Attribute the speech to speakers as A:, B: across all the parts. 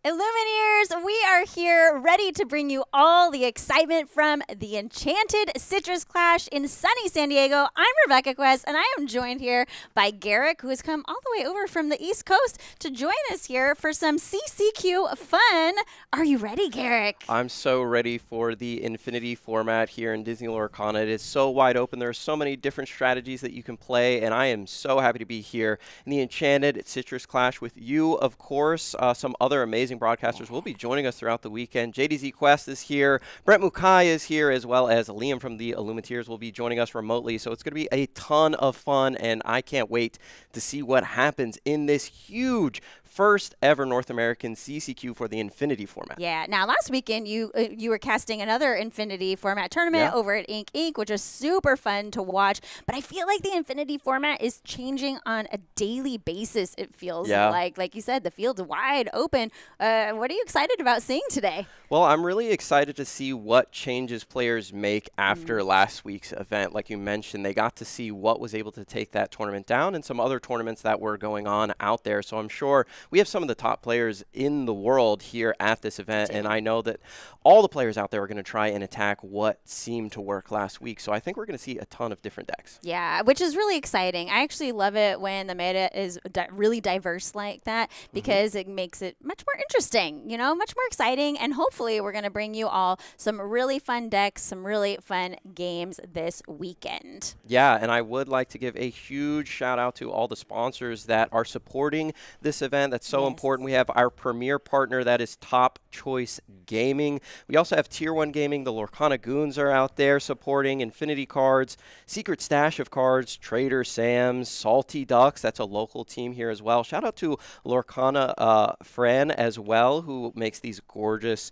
A: Illumineers, we are here ready to bring you all the excitement from the Enchanted Citrus Clash in sunny San Diego. I'm Rebecca Quest, and I am joined here by Garrick, who has come all the way over from the East Coast to join us here for some CCQ fun. Are you ready, Garrick?
B: I'm so ready for the Infinity format here in Disney Lorcana. It is so wide open. There are so many different strategies that you can play, and I am so happy to be here in the Enchanted Citrus Clash with you, of course. Some other amazing broadcasters will be joining us throughout the weekend. JDZ Quest is here. Brent Mukai is here, as well as Liam from the Illumineers will be joining us remotely. So it's going to be a ton of fun, and I can't wait to see what happens in this huge first ever North American CCQ for the Infinity format.
A: Yeah. Now, last weekend, you were casting another Infinity format tournament over at Inc., which is super fun to watch. But I feel like the Infinity format is changing on a daily basis, it feels like. Like you said, the field's wide open. What are you excited about seeing today?
B: Well, I'm really excited to see what changes players make after last week's event. Like you mentioned, they got to see what was able to take that tournament down and some other tournaments that were going on out there. So I'm sure we have some of the top players in the world here at this event, and I know that all the players out there are going to try and attack what seemed to work last week. So I think we're going to see a ton of different decks.
A: Yeah, which is really exciting. I actually love it when the meta is really diverse like that, because it makes it much more interesting, you know, much more exciting. And hopefully we're going to bring you all some really fun decks, some really fun games this weekend.
B: Yeah, and I would like to give a huge shout out to all the sponsors that are supporting this event. That's so important. We have our premier partner, that is Top Choice Gaming. We also have Tier 1 Gaming. The Lorcana Goons are out there supporting Infinity Cards, Secret Stash of Cards, Trader Sam's, Salty Ducks. That's a local team here as well. Shout out to Lorcana Fran as well, who makes these gorgeous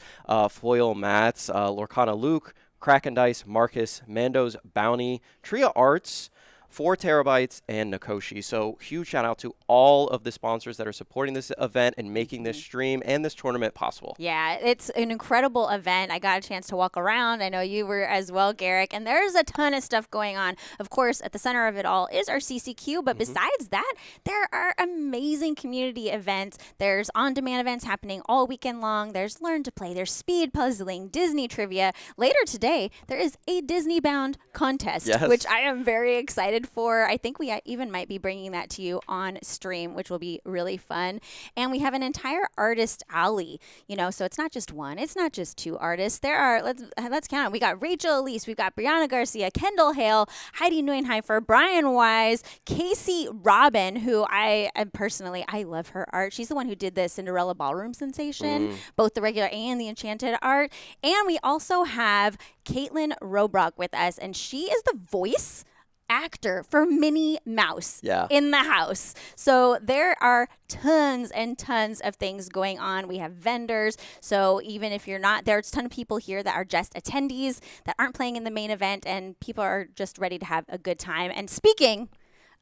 B: foil mats. Lorcana Luke, Kraken Dice, Marcus, Mando's Bounty, Tria Arts, 4 Terabytes, and Nakoshi. So huge shout out to all of the sponsors that are supporting this event and making this stream and this tournament possible.
A: Yeah, it's an incredible event. I got a chance to walk around. I know you were as well, Garrick, and there's a ton of stuff going on. Of course, at the center of it all is our CCQ, but besides that, there are amazing community events. There's on-demand events happening all weekend long. There's Learn to Play. There's speed puzzling, Disney trivia. Later today, there is a Disney-bound contest, which I am very excited for. I think we even might be bringing that to you on stream, which will be really fun. And we have an entire artist alley, you know, so it's not just one, it's not just 2 artists. There are, let's count it. We got Rachel Elise, we've got Brianna Garcia, Kendall Hale, Heidi Neuenheifer, Brian Wise, Casey Robin, who I love her art. She's the one who did the Cinderella Ballroom sensation, both the regular and the Enchanted art. And we also have Caitlyn Rob with us, and she is the voice actor for Minnie Mouse in the house. So there are tons and tons of things going on. We have vendors. So even if you're not, there's a ton of people here that are just attendees that aren't playing in the main event, and people are just ready to have a good time. And speaking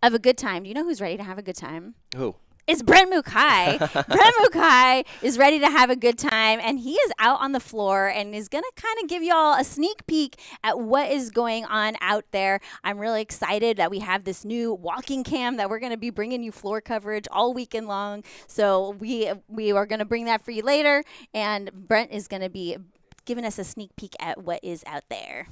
A: of a good time, do you know who's ready to have a good time?
B: Who?
A: It's Brent Mukai. Brent Mukai is ready to have a good time, and he is out on the floor and is going to kind of give you all a sneak peek at what is going on out there. I'm really excited that we have this new walking cam that we're going to be bringing you floor coverage all weekend long. So we are going to bring that for you later, and Brent is going to be giving us a sneak peek at what is out there.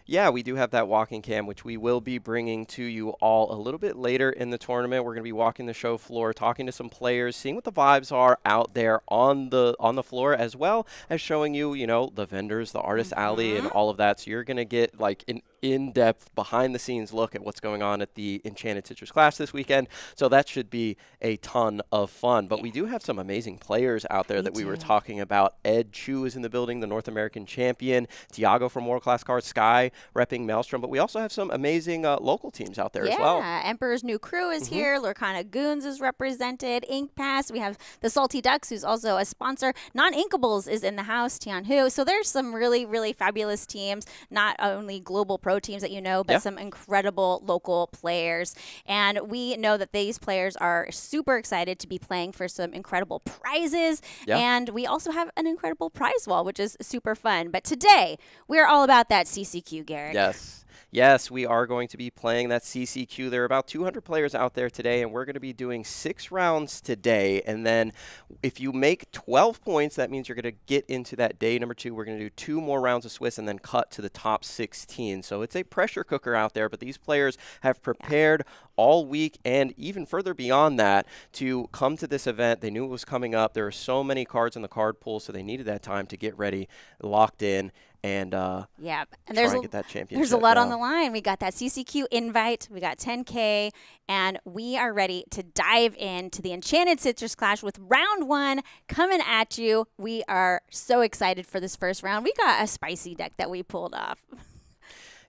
B: Yeah, we do have that walking cam, which we will be bringing to you all a little bit later in the tournament. We're going to be walking the show floor, talking to some players, seeing what the vibes are out there on the floor, as well as showing you, you know, the vendors, the artist alley, and all of that. So you're going to get like an in-depth, behind-the-scenes look at what's going on at the Enchanted Citrus Clash this weekend. So that should be a ton of fun. But we do have some amazing players out there that we were talking about. Ed Chu is in the building, the North American champion. Tiago from World Class Cards, Sky repping Maelstrom. But we also have some amazing local teams out there as well.
A: Yeah, Emperor's New Crew is here. Lorcana Goons is represented. Ink Pass. We have the Salty Ducks, who's also a sponsor. Non-Inkables is in the house, Tian Hu. So there's some really, really fabulous teams, not only global pro teams that you know, but some incredible local players. And we know that these players are super excited to be playing for some incredible prizes. And we also have an incredible prize wall, which is super fun. But today, we're all about that CCQ, Garrick.
B: Yes. Yes, we are going to be playing that CCQ. There are about 200 players out there today, and we're going to be doing 6 rounds today. And then if you make 12 points, that means you're going to get into that day number 2. We're going to do 2 more rounds of Swiss and then cut to the top 16. So it's a pressure cooker out there, but these players have prepared all week and even further beyond that to come to this event. They knew it was coming up. There are so many cards in the card pool, so they needed that time to get ready, locked in, and
A: yeah, and
B: try and get that championship.
A: There's a lot on the line. We got that CCQ invite, we got 10K, and we are ready to dive into the Enchanted Citrus Clash with round 1 coming at you. We are so excited for this first round. We got a spicy deck that we pulled off.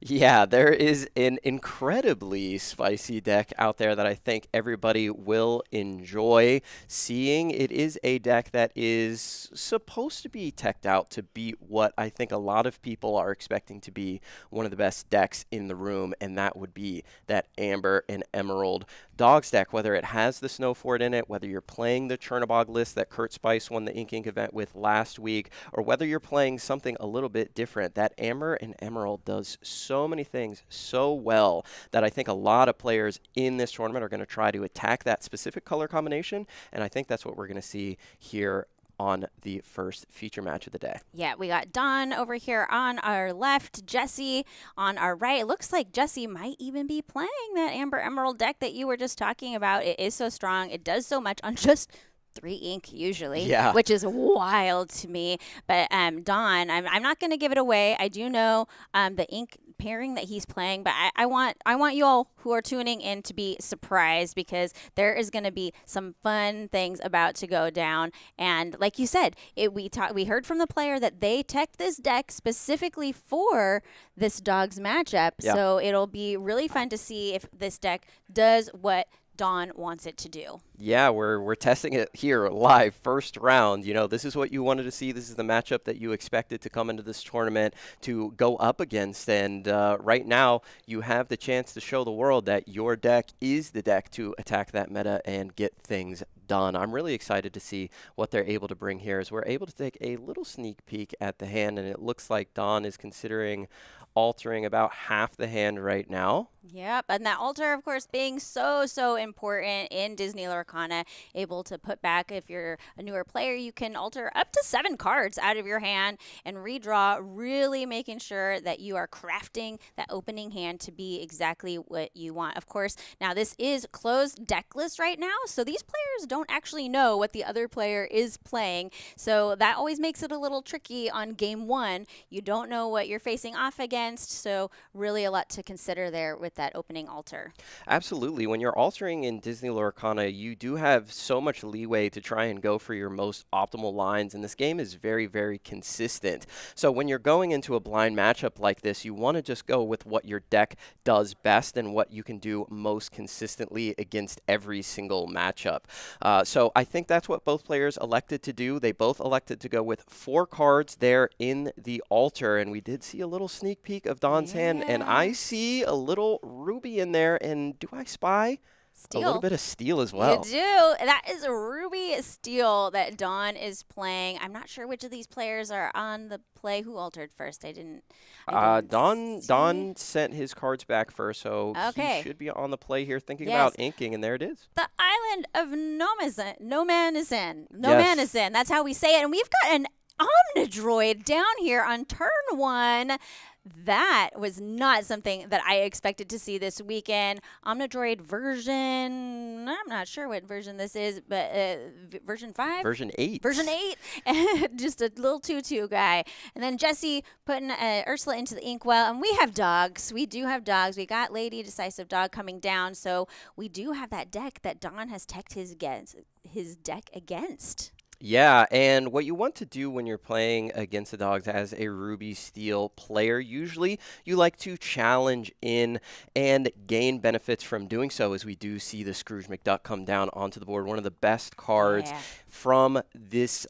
B: Yeah, there is an incredibly spicy deck out there that I think everybody will enjoy seeing. It is a deck that is supposed to be teched out to beat what I think a lot of people are expecting to be one of the best decks in the room, and that would be that Amber and Emerald Dogs deck, whether it has the Snow Fort in it, whether you're playing the Chernobog list that Kurt Spice won the Ink Inc event with last week, or whether you're playing something a little bit different. That Amber and Emerald does so many things so well that I think a lot of players in this tournament are going to try to attack that specific color combination, and I think that's what we're going to see here on the first feature match of the day.
A: Yeah, we got Dawn over here on our left, Jesse on our right. It looks like Jesse might even be playing that Amber Emerald deck that you were just talking about. It is so strong. It does so much on just 3 ink usually, which is wild to me. But Dawn, I'm not going to give it away. I do know the ink pairing that he's playing, but I want you all who are tuning in to be surprised, because there is going to be some fun things about to go down. And like you said, we heard from the player that they teched this deck specifically for this Dogs matchup. So it'll be really fun to see if this deck does what Dawn wants it to do.
B: Yeah, we're testing it here live, first round. You know, this is what you wanted to see. This is the matchup that you expected to come into this tournament to go up against. And right now, you have the chance to show the world that your deck is the deck to attack that meta and get things done. I'm really excited to see what they're able to bring here, as we're able to take a little sneak peek at the hand, and it looks like Dawn is considering altering about half the hand right now.
A: Yep, and that altar, of course, being so important in Disney Lorcana, able to put back, if you're a newer player, you can alter up to 7 cards out of your hand and redraw, really making sure that you are crafting that opening hand to be exactly what you want. Of course, now this is closed deck list right now, so these players don't actually know what the other player is playing, so that always makes it a little tricky on game 1. You don't know what you're facing off against, so really a lot to consider there with that opening altar.
B: Absolutely. When you're altering in Disney Lorcana, you do have so much leeway to try and go for your most optimal lines, and this game is very consistent. So when you're going into a blind matchup like this, you want to just go with what your deck does best and what you can do most consistently against every single matchup. So I think that's what both players elected to do. They both elected to go with 4 cards there in the altar, and we did see a little sneak peek of Dawn's hand, and I see a little ruby in there, and do I spy
A: Steel.
B: a little bit of steel as well?
A: You do. That is a ruby steel that Dawn is playing. I'm not sure which of these players are on the play. Who altered first? I didn't
B: Dawn sent his cards back first, so he should be on the play here thinking about inking, and there it is.
A: The island of No Man is in. That's how we say it. And we've got an Omnidroid down here on turn 1. That was not something that I expected to see this weekend. Omnidroid version, I'm not sure what version this is, but version 5?
B: Version 8.
A: Version 8. Just a little 2/2 guy. And then Jesse putting Ursula into the inkwell. And we have dogs. We do have dogs. We got Lady Decisive Dog coming down. So we do have that deck that Dawn has teched his deck against.
B: Yeah, and what you want to do when you're playing against the Dogs as a Ruby Steel player, usually you like to challenge in and gain benefits from doing so, as we do see the Scrooge McDuck come down onto the board, one of the best cards from this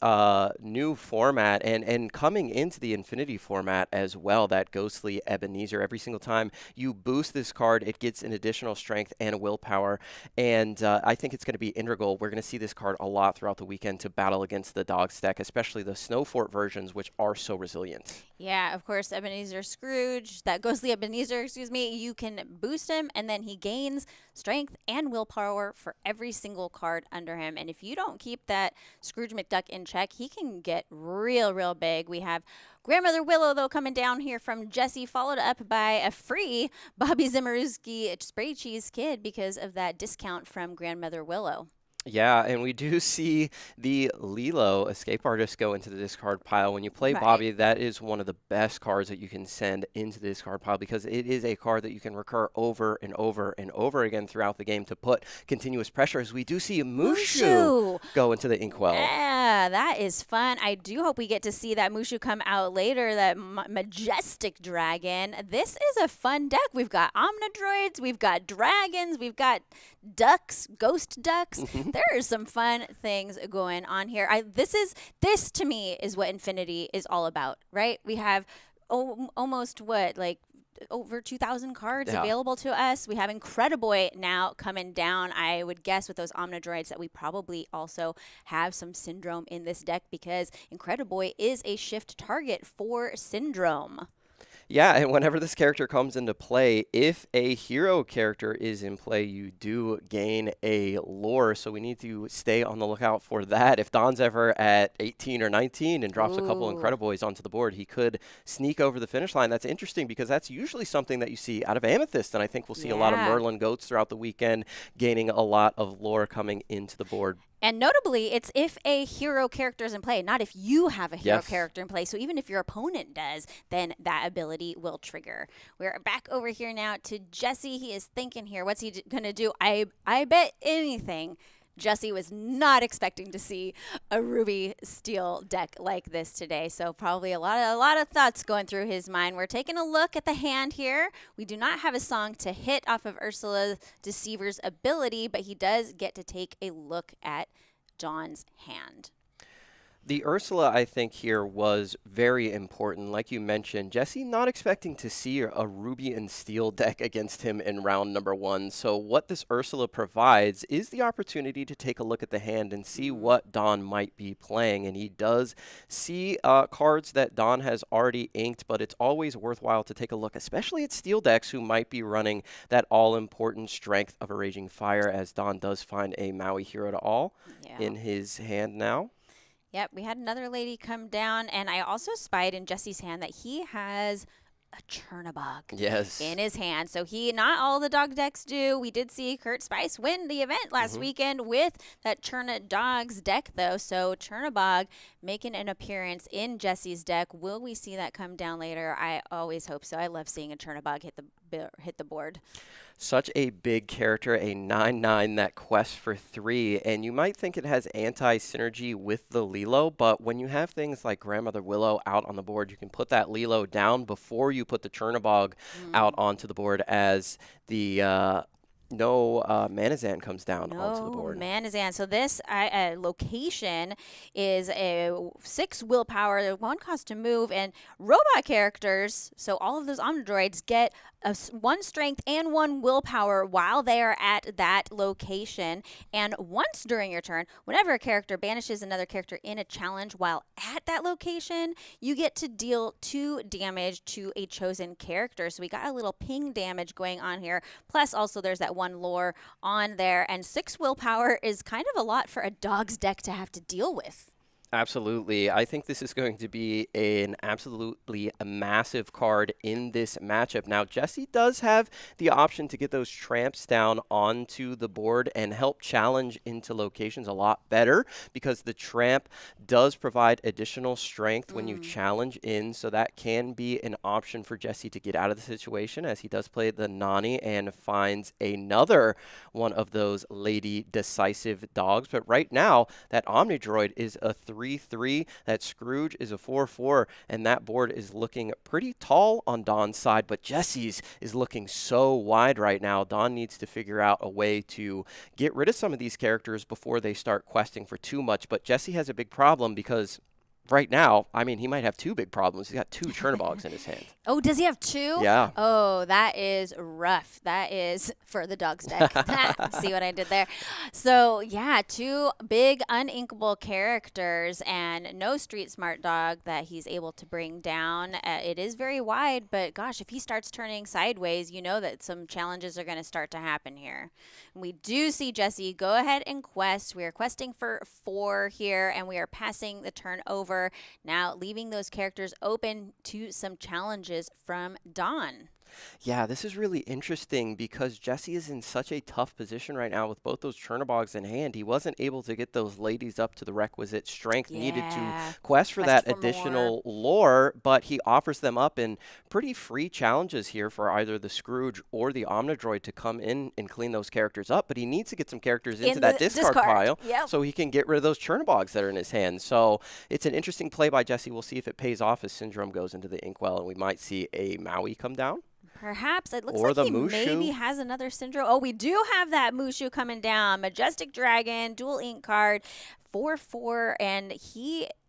B: new format, and coming into the Infinity format as well, that Ghostly Ebenezer. Every single time you boost this card, it gets an additional strength and willpower, and I think it's going to be integral. We're going to see this card a lot throughout the weekend to battle battle against the Dogs deck, especially the Snow Fort versions, which are so resilient.
A: Yeah, of course, Ebenezer Scrooge, that ghostly Ebenezer, excuse me, you can boost him, and then he gains strength and willpower for every single card under him. And if you don't keep that Scrooge McDuck in check, he can get real big. We have Grandmother Willow, though, coming down here from Jesse, followed up by a free Bobby Zimmerowski Spray Cheese Kid because of that discount from Grandmother Willow.
B: Yeah, and we do see the Lilo Escape Artist go into the discard pile. When you play Bobby, that is one of the best cards that you can send into the discard pile because it is a card that you can recur over and over and over again throughout the game to put continuous pressure, as we do see Mushu go into the Inkwell.
A: Yeah, that is fun. I do hope we get to see that Mushu come out later, that majestic dragon. This is a fun deck. We've got Omnidroids, we've got dragons, we've got ducks, ghost ducks. There are some fun things going on here. This to me is what Infinity is all about, right? We have almost over 2,000 cards available to us. We have Incrediboy now coming down. I would guess with those Omnidroids that we probably also have some Syndrome in this deck because Incrediboy is a shift target for Syndrome.
B: Yeah, and whenever this character comes into play, if a hero character is in play, you do gain a lore, so we need to stay on the lookout for that. If Don's ever at 18 or 19 and drops a couple Incrediboys onto the board, he could sneak over the finish line. That's interesting because that's usually something that you see out of Amethyst, and I think we'll see a lot of Merlin Goats throughout the weekend, gaining a lot of lore coming into the board.
A: And notably, it's if a hero character is in play, not if you have a hero character in play. So even if your opponent does, then that ability will trigger. We're back over here now to Jesse. He is thinking here, what's he going to do? I bet anything Jesse was not expecting to see a Ruby Steel deck like this today. So probably a lot of thoughts going through his mind. We're taking a look at the hand here. We do not have a song to hit off of Ursula Deceiver's ability, but he does get to take a look at John's hand.
B: The Ursula, I think, here was very important. Like you mentioned, Jesse not expecting to see a Ruby and Steel deck against him in round number 1. So what this Ursula provides is the opportunity to take a look at the hand and see what Don might be playing. And he does see cards that Don has already inked, but it's always worthwhile to take a look, especially at Steel decks who might be running that all-important Strength of a Raging Fire, as Don does find a Maui Hero to All in his hand now.
A: Yep, we had another lady come down, and I also spied in Jesse's hand that he has a Chernabog in his hand. So not all the dog decks do. We did see Kurt Spice win the event last weekend with that Cherna Dogs deck, though. So Chernabog making an appearance in Jesse's deck. Will we see that come down later? I always hope so. I love seeing a Chernabog hit the board.
B: Such a big character, a 9/9 that quests for 3, and you might think it has anti-synergy with the Lilo, but when you have things like Grandmother Willow out on the board, you can put that Lilo down before you put the Chernabog out onto the board, as the Manazan comes down onto the board.
A: Manazan. So this location is a 6 willpower, 1 cost to move, and robot characters, so all of those Omnidroids get 1 strength and 1 willpower while they are at that location. And once during your turn, whenever a character banishes another character in a challenge while at that location, you get to deal 2 damage to a chosen character. So we got a little ping damage going on here. Plus also there's that 1 lore on there, and 6 willpower is kind of a lot for a dog's deck to have to deal with.
B: Absolutely. I think this is going to be an absolutely massive card in this matchup. Now, Jesse does have the option to get those tramps down onto the board and help challenge into locations a lot better, because the tramp does provide additional strength when you challenge in, so that can be an option for Jesse to get out of the situation, as he does play the Nani and finds another one of those Lady Decisive dogs. But right now, that Omnidroid is a 3/3, that Scrooge is a 4/4, and that board is looking pretty tall on Don's side, but Jesse's is looking so wide right now. Don needs to figure out a way to get rid of some of these characters before they start questing for too much, but Jesse has a big problem because right now, I mean, he might have two big problems. He's got two Chernobyls in his hand.
A: Oh, does he have two?
B: Yeah.
A: Oh, that is rough. That is for the dog's deck. See what I did there? So, yeah, two big uninkable characters and no street smart dog that he's able to bring down. It is very wide, but gosh, if he starts turning sideways, you know that some challenges are going to start to happen here. We do see Jesse go ahead and quest. We are questing for 4 here, and we are passing the turn over. Now, leaving those characters open to some challenges from Dawn.
B: Yeah, this is really interesting because Jesse is in such a tough position right now with both those Chernobyls in hand. He wasn't able to get those ladies up to the requisite strength needed to quest for that additional lore, but he offers them up in pretty free challenges here for either the Scrooge or the Omnidroid to come in and clean those characters up. But he needs to get some characters into that discard pile so he can get rid of those Chernobyls that are in his hand. So it's an interesting play by Jesse. We'll see if it pays off as Syndrome goes into the Inkwell, and we might see a Maui come down.
A: Perhaps. It looks like he maybe has another Syndrome. Oh, we do have that Mushu coming down. Majestic Dragon, dual ink card, 4/4, and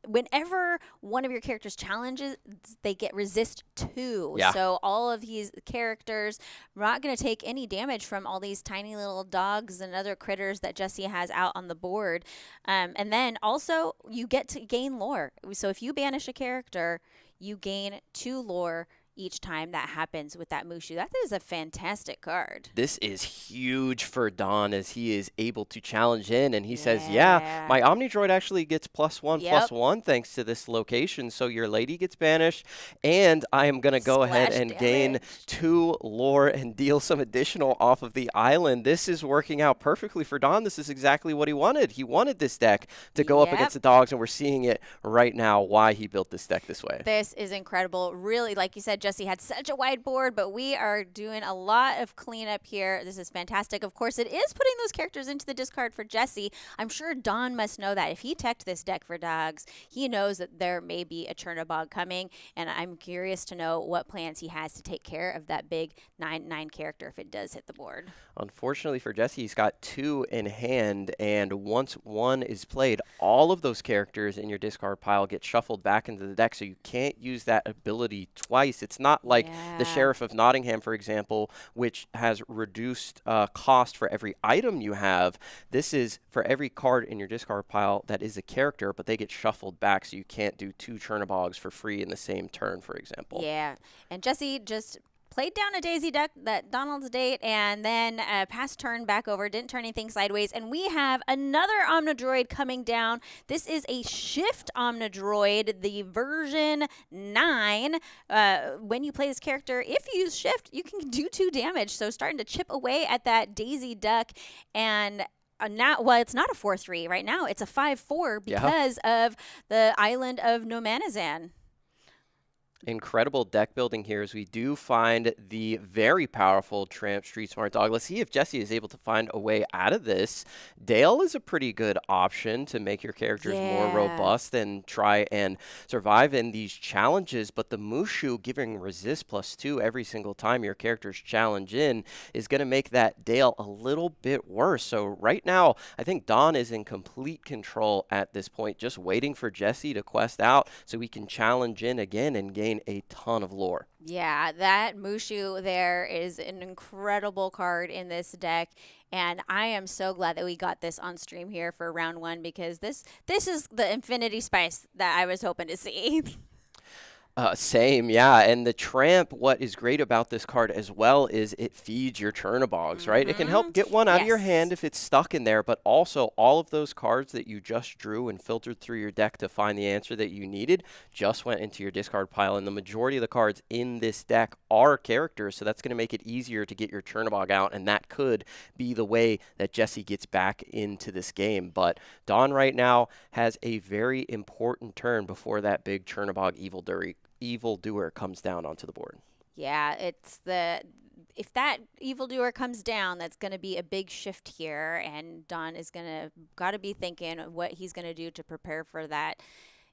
A: whenever one of your characters challenges, they get resist 2.
B: Yeah.
A: So all of these characters are not going to take any damage from all these tiny little dogs and other critters that Jesse has out on the board. And then also you get to gain lore. So if you banish a character, you gain 2 lore each time that happens with that Mushu. That is a fantastic card.
B: This is huge for Don as he is able to challenge in, and he says, yeah, my Omnidroid actually gets +1/+1 thanks to this location, so your lady gets banished, and I am going to go ahead and gain 2 lore and deal some additional off of the island. This is working out perfectly for Don. This is exactly what he wanted. He wanted this deck to go up against the dogs, and we're seeing it right now why he built this deck this way.
A: This is incredible. Really, like you said, Jesse had such a wide board, but we are doing a lot of cleanup here. This is fantastic. Of course, it is putting those characters into the discard for Jesse. I'm sure Don must know that. If he teched this deck for dogs, he knows that there may be a Chernobog coming, and I'm curious to know what plans he has to take care of that big 9/9 character if it does hit the board.
B: Unfortunately for Jesse, he's got 2 in hand, and once 1 is played, all of those characters in your discard pile get shuffled back into the deck, so you can't use that ability twice. It's not like the Sheriff of Nottingham, for example, which has reduced cost for every item you have. This is for every card in your discard pile that is a character, but they get shuffled back, so you can't do 2 Chernobogs for free in the same turn, for example.
A: Yeah, and Jesse just played down a Daisy Duck, that Donald's date, and then passed turn back over, didn't turn anything sideways. And we have another Omnidroid coming down. This is a Shift Omnidroid, the version 9. When you play this character, if you use Shift, you can do 2 damage. So starting to chip away at that Daisy Duck. And now, well, it's not a 4/3 right now. It's a 5/4 because of the island of Nomanazan.
B: Incredible deck building here as we do find the very powerful Tramp Street Smart Dog. Let's see if Jesse is able to find a way out of this. Dale is a pretty good option to make your characters more robust and try and survive in these challenges, but the Mushu giving resist +2 every single time your characters challenge in is going to make that Dale a little bit worse. So right now, I think Don is in complete control at this point, just waiting for Jesse to quest out so we can challenge in again and gain a ton of lore.
A: Yeah, that Mushu there is an incredible card in this deck, and I am so glad that we got this on stream here for round 1 because this is the Infinity Spice that I was hoping to see.
B: Same, yeah. And the Tramp, what is great about this card as well is it feeds your Chernobogs, right? It can help get one out of your hand if it's stuck in there, but also all of those cards that you just drew and filtered through your deck to find the answer that you needed just went into your discard pile. And the majority of the cards in this deck are characters, so that's going to make it easier to get your Chernobog out, and that could be the way that Jesse gets back into this game. But Dawn right now has a very important turn before that big Chernobog evildoer comes down onto the board.
A: Yeah, if that evildoer comes down, that's going to be a big shift here, and Don is got to be thinking what he's going to do to prepare for that.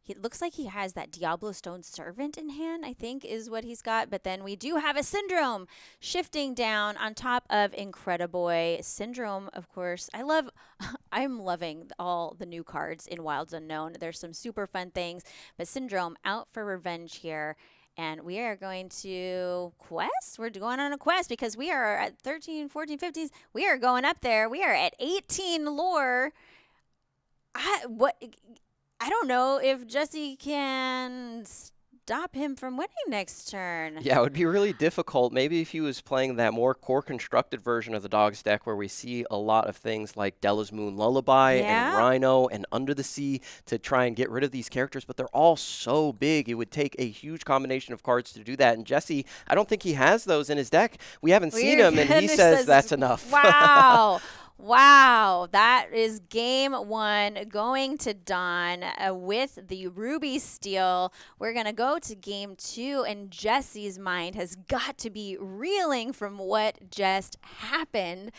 A: He looks like he has that Diablo Stone Servant in hand, I think is what he's got. But then we do have a Syndrome shifting down on top of Incrediboy. Syndrome, of course, I'm loving all the new cards in Wilds Unknown. There's some super fun things, but Syndrome out for revenge here. And we are going to quest. We're going on a quest because we are at 13, 14, 15. We are going up there. We are at 18 lore. I don't know if Jesse can stop him from winning next turn.
B: Yeah, it would be really difficult. Maybe if he was playing that more core constructed version of the Dogs deck where we see a lot of things like Della's Moon Lullaby and Rhino and Under the Sea to try and get rid of these characters, but they're all so big. It would take a huge combination of cards to do that. And Jesse, I don't think he has those in his deck. We haven't seen him, and he says that's enough.
A: Wow. Wow, that is game one going to Don with the Ruby Steel. We're going to go to game two, and Jesse's mind has got to be reeling from what just happened.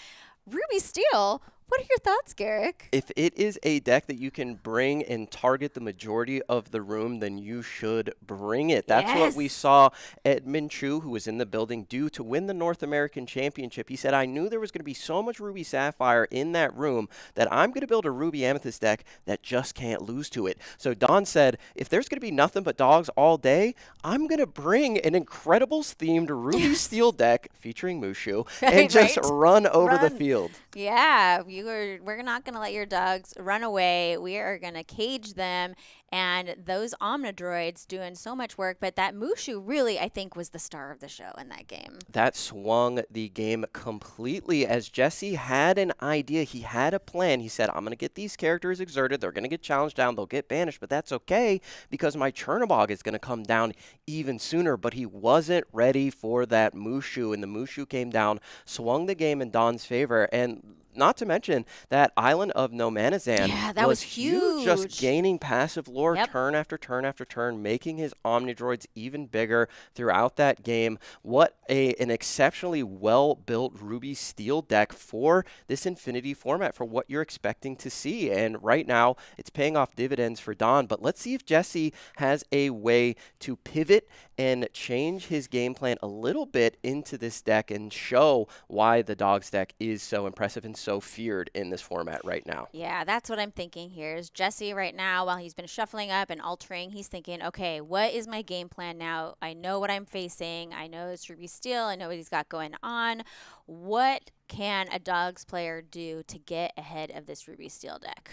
A: Ruby Steel, what are your thoughts, Garrick?
B: If it is a deck that you can bring and target the majority of the room, then you should bring it. That's what we saw Edmund Chu, who was in the building, do to win the North American Championship. He said, I knew there was going to be so much Ruby Sapphire in that room that I'm going to build a Ruby Amethyst deck that just can't lose to it. So Don said, if there's going to be nothing but dogs all day, I'm going to bring an Incredibles-themed Ruby Steel deck featuring Mushu and just run over the field.
A: Yeah, we're not going to let your dogs run away. We are going to cage them. And those Omnidroids doing so much work. But that Mushu really, I think, was the star of the show in that game.
B: That swung the game completely as Jesse had an idea. He had a plan. He said, I'm going to get these characters exerted. They're going to get challenged down. They'll get banished. But that's okay because my Chernobog is going to come down even sooner. But he wasn't ready for that Mushu. And the Mushu came down, swung the game in Don's favor. And not to mention that Island of Nomanazan
A: that was huge.
B: Just gaining passive lore turn after turn after turn, making his Omnidroids even bigger throughout that game. What an exceptionally well-built Ruby Steel deck for this Infinity format, for what you're expecting to see. And right now, it's paying off dividends for Don. But let's see if Jesse has a way to pivot and change his game plan a little bit into this deck and show why the Dogs deck is so impressive and so feared in this format right now.
A: Yeah, that's what I'm thinking here is Jesse right now, while he's been shuffling up and altering, he's thinking, okay, what is my game plan now? I know what I'm facing. I know it's Ruby Steel. I know what he's got going on. What can a Dogs player do to get ahead of this Ruby Steel deck?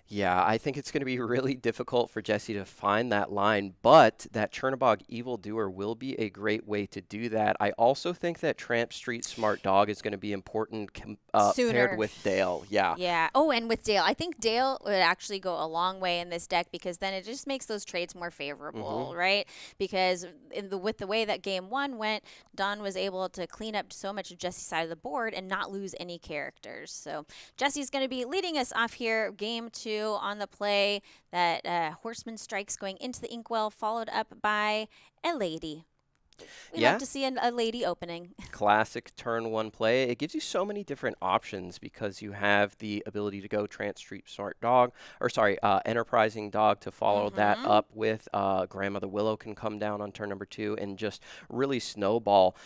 B: Yeah, I think it's going to be really difficult for Jesse to find that line, but that Chernobog Evildoer will be a great way to do that. I also think that Tramp Street Smart Dog is going to be important paired with Dale.
A: Yeah. Oh, and with Dale. I think Dale would actually go a long way in this deck because then it just makes those trades more favorable, right? Because with the way that game one went, Don was able to clean up so much of Jesse's side of the board and not lose any characters. So Jesse's going to be leading us off here, game two. On the play, that Horseman Strikes going into the Inkwell, followed up by a Lady. We like to see a Lady opening.
B: Classic turn one play. It gives you so many different options because you have the ability to go Trans Street Smart Dog, Enterprising Dog to follow that up with Grandmother Willow can come down on turn number two and just really snowball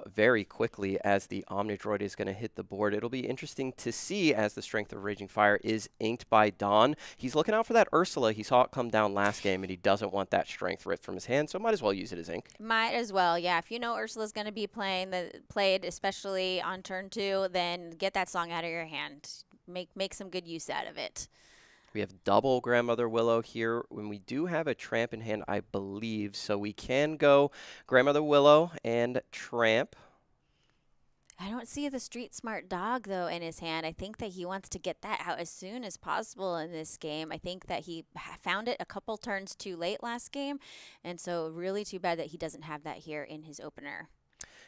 B: very quickly as the Omnidroid is going to hit the board. It'll be interesting to see as the Strength of Raging Fire is inked by Don. He's looking out for that Ursula. He saw it come down last game and he doesn't want that strength ripped from his hand, so might as well use it as ink.
A: Might as well. Yeah, if you know Ursula's going to be played, especially on turn two, then get that song out of your hand. Make some good use out of it.
B: We have double Grandmother Willow here when we do have a Tramp in hand, I believe. So we can go Grandmother Willow and Tramp.
A: I don't see the Street Smart Dog, though, in his hand. I think that he wants to get that out as soon as possible in this game. I think that he found it a couple turns too late last game, and so really too bad that he doesn't have that here in his opener.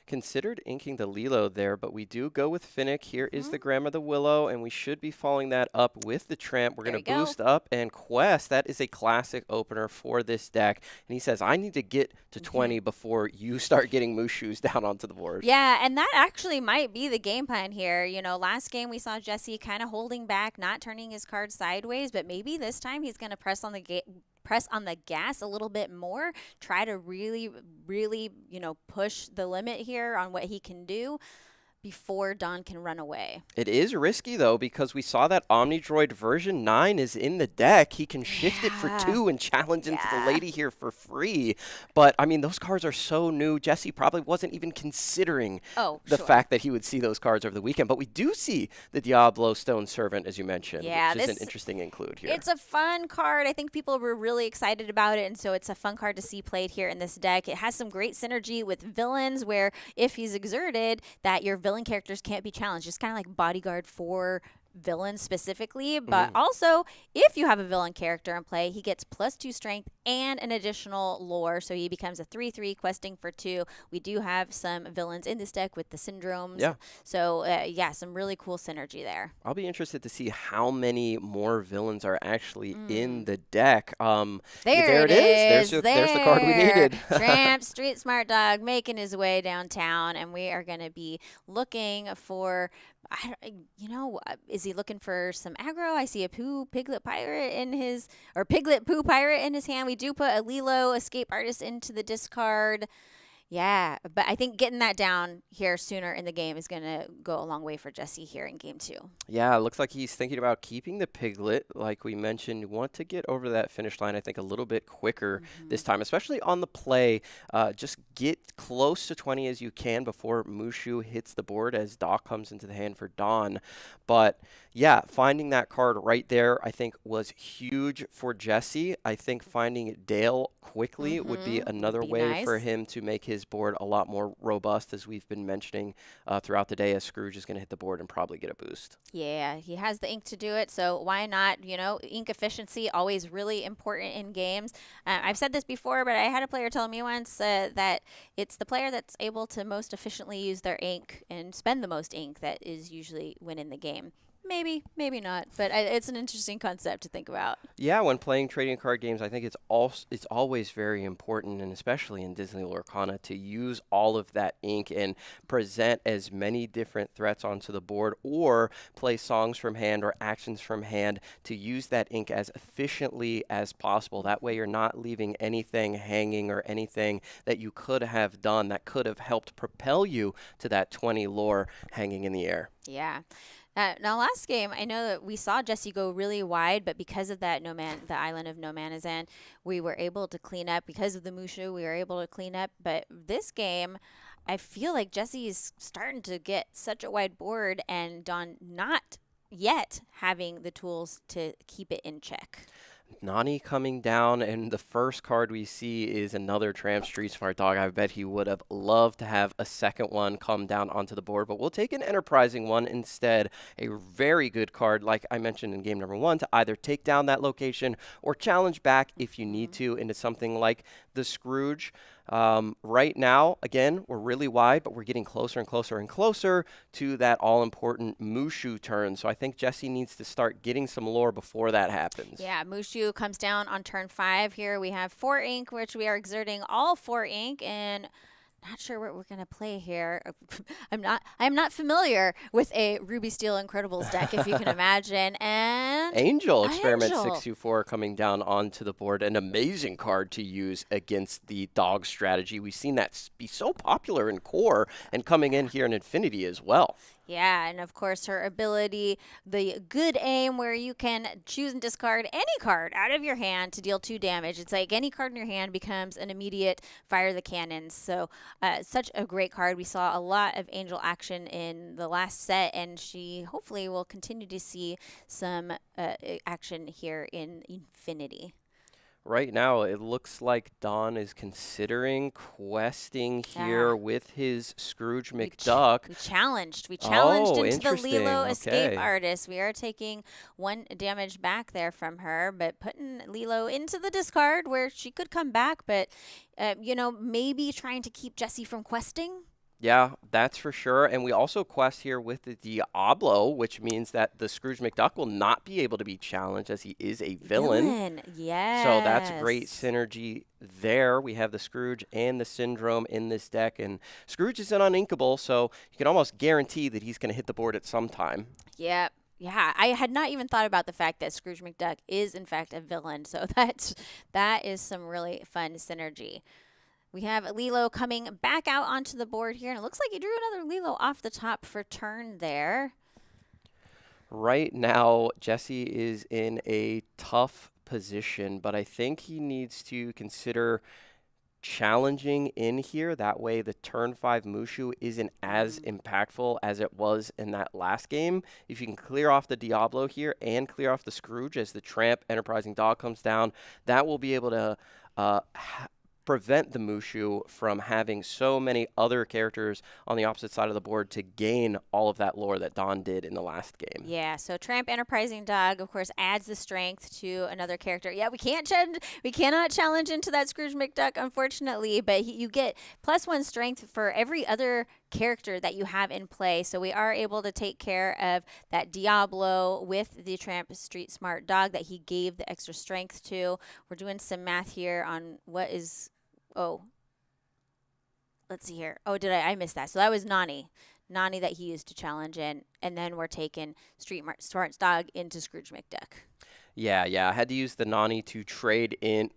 B: Considered inking the Lilo there, but we do go with Finnick. Here is the Grandmother Willow, and we should be following that up with the Tramp. We're going to boost up and Quest. That is a classic opener for this deck. And he says, I need to get to 20 before you start getting Mushus down onto the board.
A: Yeah, and that actually might be the game plan here. You know, last game we saw Jesse kind of holding back, not turning his card sideways, but maybe this time he's going to press press on the gas a little bit more, try to really, really, push the limit here on what he can do before Dawn can run away.
B: It is risky, though, because we saw that Omnidroid version 9 is in the deck. He can shift it for 2 and challenge into the lady here for free. But, I mean, those cards are so new. Jesse probably wasn't even considering the fact that he would see those cards over the weekend. But we do see the Diablo Stone Servant, as you mentioned, which is an interesting include here.
A: It's a fun card. I think people were really excited about it, and so it's a fun card to see played here in this deck. It has some great synergy with villains, where if he's exerted, that your villain characters can't be challenged. It's kind of like bodyguard for villains specifically, but also if you have a villain character in play, he gets +2 strength and an additional lore, so he becomes a 3/3 questing for 2. We do have some villains in this deck with the syndromes, so some really cool synergy there.
B: I'll be interested to see how many more villains are actually in the deck.
A: There it is.
B: There's the card we needed.
A: Tramp, Street Smart Dog, making his way downtown, and we are going to be looking for, is he looking for some aggro? I see a Piglet Pirate in his, or Piglet Poo Pirate in his hand. We do put a Lilo Escape Artist into the discard. Yeah, but I think getting that down here sooner in the game is going to go a long way for Jesse here in game 2.
B: Yeah, it looks like he's thinking about keeping the Piglet. Like we mentioned, you want to get over that finish line, I think, a little bit quicker this time, especially on the play. Just get close to 20 as you can before Mushu hits the board as Doc comes into the hand for Dawn. But yeah, finding that card right there, I think, was huge for Jesse. I think finding Dale quickly would be another way for him to make his board a lot more robust, as we've been mentioning throughout the day, as Scrooge is going to hit the board and probably get a boost.
A: Yeah, he has the ink to do it, so why not? Ink efficiency, always really important in games. I've said this before, but I had a player tell me once that it's the player that's able to most efficiently use their ink and spend the most ink that is usually winning the game. Maybe, maybe not, but it's an interesting concept to think about.
B: Yeah, when playing trading card games, I think it's always very important, and especially in Disney Lorcana, to use all of that ink and present as many different threats onto the board, or play songs from hand or actions from hand to use that ink as efficiently as possible. That way you're not leaving anything hanging or anything that you could have done that could have helped propel you to that 20 lore hanging in the air.
A: Yeah. Now, last game, I know that we saw Jesse go really wide, but because of that the island of No Man is in, we were able to clean up. Because of the Mushu, we were able to clean up. But this game, I feel like Jesse is starting to get such a wide board, and Dawn not yet having the tools to keep it in check.
B: Nani coming down, and the first card we see is another Tramp Street Smart Dog. I bet he would have loved to have a second one come down onto the board, but we'll take an Enterprising one instead. A very good card, like I mentioned in game number 1, to either take down that location or challenge back if you need to into something like the Scrooge. Right now, again, we're really wide, but we're getting closer and closer and closer to that all-important Mushu turn. So I think Jesse needs to start getting some lore before that happens.
A: Yeah, Mushu comes down on turn 5 here. We have 4 ink, which we are exerting all 4 ink, and not sure what we're going to play here. I'm not familiar with a Ruby Steel Incredibles deck, if you can imagine. And
B: Angel Experiment 624 coming down onto the board. An amazing card to use against the dog strategy. We've seen that be so popular in core and coming in here in Infinity as well.
A: Yeah, and of course her ability, the good aim, where you can choose and discard any card out of your hand to deal 2 damage. It's like any card in your hand becomes an immediate fire the cannons. So such a great card. We saw a lot of Angel action in the last set, and she hopefully will continue to see some action here in Infinity.
B: Right now, it looks like Don is considering questing here with his Scrooge McDuck.
A: We challenged into the Lilo Escape Artist. We are taking 1 damage back there from her, but putting Lilo into the discard where she could come back, but, maybe trying to keep Jesse from questing.
B: Yeah, that's for sure. And we also quest here with the Diablo, which means that the Scrooge McDuck will not be able to be challenged as he is a villain.
A: Yes.
B: So that's great synergy there. We have the Scrooge and the Syndrome in this deck. And Scrooge is an uninkable, so you can almost guarantee that he's going to hit the board at some time.
A: Yep. Yeah, I had not even thought about the fact that Scrooge McDuck is in fact a villain. So that is some really fun synergy. We have Lilo coming back out onto the board here, and it looks like he drew another Lilo off the top for turn there.
B: Right now, Jesse is in a tough position, but I think he needs to consider challenging in here. That way the turn 5 Mushu isn't as impactful as it was in that last game. If you can clear off the Diablo here and clear off the Scrooge as the Tramp Enterprising Dog comes down, that will be able to prevent the Mushu from having so many other characters on the opposite side of the board to gain all of that lore that Dawn did in the last game.
A: Yeah, so Tramp Enterprising Dog, of course, adds the strength to another character. Yeah, we cannot challenge into that Scrooge McDuck, unfortunately, but you get +1 strength for every other character that you have in play. So we are able to take care of that Diablo with the Tramp Street Smart Dog that he gave the extra strength to. We're doing some math here on what is, let's see here. Oh, I missed that. So that was Nani that he used to challenge in, and then we're taking Street Smart's Dog into Scrooge McDuck.
B: Yeah, I had to use the Nani to trade in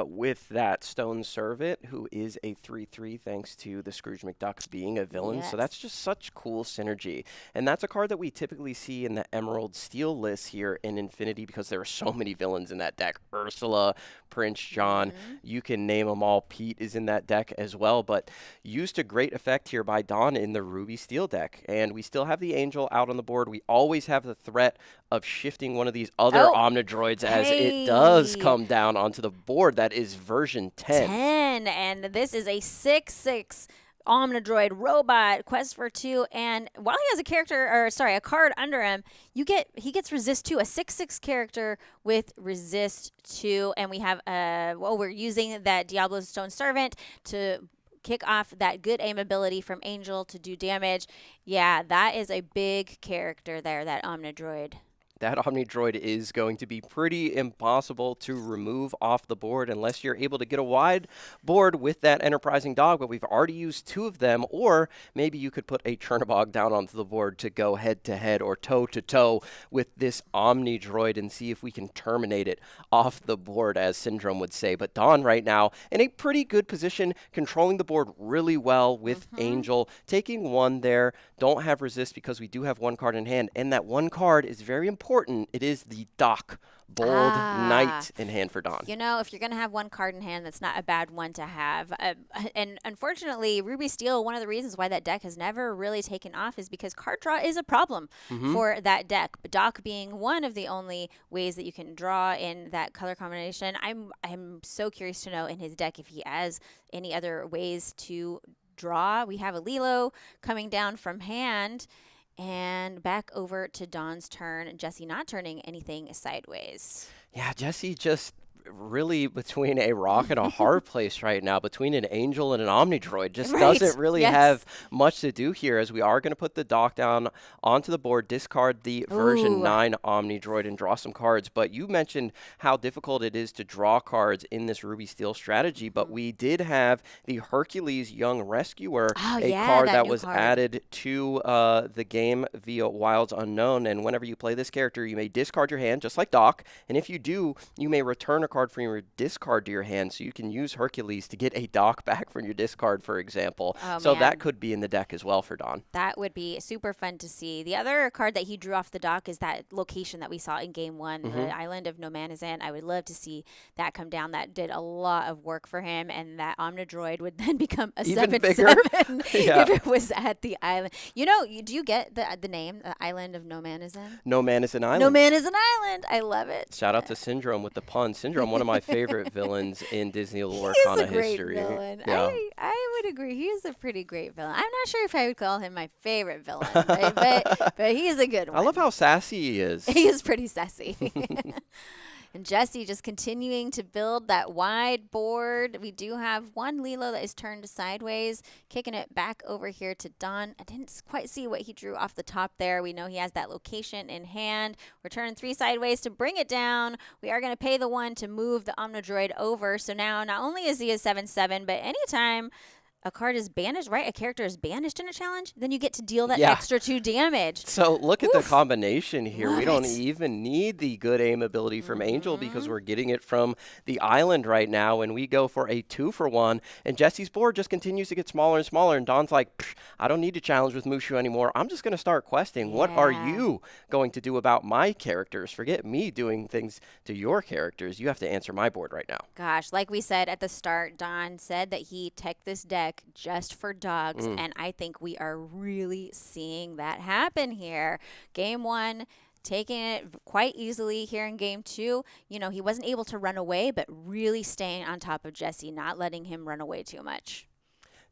B: with that Stone Servant, who is a 3/3 thanks to the Scrooge McDuck being a villain.
A: Yes.
B: So that's just such cool synergy. And that's a card that we typically see in the Emerald Steel list here in Infinity because there are so many villains in that deck. Ursula, Prince John, you can name them all. Pete is in that deck as well, but used to great effect here by Dawn in the Ruby Steel deck. And we still have the Angel out on the board. We always have the threat of shifting one of these other Omnidroids as it does come down onto the board. That is version 10.
A: And this is a 6/6 Omnidroid robot, quest for 2, and while he has a card under him, he gets resist 2, a 6/6 character with resist 2, and we have we're using that Diablo Stone Servant to kick off that good aim ability from Angel to do damage. Yeah, that is a big character there, that Omnidroid.
B: That Omnidroid is going to be pretty impossible to remove off the board unless you're able to get a wide board with that Enterprising Dog, but we've already used 2 of them, or maybe you could put a Chernabog down onto the board to go head-to-head or toe-to-toe with this Omnidroid and see if we can terminate it off the board, as Syndrome would say. But Dawn right now in a pretty good position, controlling the board really well with Angel, taking 1 there. Don't have resist because we do have 1 card in hand, and that 1 card is very important. It is the Doc Bold Knight in hand for Dawn.
A: You know, if you're going to have 1 card in hand, that's not a bad one to have. And unfortunately, Ruby Steel, one of the reasons why that deck has never really taken off is because card draw is a problem for that deck. But Doc being one of the only ways that you can draw in that color combination. I'm so curious to know in his deck if he has any other ways to draw. We have a Lilo coming down from hand. And back over to Dawn's turn. Jesse not turning anything sideways.
B: Yeah, Jesse just really between a rock and a hard place right now, between an Angel and an Omnidroid. Just doesn't really have much to do here, as we are going to put the Doc down onto the board, discard the version 9 Omnidroid, and draw some cards. But you mentioned how difficult it is to draw cards in this Ruby Steel strategy, but we did have the Hercules Young Rescuer, a card that was added to the game via Wilds Unknown. And whenever you play this character, you may discard your hand, just like Doc, and if you do, you may return a card from your discard to your hand, so you can use Hercules to get a Doc back from your discard, for example. So that could be in the deck as well for Dawn.
A: That would be super fun to see. The other card that he drew off the Doc is that location that we saw in game 1, the Island of No Man Is In. I would love to see that come down. That did a lot of work for him, and that Omnidroid would then become a 7/7 if it was at the island. You know, do you get the name, the Island of No Man Is In?
B: No Man Is an Island.
A: No Man Is an Island. I love it.
B: Shout out to Syndrome with the pun. Syndrome, one of my favorite villains in Disney Lorcana
A: history. He's a great villain.
B: Yeah.
A: I would agree. He is a pretty great villain. I'm not sure if I would call him my favorite villain, right? but he is a good one.
B: I love how sassy he is.
A: He is pretty sassy. And Jesse just continuing to build that wide board. We do have 1 Lilo that is turned sideways, kicking it back over here to Dawn. I didn't quite see what he drew off the top there. We know he has that location in hand. We're turning 3 sideways to bring it down. We are going to pay the 1 to move the Omnidroid over. So now not only is he a 7/7, but anytime a card is banished, right? A character is banished in a challenge, then you get to deal that
B: Yeah.
A: extra 2 damage.
B: So look at the combination here.
A: Love
B: We don't
A: it.
B: even need the good aim ability from Angel because we're getting it from the island right now, and we go for a 2-for-1. And Jesse's board just continues to get smaller and smaller, and Dawn's like, I don't need to challenge with Mushu anymore. I'm just going to start questing. What are you going to do about my characters? Forget me doing things to your characters. You have to answer my board right now.
A: Gosh, like we said at the start, Don said that he teched this deck just for dogs, and I think we are really seeing that happen here. Game 1, taking it quite easily here in game 2. You know, he wasn't able to run away, but really staying on top of Jesse, not letting him run away too much.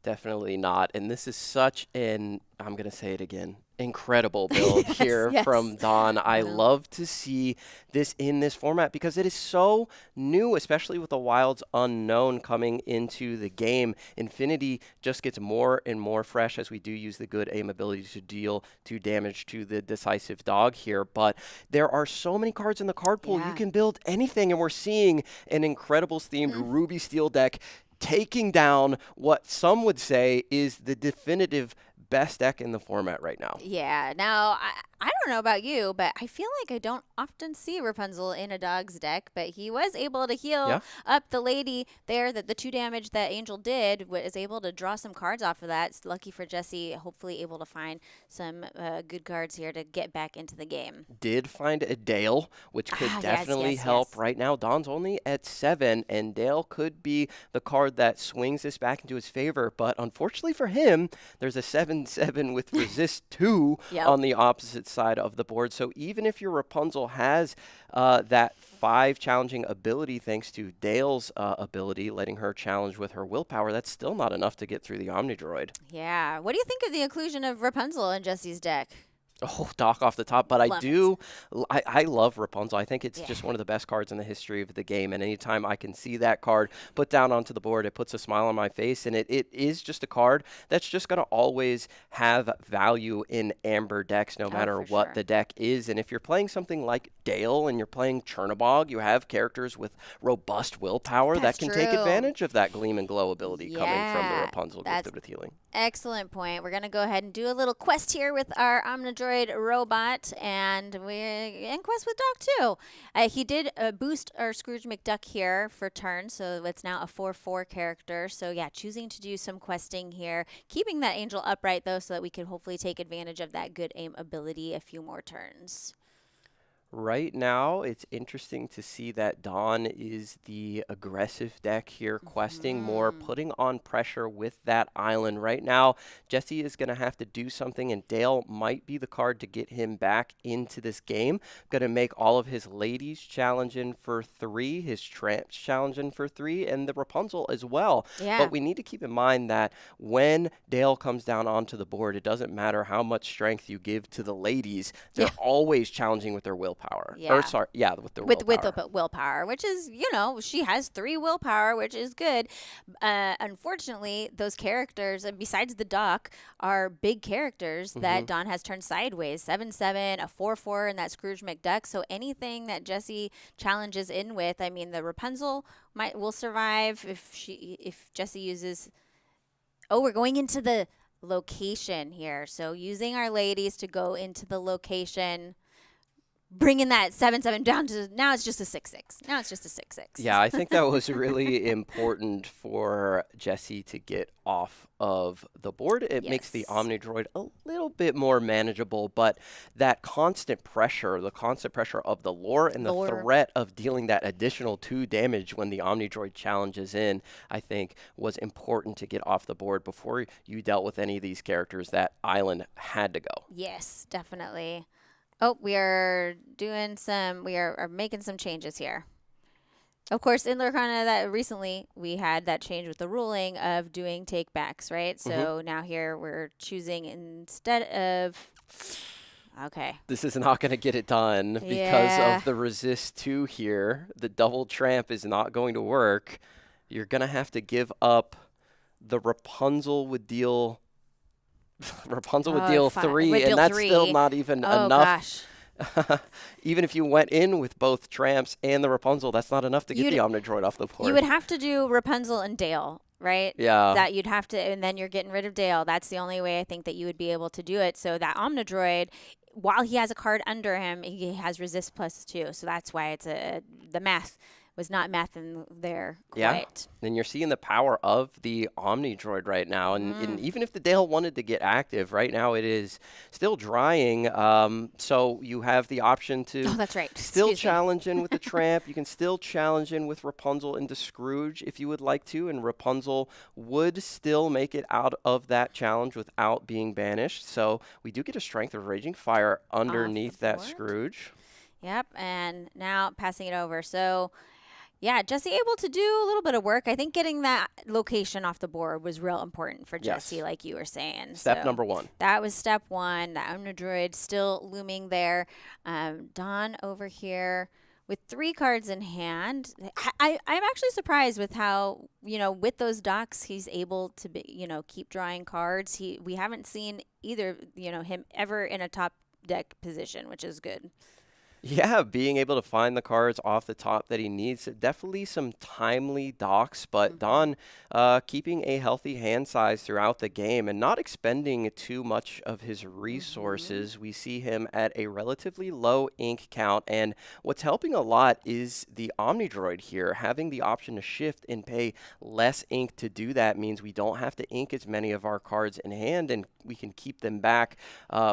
B: Definitely not. And this is such an, I'm going to say it again, incredible build here from Dawn. I love to see this in this format because it is so new, especially with the Wilds Unknown coming into the game. Infinity just gets more and more fresh as we do use the good aim ability to deal 2 damage to the decisive dog here. But there are so many cards in the card pool. You can build anything, and we're seeing an Incredibles themed Ruby Steel deck taking down what some would say is the definitive best deck in the format right now.
A: Yeah. Now, I don't know about you, but I feel like I don't often see Rapunzel in a dog's deck, but he was able to heal up the lady there. That the 2 damage that Angel did was able to draw some cards off of that. It's lucky for Jesse, hopefully able to find some good cards here to get back into the game.
B: Did find a Dale, which could definitely help. Right now, Dawn's only at 7, and Dale could be the card that swings this back into his favor. But unfortunately for him, there's a 7/7 with resist 2 on the opposite side of the board. So even if your Rapunzel has that 5 challenging ability thanks to Dale's ability, letting her challenge with her willpower, that's still not enough to get through the Omnidroid.
A: Yeah. What do you think of the inclusion of Rapunzel in Jesse's deck?
B: Oh, Doc off the top, but I love Rapunzel. I think it's just one of the best cards in the history of the game, and anytime I can see that card put down onto the board, it puts a smile on my face, and it is just a card that's just going to always have value in Amber decks, no matter what the deck is. And if you're playing something like Dale and you're playing Chernobog, you have characters with robust willpower that can take advantage of that Gleam and Glow ability coming from the Rapunzel gifted with healing.
A: Excellent point. We're going to go ahead and do a little quest here with our Omnidroid robot, and we're in quest with Doc too. He did boost our Scrooge McDuck here for turn, so it's now a 4/4 character. So yeah, choosing to do some questing here, keeping that Angel upright though, so that we can hopefully take advantage of that good aim ability a few more turns.
B: Right now, it's interesting to see that Dawn is the aggressive deck here, questing more, putting on pressure with that island. Right now, Jesse is going to have to do something, and Dale might be the card to get him back into this game. Going to make all of his ladies challenging for 3, his tramps challenging for 3, and the Rapunzel as well. But we need to keep in mind that when Dale comes down onto the board, it doesn't matter how much strength you give to the ladies. They're always challenging with their willpower. With their willpower.
A: With willpower, which is, you know, she has 3 willpower, which is good. Unfortunately, those characters, besides the Doc, are big characters that Dawn has turned sideways. 7/7, a 4/4, and that Scrooge McDuck. So anything that Jesse challenges in with, I mean, the Rapunzel will survive if Jesse uses. Oh, we're going into the location here. So using our ladies to go into the location. Bringing that 7/7 down to now it's just a 6/6. Now it's just a 6/6.
B: Yeah, I think that was really important for Jesse to get off of the board. It makes the Omnidroid a little bit more manageable, but that constant pressure, the constant pressure of the lore and the threat of dealing that additional 2 damage when the Omnidroid challenges in, I think was important to get off the board before you dealt with any of these characters. That island had to go.
A: Yes, definitely. Oh, we are making some changes here. Of course, in Lorcana, that recently we had that change with the ruling of doing take backs, right? So now here we're choosing instead of. Okay.
B: This is not going to get it done because of the resist 2 here. The double tramp is not going to work. You're going to have to give up. The Rapunzel would deal. Would deal 3, and that's still not even enough. Even if you went in with both tramps and the Rapunzel, that's not enough to get the Omnidroid off the board.
A: You would have to do Rapunzel and Dale right?
B: Yeah.
A: That you'd have to, and then you're getting rid of Dale. That's the only way I think that you would be able to do it. So that Omnidroid, while he has a card under him, he has resist +2. So that's why it's the math was not math in there quite.
B: Yeah, and you're seeing the power of the Omnidroid right now. And even if the Dale wanted to get active, right now it is still drying. So you have the option to
A: that's right.
B: still challenge in with the Tramp. You can still challenge in with Rapunzel into Scrooge if you would like to. And Rapunzel would still make it out of that challenge without being banished. So we do get a Strength of Raging Fire underneath that Scrooge.
A: Yep, and now passing it over. So yeah, Jesse able to do a little bit of work. I think getting that location off the board was real important for Jesse, like you were saying.
B: Step number 1.
A: That was step 1. The Omnidroid still looming there. Dawn over here with 3 cards in hand. I'm actually surprised with how, with those docks, he's able to be, keep drawing cards. We haven't seen either, him ever in a top deck position, which is good.
B: Yeah, being able to find the cards off the top that he needs. Definitely some timely docks, but Don keeping a healthy hand size throughout the game and not expending too much of his resources. We see him at a relatively low ink count, and what's helping a lot is the Omnidroid here. Having the option to shift and pay less ink to do that means we don't have to ink as many of our cards in hand, and we can keep them back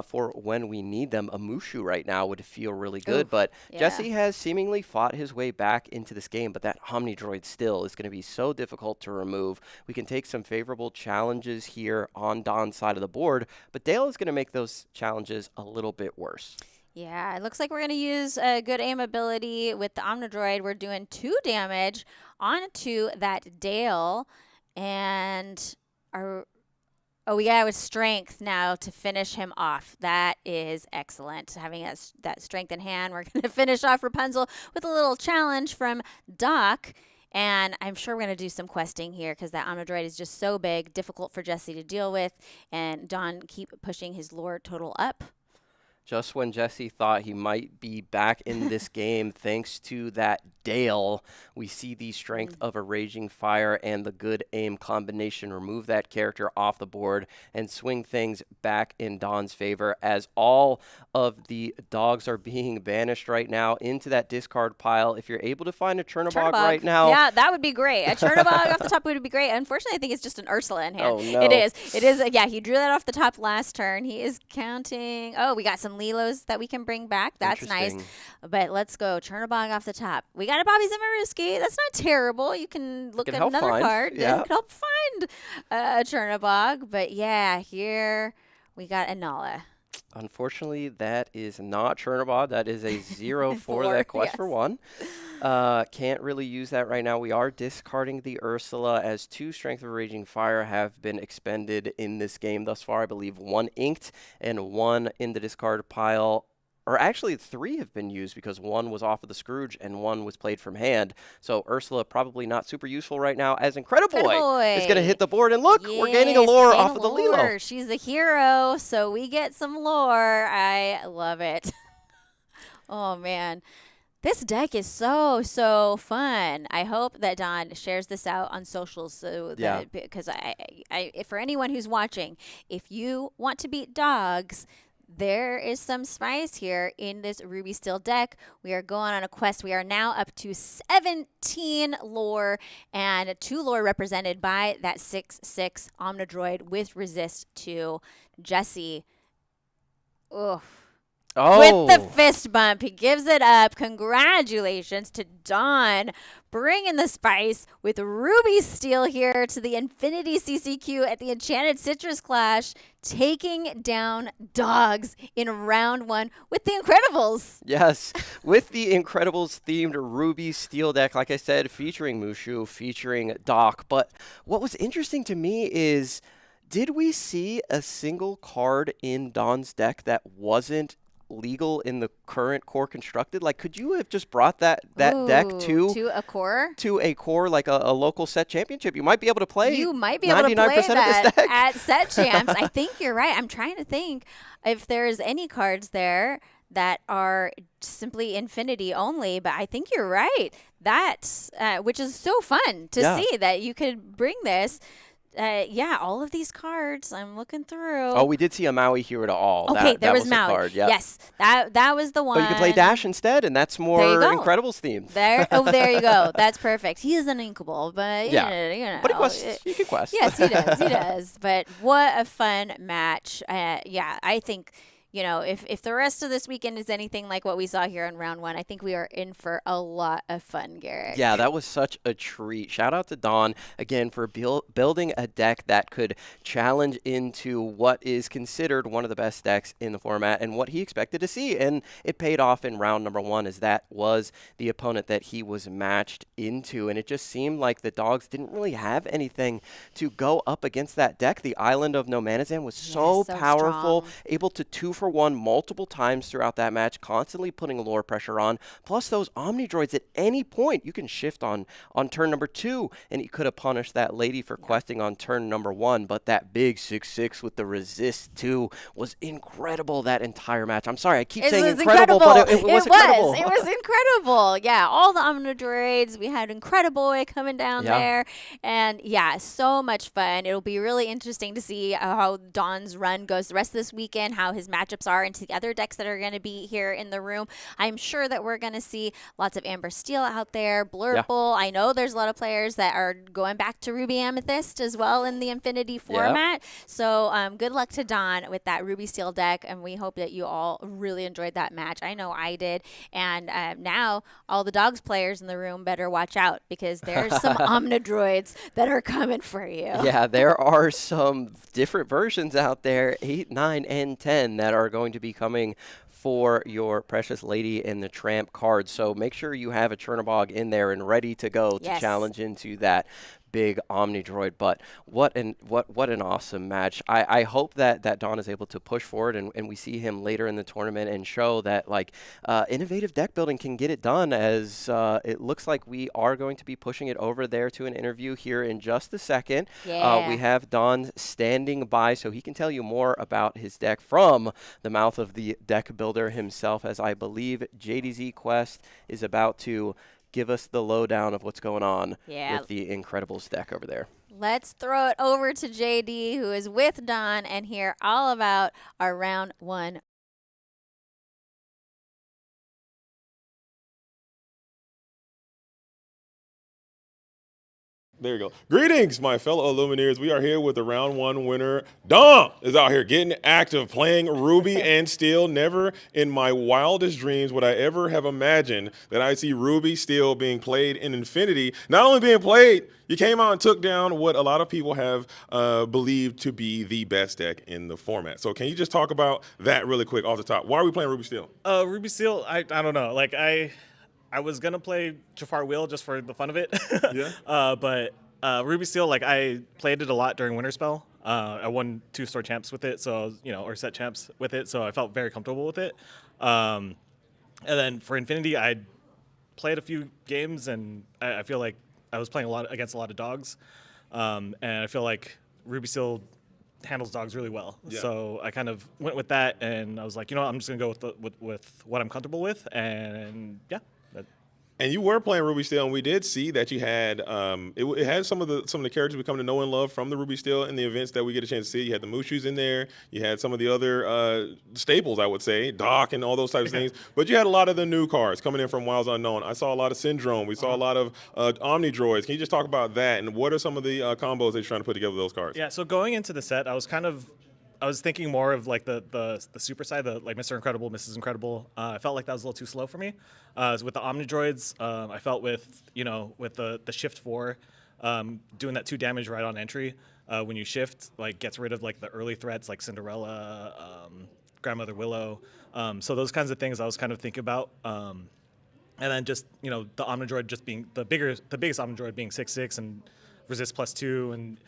B: for when we need them. A Mushu right now would feel really good. But Jesse has seemingly fought his way back into this game, but that Omnidroid still is going to be so difficult to remove. We can take some favorable challenges here on Don's side of the board, but Dale is going to make those challenges a little bit worse.
A: Yeah, it looks like we're going to use a good aim ability with the Omnidroid. We're doing 2 damage onto that Dale, and we got with strength now to finish him off. That is excellent. Having that strength in hand, we're going to finish off Rapunzel with a little challenge from Doc. And I'm sure we're going to do some questing here because that Omnidroid is just so big, difficult for Jesse to deal with. And Don keep pushing his lore total up.
B: Just when Jesse thought he might be back in this game, thanks to that Dale, we see the Strength of a Raging Fire and the good aim combination remove that character off the board and swing things back in Don's favor as all of the dogs are being banished right now into that discard pile. If you're able to find a Chernobog right now.
A: Yeah, that would be great. A Chernobog off the top would be great. Unfortunately, I think it's just an Ursula in hand.
B: Oh, no.
A: It is. Yeah, he drew that off the top last turn. He is counting. Oh, we got some Lilos that we can bring back. That's nice. But let's go. Chernobog off the top. We got a Bobby Zimmerowski. That's not terrible. You can look at another card.
B: Yeah.
A: It can help find a Chernobog. But yeah, here we got a Nala.
B: Unfortunately, that is not Chernobog. That is a 0 for that quest for 1. Can't really use that right now. We are discarding the Ursula as 2 Strength of Raging Fire have been expended in this game thus far. I believe 1 inked and 1 in the discard pile. Or actually 3 have been used because 1 was off of the Scrooge and 1 was played from hand. So Ursula probably not super useful right now as Incrediboy is going to hit the board. And look, we're gaining a lore off of the Lilo.
A: She's a hero, so we get some lore. I love it. Oh, man. This deck is so fun. I hope that Don shares this out on socials so that because I for anyone who's watching, if you want to beat dogs, there is some spice here in this Ruby Steel deck. We are going on a quest. We are now up to 17 lore and 2 lore represented by that 6/6 Omnidroid with resist to Jesse. Oof. With the fist bump, he gives it up. Congratulations to Don bringing the spice with Ruby Steel here to the Infinity CCQ at the Enchanted Citrus Clash, taking down dogs in round 1 with the Incredibles.
B: Yes, with the Incredibles themed Ruby Steel deck, like I said, featuring Mushu, featuring Doc. But what was interesting to me is, did we see a single card in Don's deck that wasn't legal in the current core constructed? Like, could you have just brought that deck to a core like a local set championship? You might be able to play.
A: You might be able to play that at set champs. I think you're right. I'm trying to think if there's any cards there that are simply infinity only. But I think you're right. That's which is so fun to see that you could bring this. Yeah, all of these cards I'm looking through.
B: Oh, we did see a Maui Hero to all.
A: Okay,
B: that
A: was
B: was
A: Maui.
B: a card. Yep.
A: Yes, that was the one.
B: But you can play Dash instead, and that's more Incredibles themed.
A: There you go. That's perfect. He is an inkable, but you know.
B: But he can quest.
A: Yes, he does. He does. But what a fun match. Yeah, I think. If the rest of this weekend is anything like what we saw here in round 1, I think we are in for a lot of fun, Garrett.
B: Yeah, that was such a treat. Shout out to Don, again, for building a deck that could challenge into what is considered one of the best decks in the format and what he expected to see. And it paid off in round number 1, as that was the opponent that he was matched into. And it just seemed like the dogs didn't really have anything to go up against that deck. The Island of Nomanazan was so powerful, able to 2-for-1 multiple times throughout that match, constantly putting lore pressure on. Plus those Omni Droids, at any point you can shift on turn number 2, and he could have punished that lady for questing on turn number 1. But that big 6/6 with the resist 2 was incredible that entire match. I'm sorry, I keep saying incredible, but it was incredible.
A: It was incredible. Yeah, all the Omni Droids. We had Incrediboy coming down there, and so much fun. It'll be really interesting to see how Don's run goes the rest of this weekend, how his matchups are, and to the other decks that are going to be here in the room. I'm sure that we're going to see lots of Amber Steel out there, Blurple. I know there's a lot of players that are going back to Ruby Amethyst as well in the Infinity format. So good luck to Don with that Ruby Steel deck, and we hope that you all really enjoyed that match. I know I did, and now all the dogs players in the room better watch out, because there's some Omnidroids that are coming for you.
B: Yeah, there are some different versions out there, 8, 9, and 10, that are going to be coming for your Precious Lady and the Tramp cards. So make sure you have a Chernobog in there and ready to go to challenge into that big Omni Droid. But what an awesome match. I hope that Don is able to push forward and we see him later in the tournament and show that innovative deck building can get it done, as it looks like we are going to be pushing it over there to an interview here in just a second. We have Don standing by so he can tell you more about his deck from the mouth of the deck builder himself, as I believe JDZ Quest is about to give us the lowdown of what's going on with the Incredibles deck over there.
A: Let's throw it over to JD, who is with Don, and hear all about our round 1.
C: There you go. Greetings, my fellow Illumineers. We are here with the round 1 winner. Dom is out here getting active, playing Ruby and Steel. Never in my wildest dreams would I ever have imagined that I'd see Ruby Steel being played in Infinity. Not only being played, you came out and took down what a lot of people have believed to be the best deck in the format. So can you just talk about that really quick off the top? Why are we playing Ruby Steel?
D: Ruby Steel, I don't know. I was going to play Jafar Wheel just for the fun of it. But Ruby Steel, I played it a lot during Winter Spell. I won 2 store champs with it, so or set champs with it, so I felt very comfortable with it. And then for Infinity, I played a few games, and I feel like I was playing against a lot of dogs. And I feel like Ruby Steel handles dogs really well. So I kind of went with that, and I was like, I'm just going to go with what I'm comfortable with, and
C: And you were playing Ruby Steel, and we did see that you had it had some of the characters we come to know and love from the Ruby Steel in the events that we get a chance to see. You had the Mushus in there, you had some of the other staples, I would say, Doc and all those types of things. But you had a lot of the new cards coming in from Wilds Unknown. I saw a lot of Syndrome. We saw a lot of Omni Droids. Can you just talk about that, and what are some of the combos that you're trying to put together with those cards?
D: Yeah. So going into the set, I was thinking more of the super side, Mr. Incredible, Mrs. Incredible. I felt like that was a little too slow for me. With the Omni Droids, I felt with the Shift 4, doing that 2 damage right on entry when you shift, gets rid of the early threats like Cinderella, Grandmother Willow. So those kinds of things I was kind of thinking about. And then just the Omni Droid just being the biggest Omni Droid being 6/6 and resist +2 and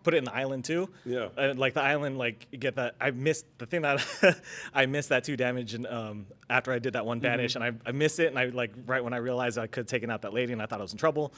D: put it in the island too.
C: Yeah.
D: The island, you get that. I missed the thing that I missed that 2 damage, and after I did that 1 banish, and I missed it, and I right when I realized I could have taken out that lady, and I thought I was in trouble.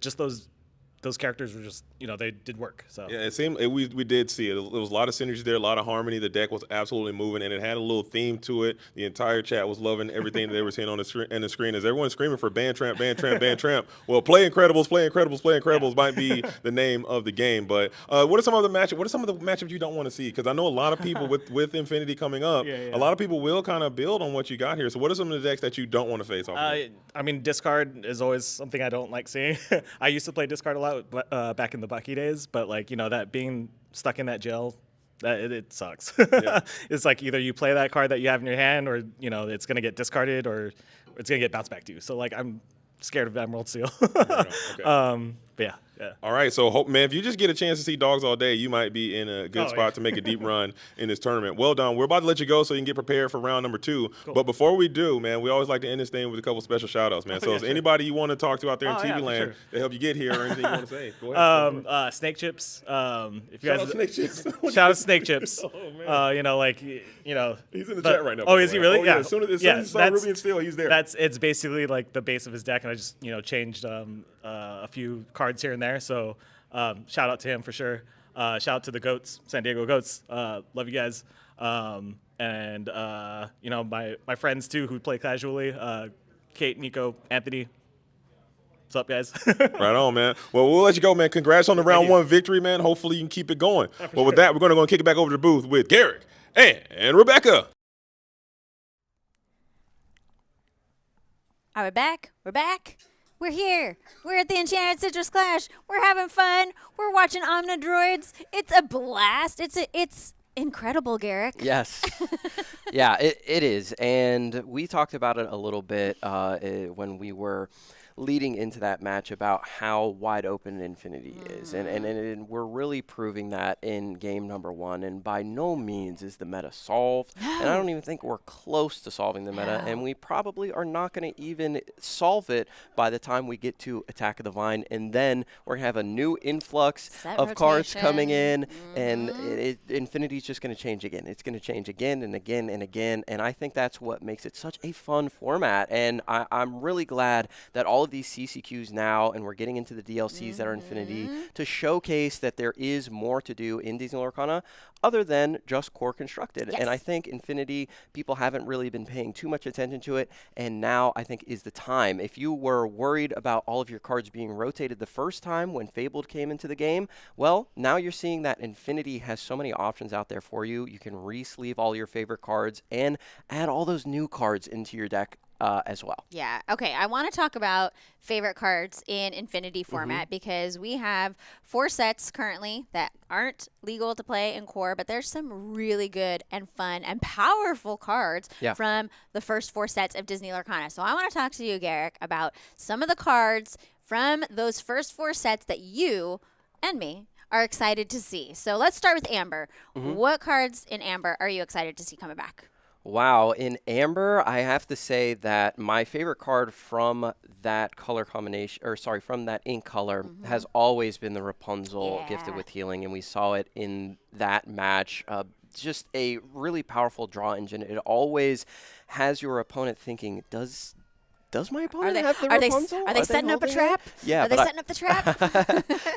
D: Just those characters were just they did work. So
C: yeah, it seemed we did see it. There was a lot of synergy there, a lot of harmony. The deck was absolutely moving, and it had a little theme to it. The entire chat was loving everything that they were seeing on the screen. As everyone's screaming for ban tramp, ban tramp, ban tramp. Well, Play Incredibles, Play Incredibles, Play Incredibles might be the name of the game. But what are some of the matchups you don't want to see? Because I know a lot of people with Infinity coming up, a lot of people will kind of build on what you got here. So what are some of the decks that you don't want to face off?
D: I mean, discard is always something I don't like seeing. I used to play discard a lot back in the Bucky days, but like that being stuck in that jail, it sucks. Yeah. It's like either you play that card that you have in your hand, or it's gonna get discarded, or it's gonna get bounced back to you. So like I'm scared of Emerald Seal. Okay. But yeah.
C: All right, so hope, man, if you just get a chance to see dogs all day, you might be in a good spot to make a deep run in this tournament. Well done. We're about to let you go so you can get prepared for round number 2. Cool. But before we do, man, we always like to end this thing with a couple special shout-outs, man. So is anybody you want to talk to out there in TV land to help you get here, or anything you want to say? Go ahead.
D: Snake Chips. If you
C: shout
D: guys
C: out Snake Chips.
D: Shout out Snake Chips.
C: Oh, man. He's in the chat right now.
D: Oh, is he really?
C: Oh, yeah. As soon as he saw Ruby and Steel, he's there.
D: It's basically like the base of his deck, and I just changed a few cards here and there. So shout out to him for sure. Shout out to the Goats, San Diego Goats. Love you guys. And my friends too who play casually. Kate, Nico, Anthony. What's up, guys?
C: Right on, man. Well, we'll let you go, man. Congrats on the round 1 victory, man. Hopefully you can keep it going. Well, with that, we're going to go and kick it back over to the booth with Garrick and Rebecca.
A: All right, we're back. We're here. We're at the Enchanted Citrus Clash. We're having fun. We're watching Omnidroids. It's a blast. It's incredible, Garrick.
B: Yes. Yeah, it is. And we talked about it a little bit when we were leading into that match about how wide open Infinity is. And we're really proving that in game number 1. And by no means is the meta solved. And I don't even think we're close to solving the meta. And we probably are not going to even solve it by the time we get to Attack of the Vine. And then we're going to have a new influx of cards coming in. And Infinity's just going to change again. It's going to change again and again and again. And I think that's what makes it such a fun format. And I'm really glad that all of these CCQs now, and we're getting into the DLCs that are Infinity, to showcase that there is more to do in Disney Lorcana other than just core constructed. Yes. And I think Infinity, people haven't really been paying too much attention to it, and now I think is the time. If you were worried about all of your cards being rotated the first time when Fabled came into the game, well, now you're seeing that Infinity has so many options out there for you. You can re-sleeve all your favorite cards and add all those new cards into your deck as well.
A: Yeah. Okay. I want to talk about favorite cards in Infinity format because we have 4 sets currently that aren't legal to play in core, but there's some really good and fun and powerful cards from the first 4 sets of Disney Lorcana. So I want to talk to you, Garrick, about some of the cards from those first 4 sets that you and me are excited to see. So let's start with Amber. What cards in Amber are you excited to see coming back?
B: Wow, in Amber, I have to say that my favorite card from that color combination, or sorry, from that ink color, has always been the Rapunzel gifted with healing, and we saw it in that match. Just a really powerful draw engine. It always has your opponent thinking, does my opponent have the Rapunzel?
A: Are they setting up a trap?
B: Yeah,
A: are they setting up the trap?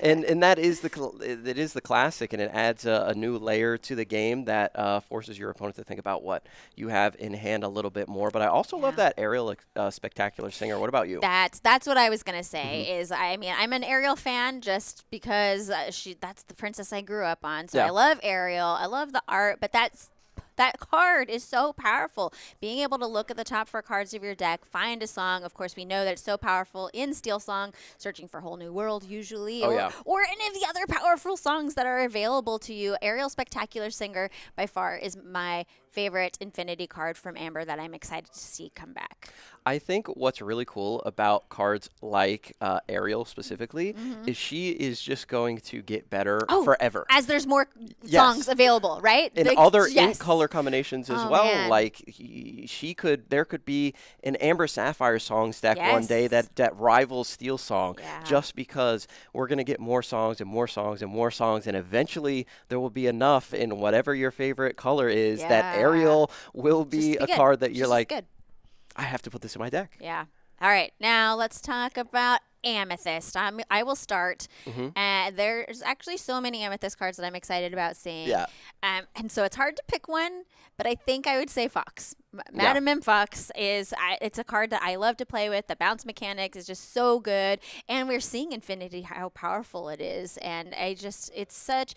B: and that is the classic, and it adds a new layer to the game that forces your opponent to think about what you have in hand a little bit more. But I also love that Ariel Spectacular Singer. What about you?
A: That's what I was gonna say. Is I'm an Ariel fan just because that's the princess I grew up on. So I love Ariel. I love the art, but that card is so powerful. Being able to look at the top 4 cards of your deck, find a song. Of course, we know that it's so powerful in Steel Song, Searching for Whole New World usually, or any of the other powerful songs that are available to you. Ariel Spectacular Singer by far is my favorite Infinity card from Amber that I'm excited to see come back.
B: I think what's really cool about cards like Ariel specifically is she is just going to get better forever.
A: As there's more songs available, right?
B: And other ink color combinations as well. Man. Like there could be an Amber Sapphire songs deck one day that rivals Steel Song just because we're going to get more songs and more songs and more songs, and eventually there will be enough in whatever your favorite color is that Ariel will be a card that you're like, I have to put this in my deck.
A: Yeah. All right. Now let's talk about Amethyst. I will start. There's actually so many Amethyst cards that I'm excited about seeing.
B: Yeah.
A: And so it's hard to pick one, but I think I would say Fox. Madam Mim Fox it's a card that I love to play with. The bounce mechanics is just so good, and we're seeing Infinity how powerful it is, and it's such.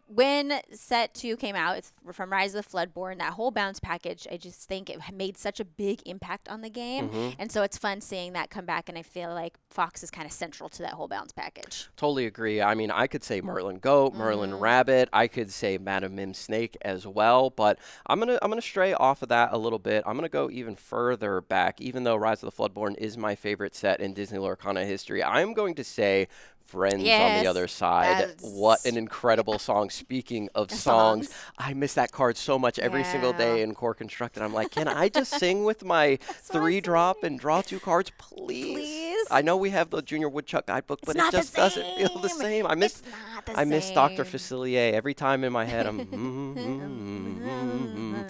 A: When set 2 came out, it's from Rise of the Floodborn, that whole bounce package, I just think it made such a big impact on the game. And so it's fun seeing that come back, and I feel like Fox is kind of central to that whole bounce package.
B: Totally agree. I mean, I could say Merlin Goat, Merlin Rabbit. I could say Madam Mim Snake as well, but I'm gonna stray off of that a little bit. I'm gonna go even further back, even though Rise of the Floodborn is my favorite set in Disney Lorcana history. I'm going to say Friends on the other side. What an incredible song. Speaking of songs, I miss that card so much every single day in Core Constructed. I'm like, can I just sing with my 3-drop and draw 2 cards, please? I know we have the Junior Woodchuck guidebook, but it just doesn't feel the same. I miss Dr. Facilier every time in my head.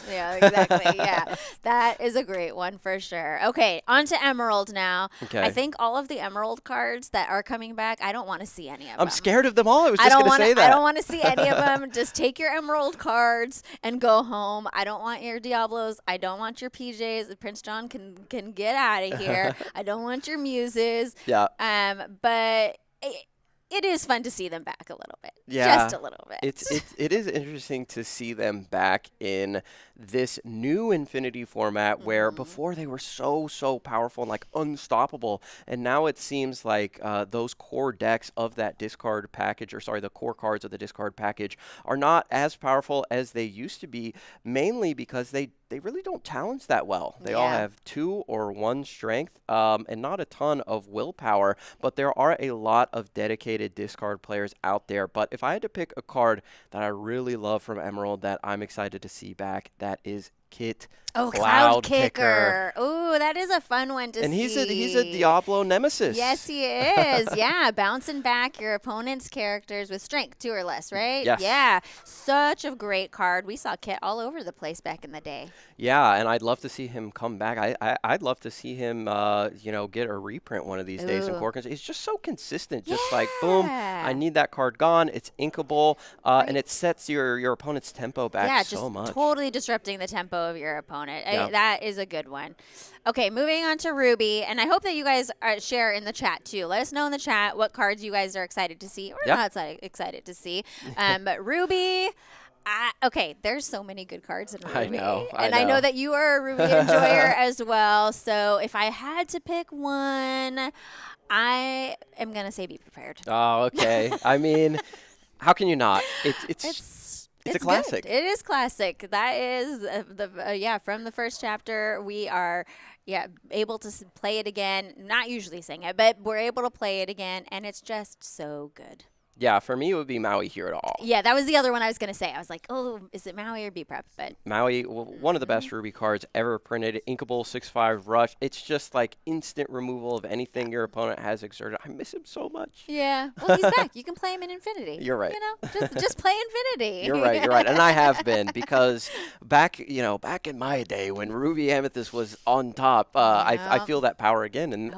A: Yeah, exactly. Yeah, that is a great one for sure. Okay, on to Emerald now.
B: Okay.
A: I think all of the Emerald cards that are coming back, I don't want to see any of them.
B: I'm scared of them all. I was just going to say that.
A: I don't want to see any of them. Just take your Emerald cards and go home. I don't want your Diablos. I don't want your PJs. Prince John can get out of here. I don't want your Muses.
B: Yeah.
A: But it is fun to see them back a little bit.
B: Yeah.
A: Just a little bit.
B: It is interesting to see them back in this new Infinity format where before they were so powerful and like unstoppable, and now it seems like those core decks of that discard package, or sorry, the core cards of the discard package are not as powerful as they used to be, mainly because they really don't challenge that well. They all have 2 or 1 strength and not a ton of willpower, but there are a lot of dedicated discard players out there. But if I had to pick a card that I really love from Emerald that I'm excited to see back, that is Kit
A: Cloud Kicker. Ooh, that is a fun one to see.
B: And he's a Diablo nemesis.
A: Yes, he is. Yeah, bouncing back your opponent's characters with strength 2 or less, right?
B: Yes.
A: Yeah, such a great card. We saw Kit all over the place back in the day.
B: Yeah, and I'd love to see him come back. I'd love to see him, get a reprint one of these days in Core. He's just so consistent. Just like, boom, I need that card gone. It's inkable, and it sets your opponent's tempo back so much.
A: Yeah, just totally disrupting the tempo of your opponent. That is a good one. Okay, moving on to Ruby, and I hope that you guys share in the chat too. Let us know in the chat what cards you guys are excited to see or not excited to see. But Ruby, okay, there's so many good cards in Ruby.
B: I know.
A: I know that you are a Ruby enjoyer as well. So if I had to pick one, I am going to say be prepared.
B: Oh, okay. I mean, how can you not? It's a classic.
A: Good. It is classic. That is from the first chapter. We are able to play it again. Not usually sing it, but we're able to play it again, and it's just so good.
B: Yeah, for me, it would be Maui Here at All.
A: Yeah, that was the other one I was going to say. I was like, oh, is it Maui or B-Prep? But
B: Maui, one of the best Ruby cards ever printed. Inkable, 6/5 rush. It's just like instant removal of anything your opponent has exerted. I miss him so much.
A: Yeah. Well, he's back. You can play him in Infinity.
B: You're right.
A: Just play Infinity.
B: You're right. And I have been, because back in my day when Ruby Amethyst was on top, I feel that power again. And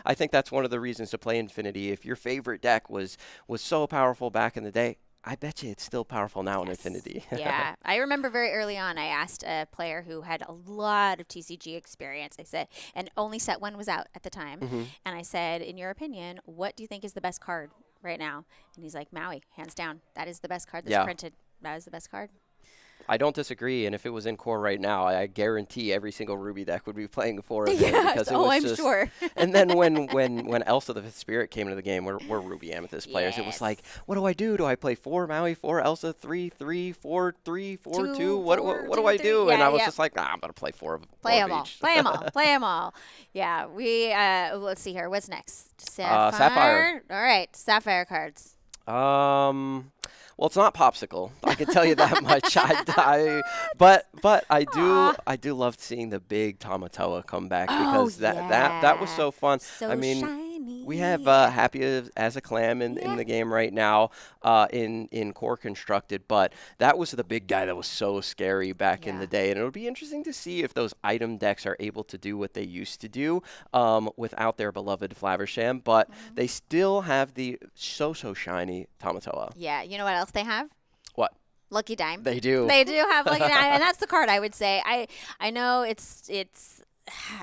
B: I think that's one of the reasons to play Infinity. If your favorite deck was so powerful back in the day, I bet you it's still powerful now in Infinity.
A: Yeah. I remember very early on, I asked a player who had a lot of TCG experience. I said, and only set 1 was out at the time. And I said, in your opinion, what do you think is the best card right now? And he's like, Maui, hands down. That is the best card that's printed. That is the best card.
B: I don't disagree, and if it was in Core right now, I guarantee every single Ruby deck would be playing 4 of it. Because it was
A: I'm sure.
B: And then when Elsa the Fifth Spirit came into the game, we're Ruby Amethyst players. It was like, what do I do? Do I play 4 Maui, 4 Elsa, 3, 3, 4, 3, 4, 2? What do I do? And I was just like, I'm going to play 4 of them.
A: Play them all. Play them all. Play them all. Yeah, we, let's see here. What's next?
B: Sapphire.
A: All right, Sapphire cards.
B: Well, it's not Popsicle. I can tell you that much. But I do love seeing the big Tamatoa come back, because that was so fun.
A: So
B: I mean,
A: shiny.
B: We have Happy as a Clam in the game right now in Core Constructed, but that was the big guy that was so scary back in the day, and it'll be interesting to see if those item decks are able to do what they used to do without their beloved Flaversham, but they still have the so shiny Tamatoa.
A: Yeah, you know what else they have?
B: What?
A: Lucky Dime.
B: They do.
A: They do have Lucky Dime, and that's the card I would say. I know it's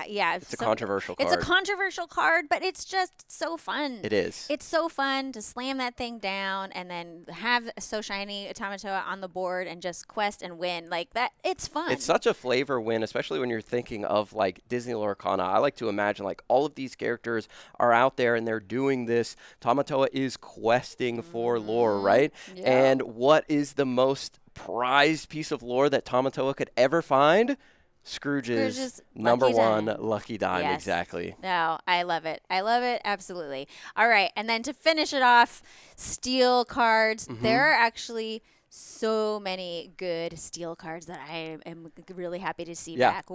A: yeah.
B: It's a controversial card.
A: It's a controversial card, but it's just so fun.
B: It is.
A: It's so fun to slam that thing down and then have So Shiny Tamatoa on the board and just quest and win. Like that, it's fun.
B: It's such a flavor win, especially when you're thinking of like Disney Lorcana. I like to imagine like all of these characters are out there and they're doing this. Tamatoa is questing for lore, right?
A: Yeah.
B: And what is the most prized piece of lore that Tamatoa could ever find? Scrooge's number one Lucky Dime.
A: Yes.
B: Exactly.
A: No, I love it. I love it. Absolutely. All right. And then to finish it off, steel cards. There are actually so many good steel cards that I am really happy to see back.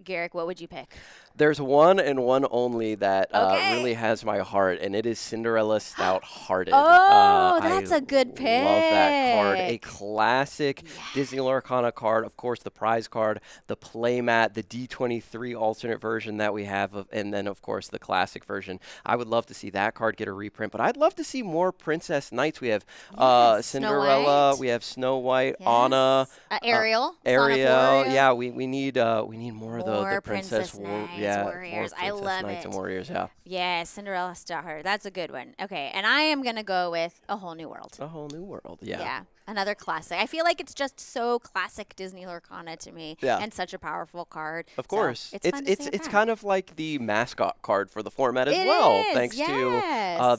A: Garrick, what would you pick?
B: There's one and one only that really has my heart, and it is Cinderella Stout-Hearted.
A: Oh, that's a good pick.
B: Love that card. A classic Disney Lorcana card. Of course, the prize card, the playmat, the D23 alternate version that we have, and then, of course, the classic version. I would love to see that card get a reprint, but I'd love to see more Princess Knights. We have Cinderella. We have Snow White, Anna.
A: Ariel.
B: Yeah, we need more of the
A: Princess Knights. Warriors. I love
B: Knights
A: it.
B: And Warriors,
A: Yeah, Cinderella Star. That's a good one. Okay, and I am going to go with A Whole New World.
B: A Whole New World, yeah.
A: Yeah, another classic. I feel like it's just so classic Disney Lorcana to me, and such a powerful card.
B: Of course.
A: So it's
B: kind of like the mascot card for the format as well, thanks to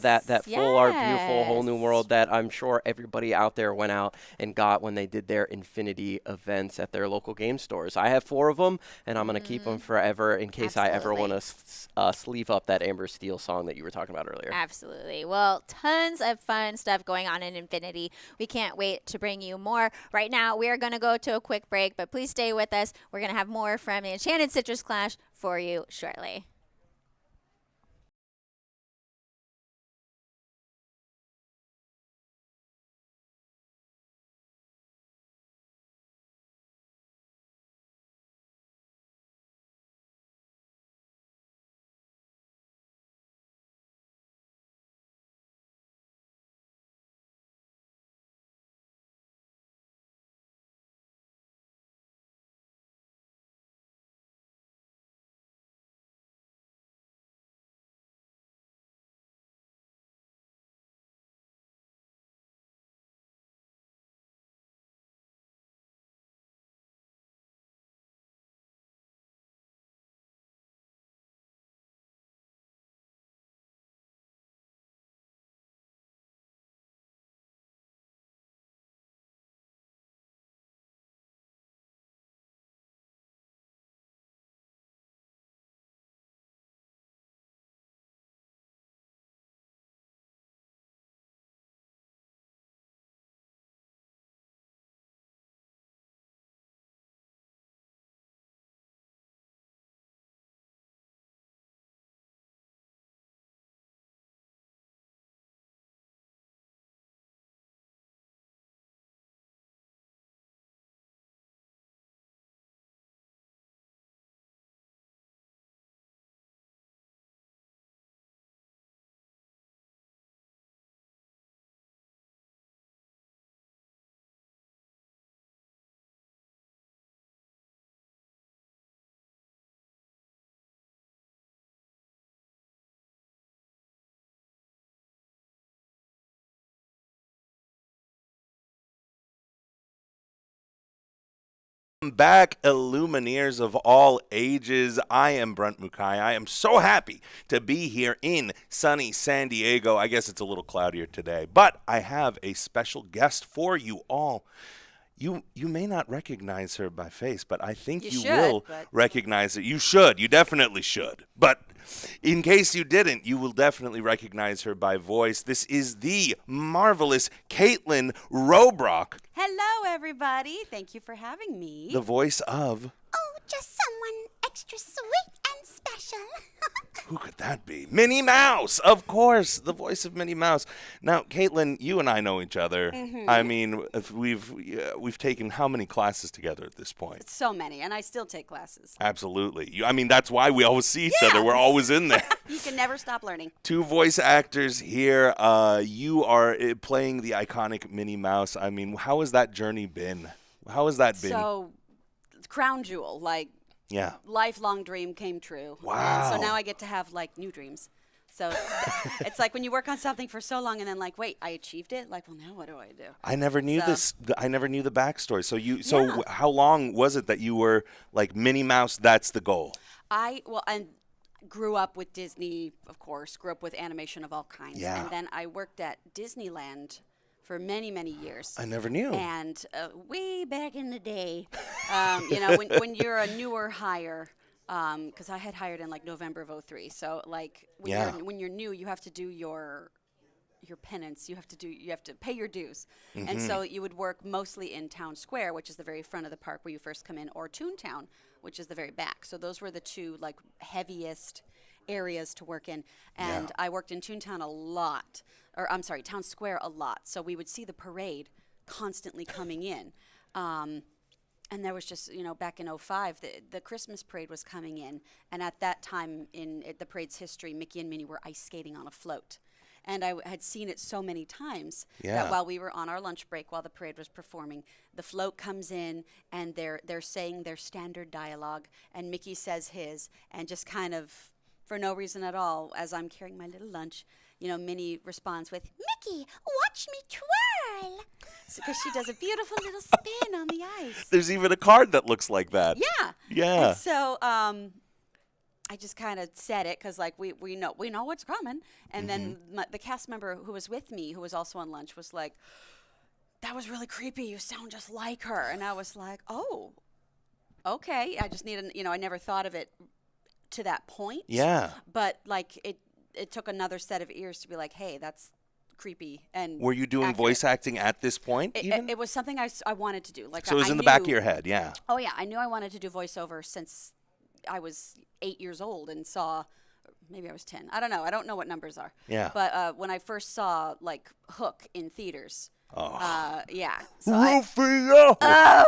B: that full art, beautiful Whole New World that I'm sure everybody out there went out and got when they did their Infinity events at their local game stores. I have 4 of them, and I'm going to keep them forever in case I ever want to sleeve up that Amber Steel song that you were talking about earlier.
A: Absolutely. Well, tons of fun stuff going on in Infinity. We can't wait to bring you more. Right now, we are going to go to a quick break, but please stay with us. We're going to have more from the Enchanted Citrus Clash for you shortly.
E: Back, Illumineers of all ages. I am Brent Mukai. I am so happy to be here in sunny San Diego. I guess it's a little cloudier today, but I have a special guest for you all. You may not recognize her by face, but I think you will recognize her. You should. You definitely should. But in case you didn't, you will definitely recognize her by voice. This is the marvelous Caitlyn Rob.
F: Hello, everybody. Thank you for having me.
E: The voice of...
F: Oh, just someone extra sweet and special.
E: Who could that be? Minnie Mouse, of course, the voice of Minnie Mouse. Now, Caitlyn, you and I know each other. I mean, if we've taken how many classes together at this point?
G: So many, and I still take classes.
E: Absolutely. I mean, that's why we always see each other. We're always in there.
G: You can never stop learning.
E: Two voice actors here. You are playing the iconic Minnie Mouse. I mean, how has that journey been? How has that been?
G: So, crown jewel, like.
E: Yeah.
G: Lifelong dream came true.
E: Wow.
G: And so now I get to have like new dreams. So it's like when you work on something for so long and then like, wait, I achieved it. Like, well, now what do I do?
E: I never knew this. I never knew the backstory. So
G: Yeah.
E: how long was it that you were like Minnie Mouse? That's the goal.
G: I grew up with Disney, of course. Grew up with animation of all kinds.
E: Yeah.
G: And then I worked at Disneyland for many, many years.
E: I never knew.
G: And way back in the day, when you're a newer hire, because I had hired in like November of '03. So like when you're new, you have to do your penance. You have to pay your dues. And so you would work mostly in Town Square, which is the very front of the park where you first come in, or Toontown, which is the very back. So those were the two like heaviest areas to work in. And I worked in Toontown a lot. Or I'm sorry, Town Square a lot. So we would see the parade constantly coming in. And there was just, back in '05, the Christmas parade was coming in. And at that time in the parade's history, Mickey and Minnie were ice skating on a float. And I had seen it so many times that while we were on our lunch break, while the parade was performing, the float comes in and they're saying their standard dialogue. And Mickey says his, and just kind of, for no reason at all, as I'm carrying my little lunch, Minnie responds with,
F: Mickey, watch me twirl.
G: because she does a beautiful little spin on the ice.
E: There's even a card that looks like that.
G: Yeah.
E: Yeah.
G: And so I just kind of said it because, like, we know what's coming. And then the cast member who was with me, who was also on lunch, was like, that was really creepy. You sound just like her. And I was like, oh, okay. I just needed, I never thought of it to that point.
E: Yeah.
G: But, like, it took another set of ears to be like, hey, that's creepy. And
E: were you doing
G: accurate.
E: Voice acting at this point?
G: It was something I wanted to do. Like,
E: So it was
G: I
E: in the back of
G: knew-
E: your head, yeah.
G: Oh yeah, I knew I wanted to do voiceover since I was 8 years old and saw, maybe I was 10. I don't know. I don't know what numbers are.
E: Yeah.
G: But when I first saw like Hook in theaters, yeah. So
E: Rufio!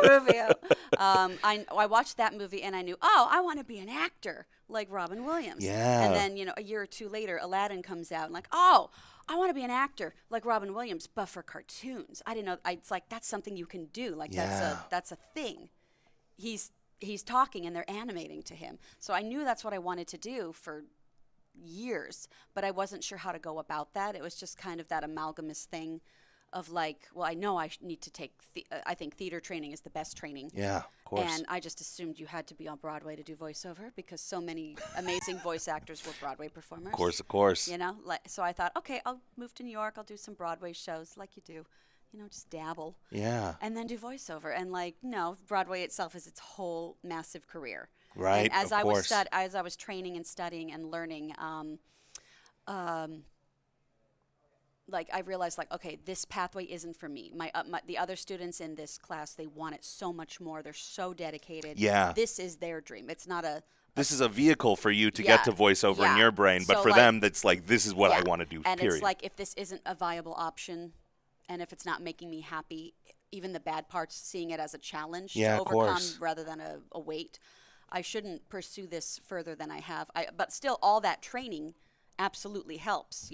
G: Rufio. I watched that movie and I knew, I want to be an actor like Robin Williams.
E: Yeah.
G: And then, a year or two later, Aladdin comes out and like, I want to be an actor like Robin Williams, but for cartoons. I didn't know. It's like, that's something you can do. Like, that's a thing. He's talking and they're animating to him. So I knew that's what I wanted to do for years, but I wasn't sure how to go about that. It was just kind of that amalgamous thing of like, well, I know I need to take, I think theater training is the best training.
E: Yeah, of course.
G: And I just assumed you had to be on Broadway to do voiceover because so many amazing voice actors were Broadway performers.
E: Of course.
G: So I thought, okay, I'll move to New York. I'll do some Broadway shows like you do. Just dabble.
E: Yeah.
G: And then do voiceover. And no, Broadway itself is its whole massive career.
E: Right,
G: And as
E: of
G: I
E: course.
G: as I was training and studying and learning, I realized, okay, this pathway isn't for me. The other students in this class, they want it so much more. They're so dedicated.
E: Yeah.
G: This is their dream. It's not
E: This is a vehicle for you to get to voiceover in your brain, but
G: So,
E: for them, that's like, this is what I want to do,
G: and
E: period.
G: it's like, if this isn't a viable option, and if it's not making me happy, even the bad parts, seeing it as a challenge to
E: of
G: overcome
E: course.
G: rather than a weight, I shouldn't pursue this further than I have. But still, all that training absolutely helps.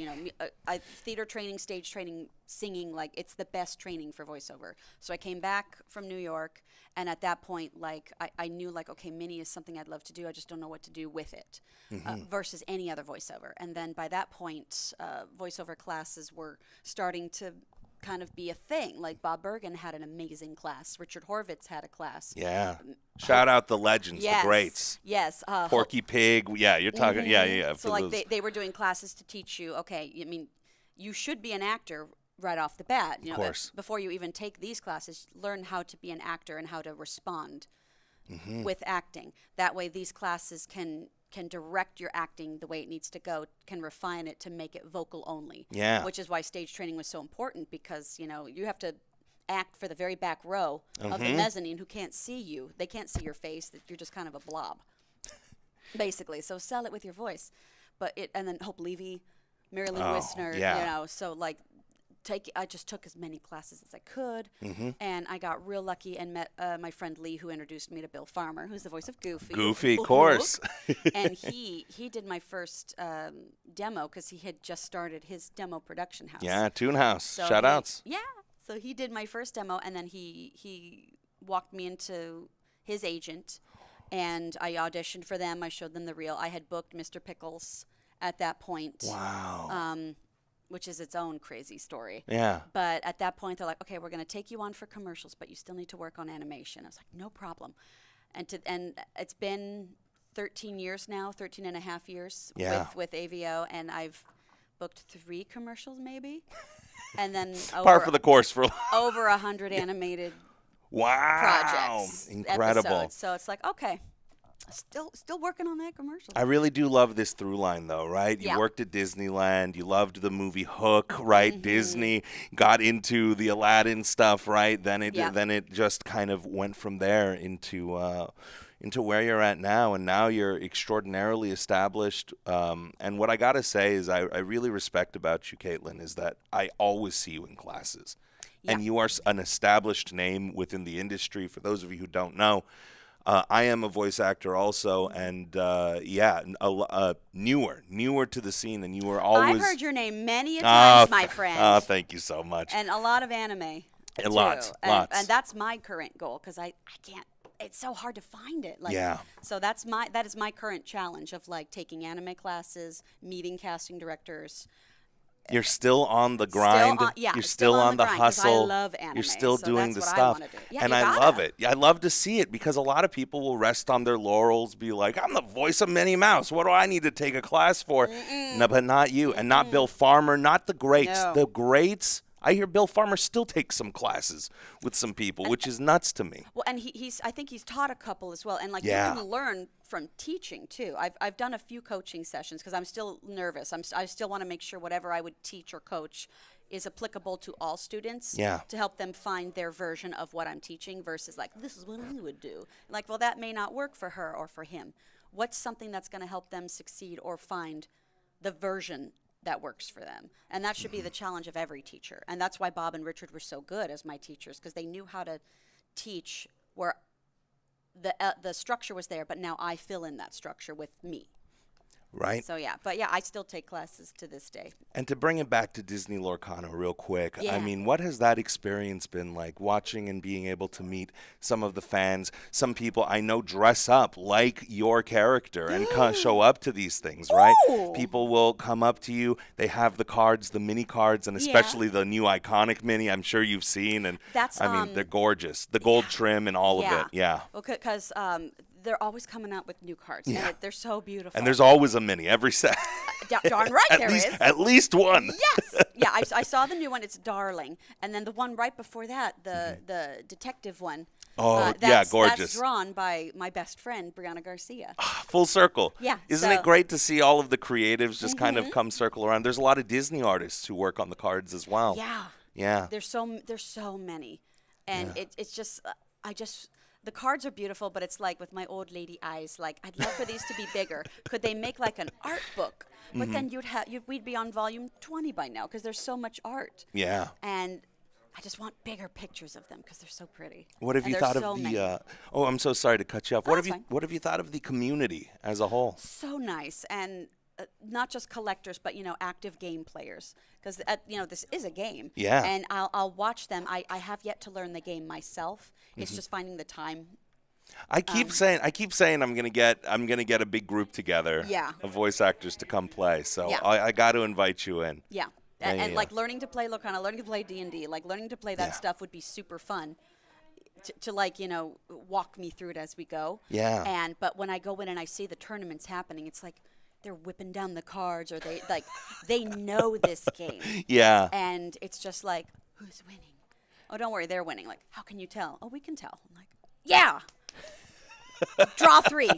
G: Theater training, stage training, singing, it's the best training for voiceover. So I came back from New York, and at that point, I knew, okay, Minnie is something I'd love to do. I just don't know what to do with it versus any other voiceover. And then by that point, voiceover classes were starting to kind of be a thing. Like Bob Bergen had an amazing class. Richard Horvitz had a class.
E: Yeah. Shout out the legends,
G: Yes.
E: the greats.
G: Yes.
E: Porky Pig. Yeah, you're talking. Yeah.
G: So they were doing classes to teach you, okay, you should be an actor right off the bat.
E: Of course.
G: Before you even take these classes, learn how to be an actor and how to respond with acting. That way these classes can direct your acting the way it needs to go, can refine it to make it vocal only.
E: Yeah.
G: Which is why stage training was so important because, you have to act for the very back row of the mezzanine who can't see you. They can't see your face. You're just kind of a blob. basically. So sell it with your voice, and then Hope Levy, Marilyn
E: Oh,
G: Wisner,
E: yeah.
G: you know. So like, I just took as many classes as I could, and I got real lucky and met my friend Lee, who introduced me to Bill Farmer, who's the voice of Goofy.
E: Goofy, of course.
G: And he did my first demo because he had just started his demo production house.
E: Yeah, Toon House.
G: So
E: Shout outs.
G: Yeah. So he did my first demo, and then he walked me into his agent, and I auditioned for them. I showed them the reel. I had booked Mr. Pickles at that point.
E: Wow.
G: Which is its own crazy story.
E: Yeah.
G: But at that point, they're like, okay, we're going to take you on for commercials, but you still need to work on animation. I was like, no problem. And it's been 13 years now, 13 and a half years
E: Yeah.
G: with AVO, and I've booked 3 commercials maybe. And then
E: Par for the course for
G: over 100 animated
E: wow.
G: projects.
E: Incredible.
G: Episodes. So it's like, okay, still working on that commercial.
E: I really do love this through line, though, right? You
G: Yeah.
E: worked at Disneyland. You loved the movie Hook, right? Disney got into the Aladdin stuff, right? Then it just kind of went from there into where you're at now, and now you're extraordinarily established. And what I gotta say is, I really respect about you, Caitlyn, is that I always see you in classes, and you are an established name within the industry. For those of you who don't know. I am a voice actor also, and newer to the scene, and you were always.
G: I've heard your name many a times, my friend.
E: Oh, thank you so much.
G: And a lot of anime.
E: Lots.
G: And that's my current goal because I can't. It's so hard to find it. Like,
E: Yeah.
G: So that is my current challenge of like taking anime classes, meeting casting directors.
E: You're still on the grind. You're still on the
G: grind 'cause
E: hustle.
G: I love anime.
E: You're still
G: so
E: doing
G: that's
E: the
G: what
E: stuff.
G: I wanna do. Yeah,
E: And
G: you
E: I
G: gotta.
E: love it. I love to see it because a lot of people will rest on their laurels, be like, I'm the voice of Minnie Mouse. What do I need to take a class for? No, but not you. And not Bill Farmer, not the greats.
G: No.
E: The greats. I hear Bill Farmer still takes some classes with some people, which is nuts to me.
G: Well, and I think he's taught a couple as well. And like
E: Yeah.
G: you can learn from teaching too. I've done a few coaching sessions because I'm still nervous. I still want to make sure whatever I would teach or coach is applicable to all students.
E: Yeah.
G: To help them find their version of what I'm teaching versus like, this is what I would do. Like, well, that may not work for her or for him. What's something that's going to help them succeed or find the version that works for them? And that should be the challenge of every teacher. And that's why Bob and Richard were so good as my teachers, because they knew how to teach where the structure was there, but now I fill in that structure with me.
E: Right?
G: So yeah, but yeah, I still take classes to this day.
E: And to bring it back to Disney Lorcana real quick,
G: Yeah.
E: I mean, what has that experience been like, watching and being able to meet some of the fans? Some people I know dress up like your character and show up to these things, right?
G: Ooh.
E: People will come up to you. They have the cards, the mini cards, and especially the new iconic mini I'm sure you've seen. And
G: That's,
E: I mean, they're gorgeous. The gold trim and all of it. Yeah.
G: Well, because they're always coming out with new cards.
E: Yeah.
G: And they're so beautiful.
E: And there's always a mini every set.
G: Darn right there is.
E: At least one.
G: Yes. Yeah, I saw the new one. It's darling. And then the one right before that, the detective one.
E: Oh,
G: that's
E: gorgeous.
G: That's drawn by my best friend, Brianna Garcia.
E: Full circle.
G: Yeah,
E: Isn't
G: so-
E: it great to see all of the creatives just kind of come circle around? There's a lot of Disney artists who work on the cards as well.
G: Yeah.
E: Yeah.
G: There's so many. And it's just, the cards are beautiful, but it's like with my old lady eyes, like I'd love for these to be bigger. Could they make like an art book? But then we'd be on volume 20 by now because there's so much art.
E: Yeah.
G: And I just want bigger pictures of them because they're so pretty.
E: What have
G: And
E: you
G: there's
E: thought of
G: so
E: the?
G: many.
E: Oh, I'm so sorry to cut you off.
G: Oh, that's fine.
E: What have you thought of the community as a whole?
G: So nice, and not just collectors, but active game players, because this is a game.
E: Yeah.
G: And I'll watch them. I have yet to learn the game myself. It's just finding the time.
E: I keep saying I'm gonna get a big group together.
G: Yeah.
E: Of voice actors to come play. So
G: Yeah.
E: I got to invite you in.
G: Yeah.
E: Yeah,
G: And
E: yeah.
G: like learning to play Lorcana, learning to play D&D, like learning to play that
E: Yeah.
G: stuff would be super fun. To walk me through it as we go.
E: Yeah.
G: But when I go in and I see the tournaments happening, it's like they're whipping down the cards, or they know this game.
E: Yeah.
G: And it's just like, who's winning? Oh, don't worry, they're winning. Like, how can you tell? Oh, we can tell. I'm like, yeah. Draw 3.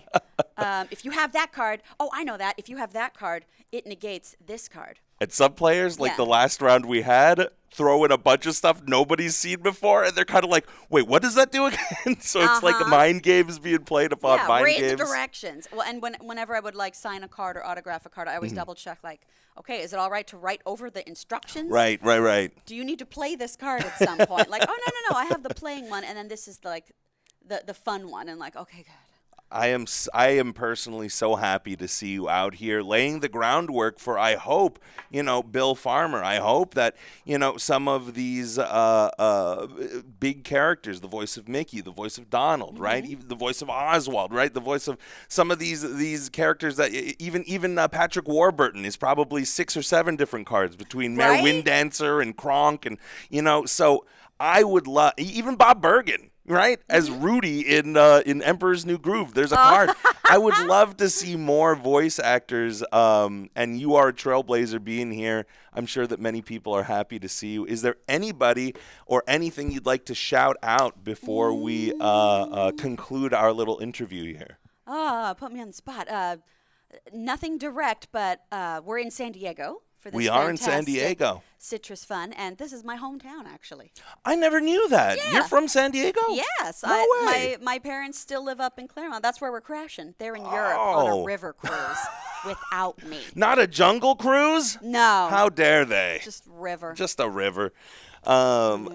G: If you have that card, I know that. If you have that card, it negates this card.
E: And some players, like
G: Yeah.
E: the last round we had, throw in a bunch of stuff nobody's seen before, and they're kind of like, wait, what does that do again? So it's like mind games being played upon mind
G: read
E: games.
G: the directions. Well, and whenever I would like sign a card or autograph a card, I always double check like, okay, is it all right to write over the instructions?
E: Right.
G: Do you need to play this card at some point? Like, oh no, I have the playing one, and then this is like the fun one, and like, okay, good.
E: I am personally so happy to see you out here laying the groundwork for, I hope, Bill Farmer. I hope that, some of these big characters, the voice of Mickey, the voice of Donald, right? Even the voice of Oswald, right? The voice of some of these characters that even Patrick Warburton is probably 6 or 7 different cards between Mayor Windancer and Kronk. And, so I would love, even Bob Bergen, right? As Rudy in Emperor's New Groove. There's a card. I would love to see more voice actors, and you are a trailblazer being here. I'm sure that many people are happy to see you. Is there anybody or anything you'd like to shout out before we conclude our little interview here?
G: Put me on the spot. Nothing direct, but we're in San Diego. For this
E: We are in San Diego.
G: Citrus Fun, and this is my hometown, actually.
E: I never knew that.
G: Yeah.
E: You're from San Diego?
G: Yes.
E: No way.
G: My parents still live up in Claremont. That's where we're crashing. They're in Europe on a river cruise without me.
E: Not a jungle cruise?
G: No.
E: How dare they?
G: Just river.
E: Just a river.
G: But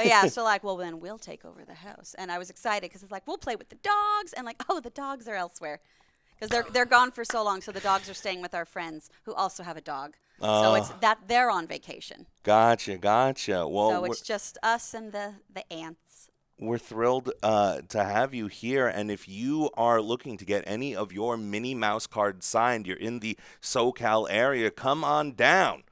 G: yeah, so like, well, then we'll take over the house. And I was excited because it's like, we'll play with the dogs. And like, the dogs are elsewhere. Because they're gone for so long, so the dogs are staying with our friends who also have a dog. So it's that they're on vacation.
E: Gotcha. Well,
G: So it's just us and the ants.
E: we're thrilled to have you here. And if you are looking to get any of your Minnie Mouse cards signed, you're in the SoCal area, come on down.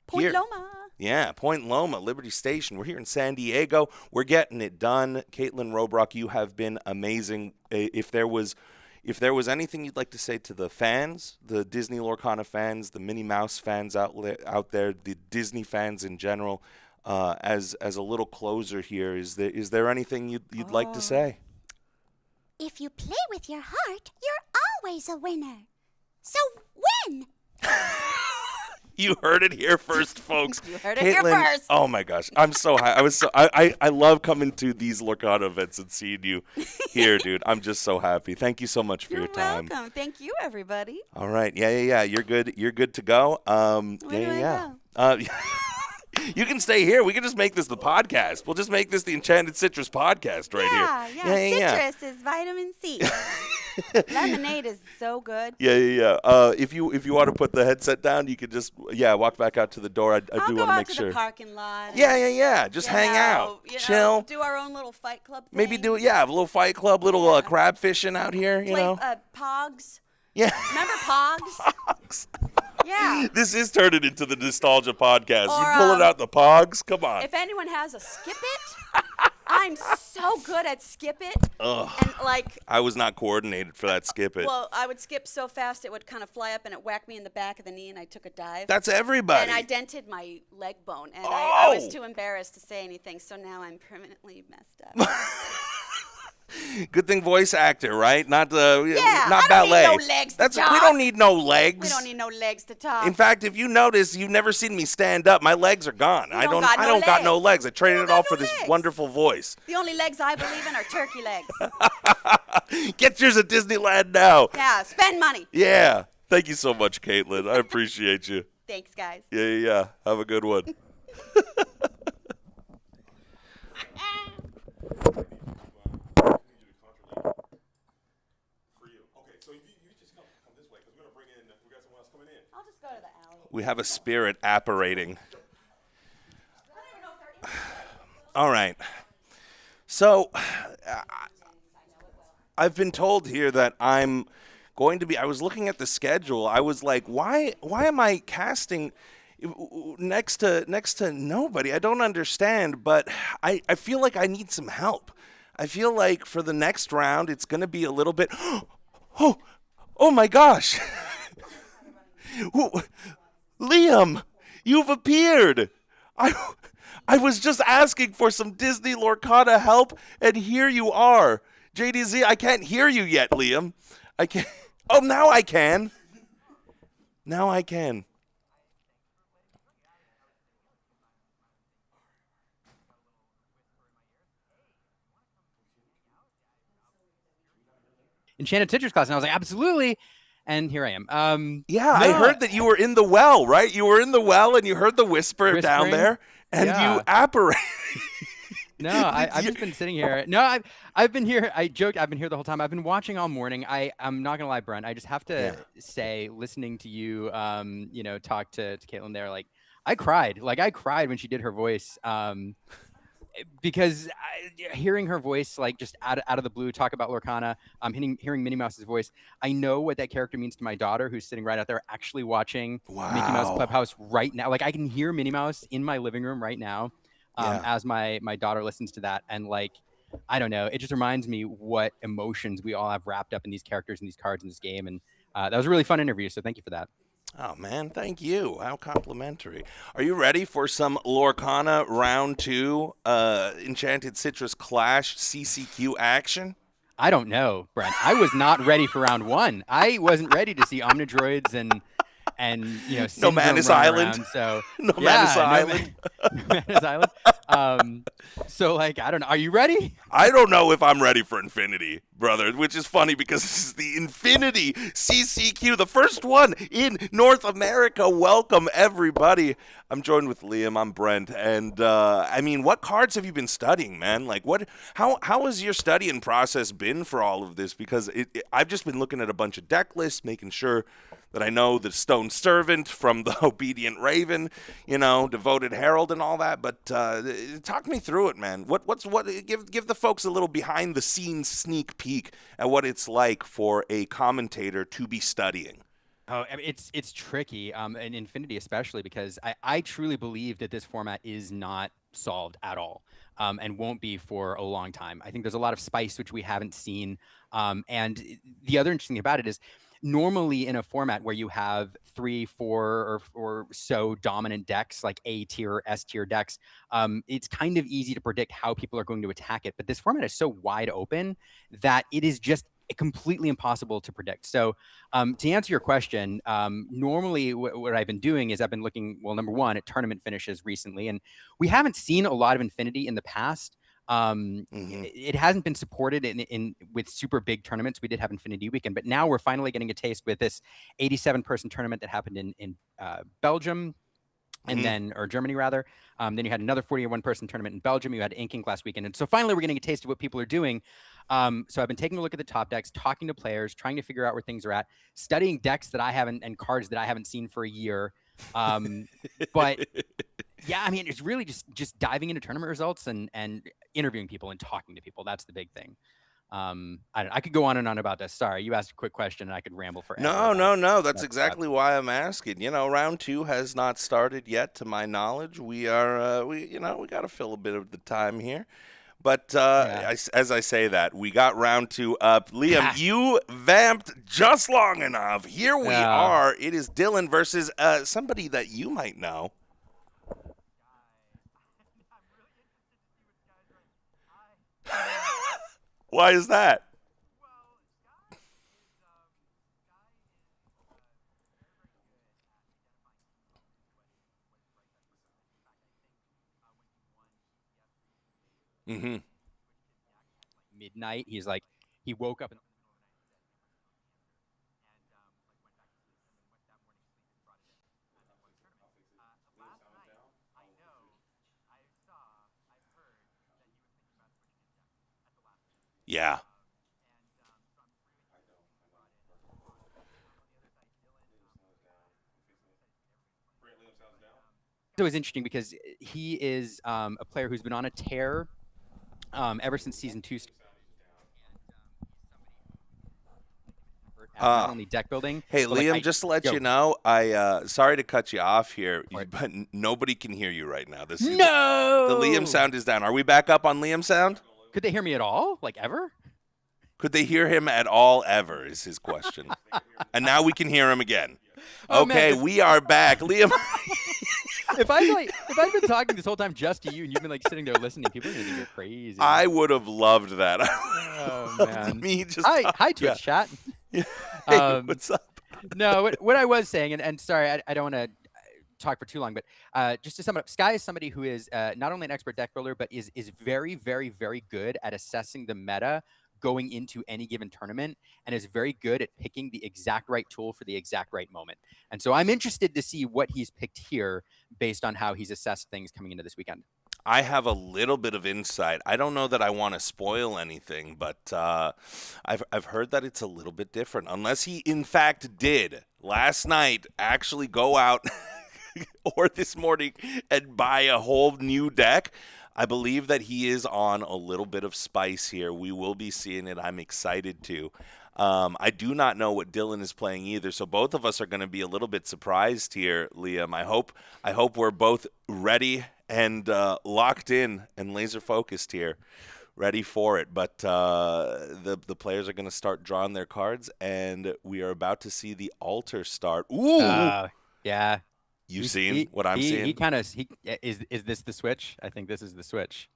G: Point Loma.
E: Yeah, Point Loma, Liberty Station. We're here in San Diego. We're getting it done. Caitlyn Rob, you have been amazing. If there was anything you'd like to say to the fans, the Disney Lorcana fans, the Minnie Mouse fans out there, the Disney fans in general, as a little closer here, is there anything you'd like to say?
F: If you play with your heart, you're always a winner. So win!
E: You heard it here first, folks.
G: You heard it here first.
E: Oh my gosh, I'm so high. I love coming to these Lorcana events and seeing you here, dude. I'm just so happy. Thank you so much for your time.
G: You're welcome. Thank you, everybody.
E: All right, yeah. You're good to go.
G: Where do I go?
E: You can stay here. We can just make this the podcast. We'll just make this the Enchanted Citrus podcast right here.
G: Yeah. Citrus is vitamin C. Lemonade is so good.
E: Yeah. If you want to put the headset down, you could just walk back out to the door. I do want to make sure.
G: The parking lot.
E: Yeah. Just hang out, chill.
G: Do our own little fight club thing.
E: Maybe do a little fight club, little crab fishing out here.
G: Play Pogs.
E: Yeah.
G: Remember Pogs?
E: Pogs.
G: Yeah.
E: This is turning into the nostalgia podcast. You pulling out the Pogs? Come on.
G: If anyone has a Skip It, I'm so good at Skip It.
E: Ugh.
G: And like,
E: I was not coordinated for that Skip It.
G: well, I would skip so fast it would kind of fly up and it whacked me in the back of the knee and I took a dive.
E: That's everybody.
G: And I dented my leg bone and I was too embarrassed to say anything, so now I'm permanently messed up.
E: Good thing voice actor, right? Not ballet.
G: I don't need no legs to talk.
E: We don't need no legs.
G: We don't need no legs to talk.
E: In fact, if you notice, you've never seen me stand up. My legs are gone. I don't got no legs. I traded it all for this wonderful voice.
G: The only legs I believe in are turkey legs.
E: Get yours at Disneyland now.
G: Yeah, spend money.
E: Yeah. Thank you so much, Caitlyn. I appreciate you.
G: Thanks, guys.
E: Yeah. Have a good one.
G: I'll just go to the alley.
E: We have a spirit apparating. All right. So, I've been told here that I'm going to be. I was looking at the schedule. I was like, why am I casting next to nobody? I don't understand. But I feel like I need some help. I feel like for the next round, it's going to be a little bit. Oh my gosh. Liam, you've appeared. I was just asking for some Disney Lorcana help, and here you are. JDZ, I can't hear you yet, Liam. I can't. Oh, now I can. Now I can.
H: Enchanted Citrus class, and I was like, absolutely. And here I am.
E: Yeah, I heard that you were in the well, right? You were in the well, and you heard the whisper down there, and you apparated.
H: No, I've just been sitting here. No, I've been here. I joked. I've been here the whole time. I've been watching all morning. I'm not gonna lie, Brent. I just have to say, listening to you, talk to Caitlyn there, like I cried. Like I cried when she did her voice. Because hearing her voice, like just out of the blue, talk about Lorcana, hearing Minnie Mouse's voice, I know what that character means to my daughter, who's sitting right out there, actually watching Mickey Mouse Clubhouse right now. Like I can hear Minnie Mouse in my living room right now, as my daughter listens to that, and like I don't know, it just reminds me what emotions we all have wrapped up in these characters and these cards in this game, and that was a really fun interview. So thank you for that.
E: Oh, man, thank you. How complimentary. Are you ready for some Lorcana Round 2 Enchanted Citrus Clash CCQ action?
H: I don't know, Brent. I was not ready for round 1. I wasn't ready to see Omnidroids and
E: No Manus Island.
H: Around, so
E: no Manus Island.
H: No Manus Island. So like I don't know. Are you ready?
E: I don't know if I'm ready for Infinity, brother. Which is funny because this is the Infinity CCQ, the first one in North America. Welcome everybody. I'm joined with Liam. I'm Brent, and I mean, what cards have you been studying, man? Like, how has your studying process been for all of this? Because I've just been looking at a bunch of deck lists, making sure that I know the Stone Servant from the Obedient Raven, Devoted Herald and all that. But talk me through it, man. Give the folks a little behind the scenes sneak peek at what it's like for a commentator to be studying.
H: Oh, I mean, it's tricky, in Infinity especially, because I truly believe that this format is not solved at all, and won't be for a long time. I think there's a lot of spice which we haven't seen, and the other interesting thing about it is, normally in a format where you have 3, 4, or so dominant decks, like A tier, S tier decks, it's kind of easy to predict how people are going to attack it. But this format is so wide open that it is just completely impossible to predict. So to answer your question, normally what I've been doing is I've been looking, well, number one, at tournament finishes recently, and we haven't seen a lot of Infinity in the past. It hasn't been supported in with super big tournaments. We did have Infinity Weekend, but now we're finally getting a taste with this 87-person tournament that happened in Belgium, and then, or Germany rather. Then you had another 41-person tournament in Belgium. You had Ink Inc last weekend, and so finally we're getting a taste of what people are doing. So I've been taking a look at the top decks, talking to players, trying to figure out where things are at, studying decks that I haven't and cards that I haven't seen for a year. But yeah, I mean, it's really just diving into tournament results and interviewing people and talking to people. That's the big thing. I could go on and on about this. Sorry, you asked a quick question and I could ramble forever.
E: No. That's exactly why I'm asking. Round 2 has not started yet, to my knowledge. We are, we got to fill a bit of the time here. But as I say that, we got round 2 up. Liam, you vamped just long enough. Here we are. It is Dylan versus somebody that you might know. Why is that?
H: Midnight, he's like, he woke up and
E: yeah.
H: It was interesting because he is a player who's been on a tear ever since season 2. Not only deck building.
E: Hey, Liam, just to let you know, I sorry to cut you off here, but nobody can hear you right now. The Liam sound is down. Are we back up on Liam sound?
H: Could they hear me at all? Like ever?
E: Could they hear him at all ever is his question. And now we can hear him again.
H: Oh,
E: okay,
H: man,
E: we are back. Liam.
H: if I'd been talking this whole time just to you and you've been like sitting there listening, people are gonna think you're crazy.
E: I would have loved that.
H: Oh man.
E: Me just
H: hi Twitch chat.
E: Hey, what's up?
H: No, what I was saying, and sorry, I don't want to talk for too long, but just to sum it up, Sky is somebody who is not only an expert deck builder, but is very, very, very good at assessing the meta going into any given tournament, and is very good at picking the exact right tool for the exact right moment. And so I'm interested to see what he's picked here based on how he's assessed things coming into this weekend.
E: I have a little bit of insight. I don't know that I want to spoil anything, but I've heard that it's a little bit different. Unless he, in fact, did last night actually go out or this morning and buy a whole new deck. I believe that he is on a little bit of spice here. We will be seeing it. I'm excited to. I do not know what Dylan is playing either, so both of us are going to be a little bit surprised here, Liam. I hope we're both ready and locked in and laser focused here, ready for it. But the players are going to start drawing their cards, and we are about to see the altar start. Ooh,
H: yeah.
E: You've seen what I'm seeing?
H: Is this the switch? I think this is the switch.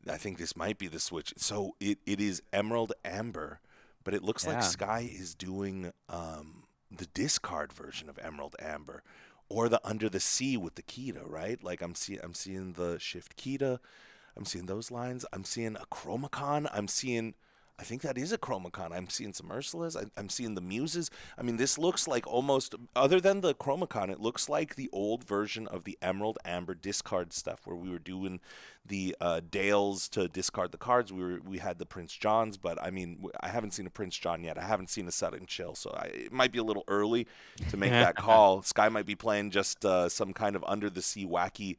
E: I think this might be the switch. So it is Emerald Amber, but it looks like Sky is doing the discard version of Emerald Amber, or the Under the Sea with the Kita, right? Like I'm seeing the Shift Kita, I'm seeing those lines. I'm seeing a Chromacon. I think that is a Chromacon. I'm seeing some Ursulas. I'm seeing the Muses. I mean, this looks like almost, other than the Chromacon, it looks like the old version of the Emerald Amber discard stuff where we were doing the Dales to discard the cards. We had the Prince Johns, but I mean, I haven't seen a Prince John yet. I haven't seen a Sudden Chill, so it might be a little early to make that call. Sky might be playing just some kind of Under the Sea wacky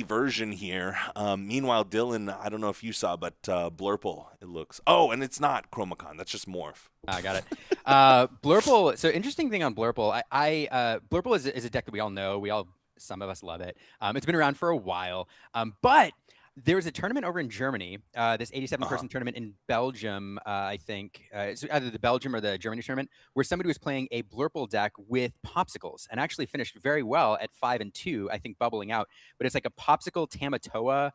E: version here. Meanwhile, Dylan, I don't know if you saw, but Blurple, it looks. Oh, and it's not Chromacon. That's just Morph.
H: I got it. Blurple. So interesting thing on Blurple. Blurple is a deck that we all know. Some of us love it. It's been around for a while. But there was a tournament over in Germany, this 87-person tournament in Belgium, I think. It's either the Belgium or the Germany tournament, where somebody was playing a Blurple deck with popsicles and actually finished very well at 5-2, I think, bubbling out. But it's like a popsicle Tamatoa.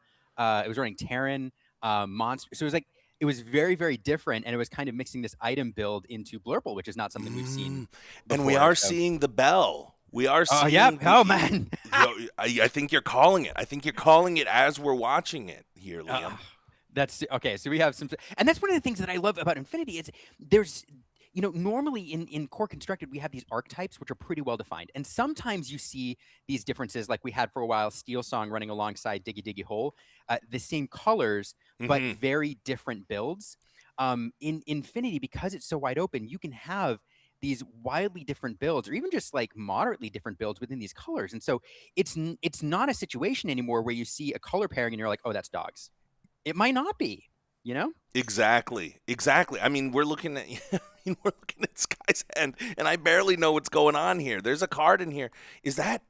H: It was running Terran, Monster. So it was very, very different, and it was kind of mixing this item build into Blurple, which is not something we've seen before.
E: And we are seeing the bell. We are seeing.
H: Oh man!
E: I think you're calling it. I think you're calling it as we're watching it here, Liam.
H: That's okay. So we have some, and that's one of the things that I love about Infinity. Is there's, normally in Core Constructed we have these archetypes which are pretty well defined, and sometimes you see these differences, like we had for a while Steel Song running alongside Diggy Diggy Hole, the same colors but very different builds. In Infinity, because it's so wide open, you can have these wildly different builds, or even just like moderately different builds within these colors. And so it's not a situation anymore where you see a color pairing and you're like, oh, that's dogs. It might not be,
E: Exactly. I mean, we're looking at Sky's hand, and I barely know what's going on here. There's a card in here. Is that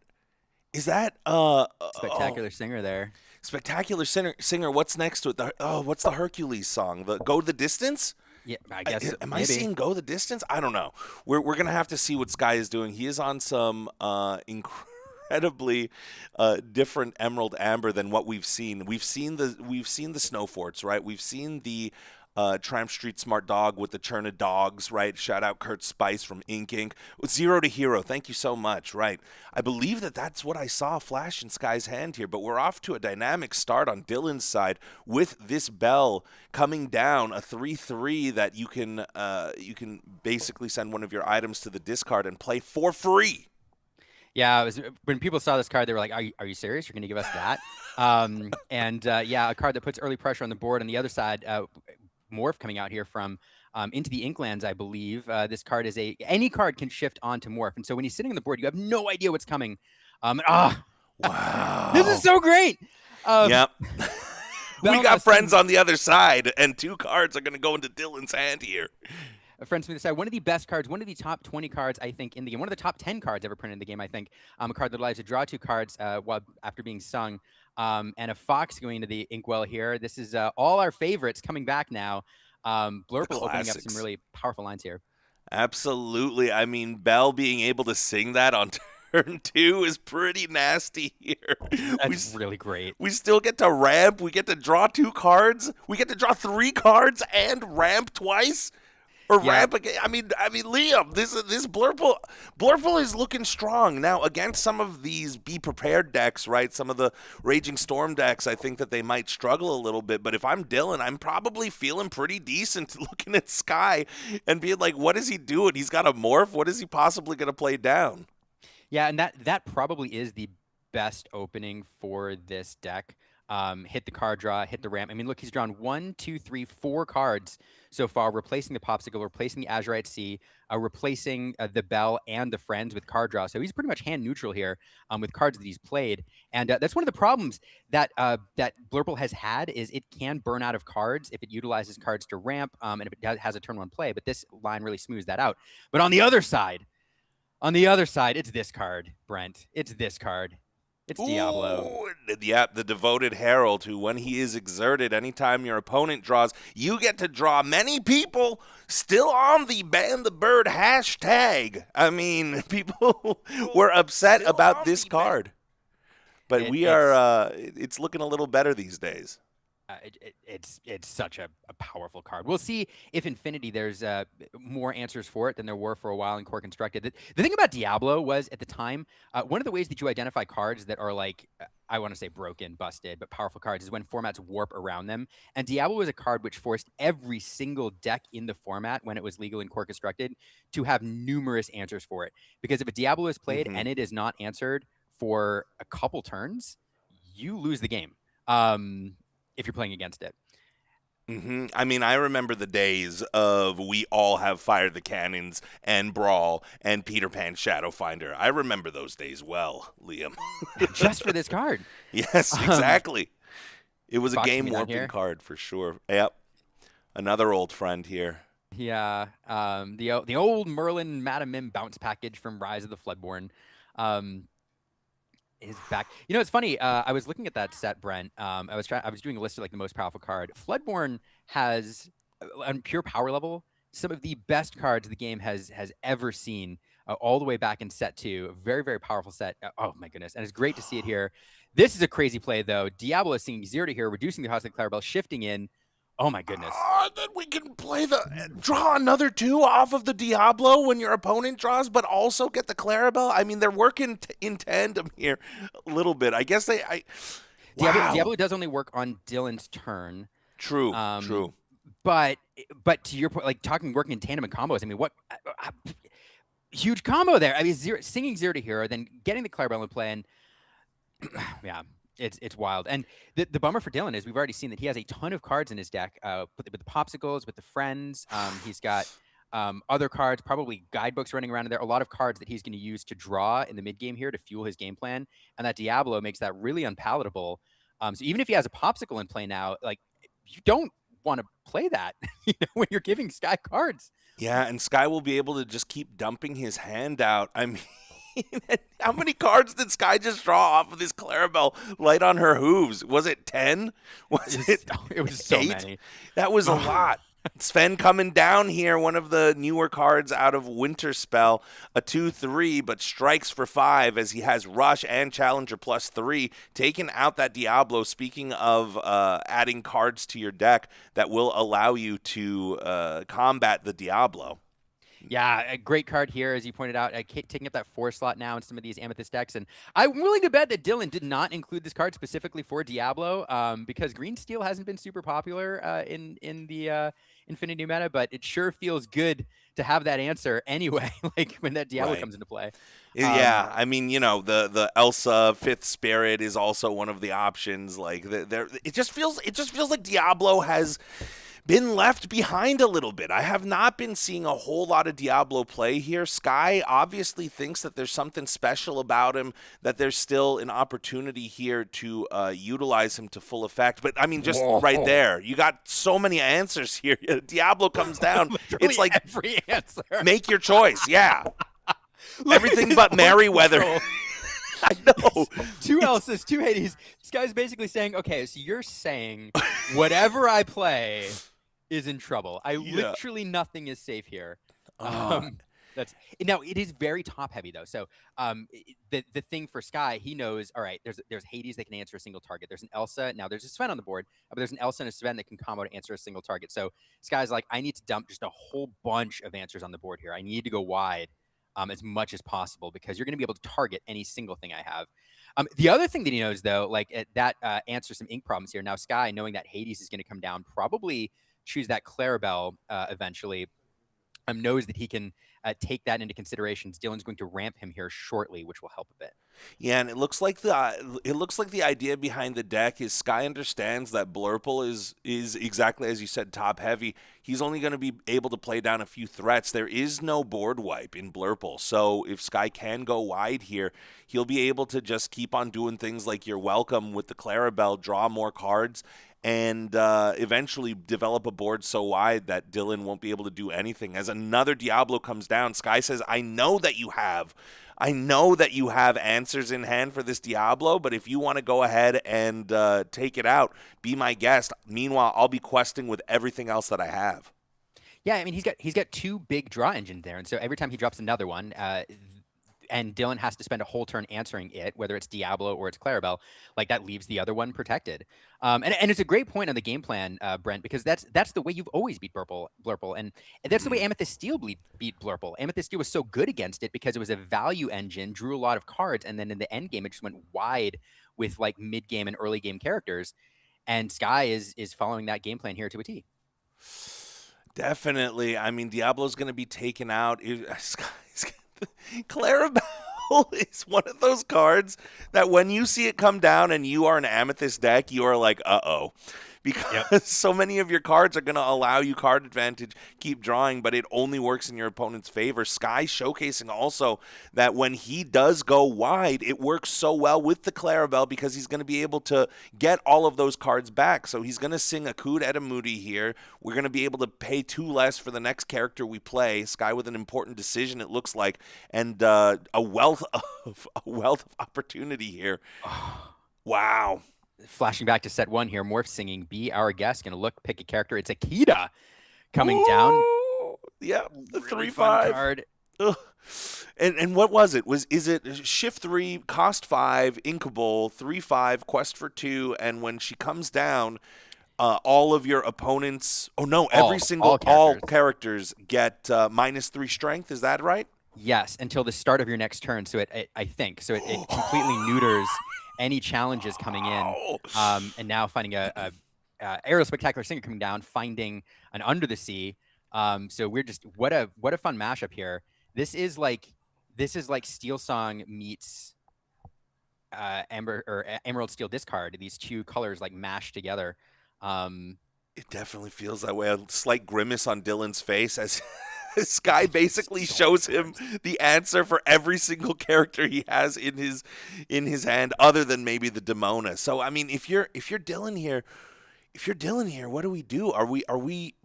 H: Spectacular Singer there?
E: Spectacular Singer. What's next to it? What's the Hercules song? The Go the Distance?
H: Yeah, I guess.
E: Am I seeing Go the Distance? I don't know. We're gonna have to see what Sky is doing. He is on some incredibly different Emerald Amber than what we've seen. We've seen the Snow Forts, right? We've seen the Tramp Street Smart Dog with the Churn of Dogs, right? Shout out Kurt Spice from Inc. Zero to Hero. Thank you so much, right? I believe that's what I saw flash in Sky's hand here, but we're off to a dynamic start on Dylan's side with this bell coming down, a 3/3 that you can basically send one of your items to the discard and play for free.
H: Yeah, when people saw this card, they were like, "Are you serious? You're going to give us that?" A card that puts early pressure on the board. On the other side, Morph coming out here from Into the Inklands, I believe. This card is any card can shift onto Morph, and so when he's sitting on the board, you have no idea what's coming.
E: Wow,
H: this is so great.
E: Yep. We got friends on the other side, and 2 cards are going to go into Dylan's hand here.
H: Friends from the side, one of the best cards, one of the top 20 cards, I think, in the game, one of the top 10 cards ever printed in the game, I think. A card that allows you to draw 2 cards after being sung. And a fox going into the inkwell here. This is all our favorites coming back now. Blurple opening up some really powerful lines here.
E: Absolutely. I mean, Bell being able to sing that on turn 2 is pretty nasty here.
H: That's really great.
E: We still get to ramp. We get to draw 2 cards. We get to draw 3 cards and ramp twice. Or ramp again. I mean, Liam, this Blurple is looking strong now against some of these Be Prepared decks, right? Some of the Raging Storm decks. I think that they might struggle a little bit. But if I'm Dylan, I'm probably feeling pretty decent looking at Sky and being like, "What is he doing? He's got a morph. What is he possibly going to play down?"
H: Yeah, and that probably is the best opening for this deck. Hit the card draw, hit the ramp. I mean, look, he's drawn 1, 2, 3, 4 cards so far, replacing the Popsicle, replacing the Azurite Sea, replacing the Bell and the Friends with card draw. So he's pretty much hand neutral here with cards that he's played. And that's one of the problems that that Blurple has had is it can burn out of cards if it utilizes cards to ramp and if it has a turn 1 play. But this line really smooths that out. But on the other side, it's this card, Brent. It's this card. It's Diablo.
E: Yeah, the devoted herald who, when he is exerted, anytime your opponent draws, you get to draw many people still on the ban the bird hashtag. I mean, people were upset about this card. But it's looking a little better these days.
H: It's such a powerful card. We'll see if Infinity there's more answers for it than there were for a while in Core Constructed. The thing about Diablo was at the time one of the ways that you identify cards that are like I want to say broken, busted, but powerful cards is when formats warp around them. And Diablo was a card which forced every single deck in the format when it was legal in Core Constructed to have numerous answers for it. Because if a Diablo is played and it is not answered for a couple turns, you lose the game. If you're playing against it.
E: I mean, I remember the days of we all have fired the cannons and Brawl and Peter Pan Shadowfinder. I remember those days well, Liam.
H: Just for this card.
E: Yes, exactly. It was a
H: Fox
E: game warping card for sure. Yep. Another old friend here.
H: Yeah. The old Merlin Madam Mim bounce package from Rise of the Floodborn. Is back. You know, it's funny. I was looking at that set, Brent. I was doing a list of like the most powerful card. Floodborn has, on pure power level, some of the best cards the game has ever seen. All the way back in set 2. A very, very powerful set. Oh my goodness, and it's great to see it here. This is a crazy play though. Diablo is singing 0 to here, reducing the cost of the Clarabelle, shifting in. Oh my goodness.
E: Then we can play draw another 2 off of the Diablo when your opponent draws, but also get the Clarabelle. I mean, they're working in tandem here a little bit. I guess
H: Diablo does only work on Dylan's turn.
E: True.
H: But to your point, like working in tandem and combos. I mean, what huge combo there. I mean, singing 0 to hero, then getting the Clarabelle in play, and yeah. It's wild. And the bummer for Dylan is we've already seen that he has a ton of cards in his deck with the Popsicles, with the Friends. He's got other cards, probably guidebooks running around in there, a lot of cards that he's going to use to draw in the mid game here to fuel his game plan. And that Diablo makes that really unpalatable. So even if he has a Popsicle in play now, like you don't want to play that when you're giving Sky cards.
E: Yeah, and Sky will be able to just keep dumping his hand out. I mean, how many cards did Sky just draw off of this Clarabelle light on her hooves? Was it 10?
H: It was so
E: 8?
H: many.
E: That was a lot. Sven coming down here, one of the newer cards out of Winter Spell, a 2/3, but strikes for 5 as he has Rush and Challenger +3, taking out that Diablo. Speaking of adding cards to your deck that will allow you to combat the Diablo.
H: Yeah, a great card here, as you pointed out, taking up that 4 slot now in some of these Amethyst decks. And I'm willing to bet that Dylan did not include this card specifically for Diablo because Green Steel hasn't been super popular in the Infinity meta, but it sure feels good to have that answer anyway, like when that Diablo comes into play.
E: Yeah, I mean, the Elsa 5th Spirit is also one of the options. Like, it just feels like Diablo has been left behind a little bit. I have not been seeing a whole lot of Diablo play here. Sky obviously thinks that there's something special about him, that there's still an opportunity here to utilize him to full effect. But, I mean, just right there, you got so many answers here. Diablo comes down. It's like
H: every answer.
E: Make your choice. Yeah. Everything but Merryweather. I know.
H: 2 Elsas, 2 Hades. This guy's basically saying, okay, so you're saying whatever I play is in trouble. Literally nothing is safe here. That's now it is very top heavy though. So the thing for Sky, he knows. All right, there's Hades that can answer a single target. There's an Elsa. Now there's a Sven on the board, but there's an Elsa and a Sven that can combo to answer a single target. So Sky's like, I need to dump just a whole bunch of answers on the board here. I need to go wide as much as possible because you're going to be able to target any single thing I have. The other thing that he knows though, like that answers some ink problems here. Now Sky, knowing that Hades is going to come down, probably choose that Clarabelle eventually. Knows that he can take that into consideration. Dylan's going to ramp him here shortly, which will help a bit.
E: Yeah, and it looks like the idea behind the deck is Sky understands that Blurple is exactly as you said, top heavy. He's only going to be able to play down a few threats. There is no board wipe in Blurple, so if Sky can go wide here, he'll be able to just keep on doing things like You're Welcome with the Clarabelle, draw more cards, and eventually develop a board so wide that Dylan won't be able to do anything. As another Diablo comes down, Sky says, I know that you have answers in hand for this Diablo, but if you want to go ahead and take it out, be my guest. Meanwhile, I'll be questing with everything else that I have.
H: Yeah, I mean, he's got two big draw engines there, and so every time he drops another one, and Dylan has to spend a whole turn answering it, whether it's Diablo or it's Clarabelle, like that leaves the other one protected. And it's a great point on the game plan, Brent, because that's the way you've always beat Blurple, and that's the way Amethyst Steel beat Blurple. Amethyst Steel was so good against it because it was a value engine, drew a lot of cards, and then in the end game, it just went wide with like mid game and early game characters. And Sky is following that game plan here to a T.
E: Definitely. I mean, Diablo's going to be taken out. Clarabelle is one of those cards that when you see it come down and you are an Amethyst deck, you are like, uh-oh. Because so many of your cards are going to allow you card advantage, keep drawing, but it only works in your opponent's favor. Sky showcasing also that when he does go wide, it works so well with the Clarabelle because he's going to be able to get all of those cards back. So he's going to sing Akud Edamudi here. We're going to be able to pay 2 less for the next character we play. Sky with an important decision, it looks like, and a wealth of opportunity here. Wow.
H: Flashing back to set 1 here, Morph singing Be Our Guest. Gonna pick a character. It's Akita coming down.
E: Yeah, the
H: really
E: 3/5
H: card.
E: Ugh. And what was it? Is it shift 3, cost 5, Inkable, 3/5, quest for 2, and when she comes down, all of your opponents all characters get -3 strength, is that right?
H: Yes, until the start of your next turn. So I think it completely neuters any challenges coming in, and now finding a Aerial Spectacular Singer coming down, finding an Under the Sea. So we're just what a fun mashup here. This is like Steel Song meets Emerald Steel Discard. These two colors like mashed together.
E: It definitely feels that way. A slight grimace on Dylan's face as Sky basically shows him the answer for every single character he has in his hand, other than maybe the Demona. So I mean, if you're Dylan here, what do we do? Are we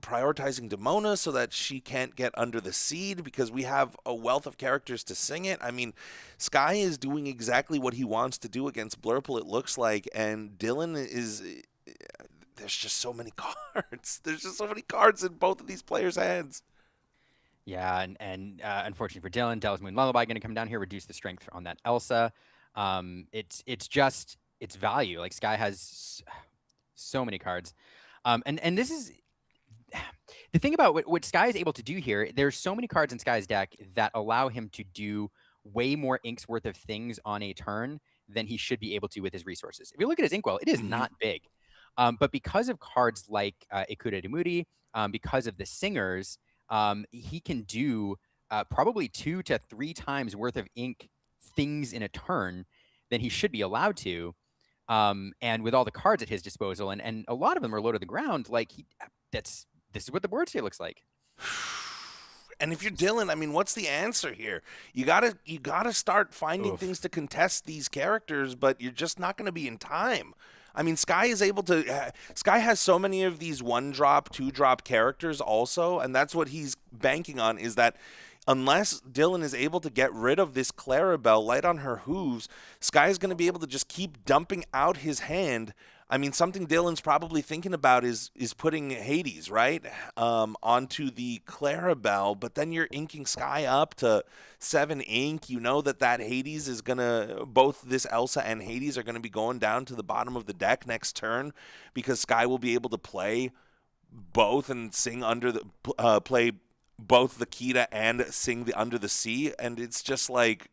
E: prioritizing Demona so that she can't get under the seed because we have a wealth of characters to sing it? I mean, Sky is doing exactly what he wants to do against Blurple, it looks like, and Dylan is. There's just so many cards. There's just so many cards in both of these players' hands.
H: Yeah, and unfortunately for Dylan, Devil's Moon Lullaby going to come down here, reduce the strength on that Elsa. It's value. Like Sky has so many cards, and this is the thing about what Sky is able to do here. There's so many cards in Sky's deck that allow him to do way more inks worth of things on a turn than he should be able to with his resources. If you look at his inkwell, it is not big, but because of cards like Ikuda Demudi, because of the singers. He can do probably 2 to 3 times worth of ink things in a turn than he should be allowed to. And with all the cards at his disposal, and a lot of them are low to the ground, like this is what the board state looks like.
E: And if you're Dylan, I mean, what's the answer here? You gotta start finding things to contest these characters, but you're just not going to be in time. I mean, Sky has so many of these 1-drop, 2-drop characters also, and that's what he's banking on, is that unless Dylan is able to get rid of this Clarabelle light on her hooves, Sky is going to be able to just keep dumping out his hand I mean, something Dylan's probably thinking about is putting Hades, right, onto the Clarabelle, but then you're inking Sky up to 7 ink. You know that Hades is going to, both this Elsa and Hades are going to be going down to the bottom of the deck next turn because Sky will be able to play both and sing under the, play both the Kita and sing the Under the Sea, and it's just like...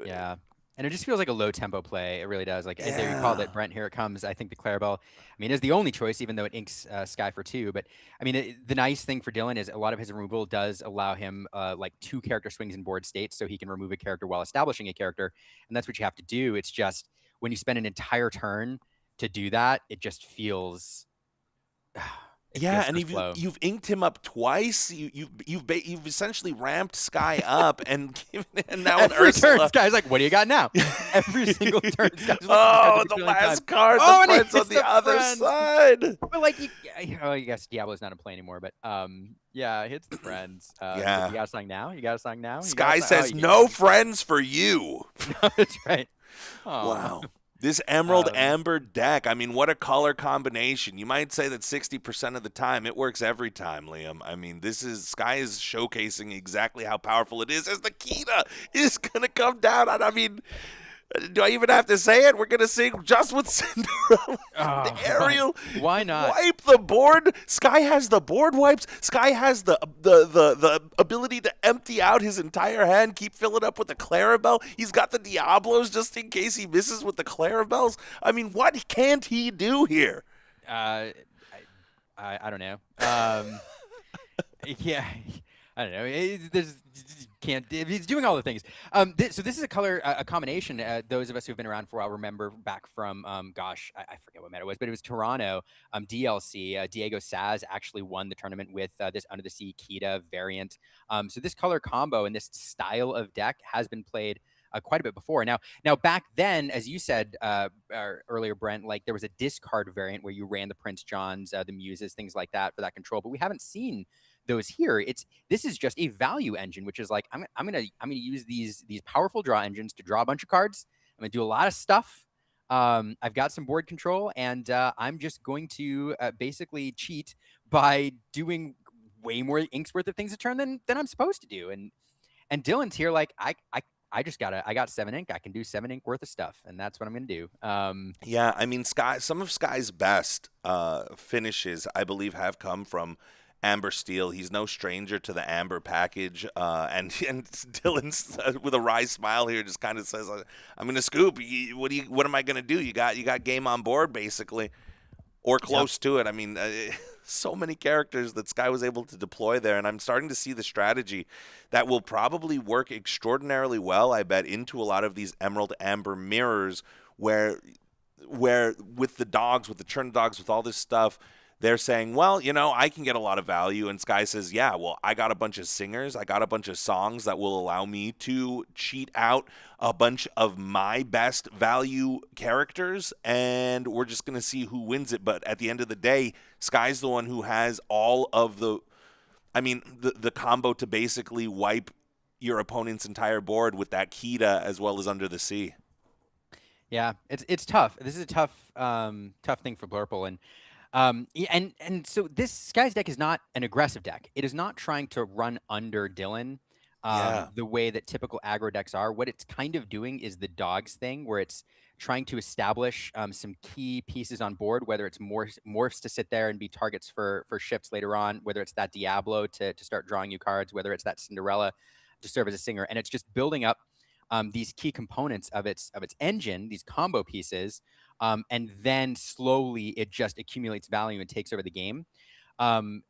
H: Yeah. And it just feels like a low tempo play. It really does. Like there you called it, Brent. Here it comes. I think the Clarabelle, I mean, is the only choice, even though it inks Sky for 2. But I mean, the nice thing for Dylan is a lot of his removal does allow him like 2 character swings in board states, so he can remove a character while establishing a character, and that's what you have to do. It's just when you spend an entire turn to do that, it just feels.
E: Yeah, and you've inked him up twice. You've essentially ramped Sky up and given and now
H: every
E: Ursula.
H: turn, Sky's like, "What do you got now?" Every single turn, Sky's
E: the last card, the friend's on the other side.
H: But like, I guess Diablo's not in play anymore. But yeah, it hits the friends.
E: Yeah,
H: you got a song now. You got a song now.
E: Sky says, "No friends for you."
H: That's right.
E: Oh. Wow. This Emerald Amber deck, I mean, what a color combination. You might say that 60% of the time, it works every time, Liam. I mean, Sky is showcasing exactly how powerful it is as the Kita is going to come down. I mean, do I even have to say it? We're going to sing Just with Cinderella. The Ariel.
H: Why not?
E: Wipe the board. Sky has the board wipes. Sky has the ability to empty out his entire hand, keep filling up with the Clarabelle. He's got the Diablos just in case he misses with the Clarabelles. I mean, what can't he do here?
H: I don't know. Yeah. I don't know. He's doing all the things. So this is a color, a combination. Those of us who've been around for a while remember back from, I forget what meta it was, but it was Toronto DLC. Diego Saz actually won the tournament with this Under the Sea Kita variant. So this color combo and this style of deck has been played quite a bit before. Now back then, as you said earlier, Brent, like there was a discard variant where you ran the Prince Johns, the Muses, things like that for that control, but we haven't seen those here. This is just a value engine, which is like I'm gonna use these powerful draw engines to draw a bunch of cards. I'm gonna do a lot of stuff. I've got some board control, and I'm just going to basically cheat by doing way more inks worth of things a turn than I'm supposed to do. And Dylan's here like I got 7 ink. I can do 7 ink worth of stuff, and that's what I'm gonna do.
E: Yeah, I mean, some of Sky's best finishes, I believe, have come from Amber Steel. He's no stranger to the Amber package, and Dylan's with a wry smile here just kind of says, "I'm gonna scoop. What am I gonna do? You got game on board basically, or close to it. I mean, so many characters that Sky was able to deploy there, and I'm starting to see the strategy that will probably work extraordinarily well, I bet, into a lot of these Emerald Amber mirrors, where with the dogs, with the turn dogs, with all this stuff." They're saying, well, I can get a lot of value. And Sky says, yeah, well, I got a bunch of singers. I got a bunch of songs that will allow me to cheat out a bunch of my best value characters. And we're just going to see who wins it. But at the end of the day, Sky's the one who has all of the combo to basically wipe your opponent's entire board with that Kita as well as Under the Sea.
H: Yeah, it's tough. This is a tough thing for Blurple. And so this Sky's deck is not an aggressive deck. It is not trying to run under Dylan the way that typical aggro decks are. What it's kind of doing is the dogs thing, where it's trying to establish some key pieces on board, whether it's morphs to sit there and be targets for shifts later on, whether it's that Diablo to start drawing you cards, whether it's that Cinderella to serve as a singer. And it's just building up these key components of its engine, these combo pieces, and then slowly it just accumulates value and takes over the game.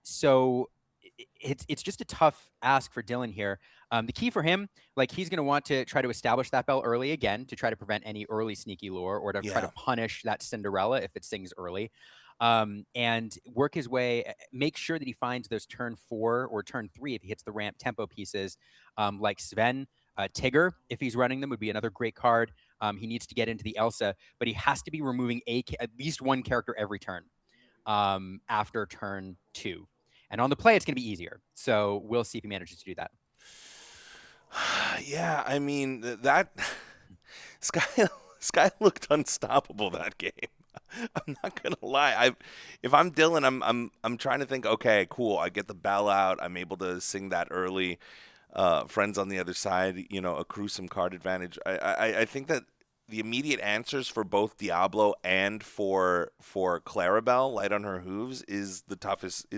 H: So it's just a tough ask for Dylan here. The key for him, like he's going to want to try to establish that bell early again to try to prevent any early sneaky lure, or to try to punish that Cinderella if it sings early. And work his way, make sure that he finds those turn 4 or turn 3 if he hits the ramp tempo pieces, like Sven. Tigger, if he's running them, would be another great card. He needs to get into the Elsa, but he has to be removing at least one character every turn after turn 2. And on the play, it's going to be easier. So we'll see if he manages to do that.
E: Yeah, I mean, that Sky looked unstoppable that game. I'm not gonna lie. If I'm Dylan, I'm trying to think. Okay, cool. I get the bell out. I'm able to sing that early. Friends on the other side, accrue some card advantage. I think that the immediate answers for both Diablo and for Clarabelle, Light on Her Hooves, is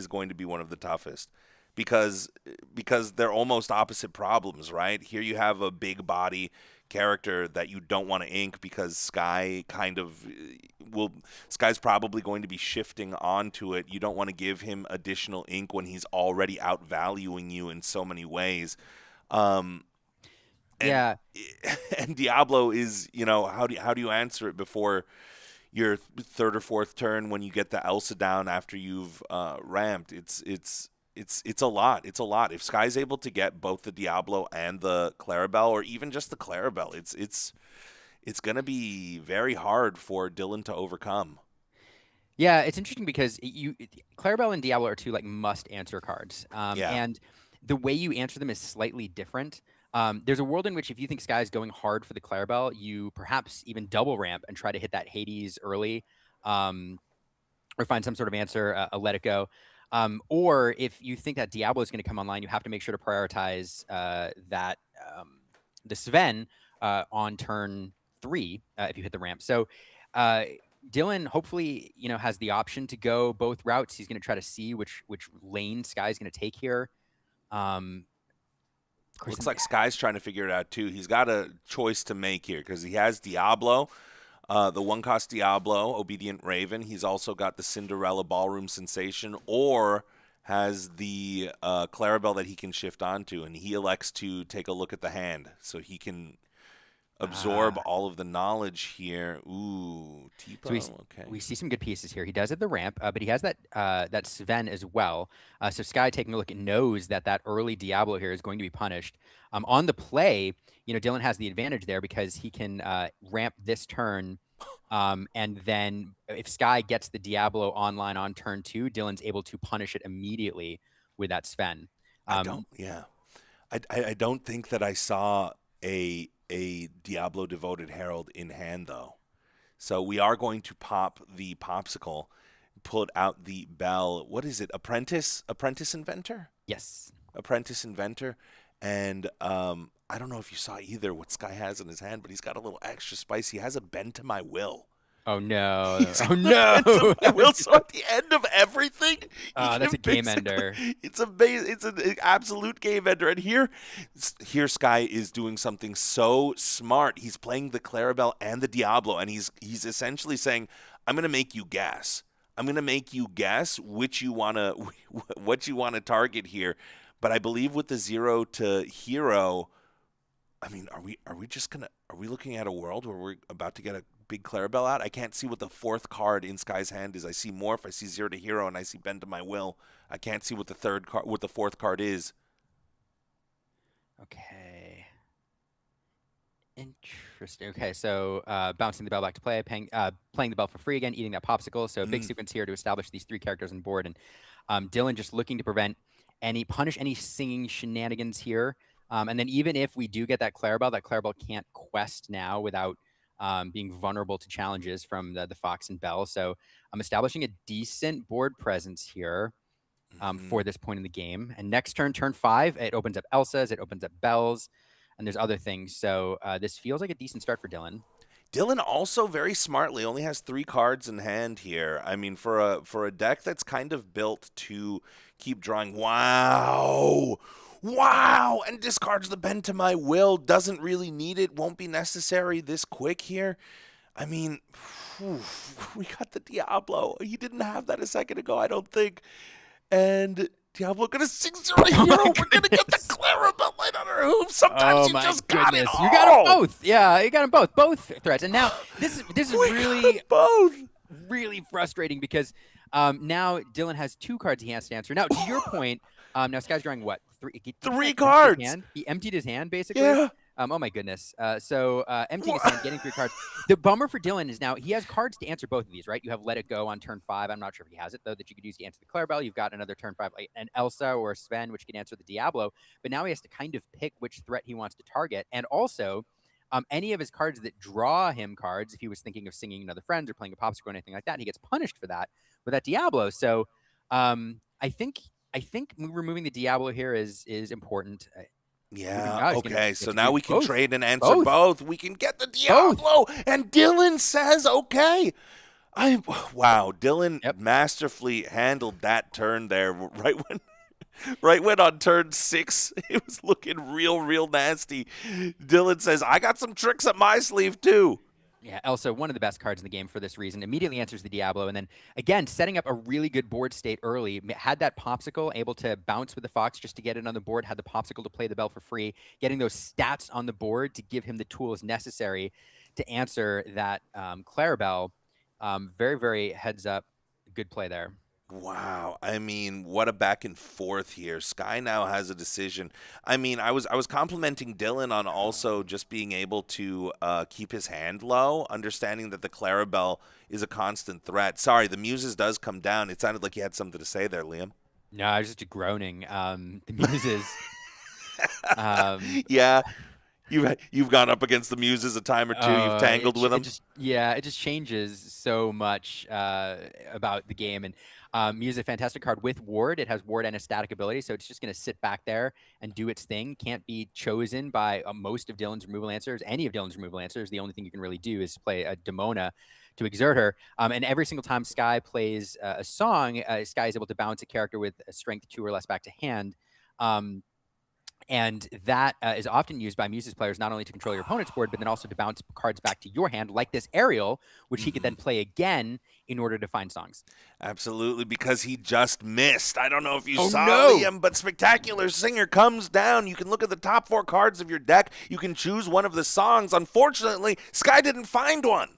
E: going to be one of the toughest. Because they're almost opposite problems, right? Here you have a big body character that you don't want to ink because Sky's probably going to be shifting onto it. You don't want to give him additional ink when he's already outvaluing you in so many ways.
H: Yeah.
E: And Diablo is, how do you answer it before your third or fourth turn when you get the Elsa down after you've ramped? It's a lot. It's a lot. If Sky's able to get both the Diablo and the Clarabelle, or even just the Clarabelle, it's going to be very hard for Dylan to overcome.
H: Yeah, it's interesting because Clarabelle and Diablo are two must answer cards. And the way you answer them is slightly different. There's a world in which if you think Sky's going hard for the Clarabelle, you perhaps even double ramp and try to hit that Hades early, or find some sort of answer, let it go. Or if you think that Diablo is going to come online, you have to make sure to prioritize the Sven on turn 3 if you hit the ramp. So Dylan hopefully has the option to go both routes. He's going to try to see which lane Sky's going to take here.
E: Looks like Sky's trying to figure it out too. He's got a choice to make here because he has Diablo. The one-cost Diablo, Obedient Raven. He's also got the Cinderella Ballroom Sensation, or has the Clarabelle that he can shift onto, and he elects to take a look at the hand so he can absorb all of the knowledge here. Ooh, Tipo.
H: So
E: okay.
H: We see some good pieces here. He does have the ramp, but he has that Sven as well. So Sky taking a look knows that early Diablo here is going to be punished. On the play, Dylan has the advantage there because he can ramp this turn, and then if Sky gets the Diablo online on turn 2, Dylan's able to punish it immediately with that Sven.
E: I don't think that I saw a Diablo Devoted Herald in hand, though. So we are going to pop the popsicle, put out the bell. What is it? Apprentice Inventor?
H: Yes.
E: Apprentice Inventor. And I don't know if you saw either what Sky has in his hand, but he's got a little extra spice. He has a Bend to My Will.
H: Oh, no. Oh, no.
E: So at the end of everything,
H: that's a game ender.
E: It's amazing. It's an absolute game ender. And here Sky is doing something so smart. He's playing the Clarabelle and the Diablo, and he's essentially saying, I'm going to make you guess. I'm going to make you guess what you want to target here. But I believe with the 0 to hero, I mean, are we looking at a world where we're about to get a big Clarabelle out? I can't see what the fourth card in Sky's hand is. I see Morph, I see 0 to hero, and I see Bend to My Will. I can't see what the fourth card is.
H: Okay. Interesting. Okay, so bouncing the bell back to play, playing the bell for free again, eating that popsicle. So a big sequence here to establish these 3 characters on board, and Dylan just looking to punish any singing shenanigans here. And then even if we do get that Clarabelle can't quest now without being vulnerable to challenges from the Fox and Bell. So I'm establishing a decent board presence here for this point in the game. And next turn 5, it opens up Elsa's, it opens up Belle's, and there's other things. So this feels like a decent start for Dylan.
E: Dylan also very smartly only has 3 cards in hand here. I mean, for a deck that's kind of built to keep drawing. Wow! And discards the Bend to My Will. Doesn't really need it. Won't be necessary this quick here. I mean, we got the Diablo. He didn't have that a second ago, I don't think. And Diablo gonna sing 0 to hero. We're gonna get the Clarabelle Light on Her Hooves. Sometimes you just got it all.
H: You got them both. Yeah, you got them both. Both threats. And now this is really
E: both.
H: Really frustrating because now Dylan has 2 cards he has to answer. Now, to your point, now Sky's drawing what?
E: 3 cards.
H: He emptied his hand, basically.
E: Yeah.
H: Oh, my goodness. So emptying his hand, getting 3 cards. The bummer for Dylan is now he has cards to answer both of these, right? You have Let It Go on turn 5. I'm not sure if he has it, though, that you could use to answer the Clarabelle. You've got another turn 5, like an Elsa or a Sven, which can answer the Diablo. But now he has to kind of pick which threat he wants to target. And also, Any of his cards that draw him cards, if he was thinking of singing another friend or playing a popsicle or anything like that, he gets punished for that with that Diablo. So I think removing the Diablo here is important.
E: Yeah, okay, so now we can
H: both.
E: trade and answer both. We can get the Diablo, and Dylan says, okay. Wow, Dylan masterfully handled that turn there right when on turn 6, it was looking real nasty. Dylan says, I got some tricks up my sleeve too.
H: Yeah, Elsa, one of the best cards in the game for this reason, immediately answers the Diablo, and then, again, setting up a really good board state early, had that popsicle, able to bounce with the Fox just to get it on the board, had the popsicle to play the bell for free, getting those stats on the board to give him the tools necessary to answer that Clarabelle. Very, very heads up, good play there.
E: Wow, I mean, what a back and forth here. Sky now has a decision. I mean, I was complimenting Dylan on also just being able to keep his hand low, understanding that the Clarabelle is a constant threat. Sorry, the Muses does come down. It sounded like you had something to say there, Liam.
H: No, I was just groaning. The Muses.
E: Yeah. You've gone up against the Muses a time or two. You've tangled with them.
H: It just changes so much about the game. And Muse is a fantastic card with Ward. It has Ward and a static ability, so it's just going to sit back there and do its thing. Can't be chosen by most of Dylan's removal answers. Any of Dylan's removal answers. The only thing you can really do is play a Demona to exert her. And every single time Sky plays a song, Sky is able to bounce a character with a strength 2 or less back to hand. And that is often used by Muses players not only to control your opponent's board, but then also to bounce cards back to your hand, like this Ariel, which he could then play again in order to find songs.
E: Absolutely, because he just missed. I don't know if you saw him, but Spectacular Singer comes down. You can look at the top 4 cards of your deck. You can choose one of the songs. Unfortunately, Sky didn't find one.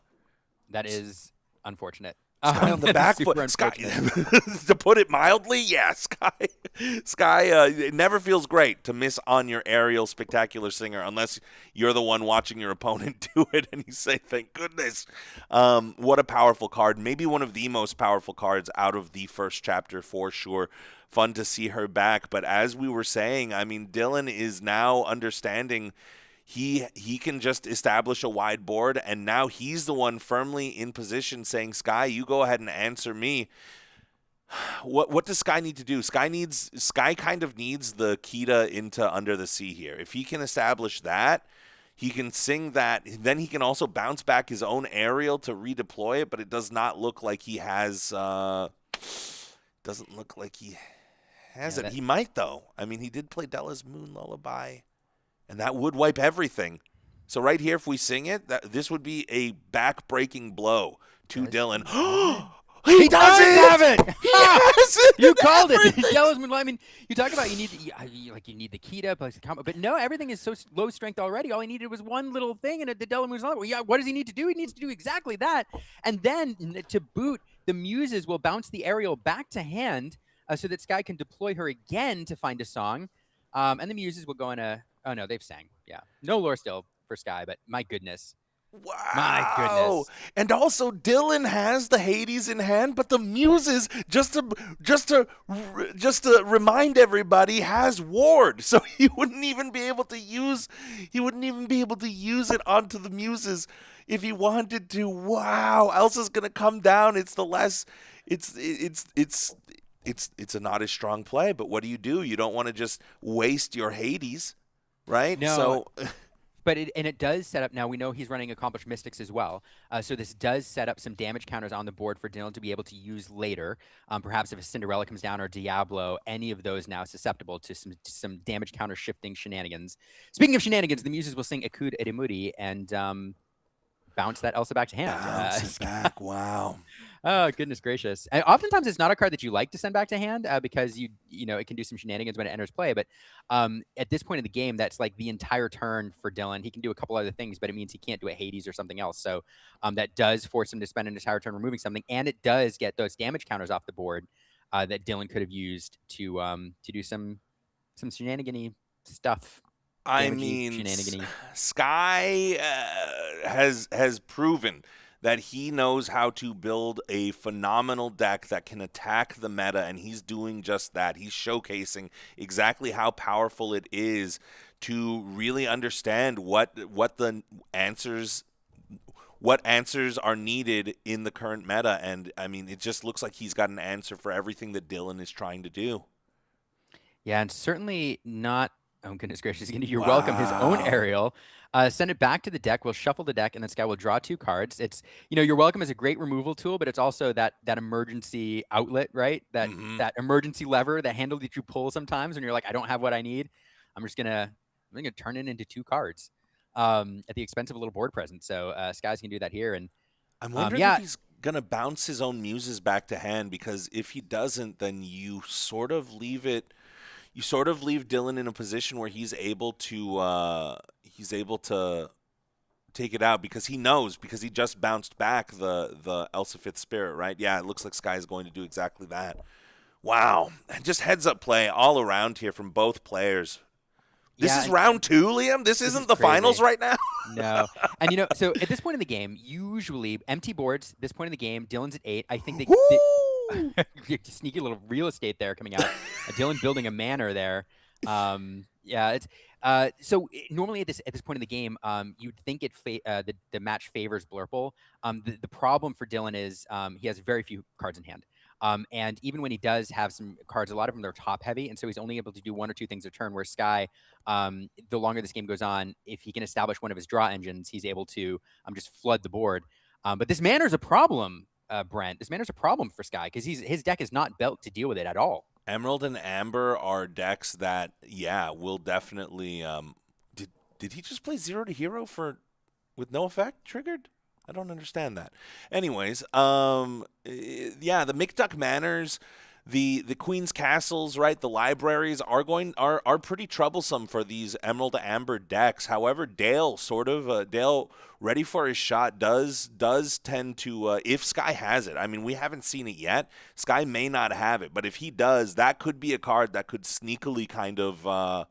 H: That is unfortunate.
E: Sky on the back foot. Sky, to put it mildly, yeah, Sky it never feels great to miss on your Ariel Spectacular Singer unless you're the one watching your opponent do it and you say, thank goodness. What a powerful card. Maybe one of the most powerful cards out of the first chapter for sure. Fun to see her back. But as we were saying, I mean, Dylan is now understanding he can just establish a wide board, and now he's the one firmly in position saying, Sky, you go ahead and answer me. What does Sky need to do? Sky kind of needs the Kita into Under the Sea here. If he can establish that, he can sing that. Then he can also bounce back his own Ariel to redeploy it, but it does not look like he has doesn't look like he has it. He might, though. I mean, he did play Della's Moon Lullaby. And that would wipe everything. So right here, if we sing it, this would be a back-breaking blow to Dylan. He does have it. He has it.
H: You called it. I mean, you talk about you need the Kita, but no, everything is so low strength already. All he needed was one little thing, and the Dylan moves on. Well, yeah, what does he need to do? He needs to do exactly that. And then to boot, the Muses will bounce the Ariel back to hand so that Sky can deploy her again to find a song. And the Muses will go in a... Oh, no, they've sang. Yeah. No lore still for Sky, but my goodness.
E: Wow.
H: My goodness.
E: And also, Dylan has the Hades in hand, but the Muses, just to remind everybody, has Ward. So he wouldn't even be able to use it onto the Muses if he wanted to. Wow. Elsa's going to come down. It's a not as strong play, but what do? You don't want to just waste your Hades. Right?
H: No, but it does set up, now we know he's running Accomplished Mystics as well, so this does set up some damage counters on the board for Dylan to be able to use later. Perhaps if a Cinderella comes down or Diablo, any of those now susceptible to some damage counter shifting shenanigans. Speaking of shenanigans, the Muses will sing Ekud Edimudi and bounce that Elsa back to hand.
E: Bounce it back, wow.
H: Oh, goodness gracious. And oftentimes it's not a card that you like to send back to hand because it can do some shenanigans when it enters play. But at this point in the game, that's like the entire turn for Dylan. He can do a couple other things, but it means he can't do a Hades or something else. So that does force him to spend an entire turn removing something. And it does get those damage counters off the board that Dylan could have used to do some shenanigan-y stuff.
E: I mean, Sky has proven that he knows how to build a phenomenal deck that can attack the meta, and he's doing just that. He's showcasing exactly how powerful it is to really understand what the answers are needed in the current meta. And I mean, it just looks like he's got an answer for everything that Dylan is trying to do.
H: Yeah, and certainly not. Oh goodness gracious! You're welcome. His own aerial. Send it back to the deck. We'll shuffle the deck, and this guy will draw 2 cards. It's you're welcome is a great removal tool, but it's also that emergency outlet, right? That emergency lever, that handle that you pull sometimes when you're like, I don't have what I need. I'm gonna turn it into 2 cards at the expense of a little board presence. So Sky's gonna do that here, and
E: I'm wondering if he's gonna bounce his own muses back to hand, because if he doesn't, then you sort of leave Dylan in a position where he's able to take it out, because he knows, because he just bounced back the Elsa Fifth Spirit, right? Yeah, it looks like Sky is going to do exactly that. Wow, just heads up play all around here from both players. This is round 2, Liam. This isn't the finals right now.
H: No, and so at this point in the game, usually empty boards. This point in the game, Dylan's at 8. I think they sneaky little real estate there coming out. Dylan building a manor there. It's normally at this point in the game, you'd think the match favors Blurple. The problem for Dylan is he has very few cards in hand. And even when he does have some cards, a lot of them are top heavy, and so he's only able to do 1 or 2 things a turn. Where Sky, the longer this game goes on, if he can establish one of his draw engines, he's able to just flood the board. But this manor's a problem, Brent. This manor's a problem for Sky, because his deck is not built to deal with it at all.
E: Emerald and Amber are decks that, will definitely. Did he just play 0 to hero with no effect triggered? I don't understand that. Anyways, the McDuck Manors, the Queen's Castles, right? The libraries are pretty troublesome for these Emerald to Amber decks. However, Dale Dale ready for his shot does tend to, if Sky has it. I mean, we haven't seen it yet. Sky may not have it, but if he does, that could be a card that could sneakily kind of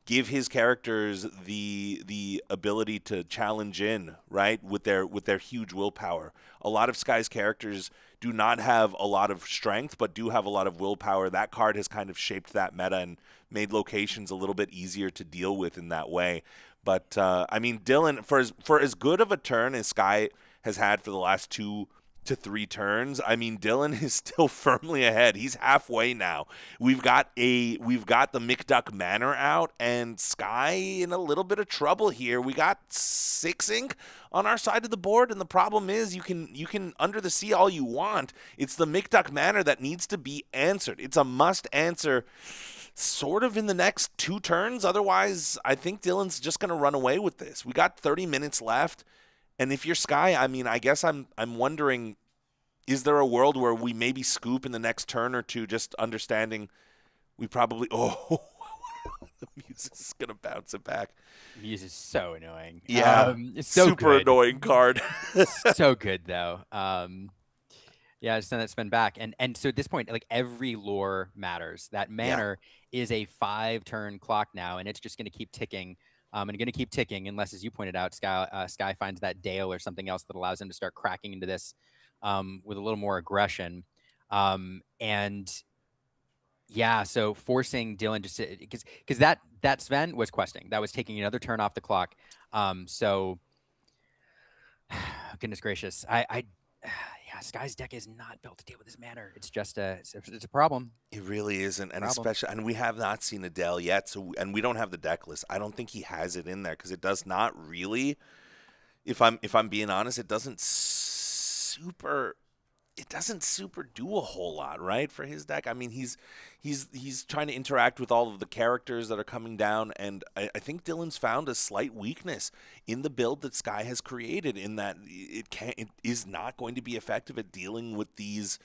E: give his characters the ability to challenge in, right, with their huge willpower. A lot of Sky's characters do not have a lot of strength, but do have a lot of willpower. That card has kind of shaped that meta and made locations a little bit easier to deal with in that way. But, I mean, Dylan, for as good of a turn as Sky has had for the last 2 to 3 turns, I mean, Dylan is still firmly ahead. He's halfway now. We've got the McDuck Manor out, and Sky in a little bit of trouble here. We got 6 ink on our side of the board, and the problem is you can under the sea all you want. It's the McDuck Manor that needs to be answered. It's a must answer sort of in the next 2 turns. Otherwise, I think Dylan's just going to run away with this. We got 30 minutes left. And if you're Sky, I mean, I guess I'm wondering, is there a world where we maybe scoop in the next turn or 2, just understanding we probably the Muse is going to bounce it back.
H: Muse is so annoying.
E: Yeah,
H: it's so
E: super
H: good.
E: Annoying card.
H: So good though. Just send that spin back. And so at this point, like, every lore matters. That manor is a 5-turn clock now, and it's just going to keep ticking. And going to keep ticking unless, as you pointed out, Sky finds that Dale or something else that allows him to start cracking into this with a little more aggression. So forcing Dylan just because that Sven was questing. That was taking another turn off the clock. Goodness gracious. Sky's deck is not built to deal with this manor. It's just it's a problem.
E: It really isn't, and especially, and we have not seen Adele yet, and we don't have the deck list. I don't think he has it in there because it does not really. If I'm being honest, it doesn't super do a whole lot, right, for his deck. I mean, he's trying to interact with all of the characters that are coming down, and I think Dylan's found a slight weakness in the build that Sky has created, in that it is not going to be effective at dealing with these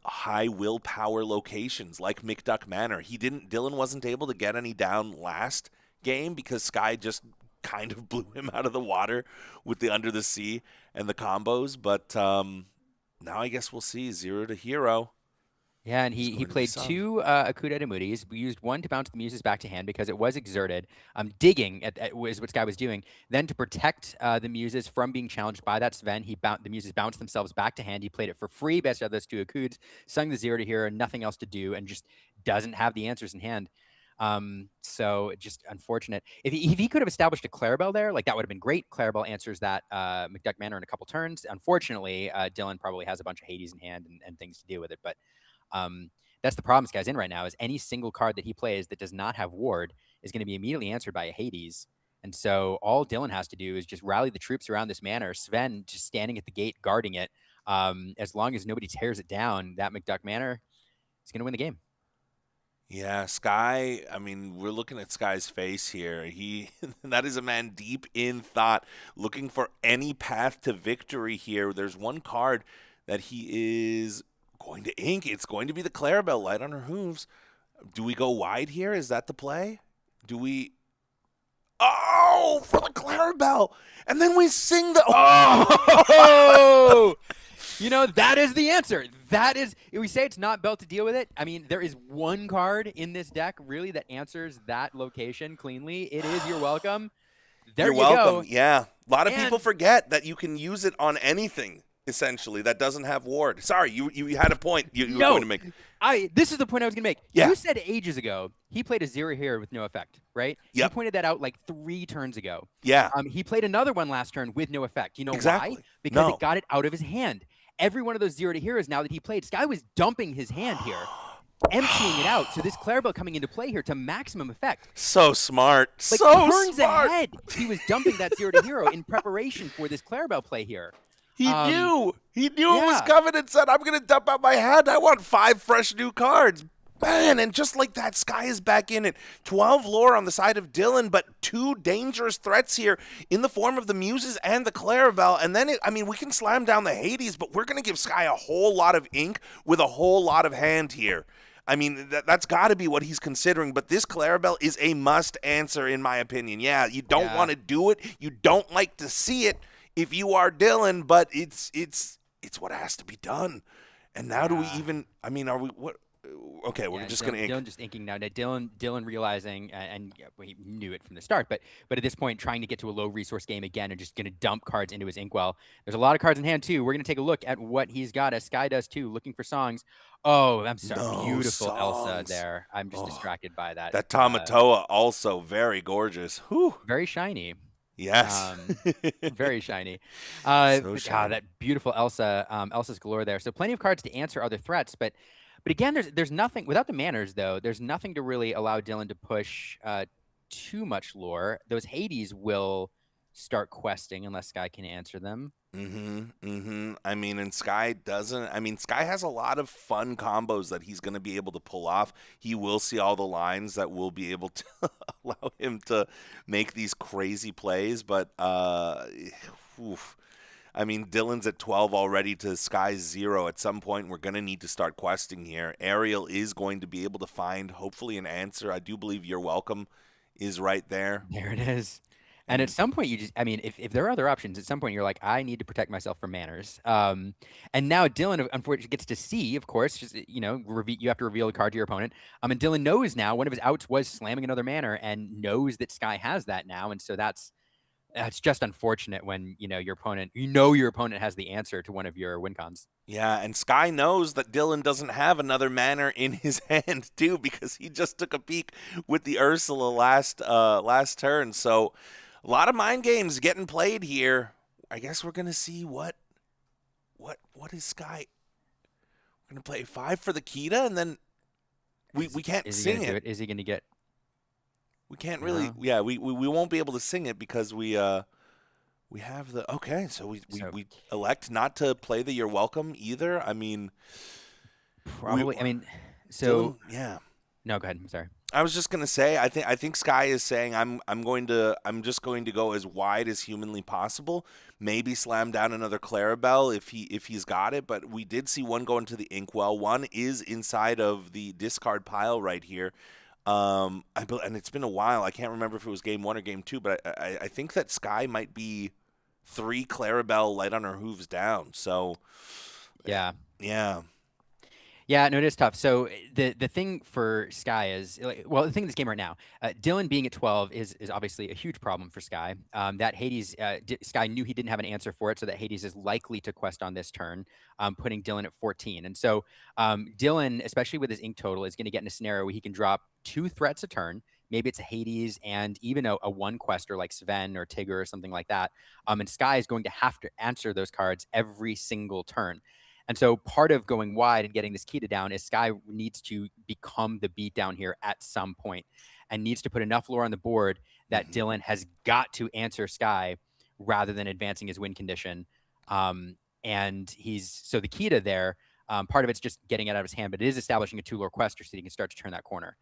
E: high willpower locations like McDuck Manor. Dylan wasn't able to get any down last game because Sky just kind of blew him out of the water with the Under the Sea and the combos, but now I guess we'll see 0 to hero.
H: Yeah, and
E: It's
H: he
E: going to be
H: played
E: some.
H: 2 Akuda Demudis. We used 1 to bounce the muses back to hand because it was exerted. Digging was what Sky was doing. Then to protect the muses from being challenged by that Sven, the muses bounced themselves back to hand. He played it for free, best of those 2 Akuds, sung the 0 to hero, nothing else to do, and just doesn't have the answers in hand. So just unfortunate. If he could have established a Clarabelle there, like that would have been great. Clarabelle answers that McDuck Manor in a couple turns. Unfortunately, Dylan probably has a bunch of Hades in hand and things to deal with it, but that's the problem this guy's in right now is any single card that he plays that does not have ward is going to be immediately answered by a Hades. And so all Dylan has to do is just rally the troops around this manor. Sven just standing at the gate guarding it. As long as nobody tears it down, that McDuck Manor is going to win the game.
E: Yeah, Sky, I mean, we're looking at Sky's face here. That is a man deep in thought, looking for any path to victory here. There's one card that he is going to ink. It's going to be the Clarabelle, light on her hooves. Do we go wide here? Is that the play? Do we... Oh, for the Clarabelle. And then we sing the...
H: Oh! You know, that is the answer. That is, if we say it's not Belt to deal with it, I mean, there is one card in this deck, really, that answers that location cleanly. It is You're Welcome. There
E: You're
H: you
E: welcome.
H: go.
E: Yeah. A lot of people forget that you can use it on anything, essentially, that doesn't have ward. Sorry, you had a point you were going to make.
H: This is the point I was going to make.
E: Yeah.
H: You said ages ago he played a 0 here with no effect, right?
E: Yep.
H: You pointed that out like 3 turns ago.
E: Yeah.
H: He played another one last turn with no effect. You know
E: Exactly.
H: why? Because
E: No.
H: it got it out of his hand. Every one of those 0 to heroes now that he played, Sky was dumping his hand here, emptying it out. So this Clarabelle coming into play here to maximum effect.
E: So smart.
H: Like
E: so
H: turns
E: smart.
H: ahead, he was dumping that 0 to hero in preparation for this Clarabelle play here.
E: He knew. He knew it was
H: yeah.
E: coming and said, I'm going to dump out my hand. I want 5 fresh new cards. Man, and just like that, Sky is back in it. 12 lore on the side of Dylan, but 2 dangerous threats here in the form of the Muses and the Clarabelle. And then, we can slam down the Hades, but we're going to give Sky a whole lot of ink with a whole lot of hand here. I mean, that's got to be what he's considering, but this Clarabelle is a must answer, in my opinion. Yeah, you don't want to do it. You don't like to see it if you are Dylan, but it's what has to be done. And now do we even, are we, what? Okay, we're just going to ink.
H: Dylan just inking now. Dylan realizing, and he knew it from the start, but at this point, trying to get to a low resource game again and just going to dump cards into his inkwell. There's a lot of cards in hand, too. We're going to take a look at what he's got, as Sky does, too, looking for songs. Oh, I'm sorry.
E: No
H: beautiful
E: songs.
H: Elsa there. I'm just distracted by that.
E: That Tamatoa also very gorgeous. Whew.
H: Very shiny.
E: Yes.
H: Very shiny.
E: So shiny.
H: That beautiful Elsa's galore there. So plenty of cards to answer other threats, but again, there's nothing without the manners though. There's nothing to really allow Dylan to push too much lore. Those Hades will start questing unless Sky can answer them.
E: And Sky doesn't. Sky has a lot of fun combos that he's going to be able to pull off. He will see all the lines that will be able to allow him to make these crazy plays. But, Dylan's at 12 already to Sky's 0. At some point, we're going to need to start questing here. Ariel is going to be able to find, hopefully, an answer. I do believe You're Welcome is right there.
H: There it is. And at some point, you just, if there are other options, at some point you're like, I need to protect myself from manners. And now Dylan, unfortunately, gets to see, of course, just, you have to reveal a card to your opponent. And Dylan knows now one of his outs was slamming another manor and knows that Sky has that now. And so that's just unfortunate when, your opponent has the answer to one of your win cons.
E: Yeah, and Sky knows that Dylan doesn't have another manor in his hand, too, because he just took a peek with the Ursula last turn. So a lot of mind games getting played here. I guess we're going to see what is Sky. We're going to play 5 for the Kita, and then we can't sing it.
H: Is he going to get...
E: We can't really... Yeah, we won't be able to sing it because we have the... Okay, so we elect not to play the You're Welcome either.
H: Probably...
E: Dylan, yeah.
H: No, go ahead. I'm sorry.
E: I was just gonna say, I think Sky is saying I'm just going to go as wide as humanly possible. Maybe slam down another Clarabelle if he's got it. But we did see one go into the inkwell. One is inside of the discard pile right here. And it's been a while. I can't remember if it was game 1 or game 2, but I think that Sky might be 3 Clarabelle light on her hooves down. So
H: yeah. Yeah, no, it is tough. So the thing for Sky is, well, the thing in this game right now, Dylan being at 12 is obviously a huge problem for Sky. That Hades, Sky knew he didn't have an answer for it, so that Hades is likely to quest on this turn, putting Dylan at 14. And so Dylan, especially with his ink total, is going to get in a scenario where he can drop 2 threats a turn. Maybe it's a Hades and even a one quester like Sven or Tigger or something like that. And Sky is going to have to answer those cards every single turn. And so part of going wide and getting this Kita down is Sky needs to become the beatdown here at some point and needs to put enough lore on the board that Dylan has got to answer Sky rather than advancing his win condition. And so the Kita there, part of it's just getting it out of his hand, but it is establishing a 2 lore quester so he can start to turn that corner.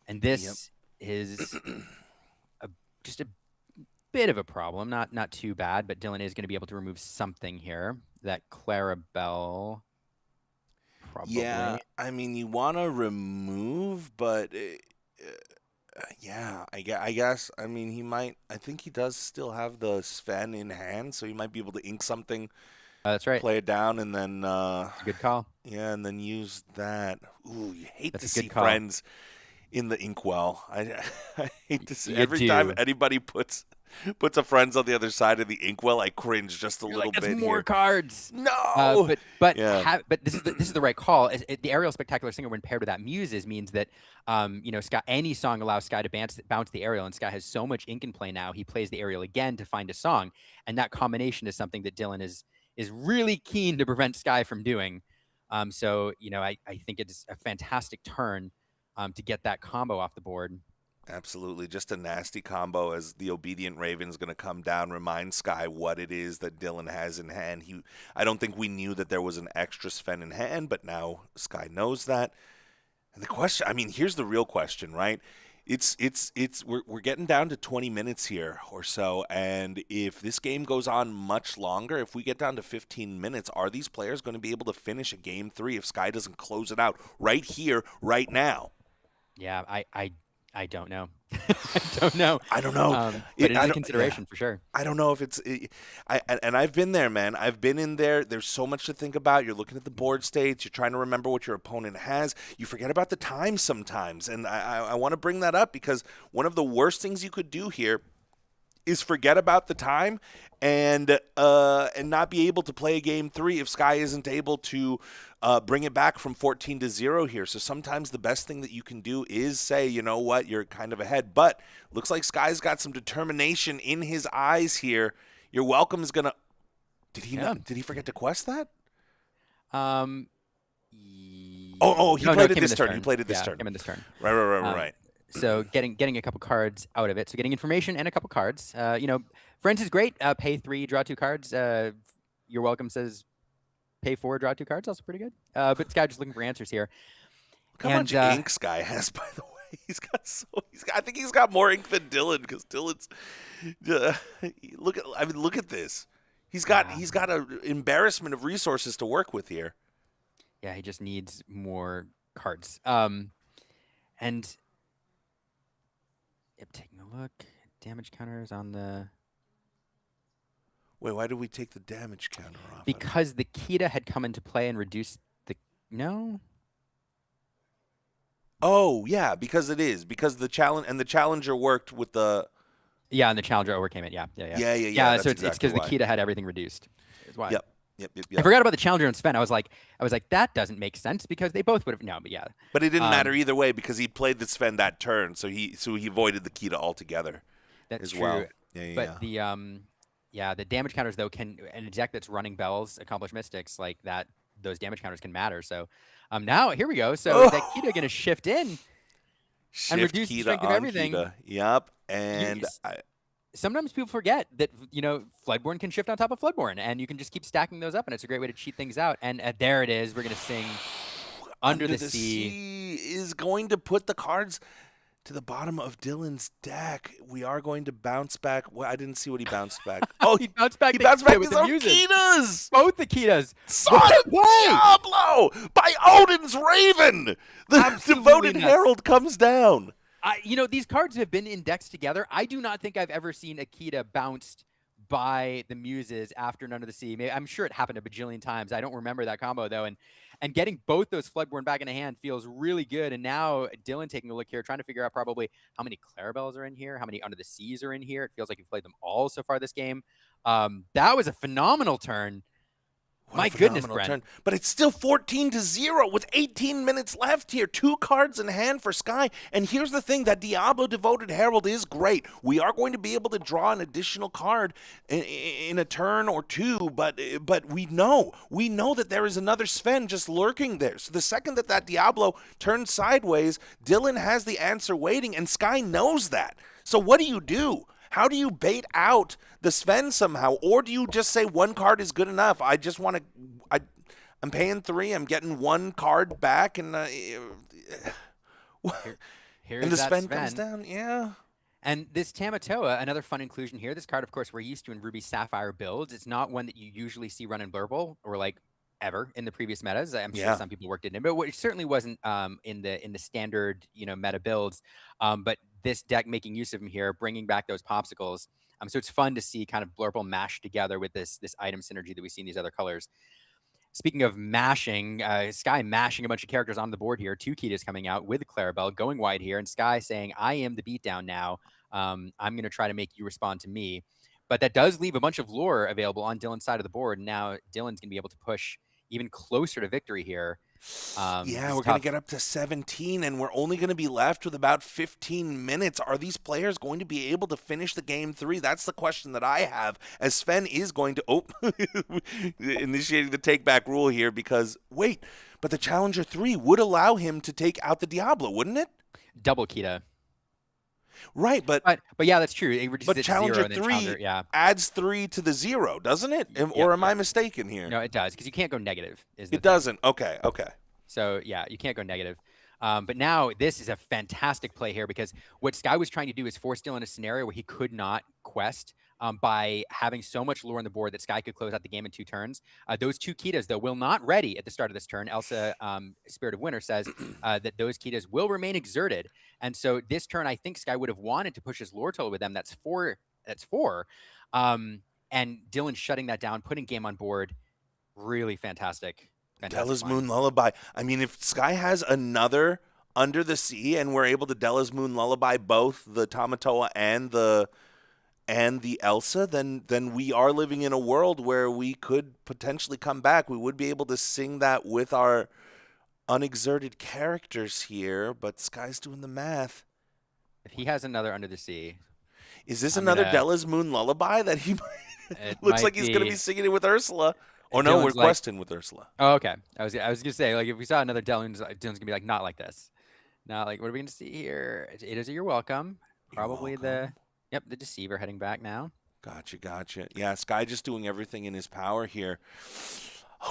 H: And this is just a bit of a problem, not too bad, but Dylan is going to be able to remove something here. That Clarabelle, probably.
E: Yeah, I mean, you want to remove, but yeah, I guess. I mean, he might. I think he does still have the Sven in hand, so he might be able to ink something.
H: That's right.
E: Play it down, and then
H: That's a good call.
E: Yeah, and then use that. Ooh, you hate
H: That's
E: to
H: a
E: see
H: good call.
E: friends in the inkwell. I hate to see
H: You
E: every
H: do.
E: time anybody puts a friends on the other side of the inkwell. I cringe just a little
H: That's
E: bit.
H: more
E: here.
H: cards.
E: No,
H: but
E: Yeah.
H: but this is the right call. The Aerial Spectacular Singer, when paired with that Muses, means that Sky, any song allows Sky to bounce the Aerial, and Sky has so much ink in play now. He plays the Aerial again to find a song, and that combination is something that Dylan is really keen to prevent Sky from doing. So I think it's a fantastic turn to get that combo off the board.
E: Absolutely. Just a nasty combo as the Obedient Raven's going to come down, remind Sky what it is that Dylan has in hand. I don't think we knew that there was an extra Sven in hand, but now Sky knows that. And the question, I mean, here's the real question, right? We're getting down to 20 minutes here or so, and if this game goes on much longer, if we get down to 15 minutes, are these players going to be able to finish a game 3 if Sky doesn't close it out right here, right now?
H: Yeah, I don't know. I don't know.
E: I don't know.
H: But it is a consideration for sure.
E: I don't know if and I've been there, man. I've been in there. There's so much to think about. You're looking at the board states. You're trying to remember what your opponent has. You forget about the time sometimes. And I want to bring that up because one of the worst things you could do here is forget about the time and not be able to play a game 3 if Sky isn't able to bring it back from 14 to 0 here. So sometimes the best thing that you can do is say, you know what, you're kind of ahead. But looks like Sky's got some determination in his eyes here. Your welcome is going to... Did he forget to quest that?
H: He
E: played it this turn. He played it this turn.
H: Came in this turn.
E: Right.
H: So getting a couple cards out of it. So getting information and a couple cards. Friends is great. Pay 3, draw 2 cards. Your welcome says pay 4, draw 2 cards. Also pretty good. But Sky just looking for answers here.
E: Look how much ink Sky has, by the way. I think he's got more ink than Dylan because Dylan's. Look at this. He's got an embarrassment of resources to work with here.
H: Yeah, he just needs more cards. And taking a look, damage counters on the.
E: Wait, why did we take the damage counter off?
H: Because the Kita had come into play and reduced the. No.
E: Oh yeah, because the challenger worked with the.
H: Yeah, and the challenger overcame it. Yeah. So it's because the Kita had everything reduced. Is why.
E: Yep.
H: I forgot about the challenger and Sven. I was like, that doesn't make sense because they both would have. No, but yeah.
E: But it didn't matter either way because he played the Sven that turn, so he avoided the Kita altogether.
H: That's
E: as
H: true.
E: well.
H: But the damage counters though in a deck that's running Bells, Accomplished Mystics like that, those damage counters can matter. So now here we go. So that Kita going to shift in and reduce the strength of everything.
E: Kita. Yep. And
H: sometimes people forget that Floodborn can shift on top of Floodborn, and you can just keep stacking those up, and it's a great way to cheat things out. And there it is. We're gonna sing Under the Sea
E: is going to put the cards to the bottom of Dylan's deck. We are going to bounce back. Well, I didn't see what he bounced back. Oh,
H: he bounced back.
E: He bounced back
H: with
E: his
H: the
E: own
H: Muses.
E: Kitas.
H: Both the Kitas.
E: Son of Diablo by Odin's Raven. The devoted herald comes down.
H: These cards have been indexed together. I do not think I've ever seen a Kita bounced by the muses after None of the Sea. I'm sure it happened a bajillion times. I don't remember that combo though, and getting both those Floodborn back in the hand feels really good. And now Dylan taking a look here, trying to figure out probably how many Clarabelles are in here, how many Under the Seas are in here. It feels like you've played them all so far this game. That was a phenomenal turn. My goodness, Brent.
E: Turn. But it's still 14-0 with 18 minutes left here. 2 cards in hand for Sky. And here's the thing, that Diablo Devoted Herald is great. We are going to be able to draw an additional card in a turn or two, but we know that there is another Sven just lurking there. So the second that Diablo turns sideways, Dylan has the answer waiting, and Sky knows that. So what do? How do you bait out the Sven somehow? Or do you just say one card is good enough? I just want to... I'm paying 3. I'm getting 1 card back, and...
H: Here's
E: and the
H: that
E: Sven comes down, yeah.
H: And this Tamatoa, another fun inclusion here. This card, of course, we're used to in Ruby Sapphire builds. It's not one that you usually see run in Blurble, or like ever in the previous metas. I'm sure some people worked in it, but it certainly wasn't in the standard meta builds. But this deck making use of him here, bringing back those popsicles. So it's fun to see kind of Blurple mashed together with this item synergy that we see in these other colors. Speaking of mashing, Sky mashing a bunch of characters on the board here. 2 Kitas coming out with Clarabelle, going wide here, and Sky saying, I am the beatdown now. I'm going to try to make you respond to me. But that does leave a bunch of lore available on Dylan's side of the board. Now Dylan's going to be able to push even closer to victory here.
E: We're going to get up to 17, and we're only going to be left with about 15 minutes. Are these players going to be able to finish the game 3? That's the question that I have, as Sven is going to initiating the take-back rule here, because, wait, but the Challenger 3 would allow him to take out the Diablo, wouldn't it?
H: Double Kita.
E: Right, but
H: yeah, that's true.
E: But Challenger 3 adds 3 to the 0, doesn't it? Or am I mistaken here?
H: No, it does, because you can't go negative.
E: It doesn't. Okay.
H: So, yeah, you can't go negative. But now this is a fantastic play here, because what Sky was trying to do is force Dylan in a scenario where he could not quest by having so much lore on the board that Sky could close out the game in 2 turns. Those 2 Kitas, though, will not ready at the start of this turn. Elsa, Spirit of Winter, says that those Kitas will remain exerted. And so this turn, I think Sky would have wanted to push his lore total with them. That's 4. And Dylan shutting that down, putting game on board. Really fantastic.
E: Della's Moon Lullaby. I mean, if Sky has another Under the Sea and we're able to Della's Moon Lullaby both the Tamatoa and the Elsa, then we are living in a world where we could potentially come back. We would be able to sing that with our unexerted characters here, but Sky's doing the math.
H: If he has another Under the Sea.
E: Is this another Della's Moon Lullaby that he looks like he's going to be singing it with Ursula? Oh, no, we're questing with Ursula.
H: Oh, okay. I was going to say, like, if we saw another Dylan's going to be like, not like this. Not like, what are we going to see here? It is a You're Welcome. Probably the Deceiver heading back now.
E: Gotcha. Yeah, Sky just doing everything in his power here.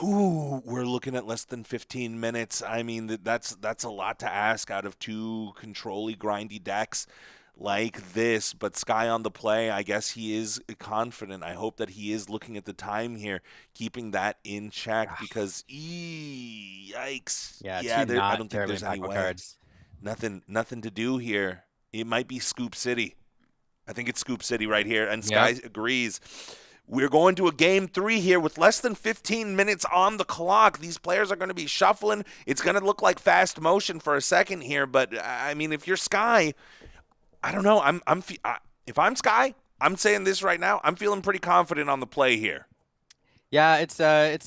E: Ooh, we're looking at less than 15 minutes. I mean, that's a lot to ask out of 2 control-y, grindy decks like this, but Sky on the play, I guess he is confident. I hope that he is looking at the time here, keeping that in check, because yikes.
H: Yeah,
E: I don't think there's any way.
H: Cards.
E: Nothing to do here. It might be Scoop City. I think it's Scoop City right here, and Sky agrees. We're going to a game 3 here with less than 15 minutes on the clock. These players are going to be shuffling. It's going to look like fast motion for a second here, but I mean, if you're Sky, I don't know. If I'm Sky, I'm saying this right now. I'm feeling pretty confident on the play here.
H: Yeah, it's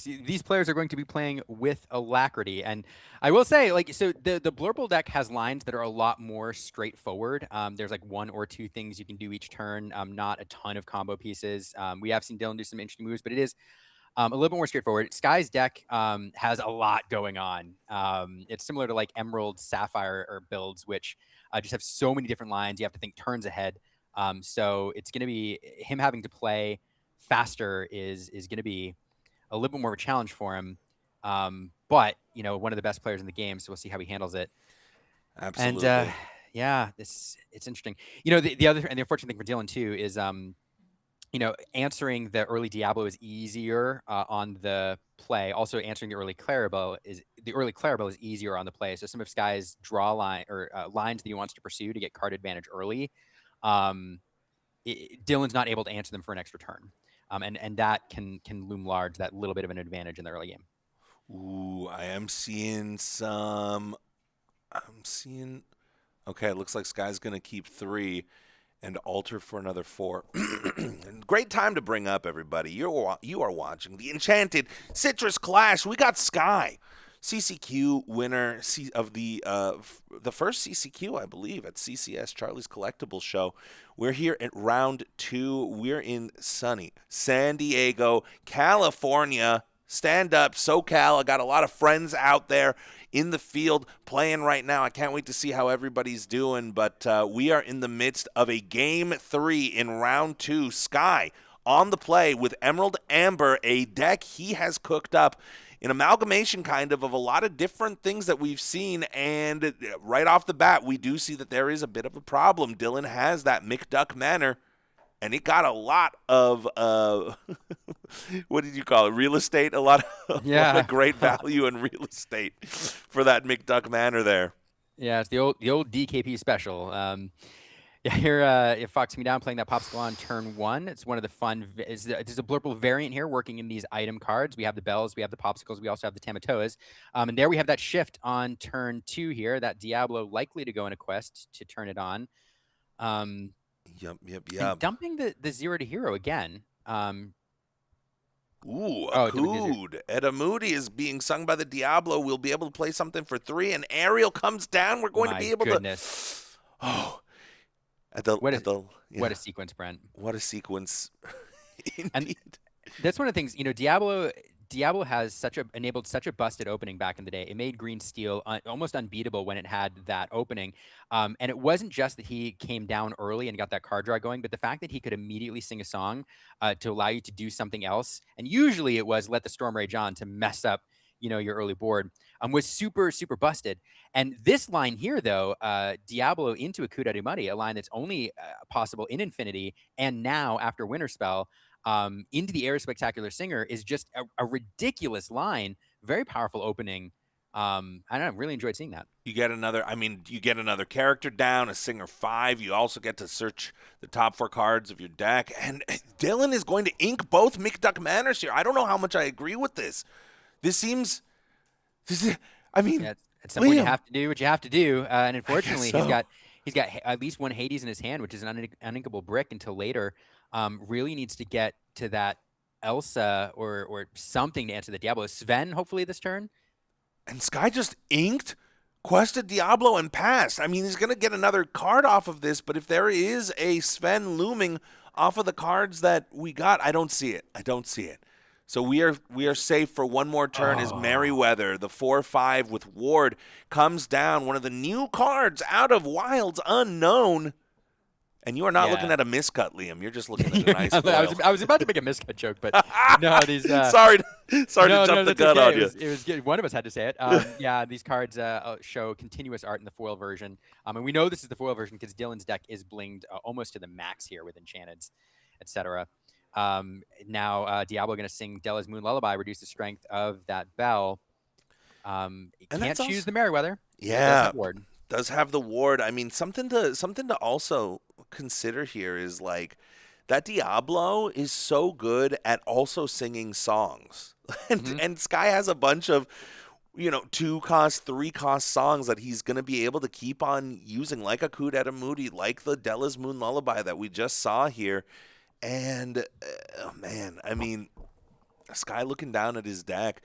H: these players are going to be playing with alacrity, and I will say, like, so the Blurble deck has lines that are a lot more straightforward. There's like 1 or 2 things you can do each turn, not a ton of combo pieces. We have seen Dylan do some interesting moves, but it is a little bit more straightforward. Sky's deck has a lot going on. It's similar to like Emerald, Sapphire, or builds, which just have so many different lines. You have to think turns ahead. So it's going to be him having to play faster is going to be a little bit more of a challenge for him. But, one of the best players in the game, so we'll see how he handles it.
E: Absolutely.
H: And it's interesting. The other and the unfortunate thing for Dylan too is answering the early Diablo is easier on the play. Also, answering the early Clarabelle is easier on the play. So some of Sky's draw line or lines that he wants to pursue to get card advantage early, Dylan's not able to answer them for an extra turn. and that can loom large, that little bit of an advantage in the early game.
E: Ooh, I am seeing some. I'm seeing. Okay, it looks like Sky's going to keep 3 and alter for another 4. Great time to bring up, everybody. You are watching the Enchanted Citrus Clash. We got Sky, CCQ winner of the first CCQ, I believe, at CCS, Charlie's Collectibles Show. We're here at round 2. We're in sunny San Diego, California. Stand up, SoCal. I got a lot of friends out there in the field playing right now. I can't wait to see how everybody's doing, but we are in the midst of a game 3 in round 2. Sky on the play with Emerald Amber, a deck he has cooked up, an amalgamation kind of a lot of different things that we've seen, and right off the bat, we do see that there is a bit of a problem. Dylan has that McDuck Manor, and it got a lot of, what did you call it, real estate? A lot of great value in real estate for that McDuck Manor there.
H: Yeah, it's the old DKP special. Here, if Fox Me Down playing that Popsicle on turn 1, it's one of the fun. There's a Blurple variant here working in these item cards. We have the bells, we have the popsicles, we also have the Tamatoas. And there we have that shift on turn 2 here, that Diablo likely to go in a quest to turn it on.
E: Yep.
H: And dumping the 0 to hero again.
E: Ooh, Akud. Edda Moody is being sung by the Diablo. We'll be able to play something for 3, and Ariel comes down. We're going to be able to. Oh,
H: what a sequence, Brent.
E: What a sequence.
H: And that's one of the things, Diablo has enabled such a busted opening back in the day. It made Green Steel almost unbeatable when it had that opening. And it wasn't just that he came down early and got that card draw going, but the fact that he could immediately sing a song to allow you to do something else. And usually it was Let the Storm Rage On to mess up, your early board, was super, super busted. And this line here, though, Diablo into a Kuda Dumadi, a line that's only possible in Infinity, and now after Winter Spell, into the Air Spectacular Singer is just a ridiculous line. Very powerful opening. I don't know, really enjoyed seeing that.
E: You get another character down, a Singer 5. You also get to search the top 4 cards of your deck. And Dylan is going to ink both McDuck Manors here. I don't know how much I agree with this. It's
H: at some point you have to do what you have to do. And unfortunately, he's got at least one Hades in his hand, which is an uninkable brick until later. Really needs to get to that Elsa or something to answer the Diablo. Sven, hopefully this turn.
E: And Sky just inked, quested Diablo, and passed. He's going to get another card off of this, but if there is a Sven looming off of the cards that we got, I don't see it. So we are safe for one more turn as Merryweather, the 4/5 with Ward, comes down. One of the new cards out of Wilds Unknown. And you are not looking at a miscut, Liam. You're just looking at a nice foil.
H: I was about to make a miscut joke, but no, these.
E: Sorry to jump the gun on you.
H: It was good. One of us had to say it. These cards show continuous art in the foil version. And we know this is the foil version because Dylan's deck is blinged almost to the max here with Enchanteds, etc. Now Diablo going to sing Della's Moon Lullaby, reduce the strength of that bell. Can't choose the Merryweather.
E: Yeah. Does have the ward. Something to also consider here is like that Diablo is so good at also singing songs. And Sky has a bunch of 2-cost, 3-cost songs that he's going to be able to keep on using, like Akud Edamudi, like the Della's Moon Lullaby that we just saw here. And Sky looking down at his deck,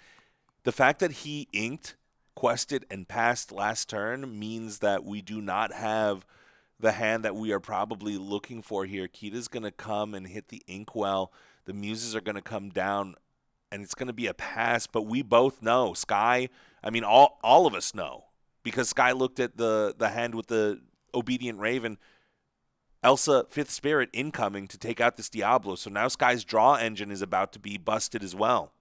E: the fact that he inked, quested, and passed last turn means that we do not have the hand that we are probably looking for here. Kita's going to come and hit the inkwell. The muses are going to come down, and it's going to be a pass. But we both know, Sky, all of us know, because Sky looked at the hand with the Obedient Raven, Elsa, 5th Spirit incoming to take out this Diablo. So now Sky's draw engine is about to be busted as well.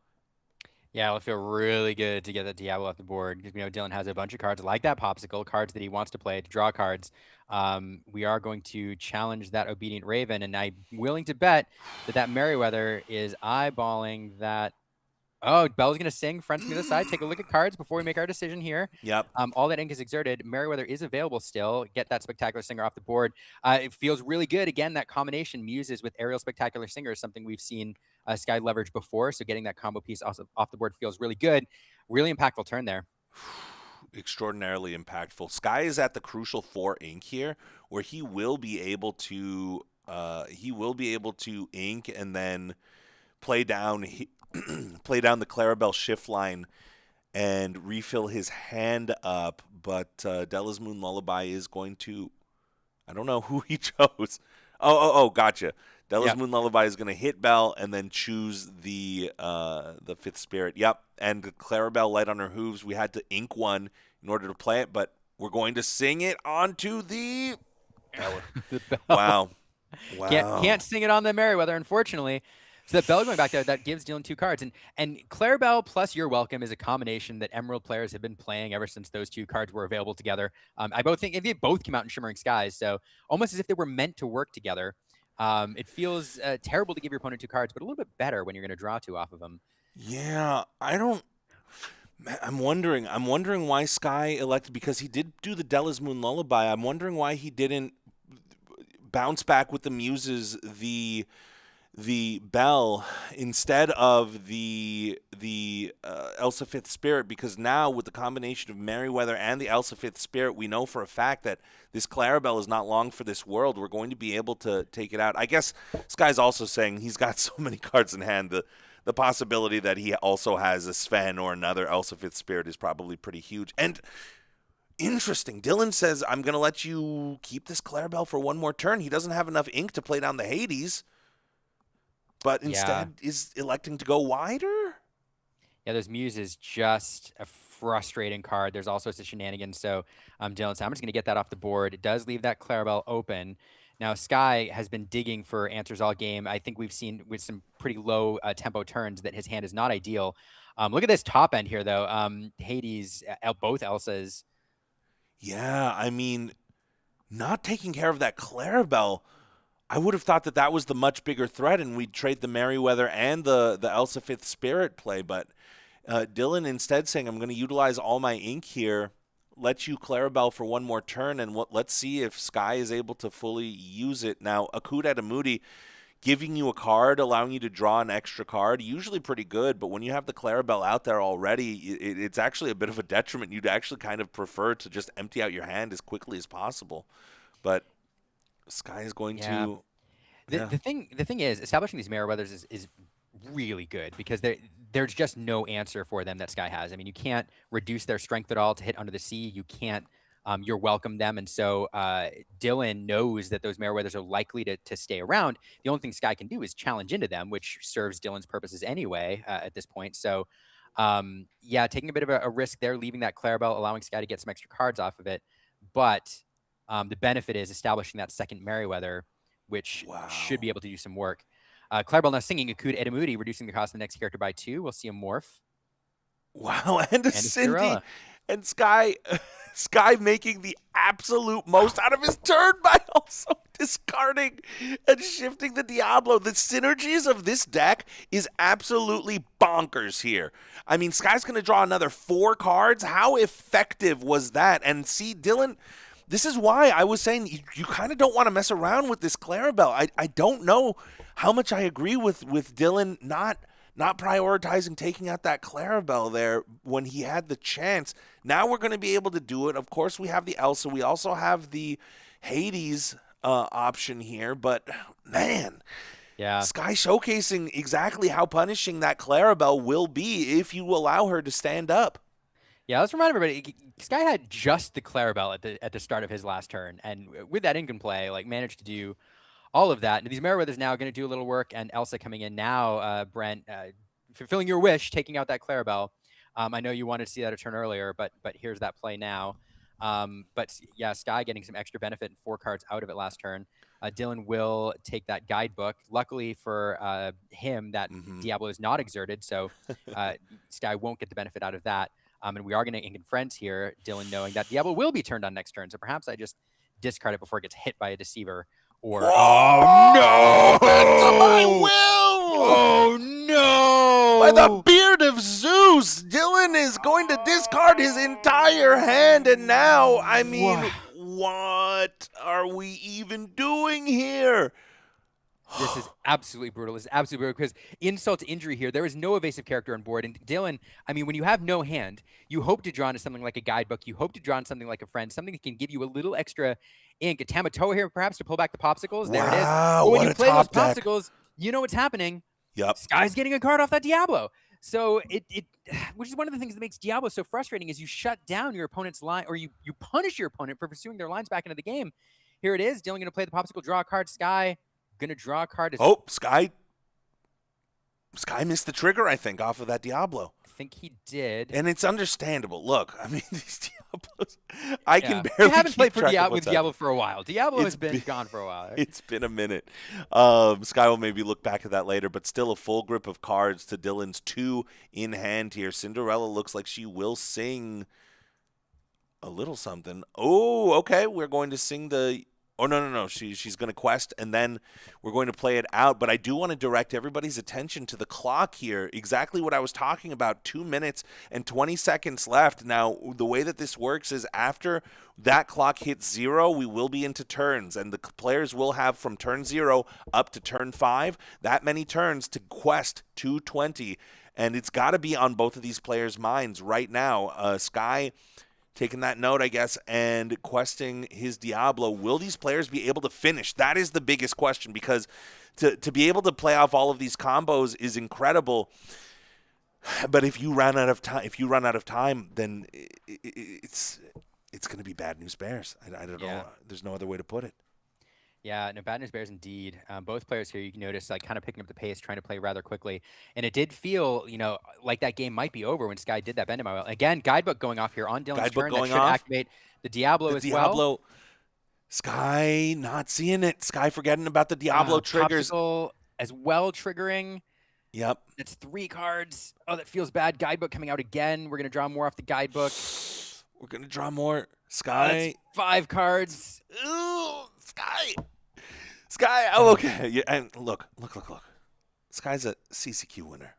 H: Yeah, it'll feel really good to get that Diablo off the board because Dylan has a bunch of cards like that Popsicle, cards that he wants to play to draw cards. We are going to challenge that Obedient Raven, and I'm willing to bet that Merryweather is eyeballing that Oh, Bell's going to sing Friends from the Other Side. Take a look at cards before we make our decision here.
E: Yep.
H: All that ink is exerted. Merryweather is available still. Get that Spectacular Singer off the board. It feels really good. Again, that combination Muses with Aerial Spectacular Singer is something we've seen Sky leverage before. So getting that combo piece also off the board feels really good. Really impactful turn there.
E: Extraordinarily impactful. Sky is at the crucial 4 ink here, where he will be able to ink and then play down play down the Clarabelle shift line and refill his hand up. But Della's Moon Lullaby is going to, I don't know who he chose. Oh, gotcha. Della's Moon Lullaby is going to hit Bell and then choose the 5th Spirit. Yep, and Clarabelle Light on her hooves. We had to ink one in order to play it, but we're going to sing it onto the Wow.
H: Can't sing it on the Merryweather, unfortunately. So that Bell going back there, that gives Dylan 2 cards. And Clarabelle plus You're Welcome is a combination that Emerald players have been playing ever since those 2 cards were available together. I think they both came out in Shimmering Skies, so almost as if they were meant to work together. It feels terrible to give your opponent 2 cards, but a little bit better when you're going to draw 2 off of them.
E: Yeah, I'm wondering why Sky elected, because he did do the Della's Moon Lullaby. I'm wondering why he didn't bounce back with the Muses, the Bell instead of the Elsa 5th Spirit, because now with the combination of Merryweather and the Elsa 5th Spirit, we know for a fact that this Clarabelle is not long for this world. We're going to be able to take it out. I guess Sky's also saying he's got so many cards in hand, the possibility that he also has a Sven or another Elsa 5th Spirit is probably pretty huge. And interesting, Dylan says, I'm going to let you keep this Clarabelle for one more turn. He doesn't have enough ink to play down the Hades, but instead is electing to go wider?
H: Yeah, those Muse is just a frustrating card. There's all sorts of shenanigans. So Dylan said, I'm just going to get that off the board. It does leave that Clarabelle open. Now, Sky has been digging for answers all game. I think we've seen with some pretty low tempo turns that his hand is not ideal. Look at this top end here, though. Hades, both Elsas.
E: Yeah, I mean, not taking care of that Clarabelle, I would have thought that was the much bigger threat, and we'd trade the Merryweather and the Elsa 5th Spirit play. But Dylan instead saying, I'm going to utilize all my ink here, let you Clarabelle for one more turn, and let's see if Sky is able to fully use it. Now, Akut Adamudi giving you a card, allowing you to draw an extra card, usually pretty good, but when you have the Clarabelle out there already, it's actually a bit of a detriment. You'd actually kind of prefer to just empty out your hand as quickly as possible. But Sky is going to...
H: The thing is, establishing these Merryweathers is really good, because there's just no answer for them that Sky has. I mean, you can't reduce their strength at all to hit under the sea. You can't You're Welcome them. And so Dylan knows that those Merryweathers are likely to stay around. The only thing Sky can do is challenge into them, which serves Dylan's purposes anyway at this point. So taking a bit of a risk there, leaving that Clarabelle, allowing Sky to get some extra cards off of it. But the benefit is establishing that second Merryweather, which should be able to do some work. Clarabelle now singing Akut Edamudi, reducing the cost of the next character by 2. We'll see a morph.
E: Wow, and a Cindy. And Sky making the absolute most out of his turn by also discarding and shifting the Diablo. The synergies of this deck is absolutely bonkers here. I mean, Sky's going to draw another 4 cards. How effective was that? And see, Dylan... This is why I was saying you kind of don't want to mess around with this Clarabelle. I don't know how much I agree with Dylan not prioritizing taking out that Clarabelle there when he had the chance. Now we're going to be able to do it. Of course, we have the Elsa. We also have the Hades option here. But, man, Sky showcasing exactly how punishing that Clarabelle will be if you allow her to stand up.
H: Yeah, let's remind everybody, Sky had just the Clarabelle at the start of his last turn, and with that ink in play, managed to do all of that. And these Merryweathers now going to do a little work, and Elsa coming in now, Brent, fulfilling your wish, taking out that Clarabelle. I know you wanted to see that a turn earlier, but here's that play now. Sky getting some extra benefit and 4 cards out of it last turn. Dylan will take that guidebook. Luckily for him, that Diablo is not exerted, so Sky won't get the benefit out of that. And we are going to ink in Friends here, Dylan knowing that Diablo will be turned on next turn. So perhaps I just discard it before it gets hit by a Deceiver. Or
E: oh no! Back to my will!
H: Oh no!
E: By the beard of of Zeus. Dylan is going to discard his entire hand, and now, I mean, what are we even doing here?
H: This is absolutely brutal. This is absolutely brutal because insult to injury here. There is no evasive character on board. And Dylan, I mean, when you have no hand, you hope to draw into something like a guidebook. You hope to draw into something like a friend, something that can give you a little extra ink. A Tamatoa here, perhaps, to pull back the popsicles. There it is. But when you play those popsicles, you know what's happening.
E: Yep.
H: Sky's getting a card off that Diablo. So which is one of the things that makes Diablo so frustrating is you shut down your opponent's line, or you punish your opponent for pursuing their lines back into the game. Here it is. Dylan going to play the popsicle, draw a card. Sky going to draw a card.
E: Oh, Sky missed the trigger, I think, off of that Diablo.
H: I think he did.
E: And it's understandable. Look, I mean, these Diablos, I can barely
H: We haven't played
E: keep track
H: with Diablo for a while. Diablo has been gone for a while. Right?
E: It's been a minute. Sky will maybe look back at that later, but still a full grip of cards to Dylan's 2 in hand here. Cinderella looks like she will sing a little something. Oh, okay. We're going to sing the... Oh, no. She's going to quest, and then we're going to play it out. But I do want to direct everybody's attention to the clock here. Exactly what I was talking about, 2 minutes and 20 seconds left. Now, the way that this works is after that clock hits 0, we will be into turns, and the players will have from turn 0 up to turn 5, that many turns to quest 220. And it's got to be on both of these players' minds right now. Sky... taking that note, I guess, and questing his Diablo. Will these players be able to finish? That is the biggest question, because to be able to play off all of these combos is incredible. But if you run out of time, then it's going to be bad news bears. I don't know. There's no other way to put it.
H: Yeah, no, bad news bears indeed. Both players here, you can notice, like, kind of picking up the pace, trying to play rather quickly. And it did feel, like that game might be over when Sky did that bend in my will. Again, guidebook going off here on Dylan's turn. That should activate the Diablo as well.
E: Sky not seeing it. Sky forgetting about the Diablo triggers.
H: Popsicle as well triggering.
E: Yep.
H: That's 3 cards. Oh, that feels bad. Guidebook coming out again. We're going to draw more off the guidebook.
E: We're going to draw more. Sky.
H: 5 cards.
E: Ooh, Sky. Oh, okay. Yeah, and look. Sky's a CCQ winner.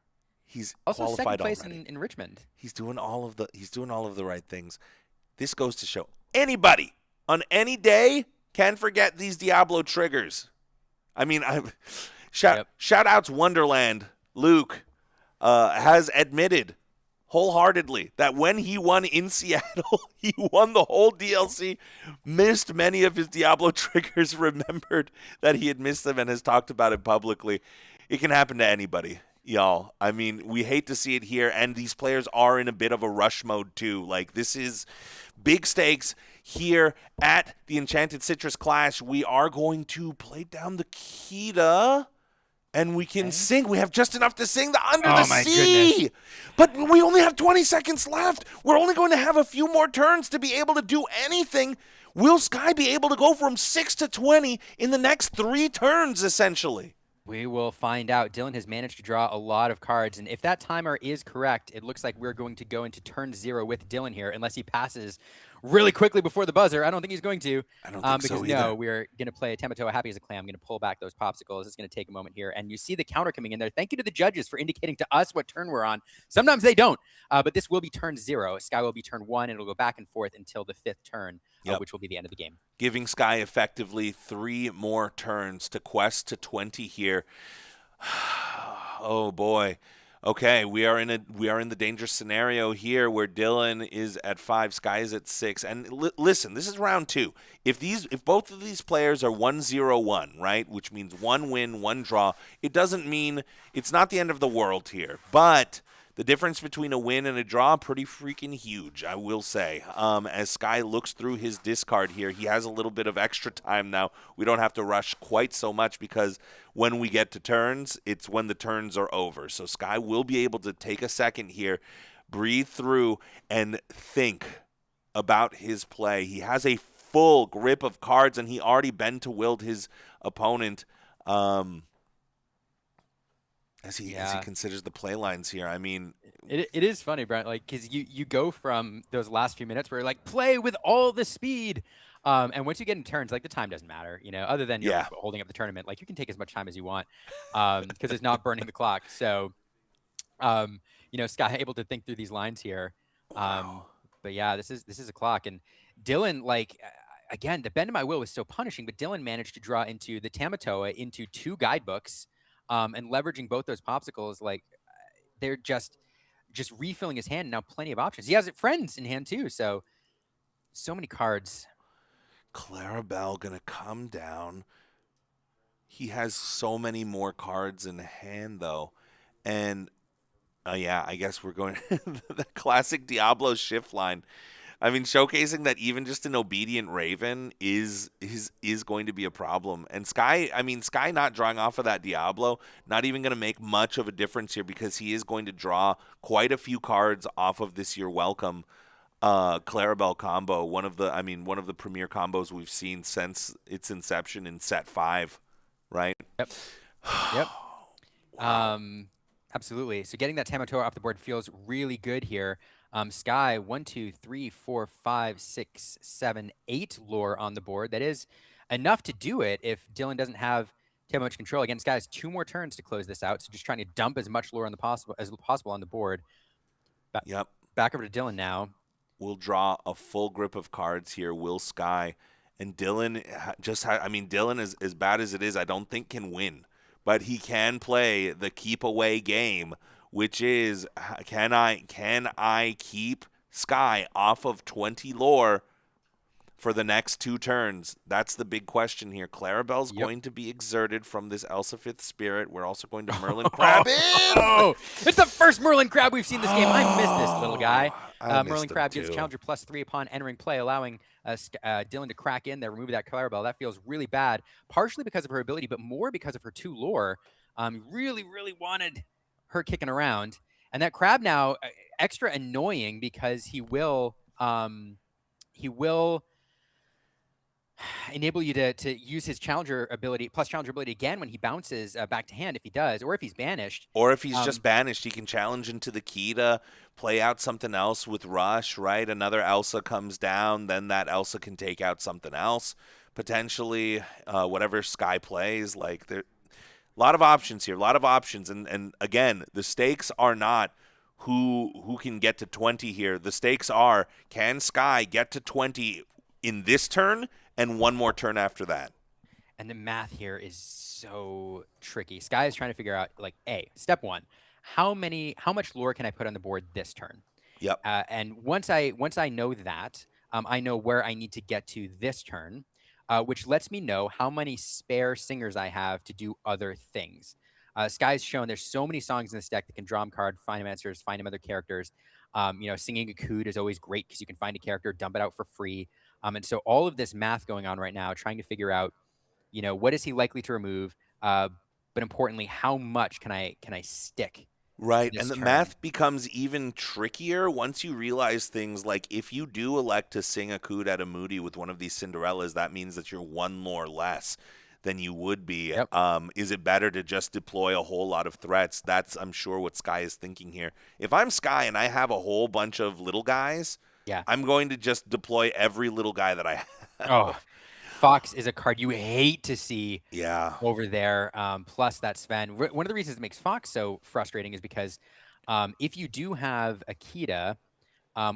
E: He's
H: also
E: qualified
H: second place
E: already.
H: in Richmond.
E: He's doing all of the right things. This goes to show anybody on any day can forget these Diablo triggers. I mean, shout outs Wonderland. Luke has admitted wholeheartedly that when he won in Seattle, he won the whole DLC, missed many of his Diablo triggers, remembered that he had missed them, and has talked about it publicly. It can happen to anybody, y'all. I mean, we hate to see it here, and these players are in a bit of a rush mode too. Like, this is big stakes here at the Enchanted Citrus Clash. We are going to play down the Kita. And we can sing. We have just enough to sing the Under the Sea. Goodness. But we only have 20 seconds left. We're only going to have a few more turns to be able to do anything. Will Sky be able to go from 6 to 20 in the next 3 turns, essentially?
H: We will find out. Dylan has managed to draw a lot of cards. And if that timer is correct, it looks like we're going to go into turn 0 with Dylan here, unless he passes really quickly before the buzzer. I don't think he's going to.
E: I don't think so either.
H: No, we're going to play Tamatoa Happy as a Clam. I'm going to pull back those popsicles. It's going to take a moment here. And you see the counter coming in there. Thank you to the judges for indicating to us what turn we're on. Sometimes they don't. But this will be turn 0. Sky will be turn 1. It'll go back and forth until the 5th turn, which will be the end of the game.
E: Giving Sky effectively 3 more turns to quest to 20 here. Oh, boy. Okay, we are in the dangerous scenario here where Dylan is at 5, Sky is at 6, and listen, this is round 2. If both of these players are 1-0-1, right, which means 1 win, 1 draw, it doesn't mean it's not the end of the world here, but the difference between a win and a draw, pretty freaking huge, I will say. As Sky looks through his discard here, he has a little bit of extra time now. We don't have to rush quite so much because when we get to turns, it's when the turns are over. So Sky will be able to take a second here, breathe through, and think about his play. He has a full grip of cards, and he already bent to willed his opponent. As he considers the play lines here. I mean,
H: it is funny, Brent, like, because you go from those last few minutes where you're like, play with all the speed. And once you get in turns, like, the time doesn't matter, other than you're holding up the tournament. Like, you can take as much time as you want because it's not burning the clock. So Sky able to think through these lines here. But yeah, this is a clock. And Dylan, again, the bend of my will was so punishing, but Dylan managed to draw into the Tamatoa into 2 guidebooks, and leveraging both those popsicles, they're just refilling his hand. And now plenty of options. He has friends in hand too, so many cards.
E: Clarabelle gonna come down. He has so many more cards in hand though, and yeah, I guess we're going the classic Diablo shift line. I mean, showcasing that even just an obedient Raven is going to be a problem. And Sky not drawing off of that Diablo, not even going to make much of a difference here because he is going to draw quite a few cards off of this You're Welcome Clarabelle combo. One of the premier combos we've seen since its inception in set 5, right?
H: Yep. Absolutely. So getting that Tamatoa off the board feels really good here. Sky, 1, 2, 3, 4, 5, 6, 7, 8 lore on the board. That is enough to do it if Dylan doesn't have too much control. Again, Sky has 2 more turns to close this out, so just trying to dump as much lore as possible on the board. Back over to Dylan now.
E: We'll draw a full grip of cards here, will Sky. And Dylan Dylan, as bad as it is, I don't think can win. But he can play the keep away game, which is, can I keep Sky off of 20 lore for the next 2 turns? That's the big question here. Clarabelle's going to be exerted from this Elsifith Spirit. We're also going to Merlin Crab in.
H: Oh, it's the first Merlin Crab we've seen this game. I missed this little guy. Merlin Crab gives challenger +3 upon entering play, allowing Dylan to crack in there, remove that Clarabelle. That feels really bad, partially because of her ability, but more because of her 2 lore. Really, really wanted her kicking around. And that Crab now, extra annoying because he will enable you to use his challenger ability again when he bounces back to hand, if he does, or if he's banished.
E: Or if he's just banished, he can challenge into the key to play out something else with Rush, right? Another Elsa comes down, then that Elsa can take out something else, potentially, whatever Sky plays. There a lot of options here, and again, the stakes are not who can get to 20 here. The stakes are, can Sky get to 20 in this turn and 1 more turn after that?
H: And the math here is so tricky. Sky is trying to figure out, step 1, how much lore can I put on the board this turn?
E: Yep.
H: And once I know that, I know where I need to get to this turn, which lets me know how many spare singers I have to do other things. Sky's shown there's so many songs in this deck that can draw him card, find him answers, find him other characters. Singing a Cood is always great because you can find a character, dump it out for free. And so all of this math going on right now, trying to figure out, what is he likely to remove, but importantly, how much can I stick?
E: Right, and the math becomes even trickier once you realize things like if you do elect to sing a Cood at a Moody with one of these Cinderellas, that means that you're 1 more less than you would be.
H: Yep.
E: Is it better to just deploy a whole lot of threats? That's, I'm sure, what Sky is thinking here. If I'm Sky and I have a whole bunch of little guys, I'm going to just deploy every little guy that I have.
H: Oh, Fox is a card you hate to see over there. Plus that Sven. One of the reasons it makes Fox so frustrating is because if you do have Akita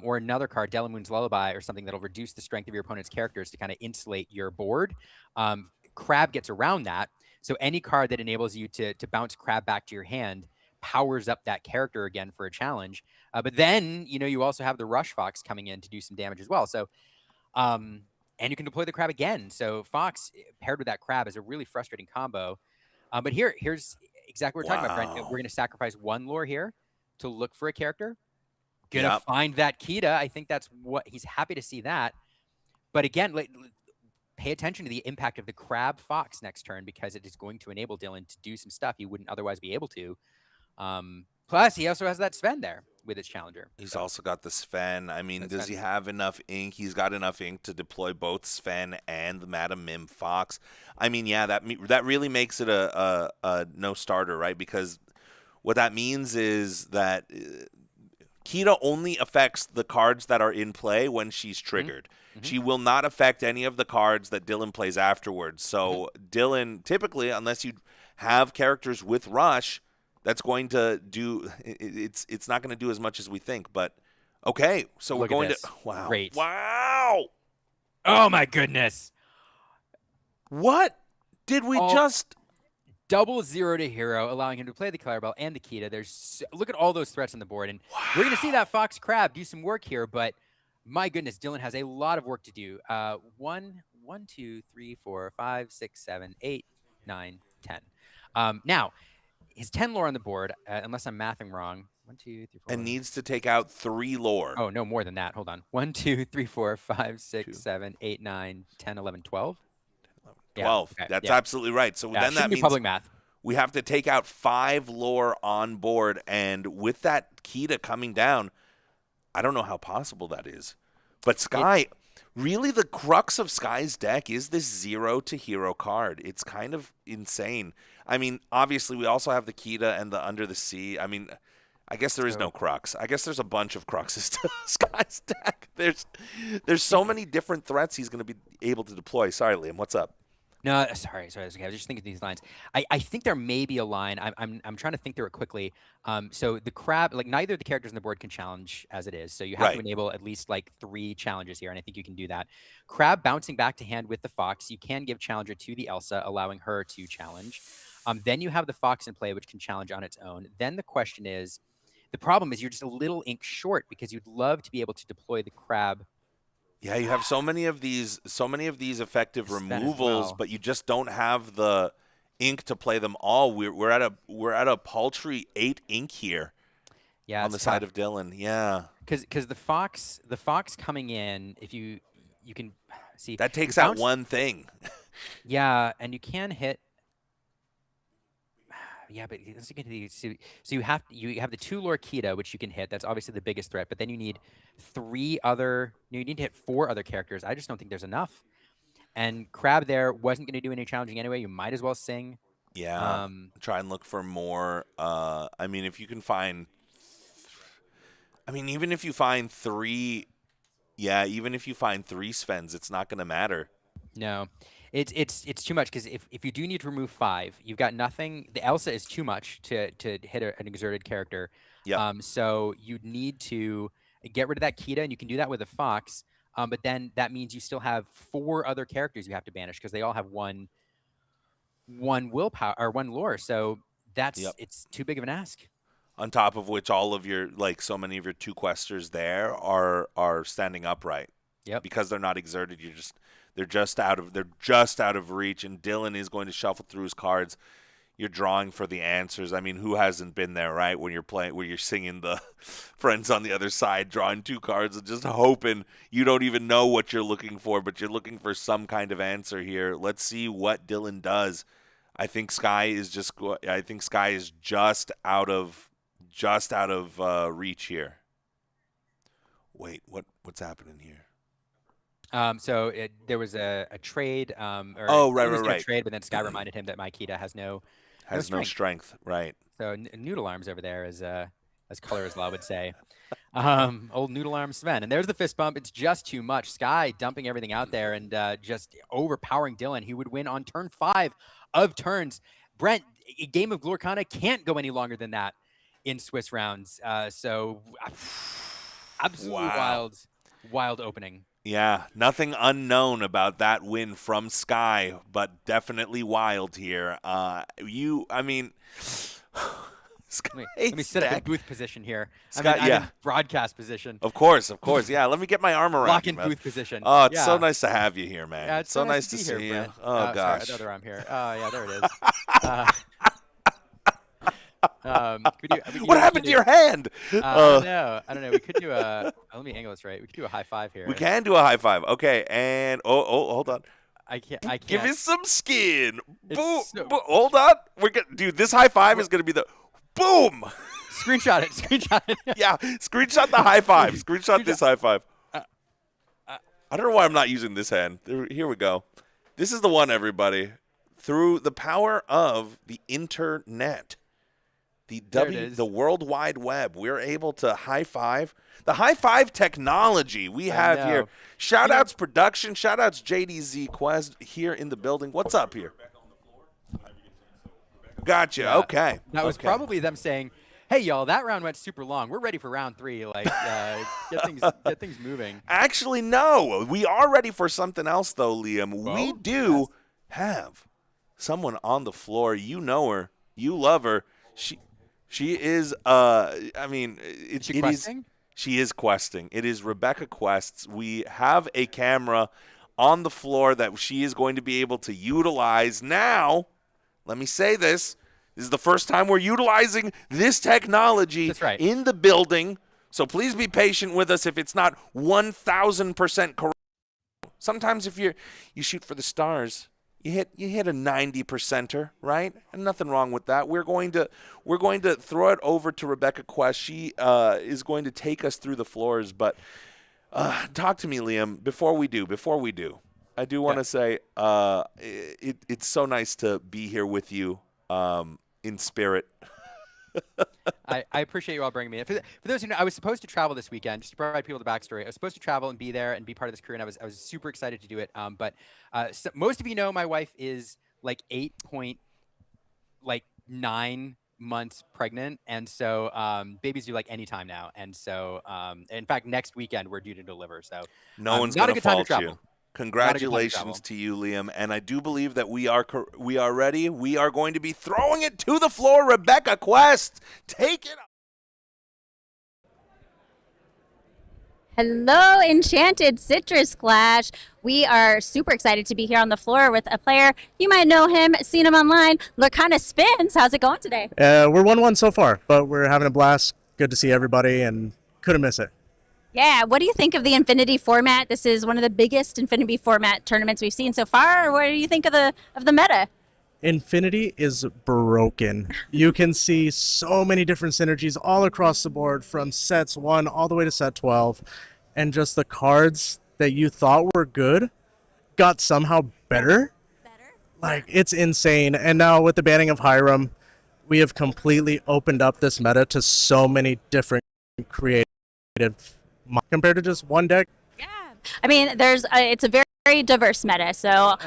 H: or another card, Delamoon's Lullaby, or something that'll reduce the strength of your opponent's characters to kind of insulate your board, Crab gets around that. So any card that enables you to bounce Crab back to your hand powers up that character again for a challenge. But then, you also have the Rush Fox coming in to do some damage as well. So, and you can deploy the Crab again. So Fox paired with that Crab is a really frustrating combo. But here's exactly what we're talking about, Brent. We're going to sacrifice 1 lore here to look for a character. Gonna find that Kita. I think that's what he's happy to see that. But again, pay attention to the impact of the Crab Fox next turn, because it is going to enable Dylan to do some stuff he wouldn't otherwise be able to. Plus, he also has that Sven there with his challenger.
E: He's also got the Sven. I mean, does he have enough ink? He's got enough ink to deploy both Sven and the Madam Mim Fox. I mean, yeah, that really makes it a no starter, right? Because what that means is that Kita only affects the cards that are in play when she's triggered. Mm-hmm. She will not affect any of the cards that Dylan plays afterwards. So Dylan, typically, unless you have characters with Rush, that's going to do it's not going to do as much as we think, but okay, so
H: Look
E: we're
H: at
E: going
H: this.
E: to wow.
H: Great.
E: Wow.
H: Oh my goodness.
E: What did we just
H: double 0 to hero, allowing him to play the Clarabelle and the Kita. Look at all those threats on the board, and we're going to see that Fox Crab do some work here, but my goodness, Dylan has a lot of work to do. 1, 2, 3, 4, 5, 6, 7, 8, 9, 10. Now, his 10 lore on the board, unless I'm mathing wrong. 1, 2, 3, 4.
E: and needs to take out 3 lore.
H: Oh, no, more than that. Hold on. 1, 2, 3, 4, 5, 6, 7, 8, 9, 10, 11, 12.
E: 12.
H: Yeah, okay,
E: That's
H: yeah.
E: absolutely right. So then that
H: be
E: means
H: public math.
E: we have to take out 5 lore on board, and with that Kita coming down, I don't know how possible that is. But Sky, really the crux of Sky's deck is this 0 to hero card. It's kind of insane. I mean, obviously we also have the Kita and the Under the Sea. I mean, I guess there is no crux. I guess there's a bunch of cruxes to Sky's deck. There's so many different threats he's going to be able to deploy. Sorry, Liam, what's up?
H: No, sorry. I was just thinking these lines. I think there may be a line. I'm trying to think through it quickly. So the crab, like neither of the characters on the board can challenge as it is. So you have to enable at least like 3 challenges here, and I think you can do that. Crab bouncing back to hand with the Fox. You can give challenger to the Elsa, allowing her to challenge. Then you have the Fox in play, which can challenge on its own. Then the question is, the problem is you're just a little ink short because you'd love to be able to deploy the crab.
E: Yeah, you have so many of these effective removals, but you just don't have the ink to play them all. We're at a paltry 8 ink here.
H: Yeah,
E: on the side of Dylan. Yeah,
H: because the fox coming in, if you can see
E: that takes out one thing.
H: Yeah, and you can hit. Yeah, but let's get to these. So you have the 2 Lorcana, which you can hit. That's obviously the biggest threat. But then you need 3 other. You need to hit 4 other characters. I just don't think there's enough. And Crab there wasn't going to do any challenging anyway. You might as well sing.
E: Yeah. Try and look for more. I mean, if you can find. I mean, even if you find 3. Yeah, even if you find 3 Svens, it's not going to matter.
H: No. It's too much because if you do need to remove 5, you've got nothing. The Elsa is too much to hit an exerted character.
E: Yeah.
H: So you need to get rid of that Kita, and you can do that with a Fox. But then that means you still have 4 other characters you have to banish because they all have one willpower or 1 lore. So it's too big of an ask.
E: On top of which, all of your so many of your 2 questers there are standing upright.
H: Yep.
E: Because they're not exerted, they're just out of reach, and Dylan is going to shuffle through his cards. You're drawing for the answers. I mean, who hasn't been there, right? When you're singing the friends on the other side, drawing 2 cards and just hoping you don't even know what you're looking for, but you're looking for some kind of answer here. Let's see what Dylan does. I think Sky is just out of reach here. Wait, what's happening here?
H: So there was a trade.
E: Right.
H: Trade, but then Sky reminded him that Maikita has no
E: strength. Right.
H: So noodle arms over there, as Color as Law would say. Old noodle arm Sven, and there's the fist bump. It's just too much. Sky dumping everything out there and just overpowering Dylan. He would win on turn 5 of turns. Brent, a game of Lorcana can't go any longer than that in Swiss rounds. So absolutely wild opening.
E: Yeah, nothing unknown about that win from Sky, but definitely wild here.
H: Let me set up in booth position here.
E: Scott,
H: I'm in broadcast position.
E: Of course. Yeah, let me get my arm around
H: Lock
E: you,
H: in
E: man.
H: booth position.
E: Oh, it's so nice to have you here, man.
H: Yeah,
E: it's so nice to
H: be
E: see
H: here,
E: you.
H: Brent.
E: Oh, gosh.
H: Sorry, I'm here. Oh, yeah, there it is.
E: What happened to your hand?
H: I don't know. We could do let me angle this right. We could do a high 5 here.
E: We can do a high 5. Okay, and hold on.
H: I can't.
E: Give me some skin. Boom. Hold on. Dude, this high 5 is gonna be the boom.
H: Screenshot it.
E: Yeah, screenshot the high 5. Screenshot this high 5. I don't know why I'm not using this hand. Here we go. This is the one, everybody. Through the power of the internet, the World Wide Web, we're able to high 5. The high 5 technology we have here. Shout outs production. Shout outs JDZ Quest here in the building. What's up here? Gotcha.
H: Yeah.
E: Okay.
H: That was
E: Okay.
H: probably them saying, "Hey, y'all, that round went super long. We're ready for round 3. Like, get things moving."
E: Actually, no. We are ready for something else, though, Liam. We do have someone on the floor. You know her. You love her. She is. I mean,
H: Is she
E: it is.
H: questing?
E: She is questing. It is Rebecca Quests. We have a camera on the floor that she is going to be able to utilize now. Let me say this. This is the first time we're utilizing this technology in the building. So please be patient with us if it's not 1,000% correct. Sometimes if you shoot for the stars, you hit a 90%er, right? And nothing wrong with that. We're going to throw it over to Rebecca Quest. She is going to take us through the floors. But talk to me, Liam. Before we do, I do want to say it's so nice to be here with you in spirit.
H: I appreciate you all bringing me in. For those who know, I was supposed to travel this weekend. Just to provide people the backstory, I was supposed to travel and be there and be part of this crew, and I was super excited to do it. But so most of you know my wife is like 8.9 months pregnant, and so babies do like any time now. And so in fact, next weekend we're due to deliver. So
E: no one's
H: not
E: going
H: a
E: to
H: good time to
E: fault
H: travel.
E: you. Congratulations to you, Liam. And I do believe that we are ready. We are going to be throwing it to the floor. Rebecca Quest, take it up.
A: Hello, Enchanted Citrus Clash. We are super excited to be here on the floor with a player. You might know him, seen him online. Lorcana Spins. How's it going today?
I: We're 1-1 so far, but we're having a blast. Good to see everybody, and couldn't miss it.
A: Yeah, what do you think of the Infinity format? This is one of the biggest Infinity format tournaments we've seen so far. What do you think of the meta?
I: Infinity is broken. You can see so many different synergies all across the board from sets 1 all the way to set 12, and just the cards that you thought were good got somehow better. Like, it's insane. And now with the banning of Hiram, we have completely opened up this meta to so many different creative compared to just one deck.
A: Yeah, I mean, it's a very, very diverse meta. So,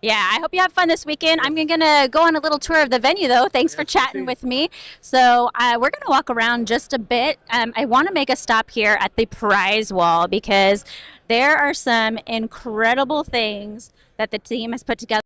A: yeah, I hope you have fun this weekend. I'm gonna go on a little tour of the venue, though. Thanks for chatting with me. So we're gonna walk around just a bit. I want to make a stop here at the prize wall because there are some incredible things that the team has put together.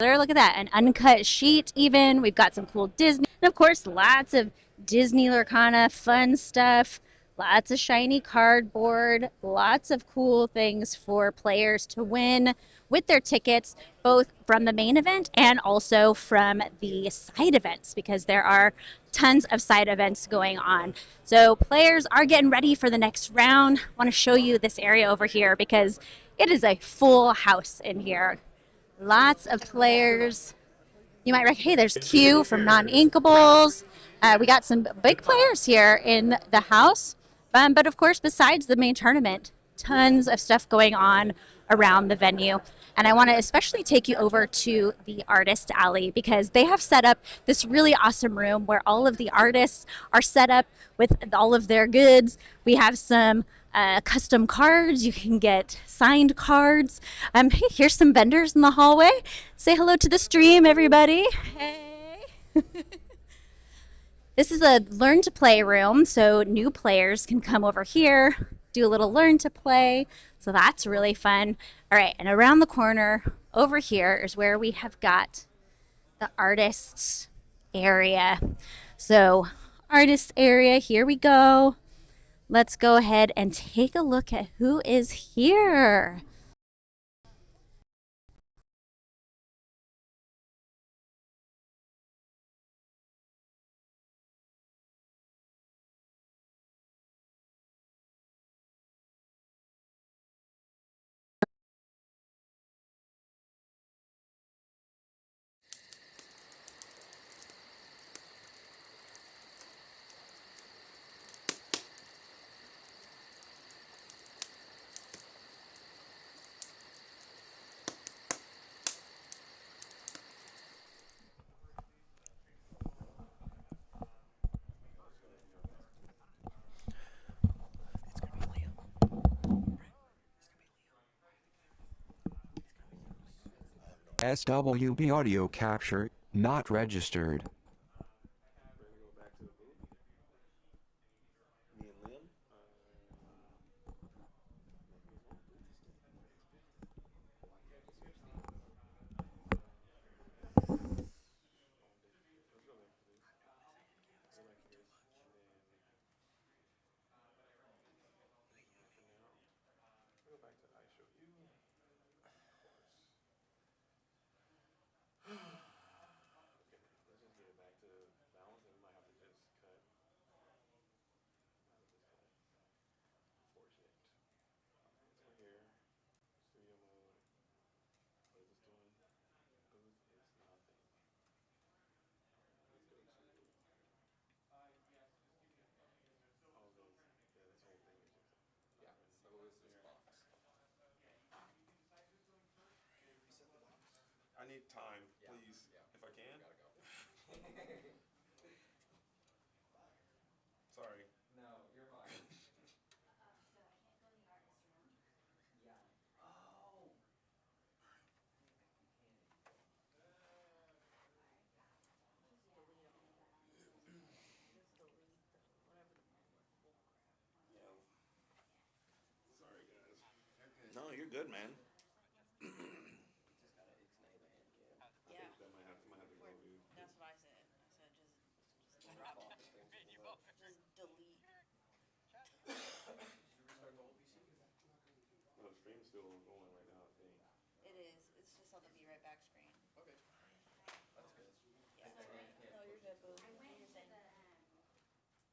A: Look at that, an uncut sheet even. We've got some cool Disney, and of course, lots of Disney Lorcana fun stuff. Lots of shiny cardboard, lots of cool things for players to win with their tickets, both from the main event and also from the side events, because there are tons of side events going on. So players are getting ready for the next round. I want to show you this area over here because it is a full house in here. Lots of players. You might recognize, hey, there's Q from Non-Inkables. We got some big players here in the house. But of course, besides the main tournament, tons of stuff going on around the venue. And I want to especially take you over to the Artist Alley because they have set up this really awesome room where all of the artists are set up with all of their goods. We have some custom cards. You can get signed cards. Hey, here's some vendors in the hallway. Say hello to the stream, everybody. Hey. This is a learn to play room, so new players can come over here, do a little learn to play. So that's really fun. All right, and around the corner over here is where we have got the artists area. So artists area, here we go. Let's go ahead and take a look at who is here.
J: SWB audio capture, not registered.
C: I need time, please, if I can. Sorry.
B: No, you're fine.
F: So I can't go in the artist room.
B: Yeah. Oh.
C: Yeah. Sorry, guys.
E: No, you're good, man.
B: Just gotta ixnay the hand cam.
G: Yeah.
C: That might have to go, dude.
G: That's what I said. I said just
B: Drop off the things from the-
G: just delete.
B: Did you restart the whole PC?
C: No, the stream's still going right now, I think.
G: It is. It's just on the Be Right Back screen.
B: Okay. That's good.
G: Yeah. No, you're good, boo.
F: I went
G: You're
F: into
G: saying.
F: the artist room.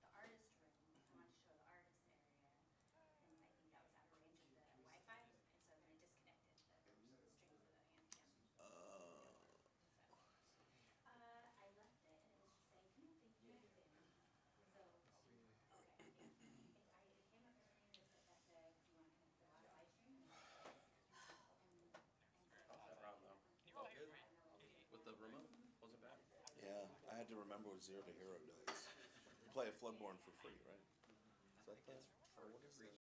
F: I wanted to show the artist area, and I think that was out of range of the Wi-Fi, and so then it disconnected the stream for the hand cam. I left it, and it was just saying, no, thank you. So, okay, yeah. It came up the screen that said that if you want to connect the Wi-Fi stream, and
B: How's that round though? All good? With the remote? Wasn't bad.
E: Yeah, I had to remember what Zero to Hero does. Play a Floodborne for free, right?
B: So I guess for whatever reason.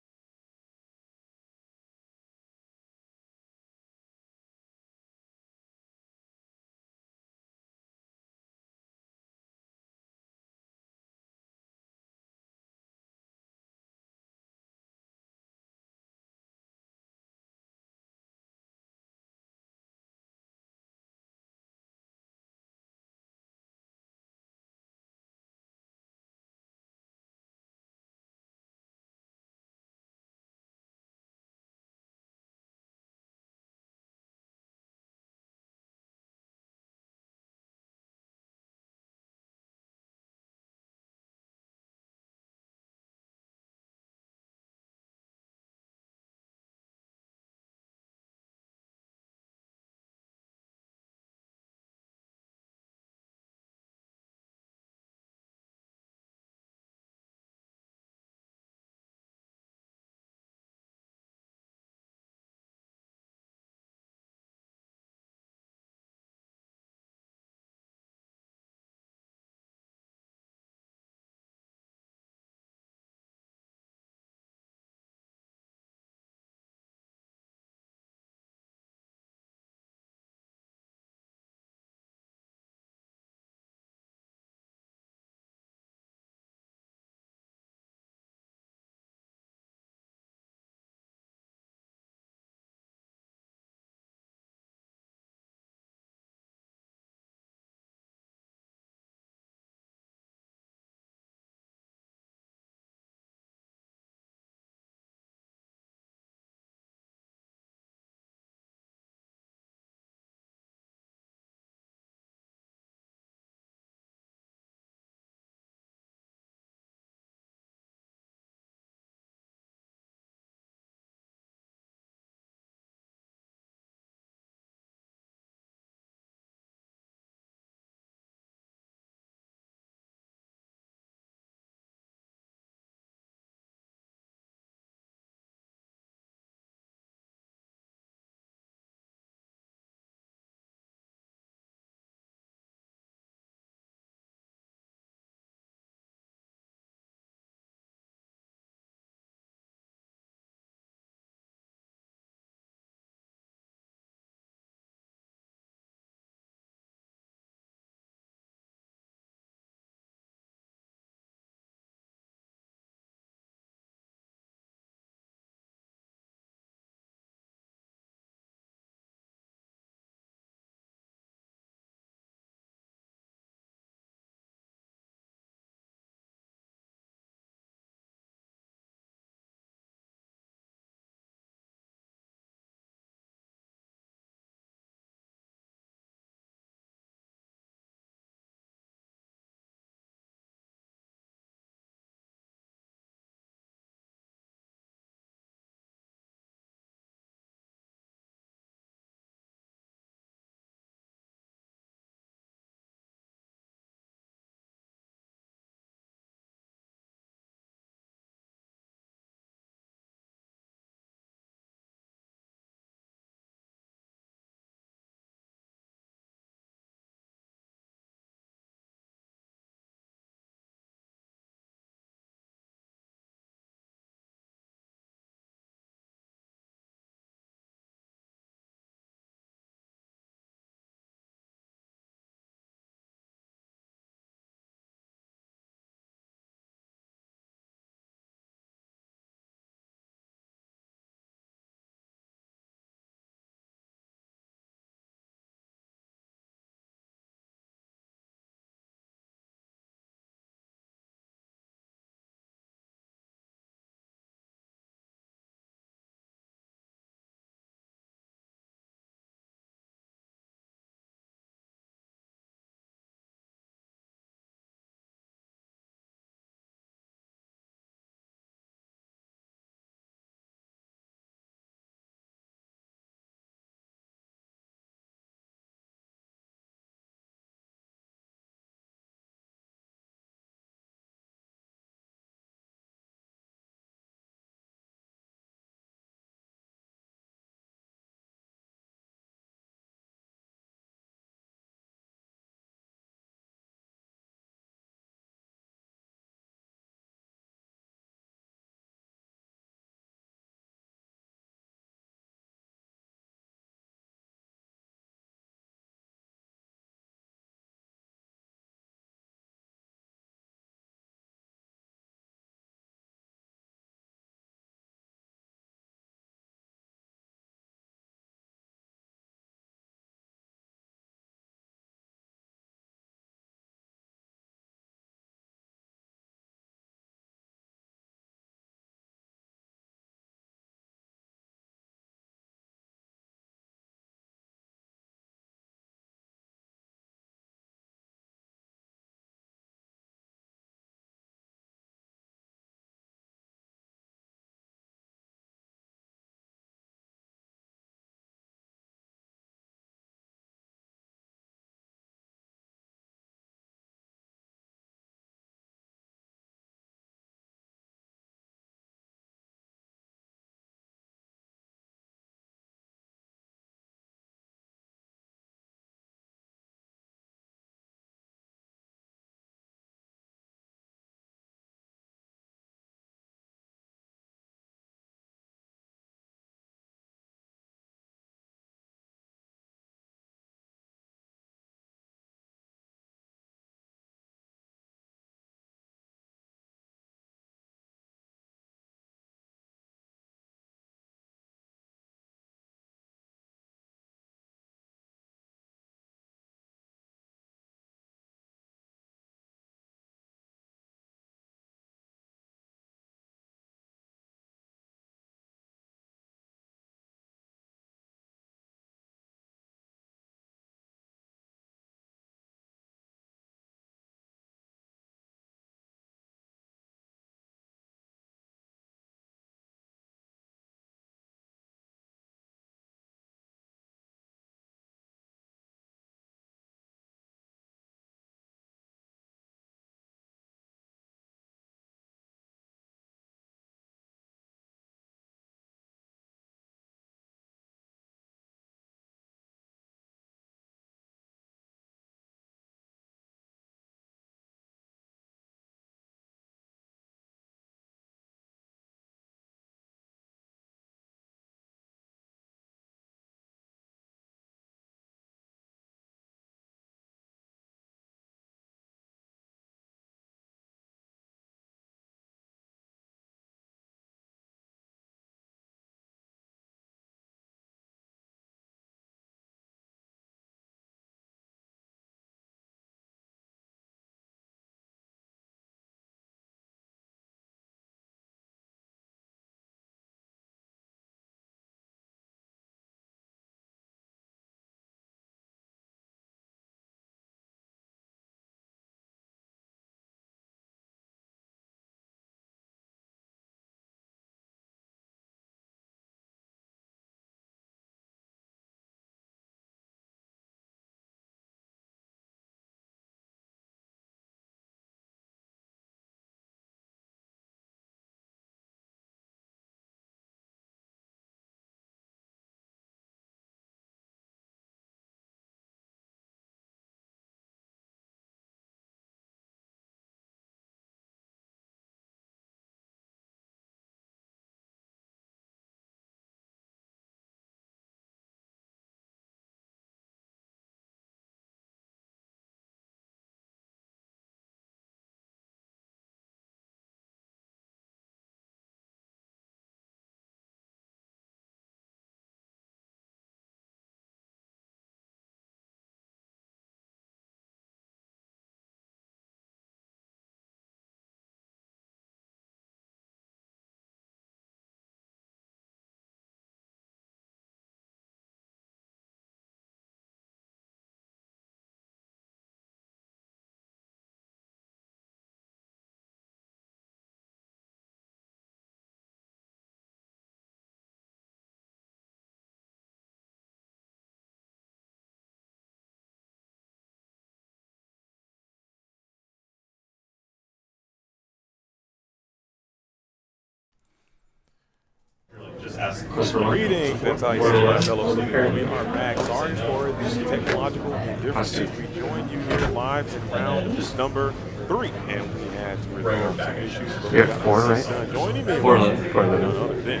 C: Greetings, that's how you say my fellow Seekers. We are back. Sorry for the technological indifferences. We joined you here live in round number 3, and we had to resolve some issues. But we got 4, right? Joining me, 4 none other than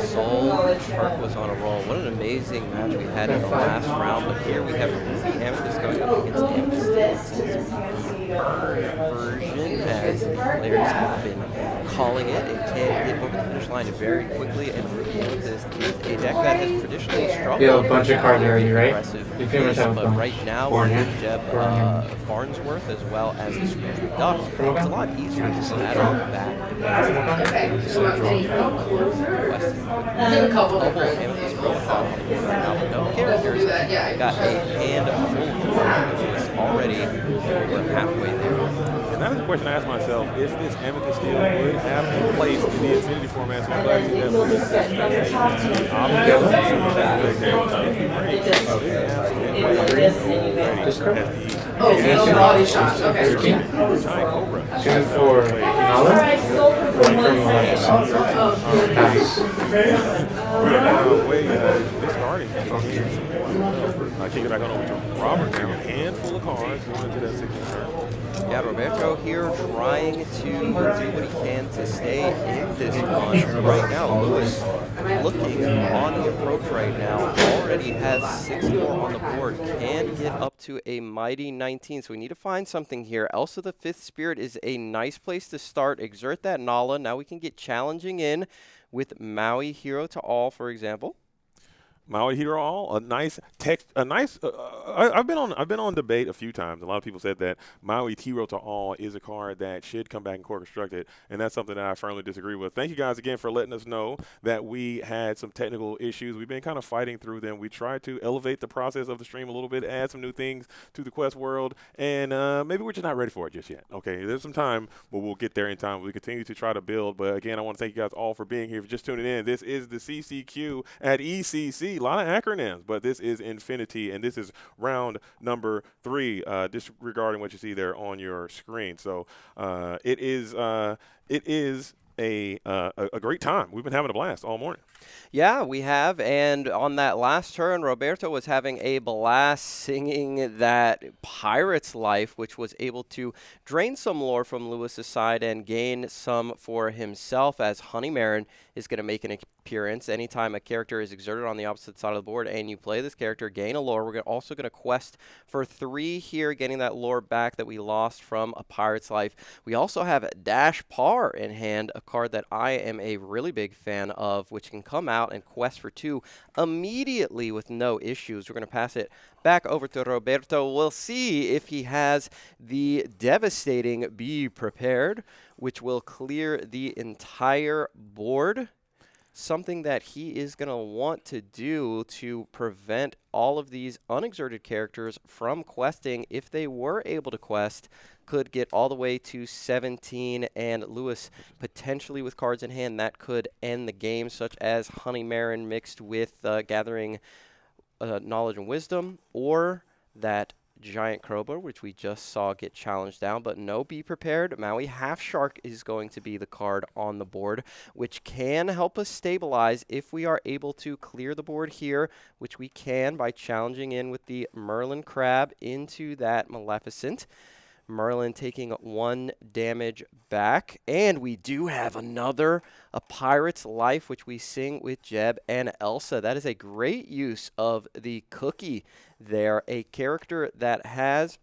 B: Soul Park was on a roll. What an amazing match we had in the last round. But here we have Ruby Amethyst going up against Amethyst. This is the version, as the players have been calling it. It can get over the finish line very quickly, and Ruby Amethyst is a deck that has traditionally struggled.
J: You have a bunch of cards already, right?
B: You pretty much have but right now, with Jeb Farnsworth as well as the Scrooge Duck, it's a lot easier to set on the back. No characters. Got a handful of already. We're halfway there.
C: And that is a question I asked myself, if this Amethyst Steel would have a place in the Infinity format, so I'm glad to see that Louis
J: body shots, okay. 2 for Nala, 1 from Nice.
C: Kicking it back on over to Robert now. A handful of cards going into that 6th turn.
B: Yeah, Roberto here trying to do what he can to stay in this run. Right now, Lewis looking on the approach right now. Already has 6 more on the board. Can get up to a mighty 19. So we need to find something here. Elsa the 5th Spirit is a nice place to start. Exert that Nala. Now we can get challenging in with Maui Hero to All, for example.
C: Maui Hero All, a nice text, a nice. I've been on debate a few times. A lot of people said that Maui Hero to All is a card that should come back in core constructed, and that's something that I firmly disagree with. Thank you guys again for letting us know that we had some technical issues. We've been kind of fighting through them. We tried to elevate the process of the stream a little bit, add some new things to the Quest world, and maybe we're just not ready for it just yet. Okay, there's some time, but we'll get there in time. We continue to try to build, but again, I want to thank you guys all for being here, for just tuning in. This is the CCQ at ECC. A lot of acronyms, but this is Infinity, and this is round number 3, disregarding what you see there on your screen. So it is a great time. We've been having a blast all morning.
B: Yeah, we have, and on that last turn, Roberto was having a blast singing that Pirate's Life, which was able to drain some lore from Lewis's side and gain some for himself, as Honey Marin is going to make an appearance. Anytime a character is exerted on the opposite side of the board and you play this character, gain a lore. We're also going to quest for 3 here, getting that lore back that we lost from a Pirate's Life. We also have Dash Par in hand, a card that I am a really big fan of, which can come out and quest for 2 immediately with no issues. We're going to pass it back over to Roberto. We'll see if he has the devastating Be Prepared, which will clear the entire board. Something that he is going to want to do to prevent all of these unexerted characters from questing. If they were able to quest, could get all the way to 17, and Lewis potentially with cards in hand that could end the game, such as Honey Marin mixed with Gathering Knowledge and Wisdom, or that Giant Crowbar, which we just saw get challenged down. But no, Be Prepared. Maui Half Shark is going to be the card on the board, which can help us stabilize if we are able to clear the board here, which we can by challenging in with the Merlin Crab into that Maleficent. Merlin taking 1 damage back. And we do have a Pirate's Life, which we sing with Jeb and Elsa. That is a great use of the cookie there. A character that has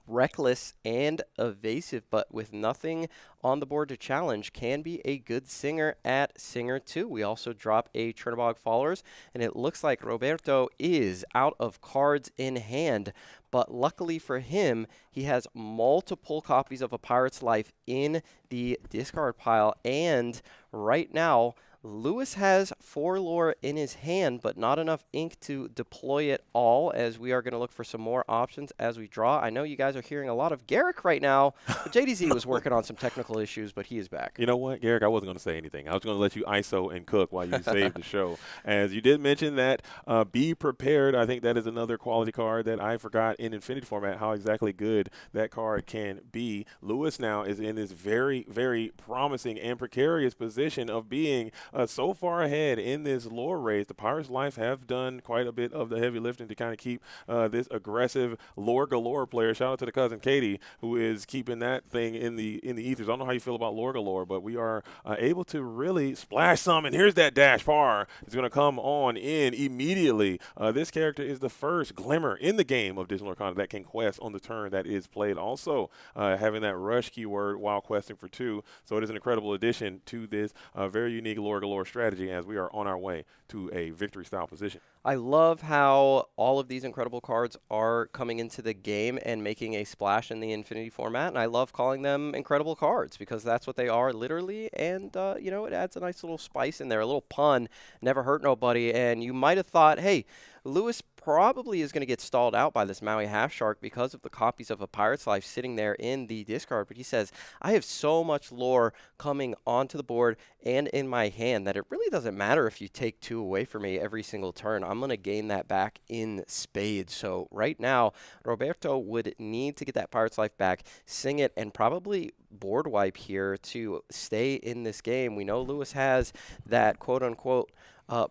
B: Reckless and Evasive, but with nothing on the board to challenge, can be a good singer at Singer 2. We also drop a Chernobog Followers, and it looks like Roberto is out of cards in hand. But luckily for him, he has multiple copies of A Pirate's Life in the discard pile. And right now, Lewis has 4 lore in his hand, but not enough ink to deploy it all, as we are going to look for some more options as we draw. I know you guys are hearing a lot of Garrick right now, but JDZ was working on some technical issues, but he is back.
C: You know what, Garrick? I wasn't going to say anything. I was going to let you ISO and cook while you saved the show. As you did mention that, be prepared. I think that is another quality card that I forgot in Infinity format, how exactly good that card can be. Lewis now is in this very, very promising and precarious position of being so far ahead in this lore race. The Pirates Life have done quite a bit of the heavy lifting to kind of keep this aggressive lore galore player. Shout out to the cousin Katie, who is keeping that thing in the ethers. I don't know how you feel about lore galore, but we are able to really splash some. And here's that dash par. It's going to come on in immediately. This character is the first glimmer in the game of Digital Lorcana that can quest on the turn that is played. Also, having that rush keyword while questing for 2. So it is an incredible addition to this very unique lore galore strategy as we are on our way to a victory style position.
B: I love how all of these incredible cards are coming into the game and making a splash in the Infinity format, and I love calling them incredible cards because that's what they are literally, and you know, it adds a nice little spice in there, a little pun, never hurt nobody. And you might have thought, hey, Lewis probably is going to get stalled out by this Maui Half Shark because of the copies of A Pirate's Life sitting there in the discard. But he says, I have so much lore coming onto the board and in my hand that it really doesn't matter if you take 2 away from me every single turn. I'm going to gain that back in spades. So right now, Roberto would need to get that Pirate's Life back, sing it, and probably board wipe here to stay in this game. We know Lewis has that quote-unquote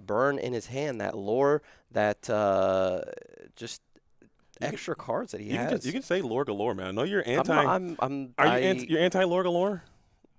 B: burn in his hand, that lore, that just extra cards that he has.
C: You can say lore galore, man. I know you're anti. You're anti lore galore?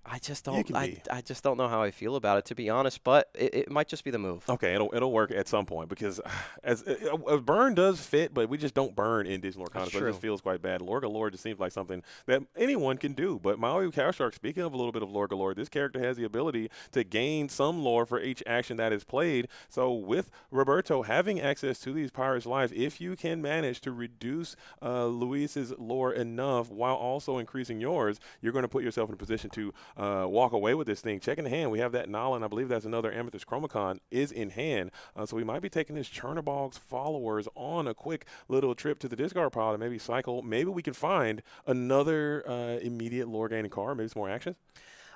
B: I just don't. I just don't know how I feel about it, to be honest. But it might just be the move.
C: Okay, it'll work at some point because as a burn does fit, but we just don't burn in Digital Lorcana, so it just feels quite bad. Lore galore just seems like something that anyone can do. But Maui Cow Shark, speaking of a little bit of lore galore, this character has the ability to gain some lore for each action that is played. So with Roberto having access to these Pirates' Life, if you can manage to reduce Luis's lore enough while also increasing yours, you're going to put yourself in a position to walk away with this thing. Check in the hand. We have that Nala, and I believe that's another Amethyst Chromacon is in hand. So we might be taking this Chernobog's followers on a quick little trip to the discard pile to maybe cycle. Maybe we can find another immediate lore gaining card, maybe some more actions.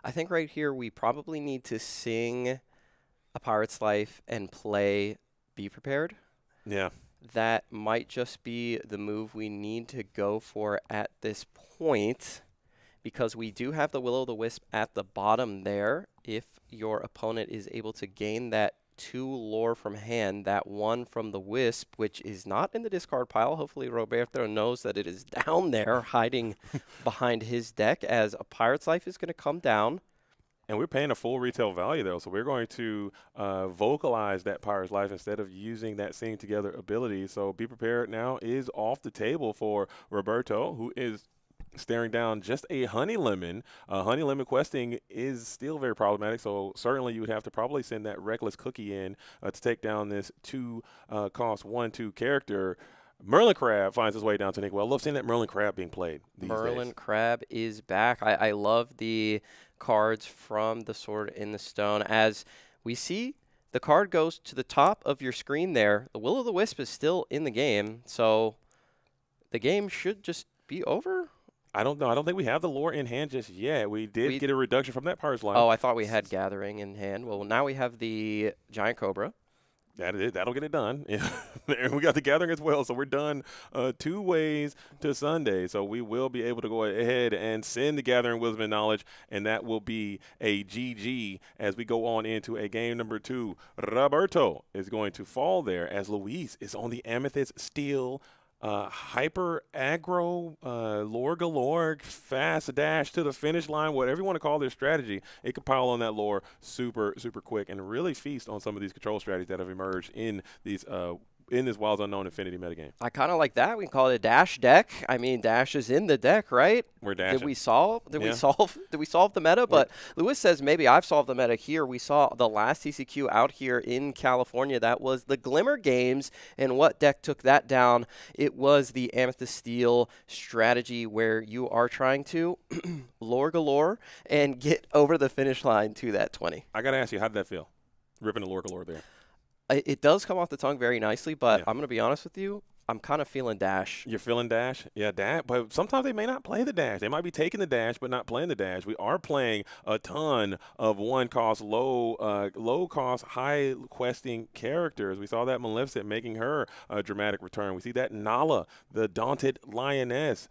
B: I think right here we probably need to sing A Pirate's Life and play Be Prepared.
C: Yeah.
B: That might just be the move we need to go for at this point, because we do have the Will-O-the-Wisp at the bottom there. If your opponent is able to gain that 2 lore from hand, that 1 from the Wisp, which is not in the discard pile. Hopefully Roberto knows that it is down there, hiding behind his deck, as A Pirate's Life is going to come down.
C: And we're paying a full retail value, though, so we're going to vocalize that Pirate's Life instead of using that Sing Together ability. So Be Prepared now is off the table for Roberto, who is staring down just a Honey Lemon. Honey Lemon questing is still very problematic, so certainly you would have to probably send that Reckless Cookie in to take down this 2 cost 1/2 character. Merlin Crab finds his way down to Nick. Well, I love seeing that Merlin Crab being played these
B: Merlin
C: days.
B: Crab is back. I love the cards from the Sword in the Stone. As we see, the card goes to the top of your screen there. The Will-O-the-Wisp is still in the game, so the game should just be over.
C: I don't know. I don't think we have the lore in hand just yet. We did get a reduction from that Pirate's Life.
B: Oh, I thought we had Gathering in hand. Well, now we have the Giant Cobra.
C: That'll get it done. And we got the Gathering as well, so we're done 2 ways to Sunday. So we will be able to go ahead and send the Gathering Wisdom and Knowledge, and that will be a GG as we go on into a game number 2. Roberto is going to fall there as Luis is on the Amethyst Steel hyper aggro, lore galore, fast dash to the finish line, whatever you want to call their strategy. It can pile on that lore super, super quick and really feast on some of these control strategies that have emerged in these in this Wilds Unknown Infinity metagame.
B: I kind of like that. We can call it a dash deck. I mean, dash is in the deck, right?
C: We're dashing.
B: Did we solve the meta? But Lewis says maybe I've solved the meta here. We saw the last CCQ out here in California. That was the Glimmer Games, and what deck took that down? It was the Amethyst Steel strategy, where you are trying to lore galore and get over the finish line to that 20.
C: I gotta ask you, how did that feel? Ripping the Lorca there.
B: It does come off the tongue very nicely, but
C: Yeah.
B: I'm going to be honest with you. I'm kind of feeling Dash.
C: You're feeling Dash? Yeah, Dash. But sometimes they may not play the Dash. They might be taking the Dash, but not playing the Dash. We are playing a ton of one-cost, low-cost, high-questing characters. We saw that Maleficent making her a dramatic return. We see that Nala, the Undaunted Lioness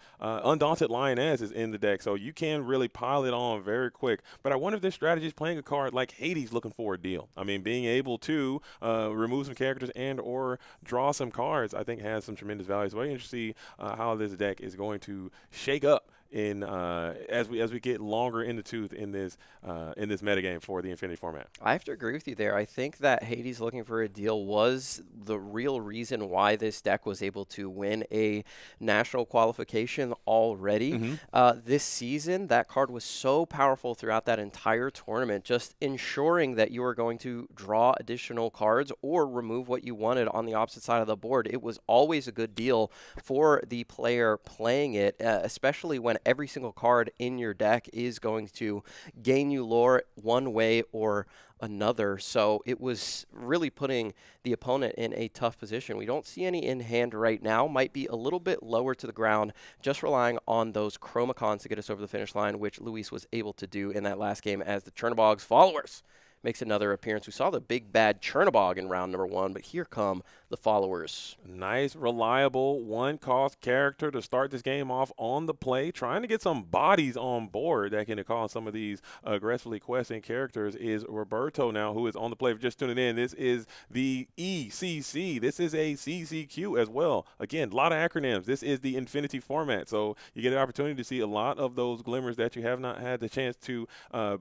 C: is in the deck. So you can really pile it on very quick. But I wonder if this strategy is playing a card like Hades looking for a deal. I mean, being able to remove some characters and or draw some cards, I think has some tremendous value. So we're interested to see how this deck is going to shake up in as we get longer in the tooth in this metagame for the Infinity format.
B: I have to agree with you there. I think that Hades looking for a deal was the real reason why this deck was able to win a national qualification already. This season, that card was so powerful throughout that entire tournament, just ensuring that you were going to draw additional cards or remove what you wanted on the opposite side of the board. It was always a good deal for the player playing it, especially when every single card in your deck is going to gain you lore one way or another. So it was really putting the opponent in a tough position. We don't see any in hand right now. Might be a little bit lower to the ground, just relying on those Chromacons to get us over the finish line, which Luis was able to do in that last game as the Chernobog's followers makes another appearance. We saw the big bad Chernobog in round number 1, but here come the followers.
C: Nice, reliable, one-cost character to start this game off on the play. Trying to get some bodies on board that can cause some of these aggressively questing characters is Roberto now, who is on the play. For just tuning in, this is the ECC. This is a CCQ as well. Again, a lot of acronyms. This is the Infinity format, so you get an opportunity to see a lot of those glimmers that you have not had the chance to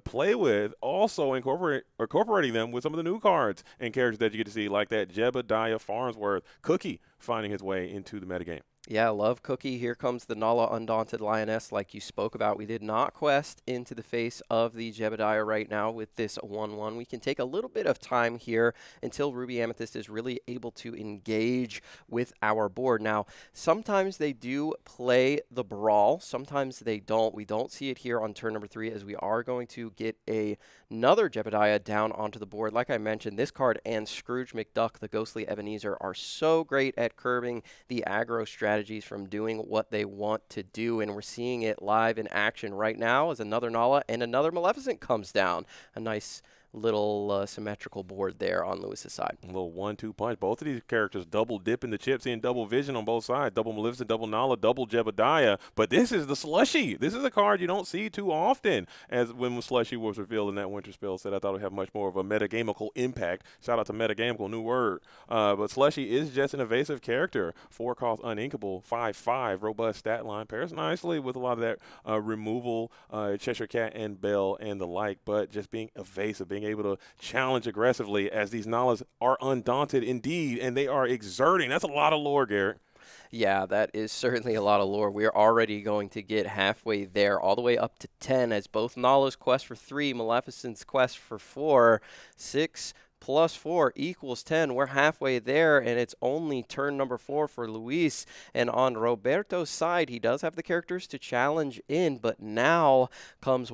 C: play with. Also incorporating them with some of the new cards and characters that you get to see, like that Jebediah Farnsworth Cookie finding his way into the metagame.
B: Yeah, love Cookie. Here comes the Nala Undaunted Lioness like you spoke about. We did not quest into the face of the Jebediah right now with this 1-1. We can take a little bit of time here until Ruby Amethyst is really able to engage with our board. Now, sometimes they do play the Brawl. Sometimes they don't. We don't see it here on turn number 3 as we are going to get another Jebediah down onto the board. Like I mentioned, this card and Scrooge McDuck, the Ghostly Ebenezer, are so great at curbing the aggro strategies from doing what they want to do, and we're seeing it live in action right now as another Nala and another Maleficent comes down. A nice little symmetrical board there on Lewis's side.
C: A little 1-2 punch. Both of these characters double dipping the chips, seeing double vision on both sides. Double Maleficent, double Nala, double Jebediah. But this is the Slushy. This is a card you don't see too often. As when Slushy was revealed in that winter spell, said I thought it would have much more of a metagamical impact. Shout out to metagamical, new word. But Slushy is just an evasive character. 4-cost uninkable, 5/5, robust stat line. Pairs nicely with a lot of that removal, Cheshire Cat and Bell and the like. But just being evasive, being able to challenge aggressively as these Nalas are undaunted indeed, and they are exerting. That's a lot of lore, Garrett.
B: Yeah, that is certainly a lot of lore. We're already going to get halfway there, all the way up to 10, as both Nala's quest for 3, Maleficent's quest for 4, 6 plus 4 equals 10. We're halfway there, and it's only turn number 4 for Luis. And on Roberto's side, he does have the characters to challenge in, but now comes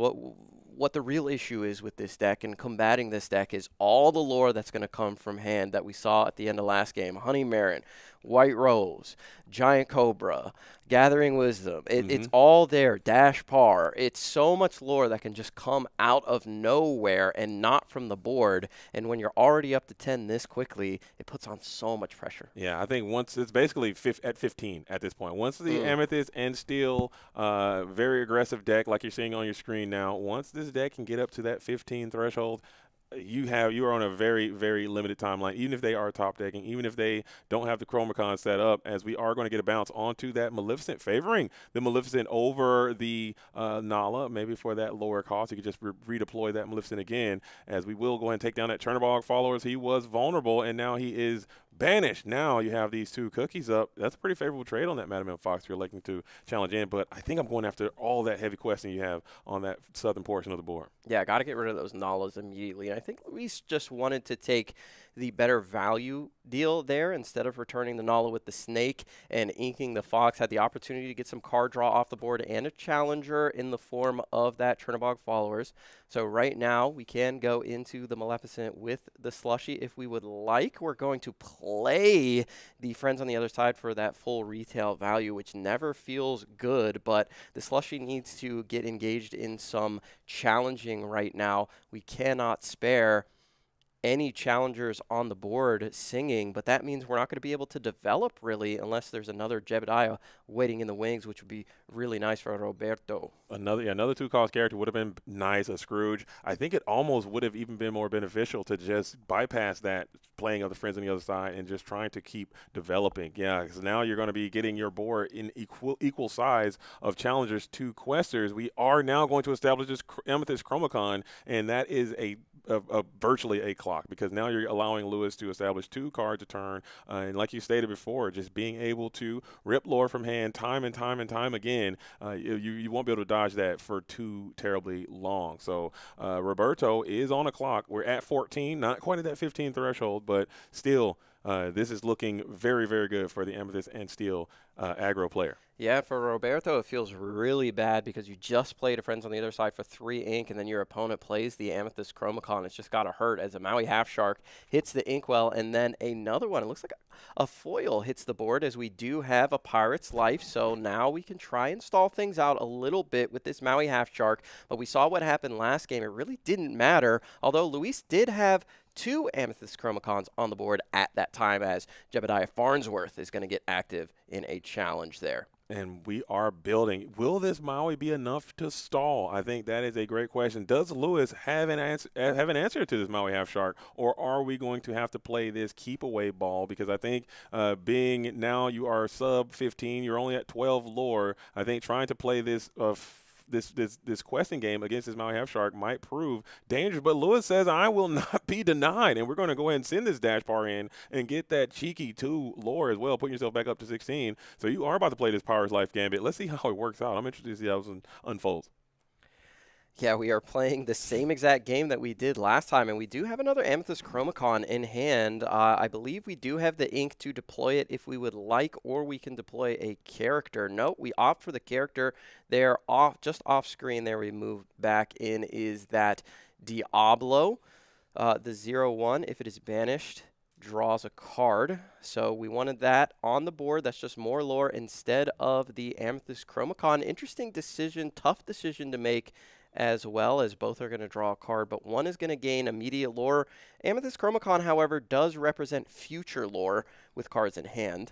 B: what the real issue is with this deck and combating this deck is all the lore that's going to come from hand that we saw at the end of last game. Honey Marin, White Rose, Giant Cobra, Gathering Wisdom. It's all there. Dash Par. It's so much lore that can just come out of nowhere and not from the board. And when you're already up to 10 this quickly, it puts on so much pressure.
C: Yeah, I think once it's basically at 15 at this point. Once the Amethyst and Steel, very aggressive deck like you're seeing on your screen now, once this deck can get up to that 15 threshold, you are on a very, very limited timeline, even if they are top decking, even if they don't have the Chromacon set up, as we are going to get a bounce onto that Maleficent, favoring the Maleficent over the Nala, maybe for that lower cost. You could just redeploy that Maleficent again, as we will go ahead and take down that Chernobog followers. He was vulnerable, and now he is banished. Now you have these 2 cookies up. That's a pretty favorable trade on that Madam M. Fox you're electing to challenge in, but I think I'm going after all that heavy questing you have on that southern portion of the board.
B: Yeah, got to get rid of those Nalas immediately. And I think Luis just wanted to take the better value deal there. Instead of returning the Nala with the snake and inking the fox, had the opportunity to get some card draw off the board and a challenger in the form of that Chernobog followers. So right now we can go into the Maleficent with the Slushy if we would like. We're going to play the friends on the other side for that full retail value, which never feels good, but the Slushy needs to get engaged in some challenging right now. We cannot spare any challengers on the board singing, but that means we're not going to be able to develop really unless there's another Jebediah waiting in the wings, which would be really nice for Roberto.
C: Another 2-cost character would have been nice, a Scrooge. I think it almost would have even been more beneficial to just bypass that playing of the friends on the other side and just trying to keep developing. Yeah, because now you're going to be getting your board in equal size of challengers to questers. We are now going to establish this Amethyst Chromacon, and that is a virtually a clock, because now you're allowing Lewis to establish 2 cards a turn, and like you stated before, just being able to rip lore from hand time and time and time again. You won't be able to dodge that for too terribly long. So Roberto is on a clock. We're at 14, not quite at that 15 threshold, but still this is looking very, very good for the Amethyst and Steel aggro player.
B: Yeah, for Roberto, it feels really bad because you just played a Friends on the other side for 3 ink, and then your opponent plays the Amethyst Chromacon. It's just got to hurt as a Maui Half Shark hits the Inkwell, and then another one. It looks like a foil hits the board, as we do have a Pirate's Life, so now we can try and stall things out a little bit with this Maui Half Shark. But we saw what happened last game. It really didn't matter, although Luis did have 2 Amethyst Chromacons on the board at that time, as Jebediah Farnsworth is going to get active in a challenge there.
C: And we are building. Will this Maui be enough to stall? I think that is a great question. Does Lewis have an answer to this Maui Half Shark, or are we going to have to play this keep away ball? Because I think being now you are sub 15, you're only at 12 lore. I think trying to play this this questing game against this Maui Half Shark might prove dangerous. But Lewis says, I will not be denied, and we're going to go ahead and send this dash bar in and get that cheeky 2 lore as well, putting yourself back up to 16. So you are about to play this Power's Life Gambit. Let's see how it works out. I'm interested to see how it unfolds.
B: Yeah, we are playing the same exact game that we did last time, and we do have another Amethyst Chromacon in hand. I believe we do have the ink to deploy it if we would like, or we can deploy a character. No, we opt for the character. They're just off screen there. We move back in is that Diablo, the 0/1. If it is banished, draws a card. So we wanted that on the board. That's just more lore instead of the Amethyst Chromacon. Interesting decision, tough decision to make, as well, as both are going to draw a card, but one is going to gain immediate lore. Amethyst Chromacon, however, does represent future lore with cards in hand.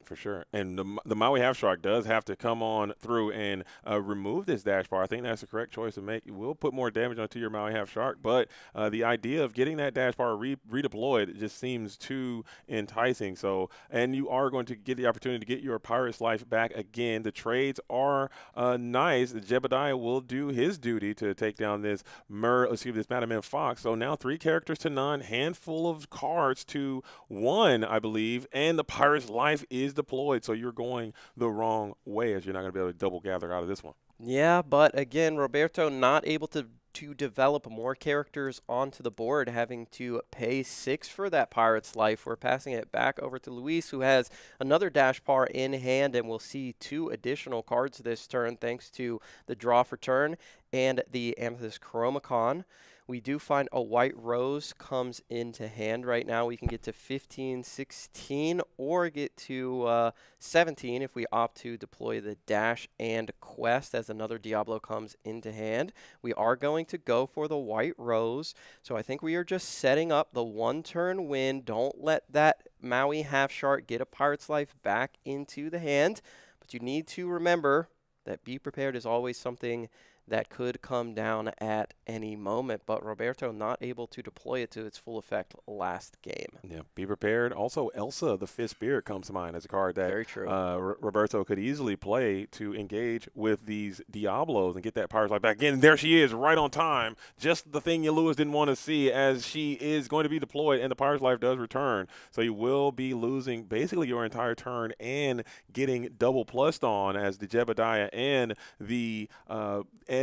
C: For sure. And the Maui Half Shark does have to come on through and remove this dash bar. I think that's the correct choice to make. It will put more damage onto your Maui Half Shark, but the idea of getting that dash bar redeployed just seems too enticing. So, and you are going to get the opportunity to get your Pirate's Life back again. The trades are nice. Jebediah will do his duty to take down this this Madam M Fox. So now 3 characters to none, handful of cards to 1, I believe, and the Pirate's Life is deployed, so you're going the wrong way, as you're not going to be able to double gather out of this one.
B: Yeah, but again, Roberto not able to develop more characters onto the board, having to pay 6 for that Pirate's Life. We're passing it back over to Luis, who has another dash bar in hand, and we'll see 2 additional cards this turn thanks to the draw for turn and the Amethyst Chromacon. We do find a White Rose comes into hand right now. We can get to 15, 16, or get to 17 if we opt to deploy the dash and quest, as another Diablo comes into hand. We are going to go for the White Rose. So I think we are just setting up the 1-turn win. Don't let that Maui Half Shark get a Pirate's Life back into the hand. But you need to remember that be prepared is always something that could come down at any moment, but Roberto not able to deploy it to its full effect last game.
C: Yeah, be prepared. Also, Elsa, the Fifth Spirit, comes to mind as a card that
B: very true.
C: Roberto could easily play to engage with these Diablos and get that Pirate's Life back again. And there she is, right on time. Just the thing Lewis didn't want to see, as she is going to be deployed, and the Pirate's Life does return. So you will be losing basically your entire turn and getting double plussed on, as the Jebediah and the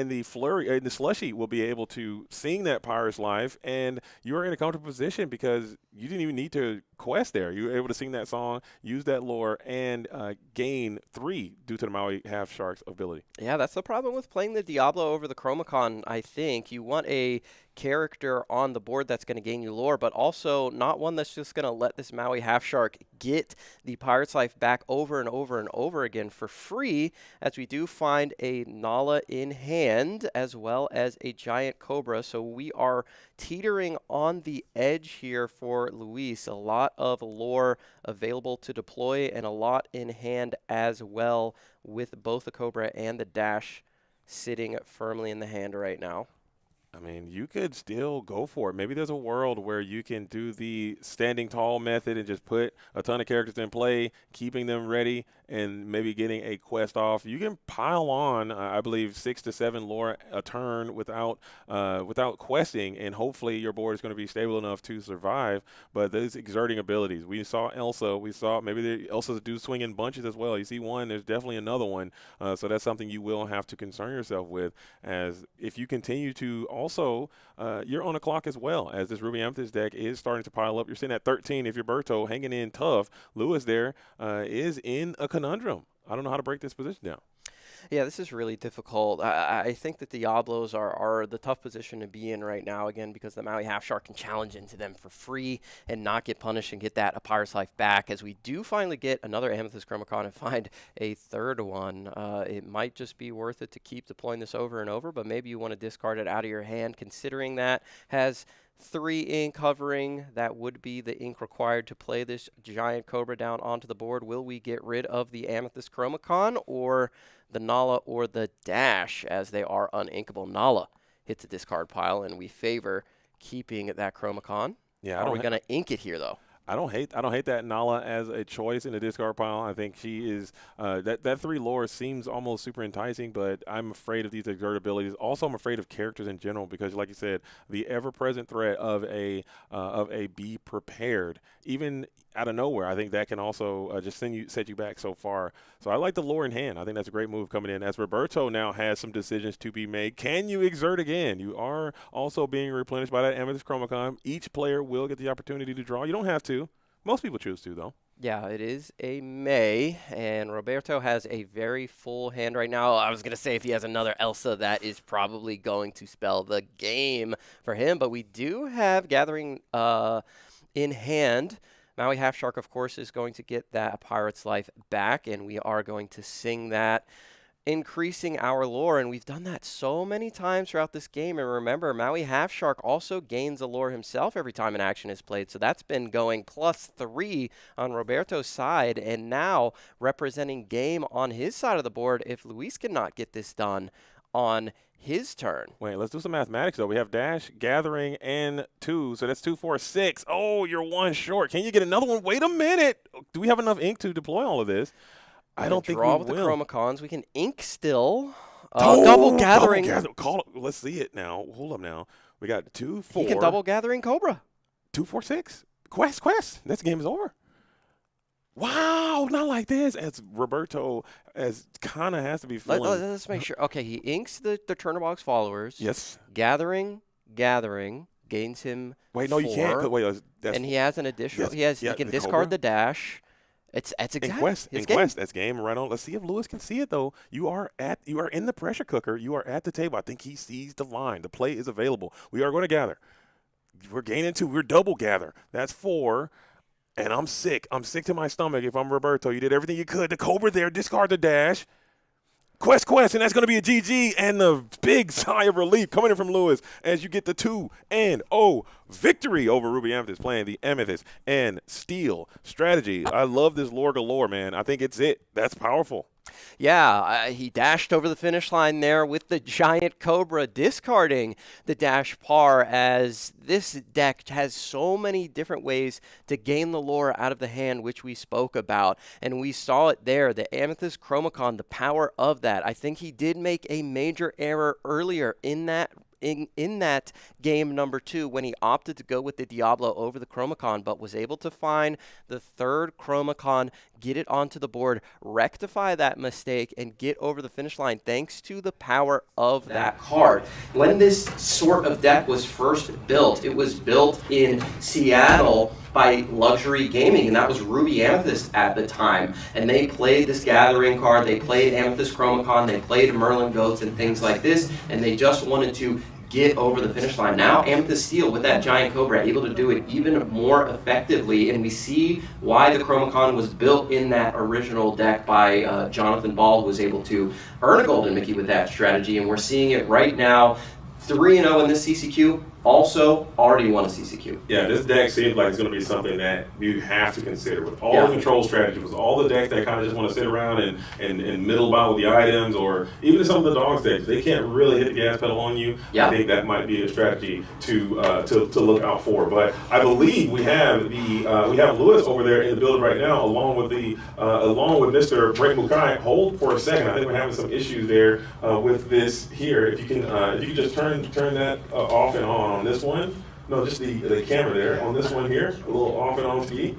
C: and the flurry and the slushy will be able to sing that Pirate's Life, and you're in a comfortable position because you didn't even need to quest there. You were able to sing that song, use that lore, and gain 3 due to the Maui Half Shark's ability.
B: Yeah, that's the problem with playing the Diablo over the Chromacon, I think. You want a character on the board that's going to gain you lore, but also not one that's just going to let this Maui Half Shark get the Pirate's Life back over and over and over again for free, as we do find a Nala in hand as well as a Giant Cobra. So we are teetering on the edge here for Luis. A lot of lore available to deploy and a lot in hand as well, with both the Cobra and the Dash sitting firmly in the hand right now.
C: I mean, you could still go for it. Maybe there's a world where you can do the standing tall method and just put a ton of characters in play, keeping them ready, and maybe getting a quest off. You can pile on, I believe, 6 to 7 lore a turn without questing, and hopefully your board is going to be stable enough to survive. But those exerting abilities, we saw Elsa. We saw maybe Elsa's do swing in bunches as well. You see one, there's definitely another one. So that's something you will have to concern yourself with, as if you continue to also, you're on the clock as well, as this Ruby Amethyst deck is starting to pile up. You're sitting at 13 if you're Berto, hanging in tough. Lewis there is in a conundrum. I don't know how to break this position down.
B: Yeah, this is really difficult. I think that Diablos are the tough position to be in right now, again, because the Maui Half Shark can challenge into them for free and not get punished and get that Pirate's Life back. As we do finally get another Amethyst Chromacon and find a third one, it might just be worth it to keep deploying this over and over, but maybe you want to discard it out of your hand, considering that has 3 ink covering. That would be the ink required to play this Giant Cobra down onto the board. Will we get rid of the Amethyst Chromacon or the Nala or the Dash, as they are uninkable? Nala hits the discard pile, and we favor keeping that Chromacon.
C: Yeah,
B: are we going to ink it here, though?
C: I don't hate that Nala as a choice in the discard pile. I think she is that 3 lore seems almost super enticing, but I'm afraid of these exert abilities. Also, I'm afraid of characters in general because, like you said, the ever-present threat of a be prepared, even out of nowhere. I think that can also just set you back so far. So I like the lore in hand. I think that's a great move coming in. As Roberto now has some decisions to be made. Can you exert again? You are also being replenished by that Amethyst Chromacon. Each player will get the opportunity to draw. You don't have to. Most people choose to, though.
B: Yeah, it is a May, and Roberto has a very full hand right now. I was going to say if he has another Elsa, that is probably going to spell the game for him, but we do have Gathering in hand. Maui Half Shark, of course, is going to get that Pirate's Life back, and we are going to sing that, increasing our lore, and we've done that so many times throughout this game. And remember, Maui Half Shark also gains a lore himself every time an action is played, so that's been going +3 on Roberto's side, and now representing game on his side of the board if Luis cannot get this done on his turn.
C: Wait, let's do some mathematics, though. We have Dash, Gathering, and 2, so that's 2, 4, 6. Oh, you're 1 short. Can you get another one? Wait a minute. Do we have enough ink to deploy all of this? I don't think we will.
B: Draw with the Chromacons. We can ink still. Double Gathering.
C: Let's see it now. Hold up now. We got 2, 4.
B: He can double Gathering Cobra.
C: 2, 4, 6. Quest. This game is over. Wow, not like this. As Roberto, as kind of has to be feeling.
B: Let's make sure. Okay, he inks the Turnerbox followers.
C: Yes.
B: Gathering, gains him.
C: Wait, no, 4, you can't. Wait,
B: and he has an additional. Yes, he can discard the Dash. It's exactly
C: in Quest. That's game right on. Let's see if Lewis can see it though. You are in the pressure cooker. You are at the table. I think he sees the line. The play is available. We are going to gather. We're gaining 2. We're double gather. That's 4. And I'm sick. I'm sick to my stomach if I'm Roberto. You did everything you could. The Cobra there, discard the Dash. Quest, and that's going to be a GG, and the big sigh of relief coming in from Lewis as you get the 2-0 victory over Ruby Amethyst, playing the Amethyst and Steel strategy. I love this lore galore, man. I think it's it. That's powerful.
B: Yeah, he dashed over the finish line there with the Giant Cobra, discarding the Dash Par, as this deck has so many different ways to gain the lore out of the hand, which we spoke about. And we saw it there, the Amethyst Chromacon, the power of that. I think he did make a major error earlier in that in that game number 2 when he opted to go with the Diablo over the Chromacon, but was able to find the third Chromacon, get it onto the board, rectify that mistake, and get over the finish line thanks to the power of that card. When this sort of deck was first built, it was built in Seattle by Luxury Gaming, and that was Ruby Amethyst at the time. And they played this Gathering card, they played Amethyst Chromacon, they played Merlin Goats and things like this, and they just wanted to get over the finish line. Now Amethyst Steel with that Giant Cobra able to do it even more effectively, and we see why the Chromacon was built in that original deck by Jonathan Ball, who was able to earn a Golden Mickey with that strategy, and we're seeing it right now. 3-0 in this CCQ, also already won a CCQ.
C: Yeah, this deck seems like it's going to be something that you have to consider with all the control strategies, with all the decks that kind of just want to sit around and middle about with the items, or even some of the dogs decks, they can't really hit the gas pedal on you. I think that might be a strategy to look out for. But I believe we have Lewis over there in the building right now, along with Mr. Brent Mukai. Hold for a second. I think we're having some issues there with this here. If you can just turn that off and on this one. No, just the camera there on this one here. A little off and on ski.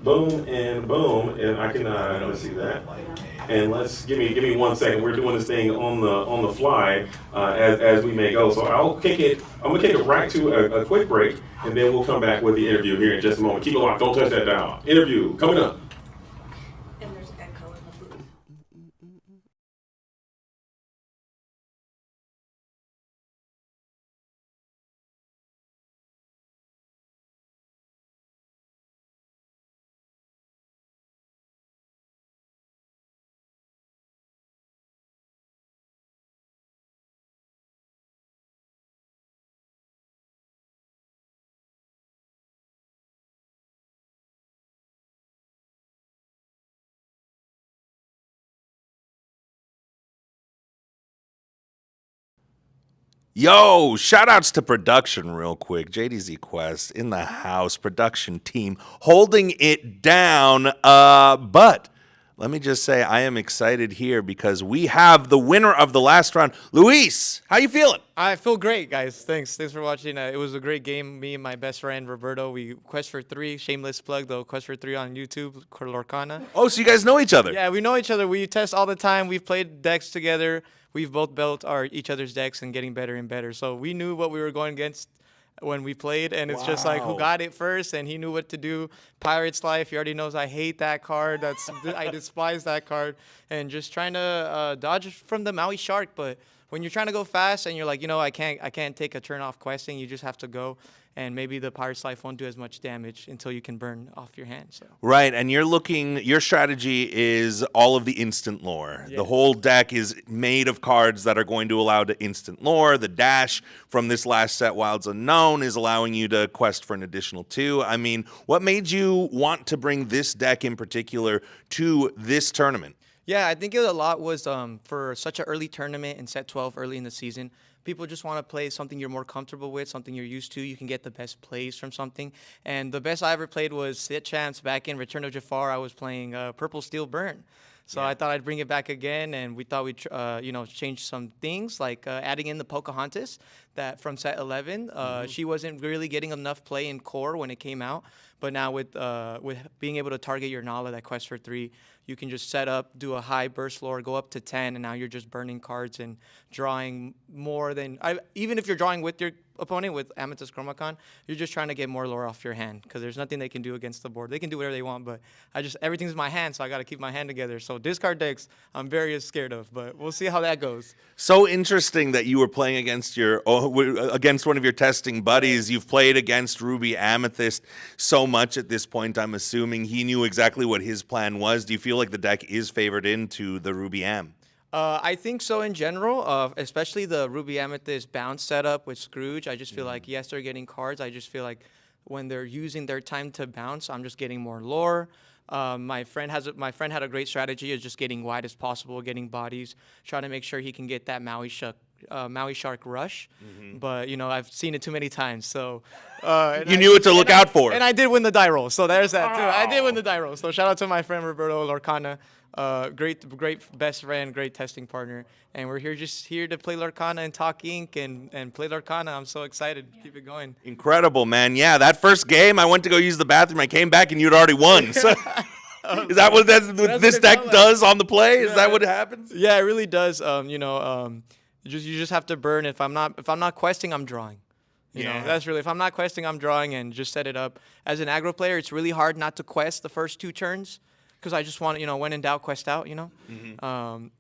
C: Boom and boom, and I can let's see that. And let's give me 1 second. We're doing this thing on the fly as we may go. So I'm gonna kick it right to a quick break, and then we'll come back with the interview here in just a moment. Keep it locked. Don't touch that dial. Interview coming up.
F: And there's echo in the booth.
E: Yo, shout outs to production real quick. JDZ Quest in the house, production team holding it down. But let me just say I am excited here because we have the winner of the last round. Luis, how you feeling?
K: I feel great, guys. Thanks for watching. It was a great game. Me and my best friend Roberto, we Quest for 3. Shameless plug though. Quest for 3 on YouTube. Lorcana.
E: Oh, so you guys know each other?
K: Yeah, we know each other. We test all the time. We've played decks together. We've both built each other's decks and getting better and better. So we knew what we were going against when we played, and it's just like who got it first, and he knew what to do. Pirate's Life, he already knows I hate that card. I despise that card, and just trying to dodge from the Maui Shark. But when you're trying to go fast and you're like, I can't take a turn off questing, you just have to go. And maybe the Pirate's Life won't do as much damage until you can burn off your hand. So.
E: Right, and your strategy is all of the instant lore. Yeah. The whole deck is made of cards that are going to allow the instant lore. The dash from this last set, Wilds Unknown, is allowing you to quest for an additional 2. I mean, what made you want to bring this deck in particular to this tournament?
K: Yeah, I think a lot was for such an early tournament in set 12 early in the season. People just want to play something you're more comfortable with, something you're used to. You can get the best plays from something. And the best I ever played was Sit Champs back in Return of Jafar. I was playing Purple Steel Burn. So I thought I'd bring it back again, and we thought we'd change some things, like adding in the Pocahontas that from set 11. She wasn't really getting enough play in core when it came out, but now with being able to target your Nala, that Quest for 3, you can just set up, do a high burst lore, go up to 10, and now you're just burning cards and drawing more than even if you're drawing with your opponent with Amethyst Chromacon, you're just trying to get more lore off your hand because there's nothing they can do against the board. They can do whatever they want, but everything's in my hand, so I got to keep my hand together. So discard decks, I'm very scared of, but we'll see how that goes.
E: So interesting that you were playing against one of your testing buddies. You've played against Ruby Amethyst so much at this point. I'm assuming he knew exactly what his plan was. Do you feel like the deck is favored into the Ruby Am?
K: I think so in general, especially the Ruby Amethyst bounce setup with Scrooge. I just feel like, yes, they're getting cards. I just feel like when they're using their time to bounce, I'm just getting more lore. My friend had a great strategy of just getting wide as possible, getting bodies, trying to make sure he can get that Maui Shark Maui Shark Rush, but you know I've seen it too many times, so
E: You knew what to look out for.
K: and I did win the die roll, so there's that too. I did win the die roll, so shout out to my friend Roberto Lorcana, great best friend, great testing partner, and we're here to play Lorcana and talk Ink and play Lorcana. I'm so excited. Keep it going.
E: Incredible, man. Yeah, that first game, I went to go use the bathroom. I came back and you'd already won. So, is that what this deck does on the play? Is that what happens?
K: Yeah, it really does. You know, you just have to burn. If I'm not questing, I'm drawing. You know, that's really, if I'm not questing, I'm drawing, and just set it up. As an aggro player, it's really hard not to quest the first 2 turns, because I just want to, you know, when in doubt, quest out, you know.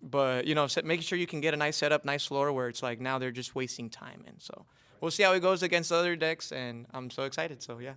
K: But, you know, making sure you can get a nice setup, nice floor where it's like now they're just wasting time. And so we'll see how it goes against other decks, and I'm so excited. So, yeah.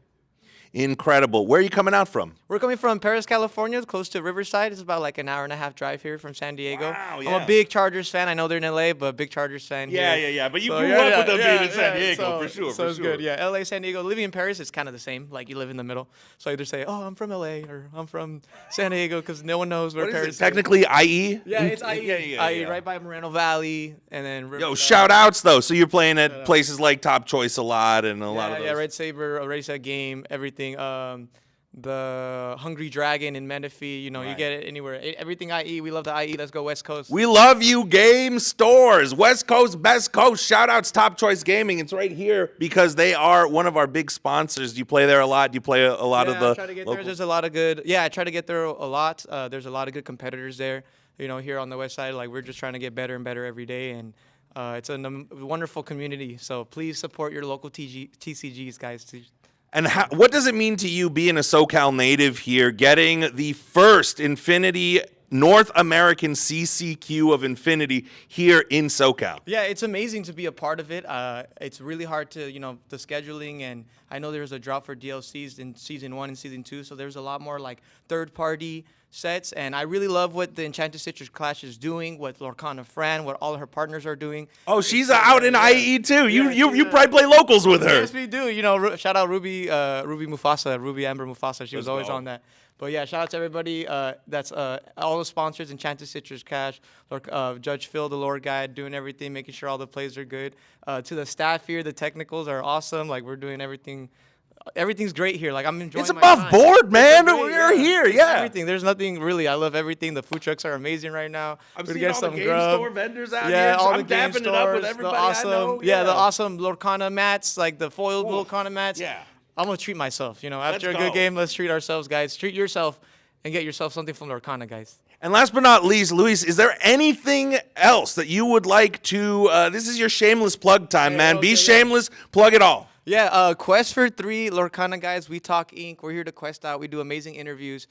E: Incredible. Where are you coming out from?
K: We're coming from Paris, California, close to Riverside. It's about like an hour and a half drive here from San Diego.
E: Wow,
K: I'm a big Chargers fan. I know they're in LA, but big Chargers fan here.
E: Yeah. But you grew up with them being in San Diego,
K: so,
E: for sure.
K: So it's good. Yeah, LA, San Diego. Living in Paris is kind of the same. Like you live in the middle. So I either say, oh, I'm from LA or I'm from San Diego, because no one knows where
E: What is
K: Paris
E: it? Technically, IE?
K: Yeah, it's IE.
E: Yeah.
K: Right by Moreno Valley, and then
E: Yo, shout outs, though. So you're playing at places like Top Choice a lot and a lot of those.
K: Yeah, Red Saber, Ready Set Game, everything. The Hungry Dragon in Menifee, you know, you get it anywhere. Everything IE, we love the IE. Let's go West Coast.
E: We love you, game stores. West Coast, best coast. Shout outs, Top Choice Gaming. It's right here because they are one of our big sponsors. Do you play there a lot? Do you play a lot of the
K: I try to get there. There's a lot of good. Yeah, I try to get there a lot. There's a lot of good competitors there. You know, here on the west side, like we're just trying to get better and better every day, and it's a wonderful community. So please support your local TCGs, guys.
E: And what does it mean to you being a SoCal native here, getting the first Infinity North American CCQ of Infinity here in SoCal?
K: Yeah, it's amazing to be a part of it. It's really hard to, you know, the scheduling, and I know there's a drop for DLCs in Season 1 and Season 2, so there's a lot more like third-party sets, and I really love what the Enchanted Citrus Clash is doing, what Lorcana Fran, what all her partners are doing.
E: Oh, she's out in IE too. You probably play locals with her.
K: Yes, we do. You know, shout out Ruby Amber Mufasa. She was always on that. But yeah, shout out to everybody. That's all the sponsors: Enchanted Citrus Cash, Judge Phil, the lore guide, doing everything, making sure all the plays are good. To the staff here, the technicals are awesome. Like we're doing everything. Everything's great here. Like I'm enjoying.
E: It's above board, man. We're here. Yeah.
K: Everything. There's nothing really. I love everything. The food trucks are amazing right now.
E: I'm seeing all the game store vendors out here.
K: Yeah, all
E: I'm
K: the game
E: dapping
K: stores.
E: it up with everybody
K: the awesome,
E: I know.
K: Yeah, the awesome Lorcana mats, like the foiled Lorcana mats.
E: Yeah.
K: I'm gonna treat myself. You know, after a good game, let's treat ourselves, guys. Treat yourself and get yourself something from Lorcana, guys.
E: And last but not least, Luis, is there anything else that you would like to? This is your shameless plug time, man. Be shameless. Plug it all.
K: Yeah, Quest for 3, Lorcana guys. We talk ink. We're here to quest out. We do amazing interviews.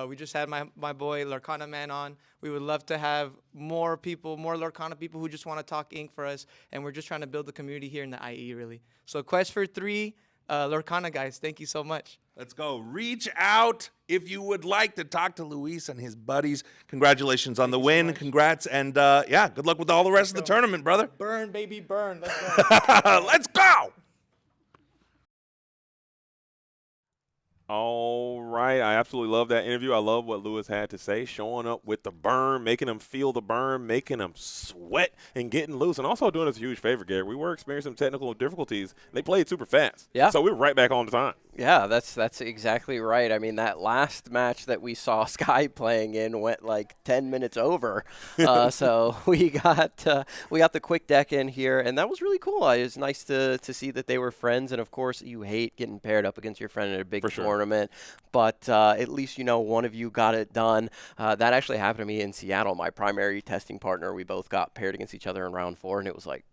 K: We just had my boy Lorcana Man on. We would love to have more people, more Lorcana people who just want to talk ink for us. And we're just trying to build the community here in the IE, really. So Quest for 3, Lorcana guys. Thank you so much.
E: Let's go. Reach out if you would like to talk to Luis and his buddies. Congratulations on the win. Congrats. And, yeah, good luck with all the rest of the tournament, brother.
K: Burn, baby, burn. Let's go.
E: Let's go.
C: All right. I absolutely love that interview. I love what Lewis had to say, showing up with the burn, making them feel the burn, making them sweat and getting loose, and also doing us a huge favor, Gary. We were experiencing some technical difficulties. They played super fast.
B: Yeah.
C: So we were right back on the time.
B: Yeah, that's exactly right. I mean, that last match that we saw Sky playing in went like 10 minutes over. So we got the quick deck in here, and that was really cool. It was nice to see that they were friends, and of course, you hate getting paired up against your friend in a big tournament, but at least you know one of you got it done. That actually happened to me in Seattle. My primary testing partner, we both got paired against each other in round 4, and it was like,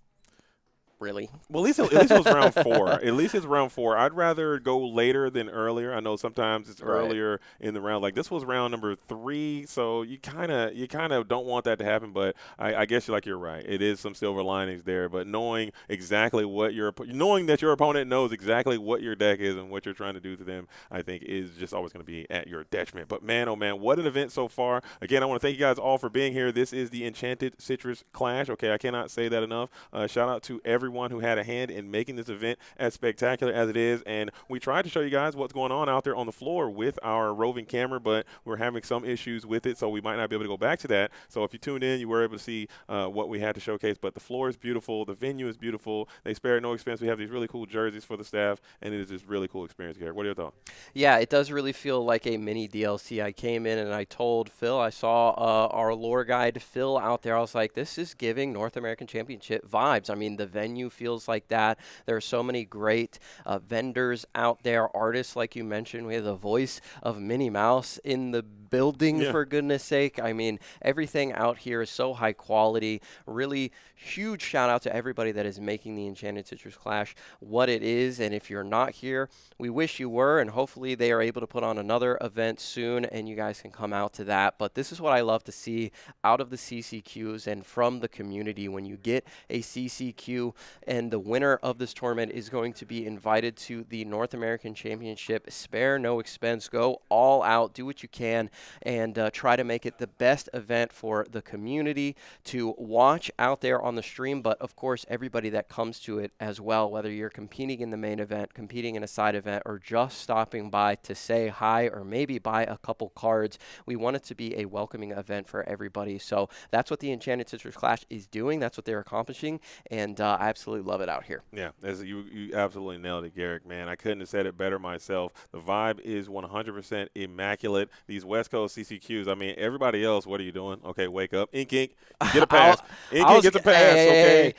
B: really?
C: Well, at least it was round 4. At least it's round 4. I'd rather go later than earlier. I know sometimes it's earlier in the round. Like this was round number 3, so you kind of don't want that to happen. But I guess you're right. It is some silver linings there. But knowing exactly knowing that your opponent knows exactly what your deck is and what you're trying to do to them, I think is just always going to be at your detriment. But man, oh man, what an event so far! Again, I want to thank you guys all for being here. This is the Enchanted Citrus Clash. Okay, I cannot say that enough. Shout out to everyone everyone who had a hand in making this event as spectacular as it is. And we tried to show you guys what's going on out there on the floor with our roving camera, but we're having some issues with it, so we might not be able to go back to that. So if you tuned in, you were able to see what we had to showcase. But the floor is beautiful. The venue is beautiful. They spared no expense. We have these really cool jerseys for the staff, and it is just really cool experience, Garrett. What are your thoughts?
B: Yeah, it does really feel like a mini DLC. I came in and I told Phil, I saw our lore guide Phil out there. I was like, this is giving North American Championship vibes. I mean, the venue feels like that. There are so many great vendors out there, artists like you mentioned. We have the voice of Minnie Mouse in the building, for goodness sake. I mean, everything out here is so high quality. Really huge shout out to everybody that is making the Enchanted Citrus Clash what it is. And if you're not here, we wish you were, and hopefully they are able to put on another event soon and you guys can come out to that. But this is what I love to see out of the CCQs and from the community. When you get a CCQ and the winner of this tournament is going to be invited to the North American Championship, spare no expense, go all out, do what you can, and try to make it the best event for the community to watch out there on the stream, but of course everybody that comes to it as well, whether you're competing in the main event, competing in a side event, or just stopping by to say hi or maybe buy a couple cards. We want it to be a welcoming event for everybody. So that's what the Enchanted Citrus Clash is doing. That's what they're accomplishing, and I absolutely love it out here.
C: Yeah, as you absolutely nailed it, Garrick, man. I couldn't have said it better myself. The vibe is 100% immaculate. These West Coast CCQs, I mean, everybody else, what are you doing? Okay, wake up. Ink, you get a pass. Ink gets a pass, okay?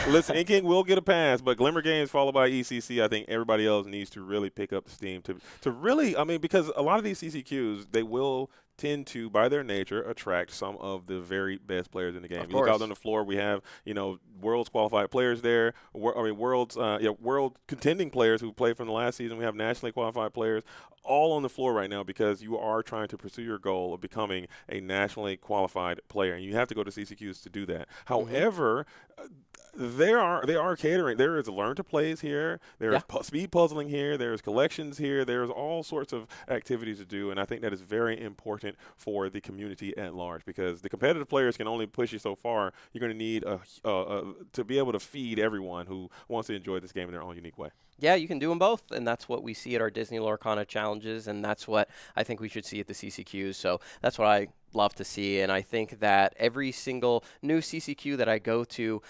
C: Listen, Ink will get a pass, but Glimmer Games followed by ECC, I think everybody else needs to really pick up the steam to really, I mean, because a lot of these CCQs, they will tend to, by their nature, attract some of the very best players in the game. You look out on the floor, we have, world's qualified players there. World contending players who played from the last season. We have nationally qualified players all on the floor right now because you are trying to pursue your goal of becoming a nationally qualified player, and you have to go to CCQs to do that. However, they are catering. There is learn to plays here. There is speed puzzling here. There's collections here. There's all sorts of activities to do, and I think that is very important for the community at large because the competitive players can only push you so far. You're going to need to be able to feed everyone who wants to enjoy this game in their own unique way.
B: Yeah, you can do them both, and that's what we see at our Disney Lorcana challenges, and that's what I think we should see at the CCQs. So that's what I love to see, and I think that every single new CCQ that I go to,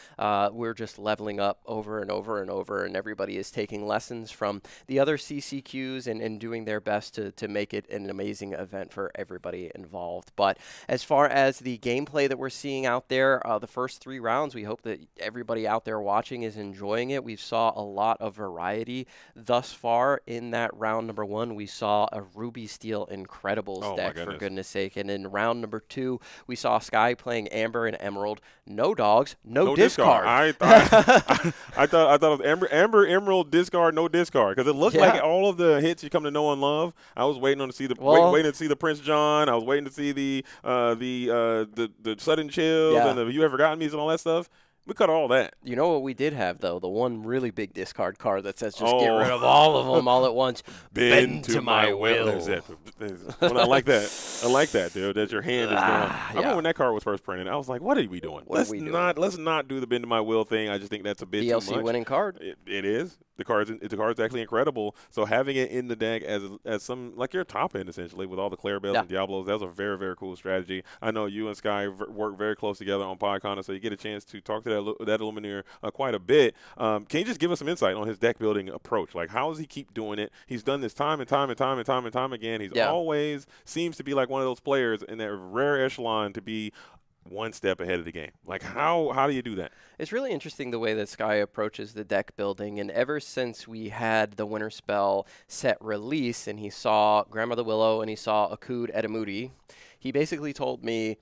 B: we're just leveling up over and over and over, and everybody is taking lessons from the other CCQs and doing their best to make it an amazing event for everybody involved. But as far as the gameplay that we're seeing out there, the first 3 rounds, we hope that everybody out there watching is enjoying it. We saw a lot of variety thus far. In that round number 1, we saw a Ruby Steel Incredibles deck, for goodness sake, and in round number 2, we saw Sky playing Amber and Emerald. No dogs, no discard.
C: I thought it was Amber, Emerald, discard, no discard, because it looked like all of the hits you come to know and love. I was waiting to see waiting to see the Prince John. I was waiting to see the sudden chills and the You Have Forgotten Me's and all that stuff. We cut all that.
B: You know what we did have, though? The one really big discard card that says just get rid of all of them all at once. Bend to my will.
C: Well, I like that. I like that, dude, that your hand is going. I remember when that card was first printed, I was like, what are we doing? Let's not do the bend to my will thing. I just think that's a bit
B: DLC
C: too much.
B: Winning card.
C: It is. The card's actually incredible. So having it in the deck as some, like your top end, essentially, with all the Clarabelles and Diablos, that was a very, very cool strategy. I know you and Sky work very close together on PodCon, so you get a chance to talk to that Lumineer quite a bit. Can you just give us some insight on his deck building approach? Like, how does he keep doing it? He's done this time and time again. He's always seems to be like one of those players in that rare echelon to be one step ahead of the game. Like, how do you do that?
B: It's really interesting the way that Sky approaches the deck building, and ever since we had the Winter Spell set release and he saw Grandmother Willow and he saw Akud Edamudi, he basically told me,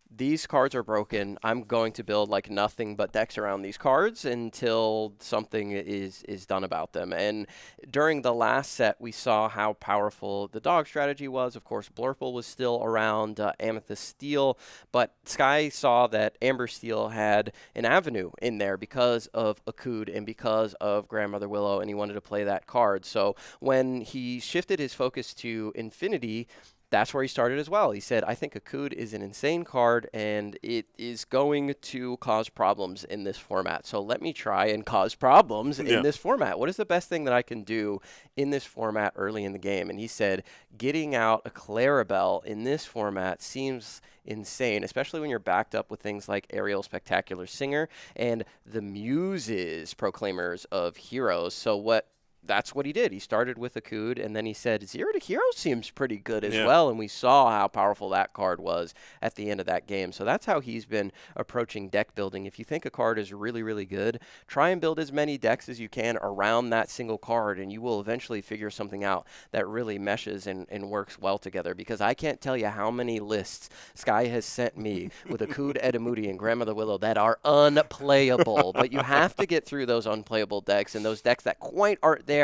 B: these cards are broken. I'm going to build like nothing but decks around these cards until something is done about them. And during the last set, we saw how powerful the dog strategy was. Of course, Blurple was still around, Amethyst Steel, but Sky saw that Amber Steel had an avenue in there because of Akud and because of Grandmother Willow, and he wanted to play that card. So when he shifted his focus to Infinity, that's where he started as well. He said, I think Akud is an insane card, and it is going to cause problems in this format. So let me try and cause problems in this format. What is the best thing that I can do in this format early in the game? And he said, getting out a Clarabelle in this format seems insane, especially when you're backed up with things like Ariel Spectacular Singer and the Muses, Proclaimers of Heroes. So that's what he did. He started with Akud, and then he said, 0 to Hero seems pretty good as well, and we saw how powerful that card was at the end of that game. So that's how he's been approaching deck building. If you think a card is really, really good, try and build as many decks as you can around that single card, and you will eventually figure something out that really meshes and works well together, because I can't tell you how many lists Sky has sent me with Akud, Edamudi, and Grandmother Willow that are unplayable, but you have to get through those unplayable decks and those decks that quite aren't there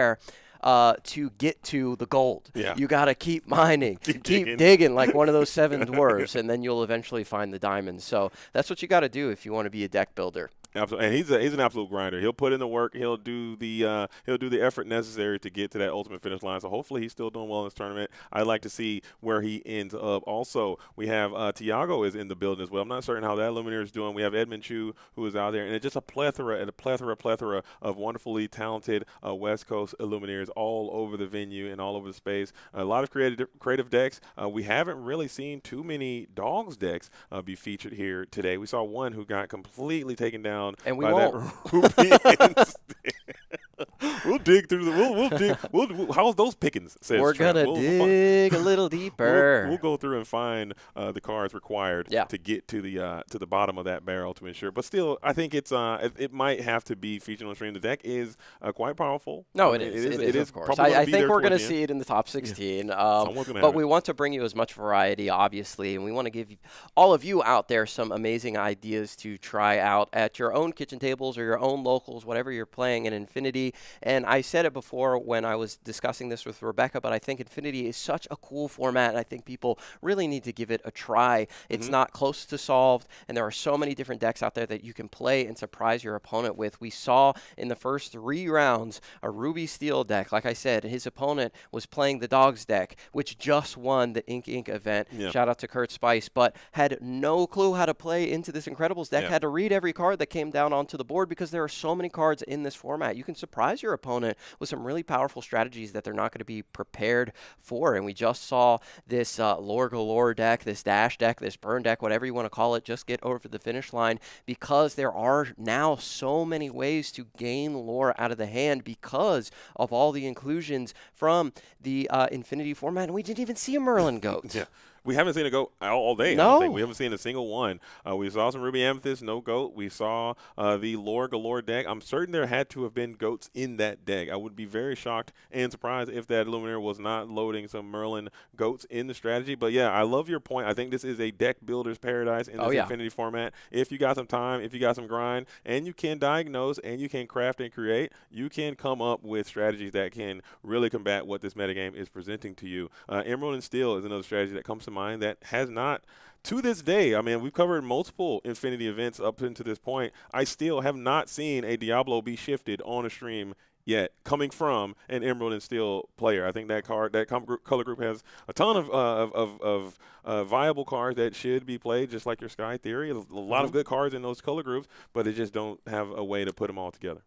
B: to get to the gold. You got to keep mining, keep digging like one of those 7 dwarves, and then you'll eventually find the diamonds. So that's what you got to do if you want to be a deck builder.
C: Absolutely, and he's an absolute grinder. He'll put in the work. He'll do the effort necessary to get to that ultimate finish line. So hopefully he's still doing well in this tournament. I'd like to see where he ends up. Also, we have Tiago is in the building as well. I'm not certain how that Lumineer is doing. We have Edmund Chu who is out there, and it's just a plethora of wonderfully talented West Coast Lumineers all over the venue and all over the space. A lot of creative decks. We haven't really seen too many dogs decks be featured here today. We saw one who got completely taken down.
B: And we won't.
C: We'll dig through the. How's those pickings?
B: We're gonna dig a little deeper.
C: We'll go through and find the cards required to get to the bottom of that barrel to ensure. But still, I think it might have to be featured on the stream. The deck is quite powerful.
B: No, it is of course. I think we're gonna see it in the top 16. But we want to bring you as much variety, obviously, and we want to give all of you out there some amazing ideas to try out at your own kitchen tables or your own locals, whatever you're playing in Infinity. And I said it before when I was discussing this with Rebecca, but I think Infinity is such a cool format, and I think people really need to give it a try. It's not close to solved, and there are so many different decks out there that you can play and surprise your opponent with. We saw in the first 3 rounds a Ruby Steel deck. Like I said, his opponent was playing the Dogs deck, which just won the Ink event. Shout out to Kurt Spice, but had no clue how to play into this Incredibles deck, had to read every card that came down onto the board because there are so many cards in this format. You can surprise your opponent with some really powerful strategies that they're not going to be prepared for. And we just saw this Lore Galore deck, this Dash deck, this Burn deck, whatever you want to call it, just get over the finish line because there are now so many ways to gain lore out of the hand because of all the inclusions from the Infinity format. And we didn't even see a Merlin goat.
C: We haven't seen a goat all day.
B: No.
C: I don't think. We haven't seen a single one. We saw some Ruby Amethyst, no goat. We saw the Lore Galore deck. I'm certain there had to have been goats in that deck. I would be very shocked and surprised if that Lumineer was not loading some Merlin goats in the strategy. But, yeah, I love your point. I think this is a deck builder's paradise in this Infinity format. If you got some time, if you got some grind, and you can diagnose and you can craft and create, you can come up with strategies that can really combat what this metagame is presenting to you. Emerald and Steel is another strategy that comes to mind that has not, to this day, I mean, we've covered multiple Infinity events up until this point. I still have not seen a Diablo be shifted on a stream yet, coming from an Emerald and Steel player. I think that color group has a ton of viable cards that should be played, just like your Sky Theory. A lot of good cards in those color groups, but they just don't have a way to put them all together.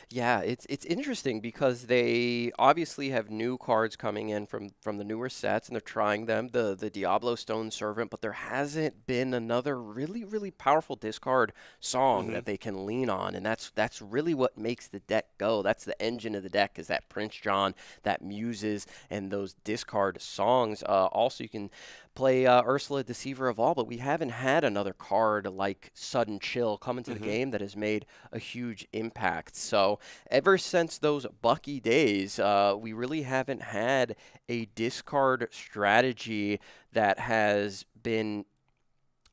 B: Yeah, it's interesting because they obviously have new cards coming in from the newer sets, and they're trying them, the Diablo Stone Servant, but there hasn't been another really, really powerful discard song that they can lean on, and that's really what makes the deck go. That's the engine of the deck, is that Prince John, that Muses, and those discard songs. Also, you can play Ursula, Deceiver of All, but we haven't had another card like Sudden Chill come into the game that has made a huge impact. So ever since those Bucky days, we really haven't had a discard strategy that has been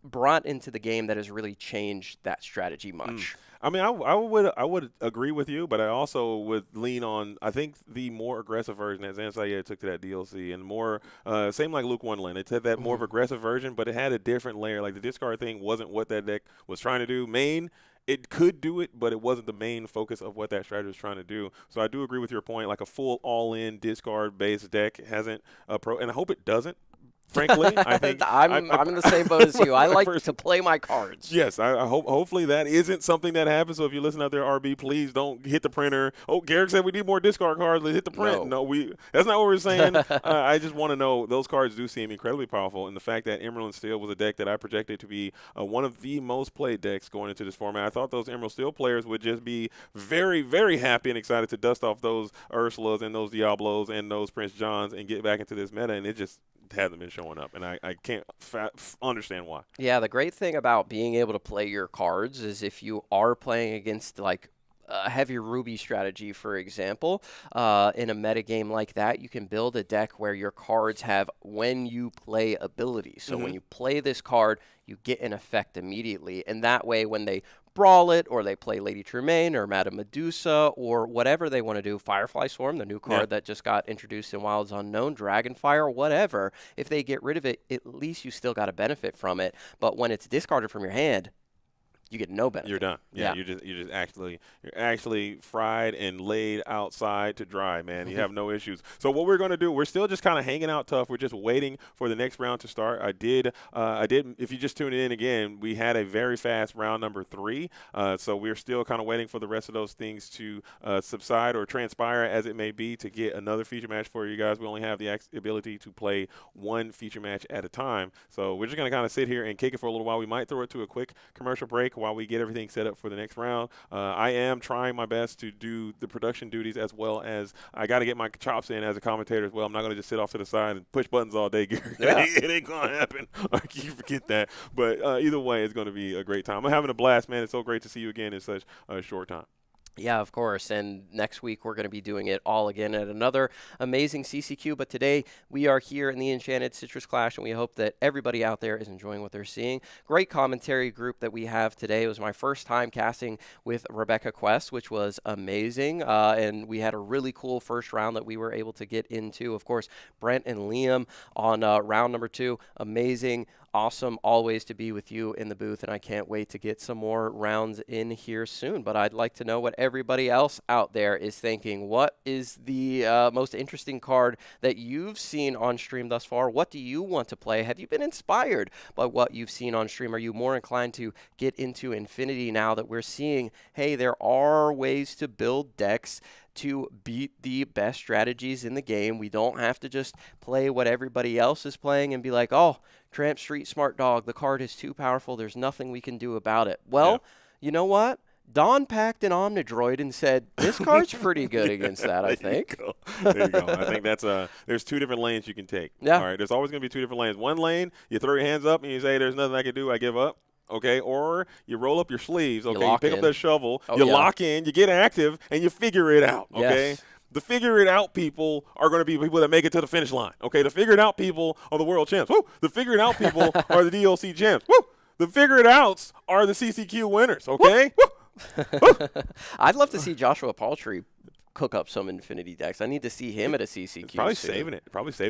B: brought into the game that has really changed that strategy much.
C: I mean, I would agree with you, but I also would lean on, I think, the more aggressive version that Zansaya took to that DLC, and more same like Luke Wonderland. It had that more of aggressive version, but it had a different layer. Like the discard thing wasn't what that deck was trying to do. It could do it, but it wasn't the main focus of what that strategy was trying to do. So I do agree with your point. Like a full all-in discard-based deck hasn't and I hope it doesn't Frankly, I think
B: I'm in the same boat as you. I like to play my cards.
C: Yes, I hope. Hopefully, that isn't something that happens. So if you listen out there, RB, please don't hit the printer. Oh, Garrick said we need more discard cards. Let's hit the print. No, that's not what we're saying. I just want to know those cards do seem incredibly powerful, and the fact that Emerald and Steel was a deck that I projected to be one of the most played decks going into this format. I thought those Emerald Steel players would just be very, very happy and excited to dust off those Ursulas and those Diablos and those Prince Johns and get back into this meta, and it just hasn't been showing up, and I can't understand why.
B: Yeah, the great thing about being able to play your cards is if you are playing against like a heavy Ruby strategy, for example, in a meta game like that, you can build a deck where your cards have when you play abilities. So when you play this card, you get an effect immediately, and that way when they brawl it, or they play Lady Tremaine, or Madame Medusa, or whatever they want to do, Firefly Swarm, the new card that just got introduced in Wilds Unknown, Dragonfire, whatever, if they get rid of it, at least you still got a benefit from it. But when it's discarded from your hand, you get no benefit.
C: You're done. Yeah. You're actually fried and laid outside to dry, man. You have no issues. So what we're going to do, we're still just kind of hanging out tough. We're just waiting for the next round to start. I did. If you just tuned in again, we had a very fast round number 3. So we're still kind of waiting for the rest of those things to subside or transpire, as it may be, to get another feature match for you guys. We only have the ability to play one feature match at a time. So we're just going to kind of sit here and kick it for a little while. We might throw it to a quick commercial break while we get everything set up for the next round. I am trying my best to do the production duties, as well as I got to get my chops in as a commentator as well. I'm not going to just sit off to the side and push buttons all day. It ain't going to happen. You forget that. But either way, it's going to be a great time. I'm having a blast, man. It's so great to see you again in such a short time.
B: Yeah, of course. And next week, we're going to be doing it all again at another amazing CCQ. But today, we are here in the Enchanted Citrus Clash, and we hope that everybody out there is enjoying what they're seeing. Great commentary group that we have today. It was my first time casting with Rebecca Quest, which was amazing. And we had a really cool first round that we were able to get into. Of course, Brent and Liam on round number 2. Amazing. Awesome always to be with you in the booth, and I can't wait to get some more rounds in here soon. But I'd like to know what everybody else out there is thinking. What is the most interesting card that you've seen on stream thus far? What do you want to play? Have you been inspired by what you've seen on stream? Are you more inclined to get into Infinity now that we're seeing, hey, there are ways to build decks to beat the best strategies in the game? We don't have to just play what everybody else is playing and be like, oh, Tramp Street Smart Dog, the card is too powerful, there's nothing we can do about it. Well, you know what? Don packed an Omnidroid and said, this card's pretty good against that, I think.
C: There you go. I think that's there's 2 different lanes you can take.
B: Yeah.
C: All right, there's always going to be 2 different lanes. One lane, you throw your hands up and you say, there's nothing I can do, I give up. Okay, or you roll up your sleeves, okay, you pick up that shovel, you lock in, you get active, and you figure it out, okay? Yes. The figure it out people are going to be people that make it to the finish line, okay? The figure it out people are the world champs. Woo! The figure it out people are the DLC champs. Woo! The figure it outs are the CCQ winners, okay? Woo! Woo!
B: I'd love to see Joshua Paltry cook up some Infinity decks. I need to see him at a CCQ.
C: Probably saving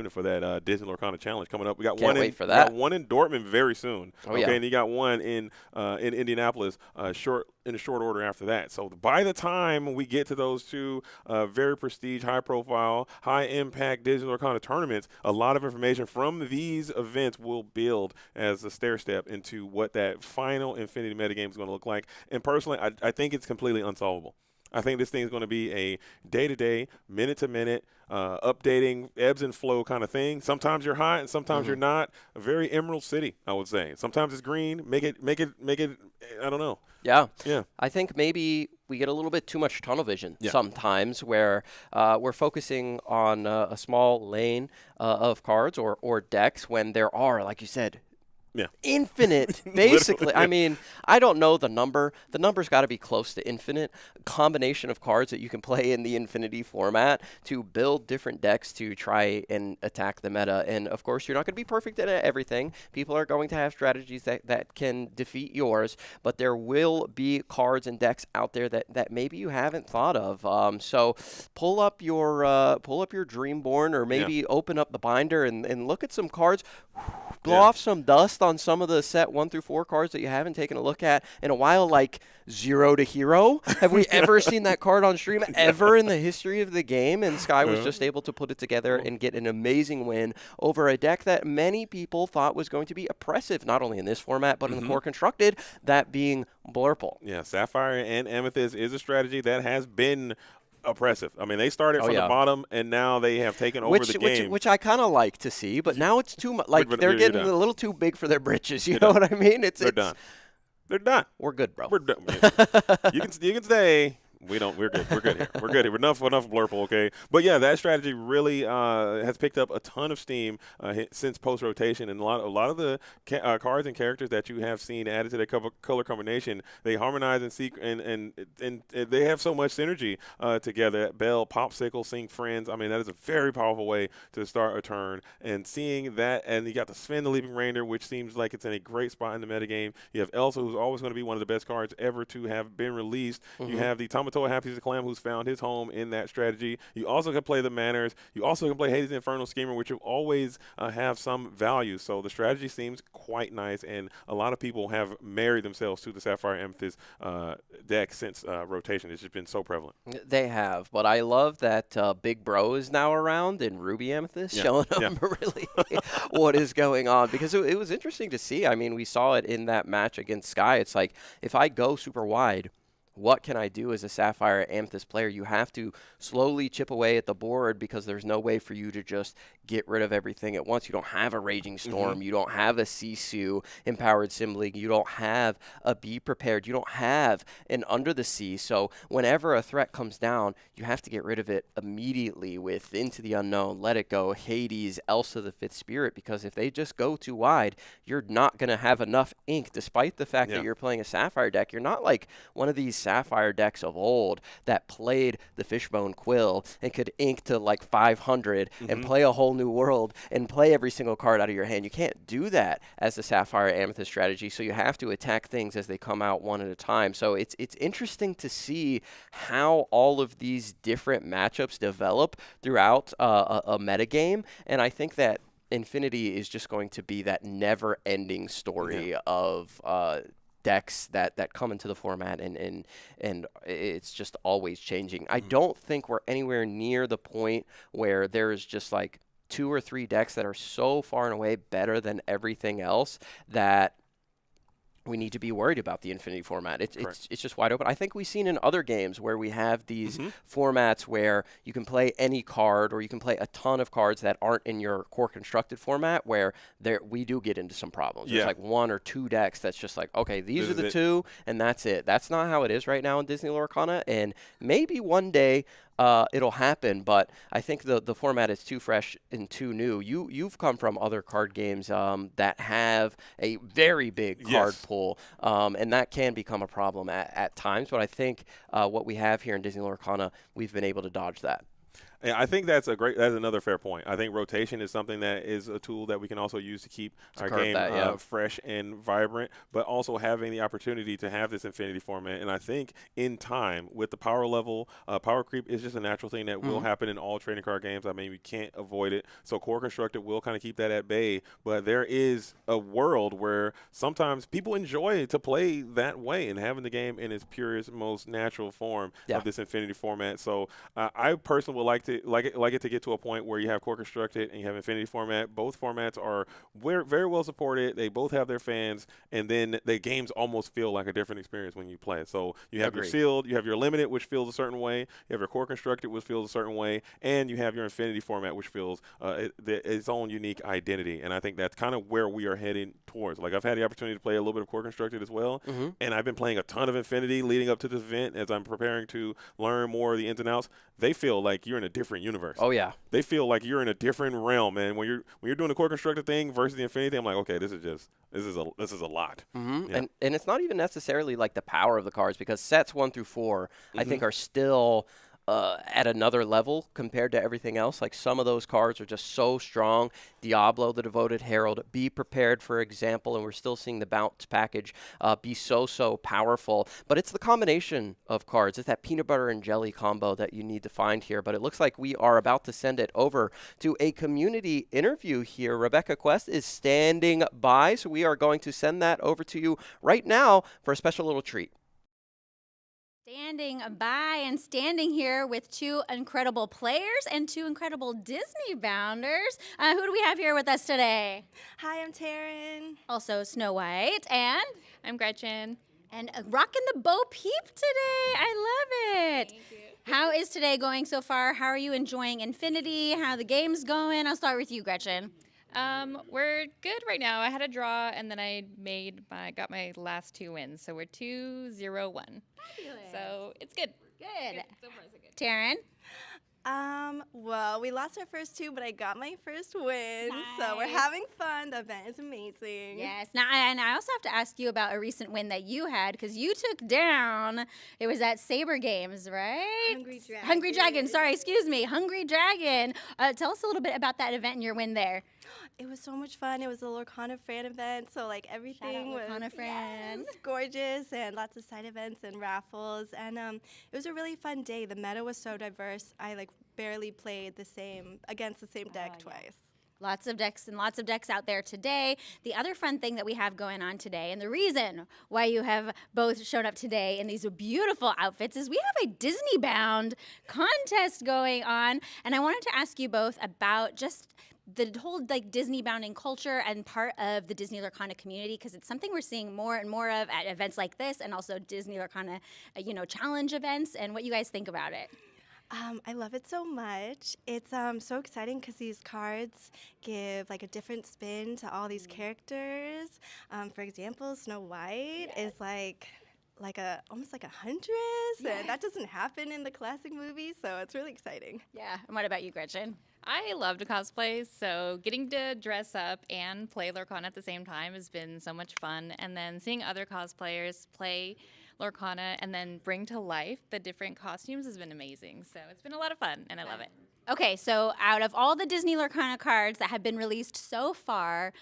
C: it for that Disney Lorcana challenge coming up. We got
B: Can't wait for that.
C: We got one in Dortmund very soon.
B: Okay,
C: and you got one in Indianapolis in a short order after that. So by the time we get to those 2 very prestige, high profile, high impact Disney Lorcana tournaments, a lot of information from these events will build as a stair step into what that final Infinity metagame is going to look like. And personally, I think it's completely unsolvable. I think this thing is going to be a day-to-day, minute-to-minute, updating, ebbs and flow kind of thing. Sometimes you're hot and sometimes you're not. A very Emerald City, I would say. Sometimes it's green. Make it. I don't know.
B: Yeah. I think maybe we get a little bit too much tunnel vision sometimes, where we're focusing on a small lane of cards or decks when there are, like you said, infinite, basically. I mean, I don't know the number. The number's got to be close to infinite. A combination of cards that you can play in the Infinity format to build different decks to try and attack the meta. And, of course, you're not going to be perfect at everything. People are going to have strategies that can defeat yours, but there will be cards and decks out there that maybe you haven't thought of. So pull up your Dreamborn, or maybe open up the binder and look at some cards. blow off some dust on some of the set 1 through 4 cards that you haven't taken a look at in a while, like Zero to Hero? Have we ever seen that card on stream ever in the history of the game? And Sky was just able to put it together and get an amazing win over a deck that many people thought was going to be oppressive, not only in this format, but in the core constructed, that being Blurple.
C: Yeah, Sapphire and Amethyst is a strategy that has been oppressive. I mean, they started from the bottom, and now they have taken over the game.
B: Which I kind of like to see, but now it's too much. Like, they're getting a little too big for their britches. You know what I mean?
C: They're done. They're done.
B: We're good, bro.
C: We're done. You can stay. We don't. We're good. We're good here. We're good here. Enough Blurple, okay? But yeah, that strategy really has picked up a ton of steam since post rotation, and a lot of the cards and characters that you have seen added to the color combination, they harmonize and they have so much synergy together. Bell, Popsicle, Sync Friends. I mean, that is a very powerful way to start a turn. And seeing that, and you got the Sven the Leaping Reindeer, which seems like it's in a great spot in the metagame. You have Elsa, who's always going to be one of the best cards ever to have been released. You have the Tamatoa Happy the Clam, who's found his home in that strategy. You also can play the Manners. You also can play Hades Infernal Schemer, which will always have some value. So the strategy seems quite nice, and a lot of people have married themselves to the Sapphire Amethyst deck since rotation. It's just been so prevalent.
B: They have, but I love that Big Bro is now around in Ruby Amethyst, showing them really what is going on, because it was interesting to see. I mean, we saw it in that match against Sky. It's like, if I go super wide, what can I do as a Sapphire Amethyst player? You have to slowly chip away at the board, because there's no way for you to just get rid of everything at once. You don't have a Raging Storm. You don't have a Sisu Empowered Sim League. You don't have a Be Prepared. You don't have an Under the Sea. So whenever a threat comes down, you have to get rid of it immediately with Into the Unknown, Let It Go, Hades, Elsa the Fifth Spirit, because if they just go too wide, you're not going to have enough ink, despite the fact that you're playing a Sapphire deck. You're not like one of these Sapphire decks of old that played the Fishbone Quill and could ink to like 500 and play a whole new world and play every single card out of your hand. You can't do that as a Sapphire Amethyst strategy, so you have to attack things as they come out one at a time. So it's interesting to see how all of these different matchups develop throughout a metagame, and I think that Infinity is just going to be that never-ending story of decks that come into the format, and it's just always changing. I don't think we're anywhere near the point where there's just like 2 or 3 decks that are so far and away better than everything else that we need to be worried about the Infinity format. It's just wide open. I think we've seen in other games where we have these formats where you can play any card, or you can play a ton of cards that aren't in your core constructed format, where we do get into some problems. There's like 1 or 2 decks that's just like, okay, these are the 2, and that's it. That's not how it is right now in Disney Lorcana, and maybe one day it'll happen, but I think the format is too fresh and too new. You've come from other card games that have a very big card pool, and that can become a problem at times. But I think what we have here in Disney Lorcana, we've been able to dodge that.
C: Yeah, I think that's another fair point. I think rotation is something that is a tool that we can also use to keep our game fresh and vibrant, but also having the opportunity to have this Infinity format. And I think in time, with the power level, power creep is just a natural thing that will happen in all trading card games. I mean, we can't avoid it. So core constructed will kind of keep that at bay. But there is a world where sometimes people enjoy to play that way and having the game in its purest, most natural form of this Infinity format. So I personally would like it to get to a point where you have core constructed and you have Infinity format. Both formats are very well supported. They both have their fans, and then the games almost feel like a different experience when you play it. So you have your sealed, you have your limited, which feels a certain way. You have your core constructed, which feels a certain way, and you have your Infinity format, which feels its own unique identity. And I think that's kind of where we are heading towards. Like, I've had the opportunity to play a little bit of core constructed as well, and I've been playing a ton of Infinity leading up to this event as I'm preparing to learn more of the ins and outs. They feel like you're in a different universe.
B: Oh yeah,
C: they feel like you're in a different realm, man. When you're doing the core constructed thing versus the Infinity thing, I'm like, okay, this is a lot.
B: And it's not even necessarily like the power of the cards, because sets 1 through 4 I think are still at another level compared to everything else. Like some of those cards are just so strong. Diablo, the Devoted Herald, Be Prepared, for example, and we're still seeing the bounce package be so powerful. But it's the combination of cards. It's that peanut butter and jelly combo that you need to find here. But it looks like we are about to send it over to a community interview here. Rebecca Quest is standing by, so we are going to send that over to you right now for a special little treat.
A: Standing by and standing here with two incredible players and two incredible Disney bounders. Who do we have here with us today?
L: Hi, I'm Taryn.
A: Also Snow White and
L: I'm Gretchen.
A: and rocking the Bo Peep today. I love it.
L: Thank you.
A: How is today going so far? How are you enjoying Infinity? How are the games going? I'll start with you, Gretchen.
L: We're good right now. I had a draw, and then I got my last 2 wins, so we're 2-0-1.
A: Fabulous.
L: So it's good.
A: Good.
L: So far, so good.
A: Taryn?
M: Well, we lost our first 2, but I got my first win. So we're
A: Nice.
M: having fun. The event is amazing.
A: Yes. Now, and I also have to ask you about a recent win that you had because you took down. It was at Saber Games, right?
M: Hungry Dragon.
A: Hungry Dragon. Sorry, excuse me. Hungry Dragon. Tell us a little bit about that event and your win there.
M: It was so much fun. It was a Lorcana fan event, so like everything was
A: Lorcana fan.
M: yes, gorgeous and lots of side events and raffles. And it was a really fun day. The meta was so diverse. I like barely played against the same deck twice.
A: Lots of decks out there today. The other fun thing that we have going on today, and the reason why you have both shown up today in these beautiful outfits, is we have a Disney bound contest going on. And I wanted to ask you both about just the whole like Disney bounding culture and part of the Disney Lorcana community, because it's something we're seeing more and more of at events like this, and also Disney Lorcana, challenge events, and what you guys think about it.
M: I love it so much. It's so exciting because these cards give like a different spin to all these characters. For example, Snow White is almost like a huntress, and that doesn't happen in the classic movie, so it's really exciting.
A: Yeah. And what about you, Gretchen?
L: I love to cosplay, so getting to dress up and play Lorcana at the same time has been so much fun. And then seeing other cosplayers play Lorcana and then bring to life the different costumes has been amazing. So it's been a lot of fun, and I love it.
A: Okay, so out of all the Disney Lorcana cards that have been released so far,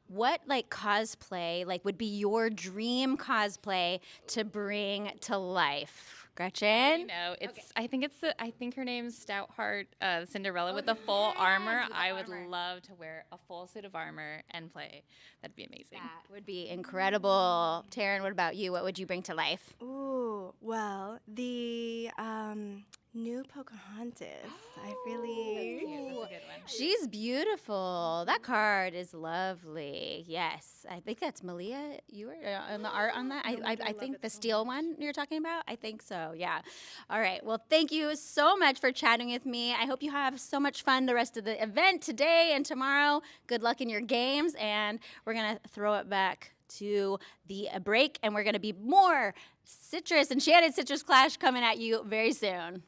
A: what cosplay would be your dream cosplay to bring to life? Gretchen?
L: I think her name's Stoutheart Cinderella with the full armor. I would love to wear a full suit of armor and play. That'd be amazing.
A: That would be incredible. Taryn, what about you? What would you bring to life?
M: Ooh, well, the new Pocahontas. I really.
L: That's a good one.
A: She's beautiful. That card is lovely. Yes, I think that's Malia. You were on the art on that. I think the steel one you're talking about. I think so. Yeah. All right. Well, thank you so much for chatting with me. I hope you have so much fun the rest of the event today and tomorrow. Good luck in your games, and we're gonna throw it back to the break, and we're gonna be more Citrus Enchanted Citrus Clash coming at you very soon.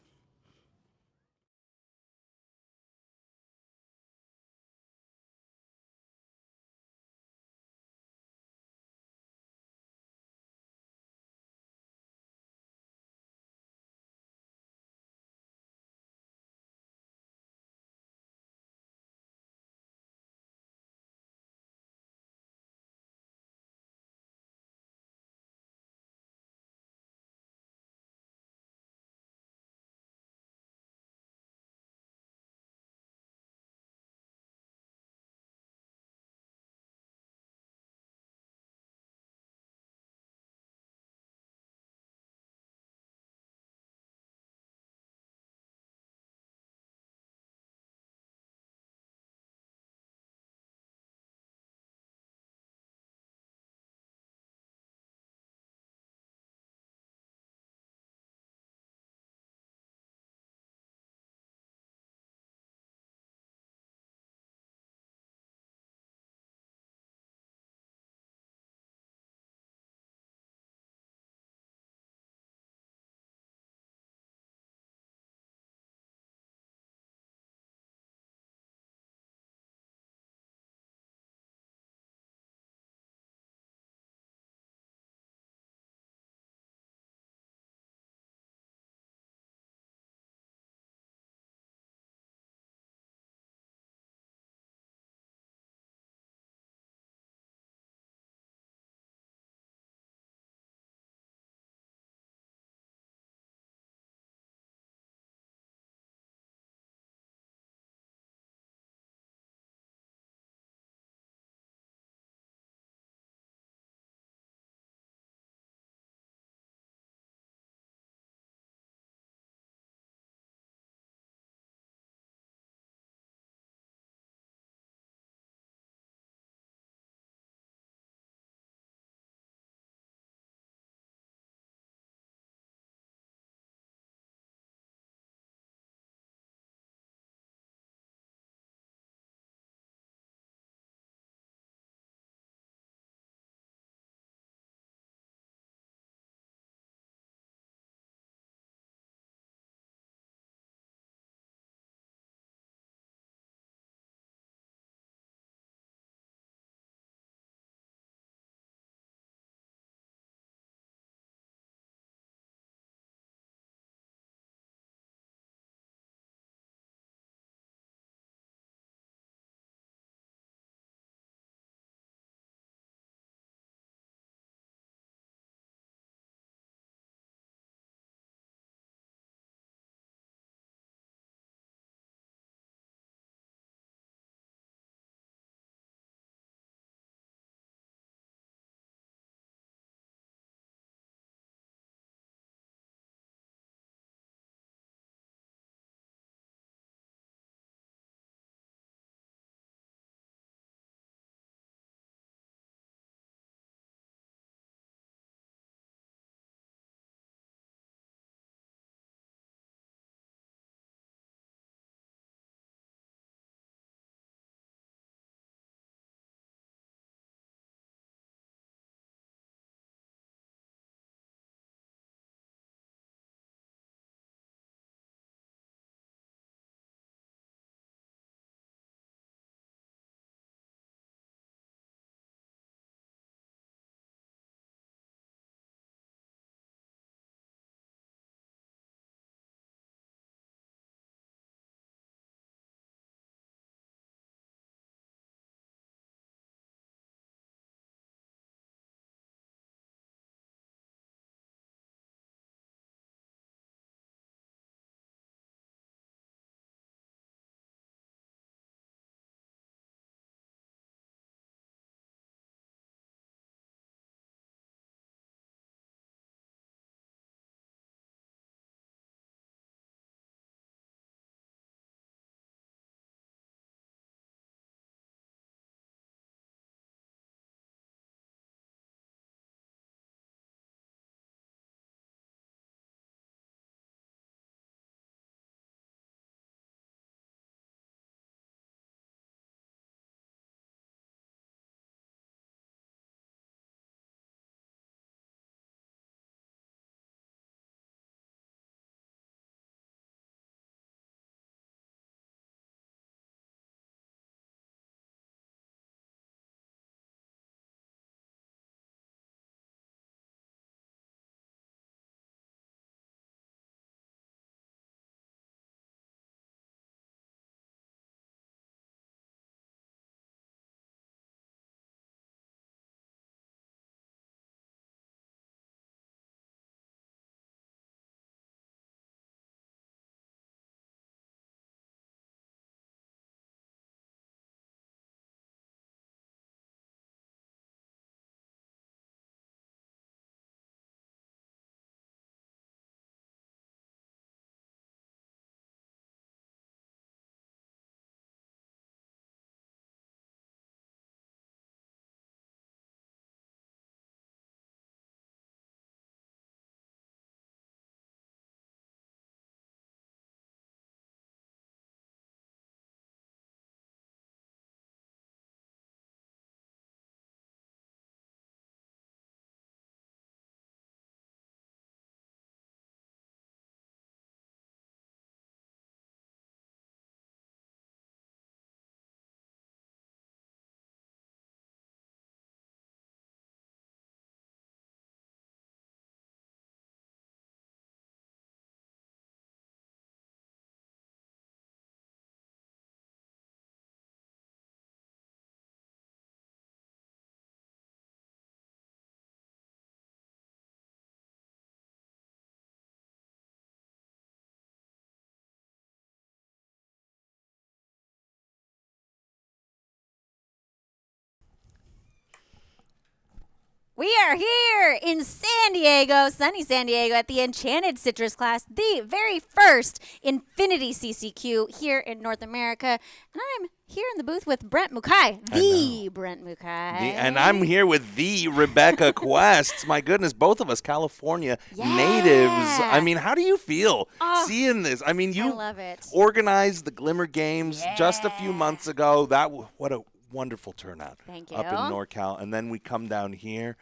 A: We are here in San Diego, sunny San Diego, at the Enchanted Citrus class, the very first Infinity CCQ here in North America. And I'm here in the booth with Brent Mukai, the Brent Mukai.
E: And I'm here with the Rebecca Quest. My goodness, both of us California natives. I mean, how do you feel seeing this? I mean, you
A: love it.
E: Organized the Glimmer Games just a few months ago. What a wonderful turnout.
A: Thank you.
E: Up in NorCal. And then we come down here,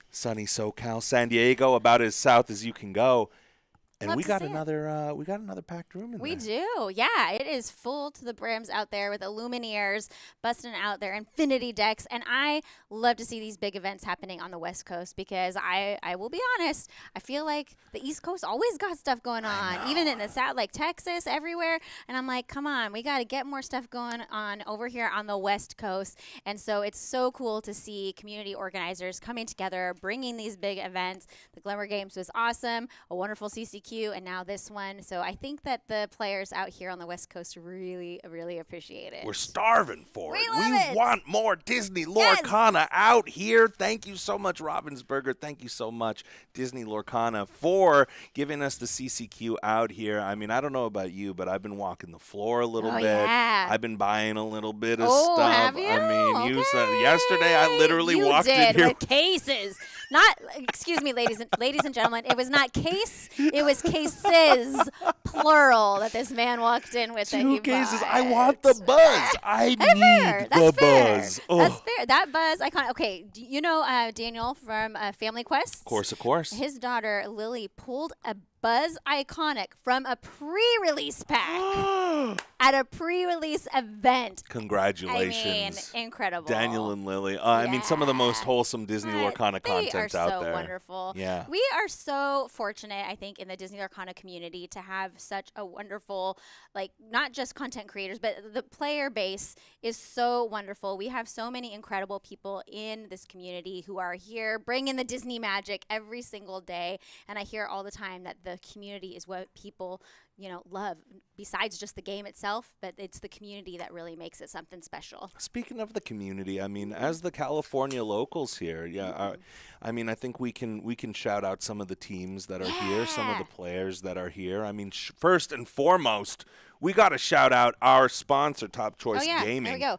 E: sunny SoCal, San Diego, about as south as you can go. And we got another packed room in there.
A: We do. Yeah, it is full to the brims out there with Illumineers busting out their Infinity decks. And I love to see these big events happening on the West Coast because I will be honest, I feel like the East Coast always got stuff going on, even in the South, like Texas, everywhere. And I'm like, come on, we got to get more stuff going on over here on the West Coast. And so it's so cool to see community organizers coming together, bringing these big events. The Glimmer Games was awesome, a wonderful CCQ. And now this one. So I think that the players out here on the West Coast really, really appreciate it.
E: We're starving for it.
A: We
E: want more Disney Lorcana out here. Thank you so much, Ravensburger. Thank you so much, Disney Lorcana, for giving us the CCQ out here. I mean, I don't know about you, but I've been walking the floor a little bit.
A: Yeah.
E: I've been buying a little bit of
A: stuff.
E: Have
A: you?
E: I mean, you said yesterday I literally walked
A: in
E: here
A: with cases. Not, excuse me, ladies and gentlemen, it was not case, it was cases, plural, that this man walked in with.
E: Two cases. I want the buzz. I need the buzz.
A: That's fair. That buzz, iconic. Okay, do you know Daniel from Family Quest?
E: Of course.
A: His daughter, Lily, pulled a Buzz Iconic from a pre-release pack at a pre-release event.
E: Congratulations.
A: I mean, incredible.
E: Daniel and Lily. I mean, some of the most wholesome Disney Lorcana content out there.
A: They are so wonderful.
E: Yeah.
A: We are so fortunate, I think, in the Disney Lorcana community to have such a wonderful, like, not just content creators, but the player base is so wonderful. We have so many incredible people in this community who are here bringing the Disney magic every single day. And I hear all the time that the community is what people, love besides just the game itself, but it's the community that really makes it something special.
E: Speaking of the community, I mean, as the California locals here, I mean, I think we can shout out some of the teams that are here, some of the players that are here. I mean, first and foremost, we got to shout out our sponsor, Top Choice Gaming.
A: There we go.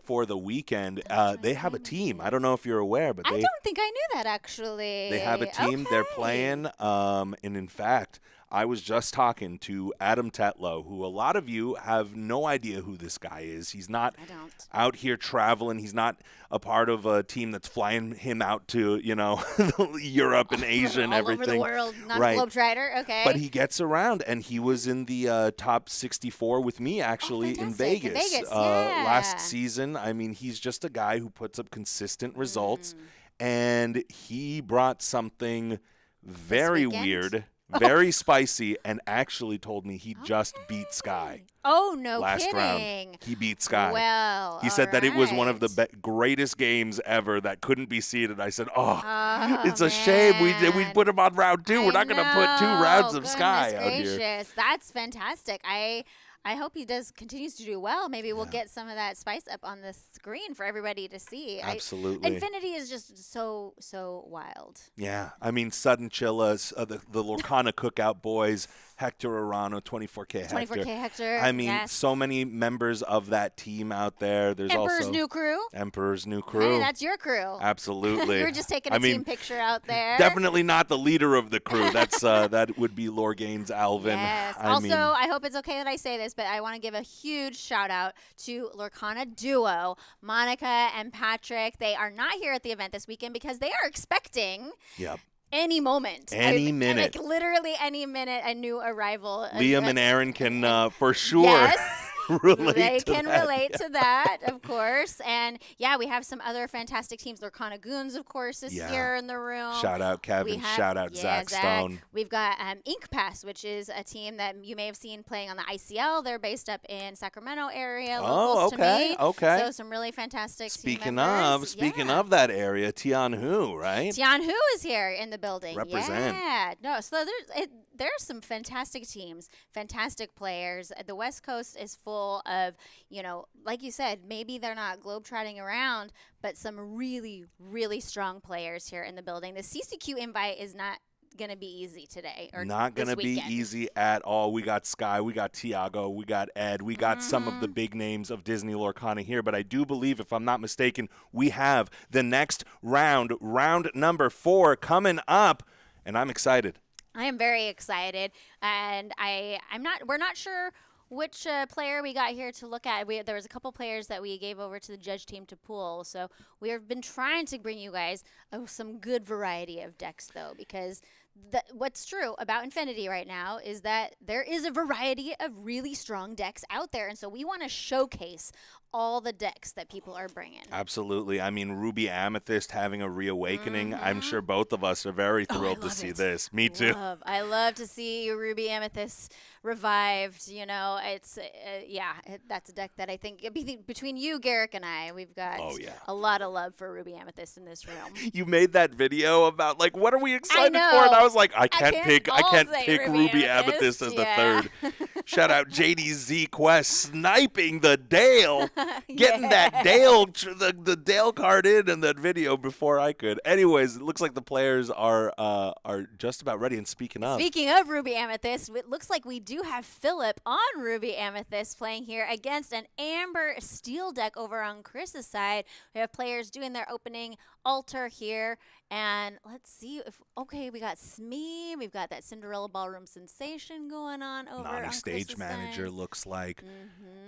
E: For the weekend. They have a team. I don't know if you're aware, but
A: I don't think I knew that, actually.
E: They have a team. They're playing, and in fact, I was just talking to Adam Tetlow, who a lot of you have no idea who this guy is. He's not out here traveling. He's not a part of a team that's flying him out to, Europe and Asia and everything.
A: All over the world, not a globetrotter. Okay.
E: But he gets around, and he was in the top 64 with me, actually, in Vegas. Last season. I mean, he's just a guy who puts up consistent results, and he brought something very weird, very spicy, and actually told me he just beat Sky.
A: Oh, no
E: last
A: kidding.
E: round. He beat Sky.
A: Well,
E: he said that it was one of the greatest games ever that couldn't be seeded. I said, it's a shame we put him on round 2. We're not going to put 2 rounds of Sky out here.
A: That's fantastic. I hope he continues to do well. Maybe we'll get some of that spice up on the screen for everybody to see.
E: Absolutely.
A: Infinity is just so wild.
E: Yeah. I mean, Sudden Chillas, the Lorcana Cookout Boys, Hector Arano, 24K Hector.
A: 24K Hector.
E: I mean, so many members of that team out there. There's
A: Emperor's
E: also
A: New Crew.
E: Emperor's New Crew.
A: Hey, that's your crew.
E: Absolutely.
A: You're just taking a team picture out there.
E: Definitely not the leader of the crew. That's that would be Lorgane's Alvin.
A: Yes. I hope it's okay that I say this, but I want to give a huge shout out to Lorcana duo, Monica and Patrick. They are not here at the event this weekend because they are expecting any moment.
E: Any minute.
A: Like literally any minute, a new arrival.
E: Liam and Aaron can for sure relate
A: they
E: to
A: can
E: that.
A: relate to that, of course. And we have some other fantastic teams. Lorcana Goons, of course, is here in the room.
E: Shout out Kevin. Shout out Zach Stone.
A: We've got Ink Pass, which is a team that you may have seen playing on the ICL. They're based up in Sacramento area. Locals to me.
E: Okay.
A: So some really fantastic
E: Speaking
A: team members.
E: of that area, Tianhu, right?
A: Tianhu is here in the building.
E: Represent.
A: Yeah. No, so there's some fantastic teams, fantastic players. The West Coast is full full of, like you said, maybe they're not globetrotting around, but some really, really strong players here in the building. The CCQ invite is not going to be easy today or
E: not going to be easy at all. We got Sky, we got Tiago, we got Ed, we got some of the big names of Disney Lorcana here, but I do believe, if I'm not mistaken, we have the next round number 4 coming up, and I'm excited.
A: I am very excited, and we're not sure which player we got here to look at. There was a couple players that we gave over to the judge team to pool, so we have been trying to bring you guys some good variety of decks, though, because what's true about Infinity right now is that there is a variety of really strong decks out there, and so we want to showcase all the decks that people are bringing.
E: Absolutely. I mean, Ruby Amethyst having a reawakening. I'm sure both of us are very thrilled to see this. Me too.
A: I love to see Ruby Amethyst revived. It's that's a deck that I think between you, Garrick, and I, we've got a lot of love for Ruby Amethyst in this room.
E: You made that video about what are we excited for? And I was like, I can't pick Ruby Amethyst as the third. Shout out JDZ Quest sniping the Dale. Getting that Dale, the Dale card in that video before I could. Anyways, it looks like the players are just about ready. And speaking of
A: Ruby Amethyst, it looks like we do have Philip on Ruby Amethyst playing here against an Amber Steel deck over on Chris's side. We have players doing their opening altar here. And let's see we got Smee. We've got that Cinderella Ballroom Sensation going on over
E: Nani
A: on
E: Stage
A: Chris's
E: Manager
A: side.
E: looks like.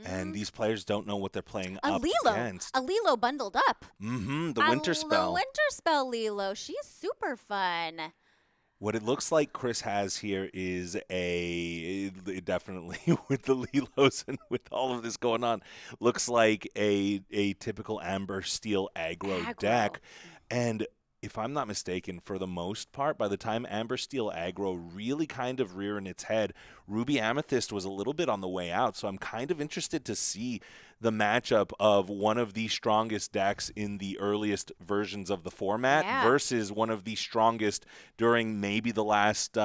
E: And these players don't know what they're playing up
A: Lilo.
E: against.
A: A Lilo bundled up.
E: The Winter Spell.
A: The Winter Spell Lilo. She's super fun.
E: What it looks like Chris has here is definitely with the Lilos and with all of this going on, looks like a typical Amber Steel aggro deck. And if I'm not mistaken, for the most part, by the time Amber Steel aggro really kind of rearing its head, Ruby Amethyst was a little bit on the way out. So I'm kind of interested to see the matchup of one of the strongest decks in the earliest versions of the format versus one of the strongest during maybe the last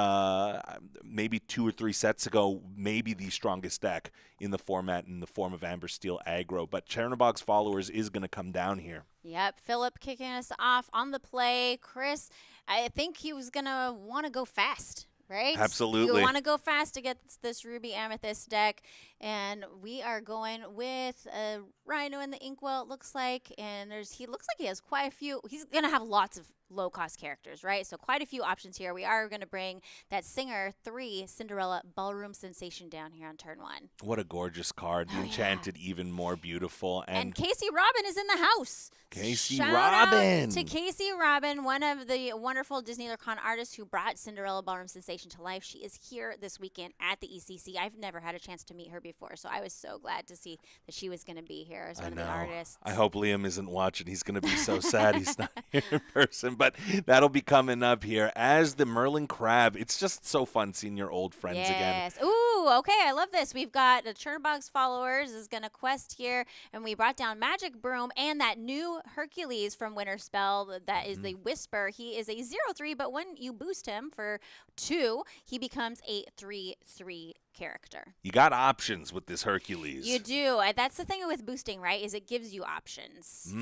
E: maybe 2 or 3 sets ago, maybe the strongest deck in the format in the form of Amber Steel aggro. But Chernobog's Followers is going to come down here.
A: Yep, Philip kicking us off on the play. Chris, I think he was going to want to go fast, right?
E: Absolutely.
A: You want to go fast against this Ruby Amethyst deck, and we are going with a Rhino in the Inkwell, it looks like, and he looks like he has quite a few. He's going to have lots of low-cost characters, right? So quite a few options here. We are going to bring that Singer 3 Cinderella Ballroom Sensation down here on turn 1.
E: What a gorgeous card. The Enchanted, even more beautiful.
A: And Casey Robin is in the house.
E: Shout Robin.
A: Out to Casey Robin, one of the wonderful Disney Lorcana artists who brought Cinderella Ballroom Sensation to life. She is here this weekend at the ECC. I've never had a chance to meet her before, so I was so glad to see that she was going to be here as one of the artists.
E: I hope Liam isn't watching. He's going to be so sad he's not here in person. But that'll be coming up here as the Merlin Crab. It's just so fun seeing your old friends again.
A: Yes. Ooh, okay. I love this. We've got the Chernobog's Followers is going to quest here, and we brought down Magic Broom and that new Hercules from Winter Spell that is the Whisper. He is a 0/3, but when you boost him for 2, he becomes a 3/3 character.
E: You got options with this Hercules.
A: You do. That's the thing with boosting, right, is it gives you options.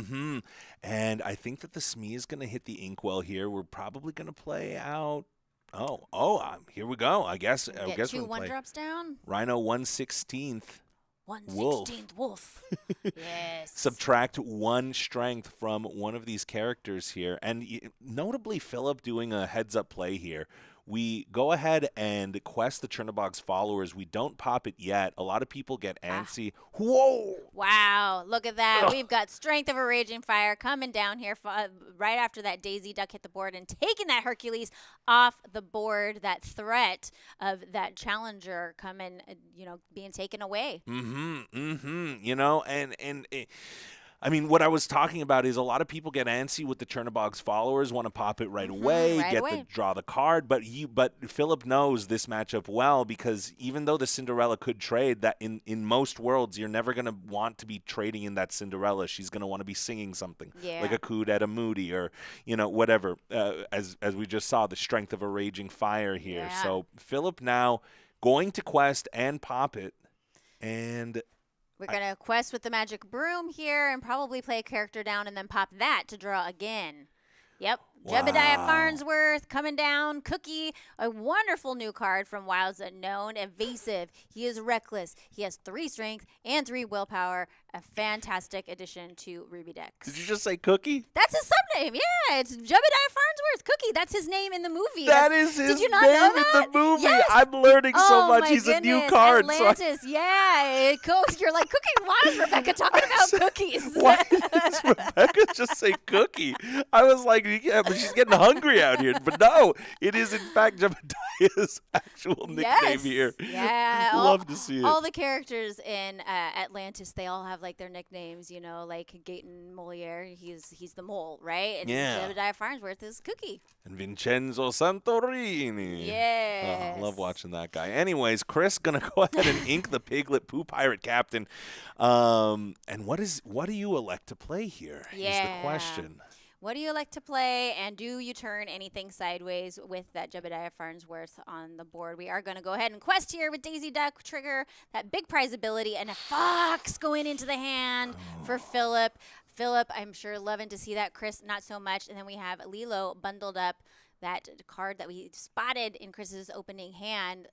E: And I think that the Smee is going to hit the Inkwell here. We're probably going to play out. Here we go. I guess
A: Get 2
E: we'll
A: 1-drops down.
E: Rhino 1/16.
A: 1/16 wolf. Yes.
E: Subtract 1 strength from one of these characters here. And notably, Philip doing a heads-up play here. We go ahead and quest the Chernobog's Followers. We don't pop it yet. A lot of people get antsy. Whoa!
A: Wow, look at that. We've got Strength of a Raging Fire coming down here right after that Daisy Duck hit the board and taking that Hercules off the board, that threat of that challenger coming, being taken away.
E: I mean, what I was talking about is a lot of people get antsy with the Chernobog's Followers, want to pop it right away, draw the card. But Philip knows this matchup well, because even though the Cinderella could trade, that in most worlds, you're never going to want to be trading in that Cinderella. She's going to want to be singing something like a Kudetta Moody or, whatever, as we just saw, the Strength of a Raging Fire here.
A: Yeah.
E: So Philip now going to quest and pop it. And
A: We're going to quest with the magic broom here and probably play a character down and then pop that to draw again. Yep.
E: Wow.
A: Jebediah Farnsworth coming down. Cookie, a wonderful new card from Wilds Unknown. Evasive. He is reckless. He has 3 strength and 3 willpower. A fantastic addition to Ruby decks.
E: Did you just say Cookie?
A: That's his subname. Yeah, it's Jebediah Farnsworth. Cookie. That's his name in the movie.
E: That is his
A: Did you not
E: name
A: know
E: in
A: that?
E: the movie.
A: Yes.
E: I'm learning so
A: Oh
E: much.
A: my
E: He's a new
A: goodness.
E: card.
A: Atlantis. Yeah. You're like, Cookie. Why is Rebecca talking about cookies?
E: Why did Rebecca just say Cookie? I was like, yeah, but she's getting hungry out here. But no, it is in fact Jebediah's actual nickname here.
A: Yeah.
E: Love to see it.
A: All the characters in Atlantis, they all have like their nicknames, you know, like Gaten Moliere, he's the mole, right? And
E: Yeah.
A: Jebediah Farnsworth is Cookie.
E: And Vincenzo Santorini.
A: Yes.
E: Oh, I love watching that guy. Anyways, Chris gonna go ahead and ink the Piglet Pooh Pirate Captain. And what do you elect to play here? Is the question.
A: What do you like to play, and do you turn anything sideways with that Jebediah Farnsworth on the board? We are going to go ahead and quest here with Daisy Duck, trigger that big prize ability, and a fox going into the hand for Philip. Philip, I'm sure loving to see that. Chris, not so much. And then we have Lilo bundled up, that card that we spotted in Chris's opening hand.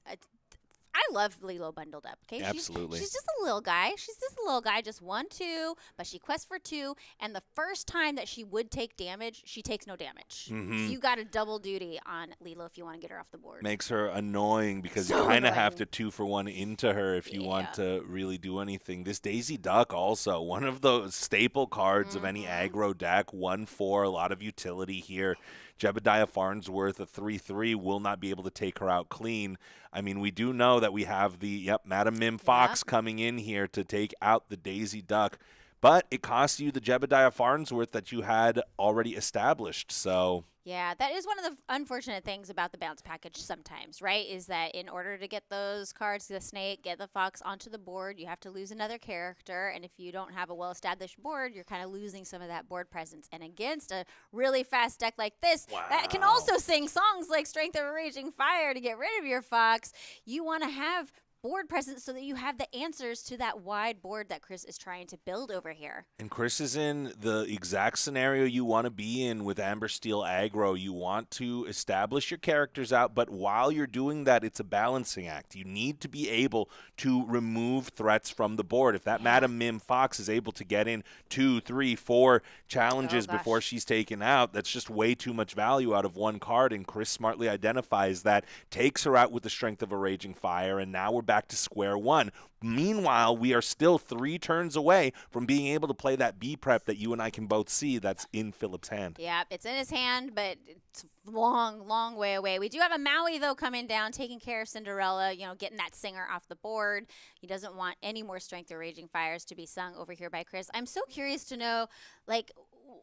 A: I love Lilo bundled up. Okay,
E: Absolutely.
A: She's just a little guy. She's just a little guy, just 1, 2, but she quests for 2. And the first time that she would take damage, she takes no damage. So you got a double duty on Lilo if you want to get her off the board.
E: Makes her annoying because
A: So
E: you kind of have
A: annoying.
E: to 2-for-1 into her if you want to really do anything. This Daisy Duck also, one of the staple cards of any aggro deck, 1/4, a lot of utility here. Jebediah Farnsworth, a 3/3, will not be able to take her out clean. I mean, we do know that we have the, Madam Mim Fox coming in here to take out the Daisy Duck. But it costs you the Jebediah Farnsworth that you had already established. So
A: Yeah, that is one of the unfortunate things about the bounce package sometimes, right? Is that in order to get those cards, the snake, get the fox onto the board, you have to lose another character. And if you don't have a well-established board, you're kind of losing some of that board presence. And against a really fast deck like this, that can also sing songs like Strength of a Raging Fire to get rid of your fox, you want to have board presence so that you have the answers to that wide board that Chris is trying to build over here.
E: And Chris is in the exact scenario you want to be in with Amber Steel aggro. You want to establish your characters out, but while you're doing that, it's a balancing act. You need to be able to remove threats from the board. If that Madam Mim Fox is able to get in 2, 3, 4 challenges before she's taken out, that's just way too much value out of one card, and Chris smartly identifies that, takes her out with the Strength of a Raging Fire, and now we're back to square one. Meanwhile, we are still 3 turns away from being able to play that B prep that you and I can both see that's in Philip's hand.
A: Yeah, it's in his hand, but it's long, long way away. We do have a Maui, though, coming down, taking care of Cinderella, you know, getting that singer off the board. He doesn't want any more Strength of Raging Fires to be sung over here by Chris. I'm so curious to know, like,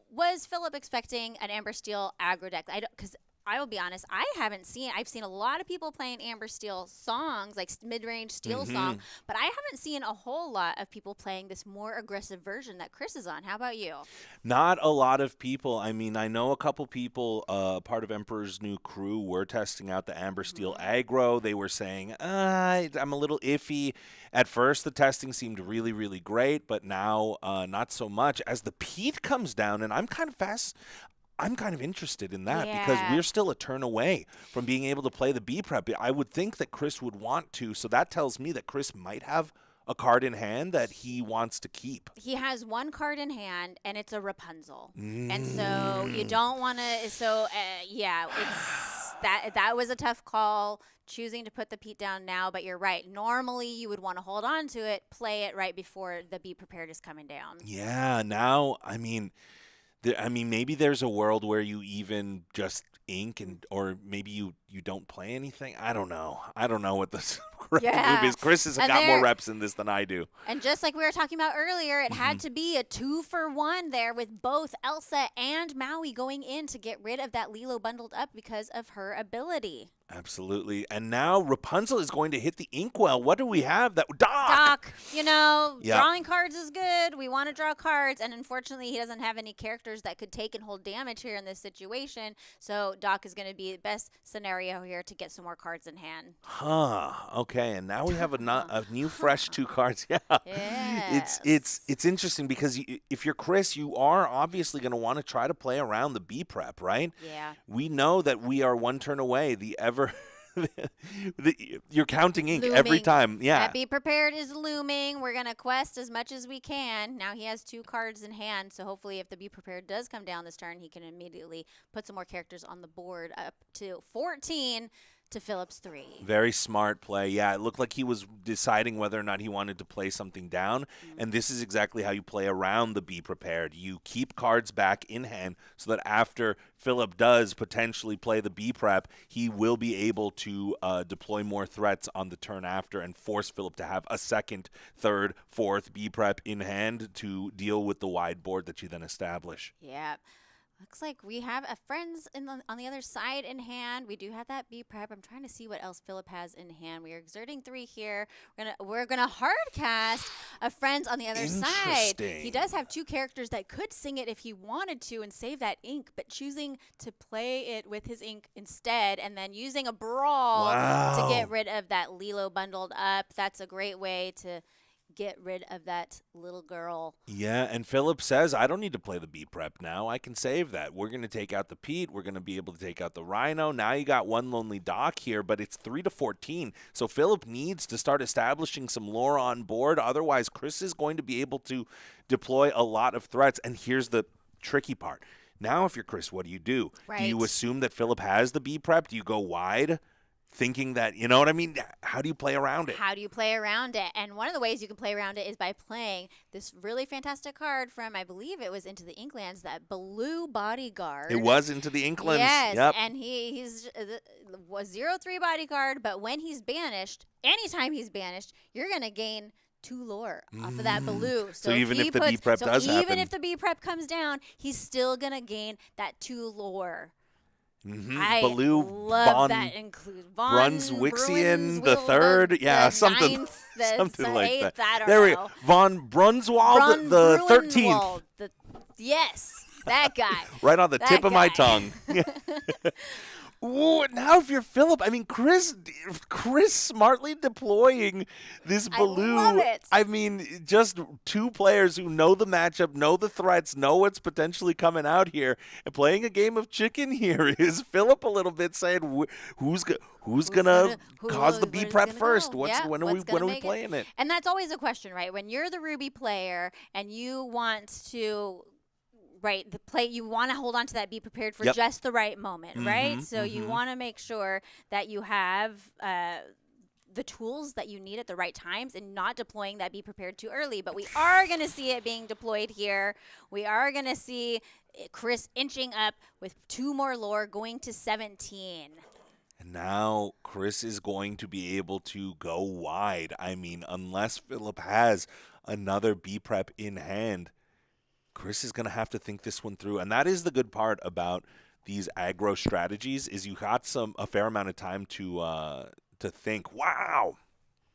A: was Philip expecting an Amber Steel aggro deck? Because I will be honest, I've seen a lot of people playing Amber Steel songs, like mid-range Steel song, but I haven't seen a whole lot of people playing this more aggressive version that Chris is on. How about you?
E: Not a lot of people. I mean, I know a couple people, part of Emperor's New Crew, were testing out the Amber Steel aggro. They were saying, I'm a little iffy. At first, the testing seemed really, really great, but now not so much. As the Pete comes down, and I'm kind of interested in that because we're still a turn away from being able to play the B prep. I would think that Chris would want to, so that tells me that Chris might have a card in hand that he wants to keep.
A: He has one card in hand, and it's a Rapunzel. And so you don't want to, it's that was a tough call, choosing to put the Pete down now, but you're right. Normally, you would want to hold on to it, play it right before the Be Prepared is coming down.
E: Yeah, now, maybe there's a world where you even just ink or maybe you don't play anything. I don't know. I don't know what this move is. Chris has got more reps in this than I do.
A: And just like we were talking about earlier, it had to be a 2-for-1 there with both Elsa and Maui going in to get rid of that Lilo bundled up because of her ability.
E: Absolutely. And now Rapunzel is going to hit the inkwell. What do we have?
A: Doc, drawing cards is good. We want to draw cards. And unfortunately, he doesn't have any characters that could take and hold damage here in this situation. So Doc is going to be the best scenario here to get some more cards in hand.
E: Okay. Okay, and now we have a new fresh 2 cards. Yeah.
A: Yes.
E: It's interesting because if you're Chris, you are obviously going to want to try to play around the B prep, right?
A: Yeah.
E: We know that we are 1 turn away. You're counting ink every
A: Looming.
E: time. Yeah.
A: That Be Prepared is looming. We're going to quest as much as we can. Now he has 2 cards in hand, so hopefully if the Be Prepared does come down this turn, he can immediately put some more characters on the board up to 14 to Philip's 3.
E: Very smart play. Yeah, it looked like he was deciding whether or not he wanted to play something down, and this is exactly how you play around the Be Prepared. You keep cards back in hand so that after Philip does potentially play the B Prep, he will be able to deploy more threats on the turn after and force Philip to have a second, third, fourth B Prep in hand to deal with the wide board that you then establish.
A: Yeah. Looks like we have a friends on the other side in hand. We do have that B Prep. I'm trying to see what else Philip has in hand. We are exerting 3 here. We're gonna hard cast a friends on the other side. He does have 2 characters that could sing it if he wanted to and save that ink, but choosing to play it with his ink instead and then using a brawl to get rid of that Lilo bundled up. That's a great way to get rid of that little girl.
E: Yeah, and Philip says, I don't need to play the B Prep now. I can save that. We're going to take out the Pete. We're going to be able to take out the Rhino. Now you got 1 Lonely Doc here, but it's 3 to 14. So Philip needs to start establishing some lore on board. Otherwise, Chris is going to be able to deploy a lot of threats. And here's the tricky part. Now, if you're Chris, what do you do?
A: Right.
E: Do you assume that Philip has the B Prep? Do you go wide? Thinking that, you know what I mean? How do you play around it?
A: How do you play around it? And one of the ways you can play around it is by playing this really fantastic card from, I believe it was Into the Inklands, that Blue Bodyguard.
E: It was Into the Inklands.
A: Yes,
E: yep.
A: and he's was 0/3 bodyguard, but when he's banished, anytime he's banished, you're going to gain 2 lore off of that blue.
E: So even if the B Prep does happen.
A: Even if the B Prep comes down, he's still going to gain that 2 lore. I love that include
E: Brunswickian the third, something like that. There we go. Von Brunswald the 13th.
A: Yes, that guy.
E: Right on the tip of my tongue. Ooh, now if you're Philip, I mean, Chris smartly deploying this Baloo.
A: I love it.
E: I mean, just 2 players who know the matchup, know the threats, know what's potentially coming out here, and playing a game of chicken here. Is Philip a little bit saying, who's gonna cause the B Prep first? When are we playing it?
A: And that's always a question, right? When you're the Ruby player and you want to. Right, you want to hold on to that, be prepared for just the right moment, right? So you want to make sure that you have the tools that you need at the right times and not deploying that be prepared too early. But we are going to see it being deployed here. We are going to see Chris inching up with 2 more lore, going to 17.
E: And now Chris is going to be able to go wide. I mean, unless Philip has another B Prep in hand, Chris is going to have to think this one through. And that is the good part about these aggro strategies is you got a fair amount of time to think. Wow.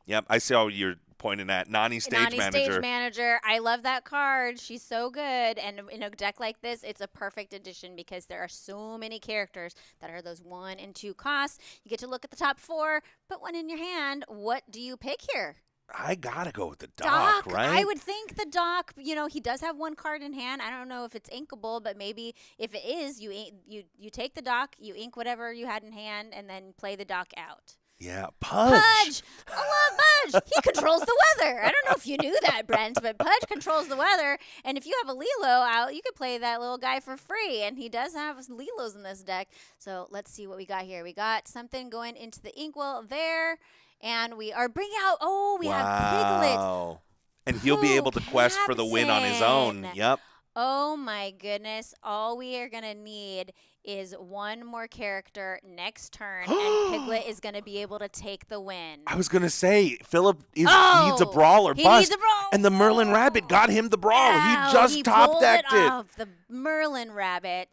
E: Yep, I see how you're pointing at Nani Stage Manager.
A: Stage Manager. I love that card. She's so good. And in a deck like this, it's a perfect addition because there are so many characters that are those 1 and 2 costs. You get to look at the top 4, put 1 in your hand. What do you pick here?
E: I gotta go with the Doc, right?
A: I would think the Doc, he does have 1 card in hand. I don't know if it's inkable, but maybe if it is, you take the Doc, you ink whatever you had in hand, and then play the Doc out.
E: Yeah, Pudge.
A: I love Pudge. He controls the weather. I don't know if you knew that, Brent, but Pudge controls the weather. And if you have a Lilo out, you could play that little guy for free. And he does have Lilos in this deck. So let's see what we got here. We got something going into the inkwell there. And we are bringing out, we have Piglet.
E: And he'll be able to quest for the win on his own. Yep.
A: Oh, my goodness. All we are going to need is 1 more character next turn, and Piglet is going to be able to take the win.
E: I was going to say, Philip needs a brawl or bust.
A: Needs a brawl.
E: And the Merlin Rabbit got him the brawl. He just top-decked it.
A: Off the Merlin Rabbit.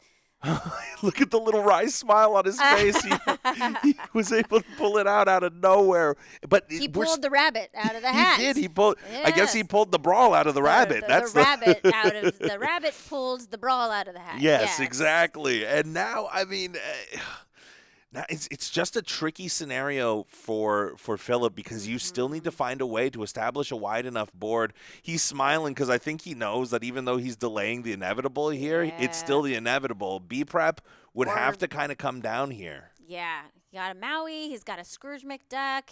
E: Look at the little wry smile on his face. He was able to pull it out of nowhere. But
A: he pulled the rabbit out of the hat.
E: He did. He pulled. Yes. I guess he pulled the brawl out of the rabbit.
A: The rabbit pulled the brawl out of the hat.
E: Yes, exactly. And now, I mean, Now, it's just a tricky scenario for Philip because you still need to find a way to establish a wide enough board. He's smiling because I think he knows that even though he's delaying the inevitable here, it's still the inevitable. B-Prep would have to kind of come down here.
A: Yeah. He got a Maui. He's got a Scrooge McDuck.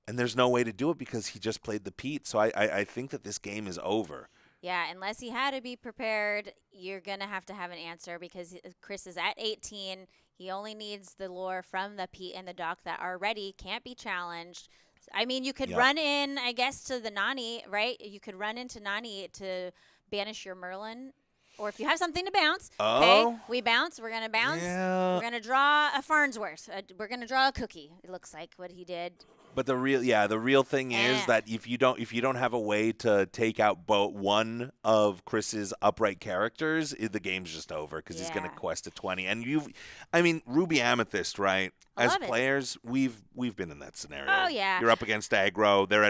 E: And there's no way to do it because he just played the Pete. So I think that this game is over.
A: Yeah, unless he had to be prepared, you're going to have an answer because Chris is at 18. He only needs the lore from the Pete and the Doc that are ready, can't be challenged. I mean, you could run in, I guess, to the Nani, right? You could run into Nani to banish your Merlin. Or if you have something to bounce, okay, we bounce. We're going to bounce.
E: Yeah.
A: We're going to draw a Farnsworth. We're going to draw a cookie, it looks like, what he did.
E: But the real thing is that if you don't have a way to take out one of Chris's upright characters, the game's just over because he's going to quest a 20. And Ruby Amethyst, right? As players, we've been in that scenario.
A: Oh yeah.
E: You're up against aggro. They're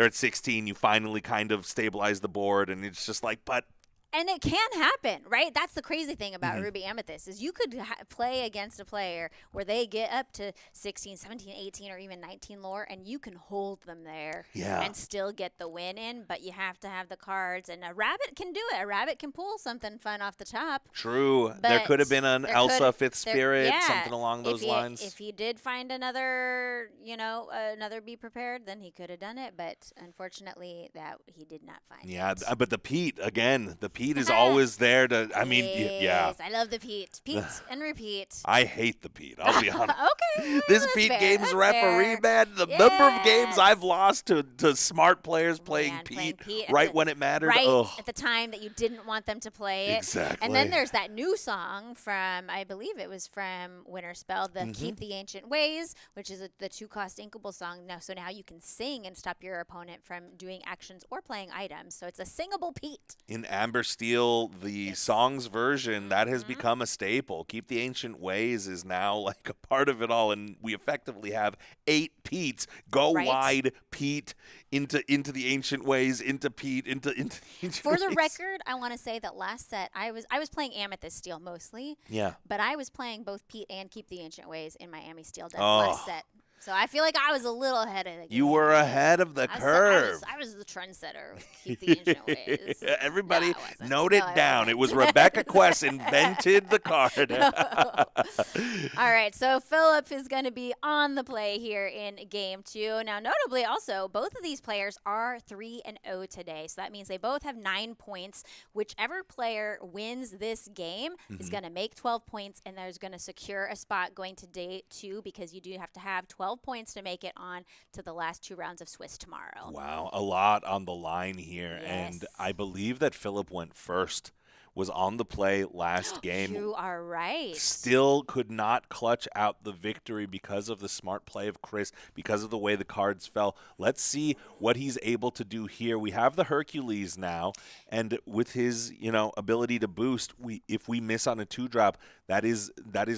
E: at 16. You finally kind of stabilize the board, and it's just like, but.
A: And it can happen, right? That's the crazy thing about Ruby Amethyst is you could play against a player where they get up to 16, 17, 18, or even 19 lore, and you can hold them there and still get the win in, but you have to have the cards. And a rabbit can do it. A rabbit can pull something fun off the top.
E: True. There could have been an Elsa Fifth Spirit, something along those lines.
A: If he did find another Be Prepared, then he could have done it, but unfortunately that he did not find it.
E: But the Pete, again, Pete is always there to,
A: Yes, I love the Pete. Pete and repeat.
E: I hate the Pete, I'll be honest.
A: Okay.
E: This Pete game's referee, man, the number of games I've lost to smart players playing Pete right when it mattered.
A: Right at the time that you didn't want them to play it.
E: Exactly.
A: And then there's that new song from, I believe it was from Winterspell, the Keep the Ancient Ways, which is the 2-cost inkable song. So now you can sing and stop your opponent from doing actions or playing items. So it's a singable Pete.
E: In Amber Steel, the songs version, that has become a staple. Keep the Ancient Ways is now like a part of it all, and we effectively have 8 Petes. Go wide, Pete, into the Ancient Ways, into Pete, into the Ancient
A: For the
E: Ways.
A: record, I want to say that last set, I was playing Amethyst Steel mostly.
E: Yeah.
A: But I was playing both Pete and Keep the Ancient Ways in Miami Steel deck last set. So I feel like I was a little ahead of the game.
E: You were ahead of the curve.
A: I was the trendsetter with Keep the Ancient Ways.
E: Everybody note it down. It was Rebecca Quest invented the card.
A: All right, so Philip is going to be on the play here in Game 2. Now, notably also, both of these players are 3-0 today. So that means they both have 9 points. Whichever player wins this game is going to make 12 points, and there's going to secure a spot going to day 2 because you do have to have 12 points to make it on to the last 2 rounds of Swiss tomorrow.
E: Wow, a lot on the line here.
A: Yes.
E: And I believe that Philip went first, was on the play last game.
A: You are right.
E: Still could not clutch out the victory because of the smart play of Chris, because of the way the cards fell. Let's see what he's able to do here. We have the Hercules now, and with his ability to boost, if we miss on a 2-drop, that is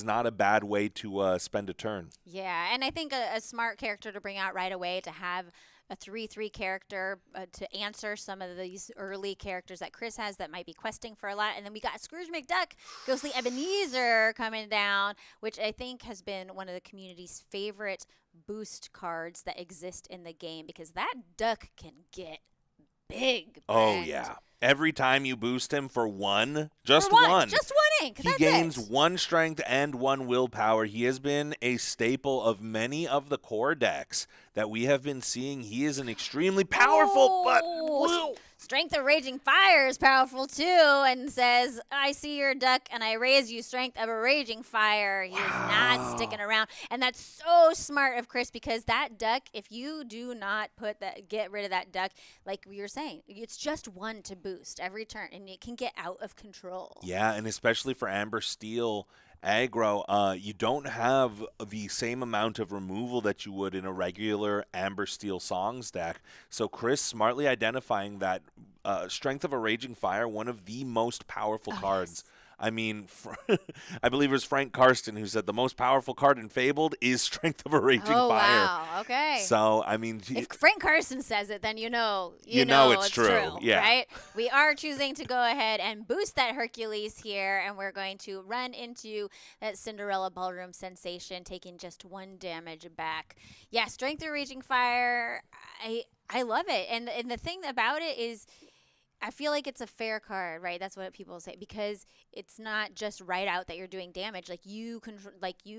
E: not a bad way to spend a turn.
A: Yeah, and I think a smart character to bring out right away to have a 3/3 character to answer some of these early characters that Chris has that might be questing for a lot. And then we got Scrooge McDuck, Ghostly Ebenezer coming down, which I think has been one of the community's favorite boost cards that exist in the game because that duck can get big.
E: Oh, yeah. Every time you boost him for one, just one
A: ink.
E: He gains 1 strength and 1 willpower. He has been a staple of many of the core decks that we have been seeing. He is an extremely powerful,
A: Strength of Raging Fire is powerful too, and says, I see your duck and I raise you Strength of a Raging Fire. He is not sticking around. And that's so smart of Chris because that duck, if you do not get rid of that duck, like we were saying, it's just 1 to boost every turn and it can get out of control.
E: Yeah, and especially for Amber Steel aggro, you don't have the same amount of removal that you would in a regular Amber Steel Songs deck. So Chris smartly identifying that Strength of a Raging Fire, one of the most powerful cards I mean, I believe it was Frank Karsten who said the most powerful card in Fabled is Strength of a Raging Fire.
A: Oh, wow. Okay.
E: So, I mean,
A: if Frank Carson says it, then you know
E: it's true. Yeah.
A: Right? We are choosing to go ahead and boost that Hercules here, and we're going to run into that Cinderella Ballroom sensation, taking just 1 damage back. Yeah, Strength of Raging Fire, I love it. And the thing about it is, I feel like it's a fair card, right? That's what people say, because it's not just right out that you're doing damage. Like you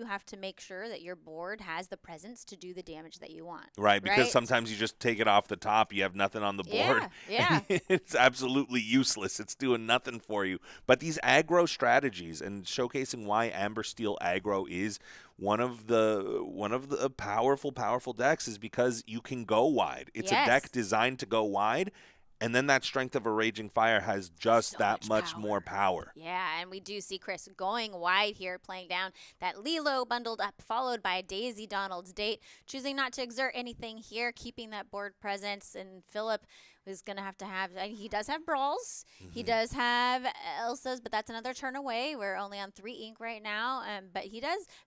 A: have to make sure that your board has the presence to do the damage that you want.
E: Right, because sometimes you just take it off the top, you have nothing on the board.
A: Yeah.
E: It's absolutely useless. It's doing nothing for you. But these aggro strategies and showcasing why Amber Steel aggro is one of the powerful decks is because you can go wide. It's a deck designed to go wide. And then that Strength of a Raging Fire has just that much more power.
A: Yeah, and we do see Chris going wide here, playing down that Lilo bundled up, followed by Daisy Donald's Date, choosing not to exert anything here, keeping that board presence. And Philip is going to have, he does have Brawls. He does have Elsa's, but that's another turn away. We're only on 3 ink right now. But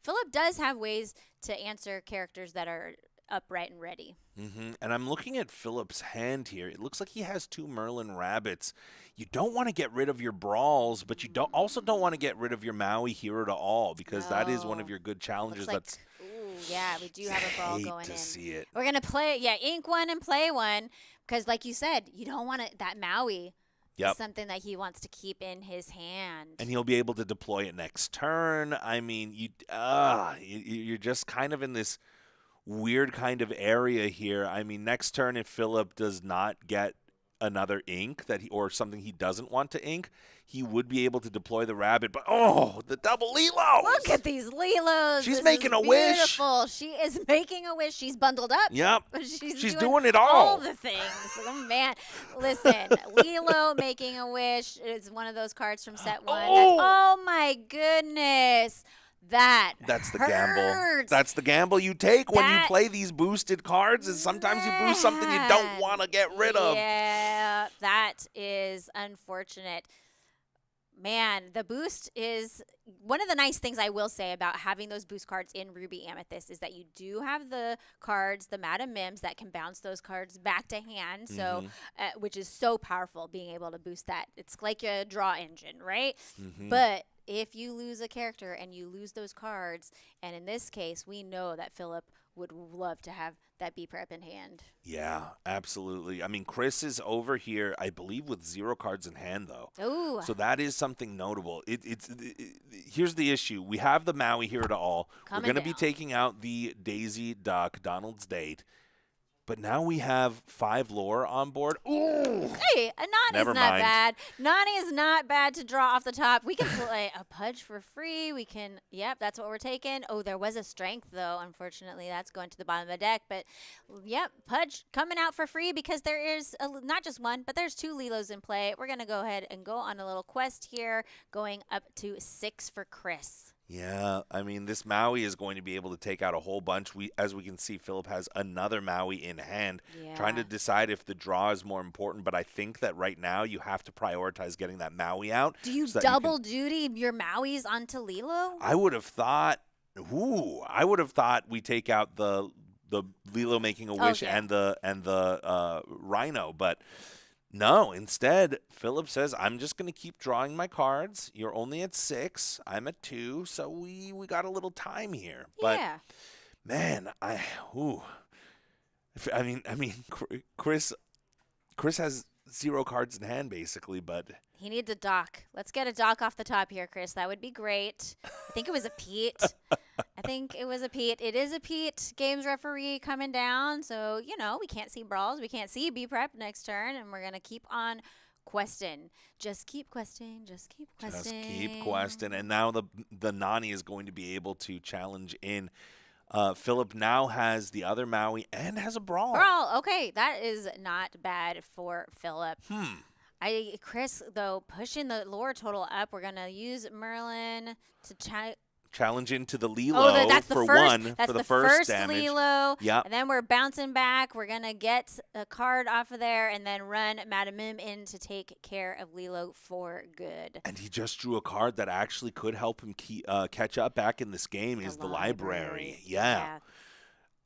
A: Philip does have ways to answer characters that are upright and ready.
E: And I'm looking at Philip's hand here. It looks like he has 2 Merlin Rabbits. You don't want to get rid of your Brawls, but you also don't want to get rid of your Maui Hero to All, because that is one of your good challenges.
A: Ooh, yeah, we do have a Brawl going in.
E: See it.
A: We're going to play, ink 1 and play 1, because like you said, you don't want that Maui. Is something that he wants to keep in his hand.
E: And he'll be able to deploy it next turn. I mean, you're just kind of in this weird kind of area here. I mean, next turn, if Philip does not get another ink or something he doesn't want to ink, he would be able to deploy the rabbit. But the double Lilos!
A: Look at these Lilos.
E: She's making a wish.
A: She is making a wish. She's bundled up.
E: Yep.
A: She's
E: doing it all.
A: All the things. Oh, man. Listen, Lilo making a wish is one of those cards from set 1. Oh my goodness. That's
E: the gamble. That's the gamble you take when you play these boosted cards, is sometimes you boost something you don't want to get rid of.
A: Yeah, that is unfortunate. Man, the boost is one of the nice things I will say about having those boost cards in Ruby Amethyst is that you do have the cards, the Madam Mims, that can bounce those cards back to hand, so which is so powerful, being able to boost that. It's like a draw engine, right? But if you lose a character and you lose those cards, and in this case, we know that Philip would love to have that B prep in hand.
E: Yeah, absolutely. I mean, Chris is over here, I believe, with 0 cards in hand, though.
A: Ooh.
E: So that is something notable. Here's the issue. We have the Maui Hero to All. We're going to be taking out the Daisy Duck, Donald's Date. But now we have 5 lore on board. Ooh!
A: Hey, a Nani is not bad. Nani is not bad to draw off the top. We can play a Pudge for free. We can, that's what we're taking. Oh, there was a Strength, though. Unfortunately, that's going to the bottom of the deck. But, Pudge coming out for free because there is not just 1, but there's 2 Lilos in play. We're going to go ahead and go on a little quest here, going up to 6 for Chris.
E: Yeah, I mean, this Maui is going to be able to take out a whole bunch. As we can see, Philip has another Maui in hand, trying to decide if the draw is more important. But I think that right now you have to prioritize getting that Maui out.
A: Do you double duty your Mauis onto Lilo?
E: I would have thought, we take out the Lilo making a wish and the Rhino, but no, instead, Philip says, I'm just going to keep drawing my cards. You're only at 6. I'm at 2, so we got a little time here. But, man, I mean, Chris has 0 cards in hand, basically, but
A: he needs a dock. Let's get a dock off the top here, Chris. That would be great. I think it was a Pete. It is a Pete Games referee coming down. So, we can't see Brawls. We can't see B-Prep next turn. And we're going to keep on questing. Just keep questing. Just keep questing.
E: Just keep questing. And now the Nani is going to be able to challenge in. Philip now has the other Maui and has a Brawl.
A: Okay. That is not bad for Philip. Chris, though, pushing the lore total up. We're going to use Merlin to
E: challenge into the Lilo
A: that's the
E: for
A: first,
E: one
A: that's
E: for the
A: first
E: damage.
A: Lilo.
E: Yep.
A: And then we're bouncing back. We're going to get a card off of there and then run Madam Mim in to take care of Lilo for good.
E: And he just drew a card that actually could help him catch up back in this game is the library. Yeah.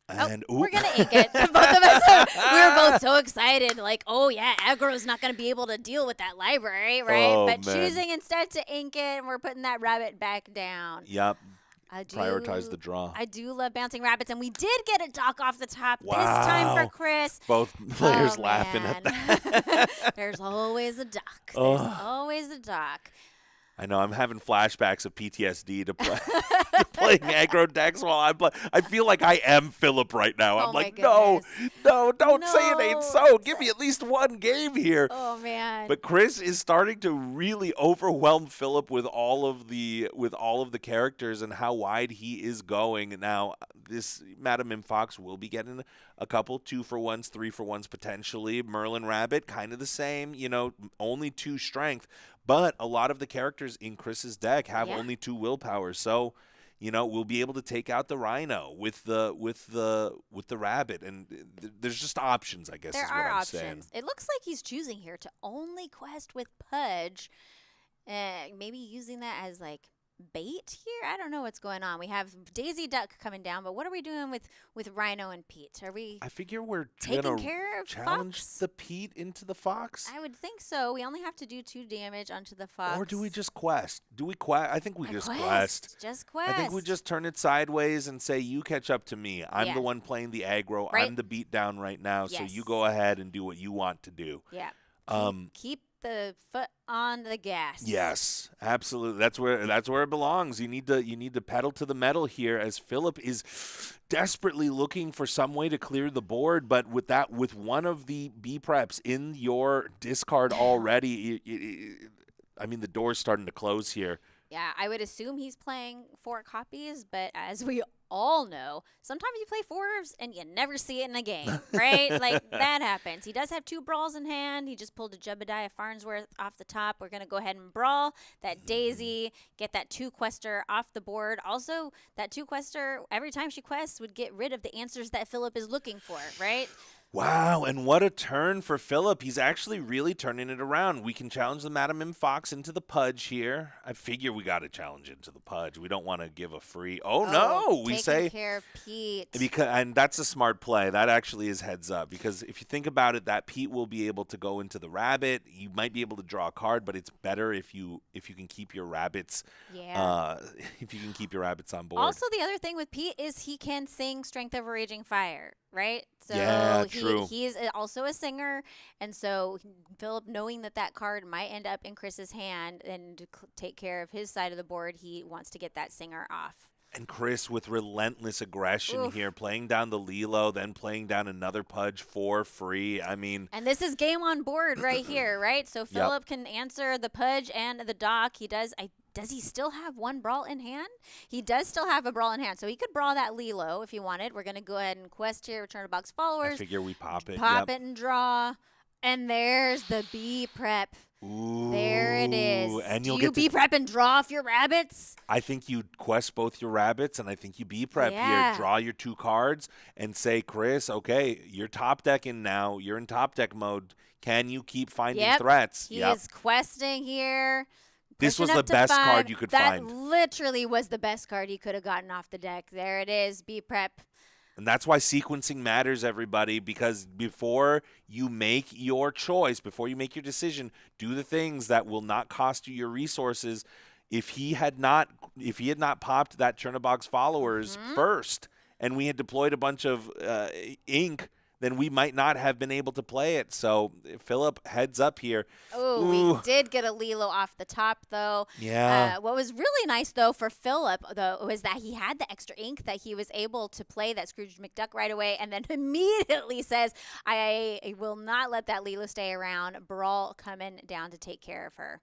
E: And
A: we're going to ink it. Both of us, we were both so excited. Like, oh, yeah, aggro's not going to be able to deal with that library, right?
E: Oh,
A: but
E: man.
A: choosing instead to ink it, and we're putting that rabbit back down.
E: Yep. Prioritize the draw.
A: I do love bouncing rabbits, and we did get a dock off the top this
E: Wow.
A: time for Chris.
E: Both players laughing at that.
A: There's always a dock. There's always a dock.
E: I know. I'm having flashbacks of PTSD to playing aggro decks while I'm playing. I feel like I am Philip right now. I'm like, no, don't say it ain't so. Give me at least one game here.
A: Oh man.
E: But Chris is starting to really overwhelm Philip with all of the characters and how wide he is going. Now, this Madam Mim Fox will be getting a couple 2-for-1s, 3-for-1s potentially. Merlin Rabbit, kind of the same. Only 2 strength. But a lot of the characters in Chris's deck have only 2 willpower, so we'll be able to take out the Rhino with the rabbit, and there's just options, I guess.
A: There
E: is what
A: are
E: I'm
A: options.
E: saying.
A: It looks like he's choosing here to only quest with Pudge, maybe using that as like bait here. I don't know what's going on. We have Daisy Duck coming down, but what are we doing with Rhino and Pete? Are we?
E: I figure we're
A: taking
E: gonna
A: care of
E: challenge
A: Fox?
E: the Pete into the Fox.
A: I would think so. We only have to do 2 damage onto the Fox.
E: Or do we just quest? Do we quest? I think we just quest.
A: Just quest.
E: I think we just turn it sideways and say, you catch up to me. I'm the one playing the aggro.
A: Right.
E: I'm the beat down right now, so
A: Yes.
E: you go ahead and do what you want to do.
A: Yeah. Keep the foot on the gas.
E: Yes, absolutely. That's where it belongs. You need to pedal to the metal here, as Philip is desperately looking for some way to clear the board. But with one of the B preps in your discard already, the door's starting to close here.
A: Yeah, I would assume he's playing 4 copies, but as we all know, sometimes you play 4s and you never see it in a game, right? Like, that happens. He does have 2 brawls in hand. He just pulled a Jebediah Farnsworth off the top. We're going to go ahead and brawl that Daisy, get that 2-quester off the board. Also, that 2-quester, every time she quests, would get rid of the answers that Philip is looking for, right?
E: Wow, and what a turn for Philip. He's actually really turning it around. We can challenge the Madam Mim Fox into the Pudge here. I figure we got to challenge into the Pudge. We don't want to give a free. No, we say
A: taking care of Pete.
E: And that's a smart play. That actually is heads up, because if you think about it, that Pete will be able to go into the rabbit. You might be able to draw a card, but it's better if you can keep your rabbits.
A: Yeah.
E: If you can keep your rabbits on board.
A: Also, the other thing with Pete is he can sing Strength of a Raging Fire, right? So
E: Yeah, true.
A: He is also a singer, and so Philip, knowing that card might end up in Chris's hand and to take care of his side of the board, he wants to get that singer off.
E: And Chris with relentless aggression here, playing down the Lilo, then playing down another Pudge for free.
A: And this is game on board right here, right? So Philip can answer the Pudge and the Doc. He does. Does he still have 1 brawl in hand? He does still have a brawl in hand, so he could brawl that Lilo if he wanted. We're going to go ahead and quest here, return to box followers.
E: I figure we pop it.
A: Pop it and draw. And there's the B prep.
E: Ooh,
A: there it is.
E: And
A: Do you B prep and draw off your rabbits?
E: I think you quest both your rabbits, and I think you B prep here. Draw your 2 cards and say, Chris, okay, you're top decking now. You're in top deck mode. Can you keep finding threats?
A: He is questing here.
E: This was the best card you could find.
A: That literally was the best card he could have gotten off the deck. There it is, B prep.
E: And that's why sequencing matters, everybody, because before you make your choice, before you make your decision, do the things that will not cost you your resources. If he had not popped that Chernobog's followers first, and we had deployed a bunch of ink, then we might not have been able to play it. So Philip, heads up here.
A: Oh, we did get a Lilo off the top, though.
E: Yeah.
A: What was really nice, though, for Philip, though, was that he had the extra ink that he was able to play that Scrooge McDuck right away, and then immediately says, I will not let that Lilo stay around. Brawl coming down to take care of her.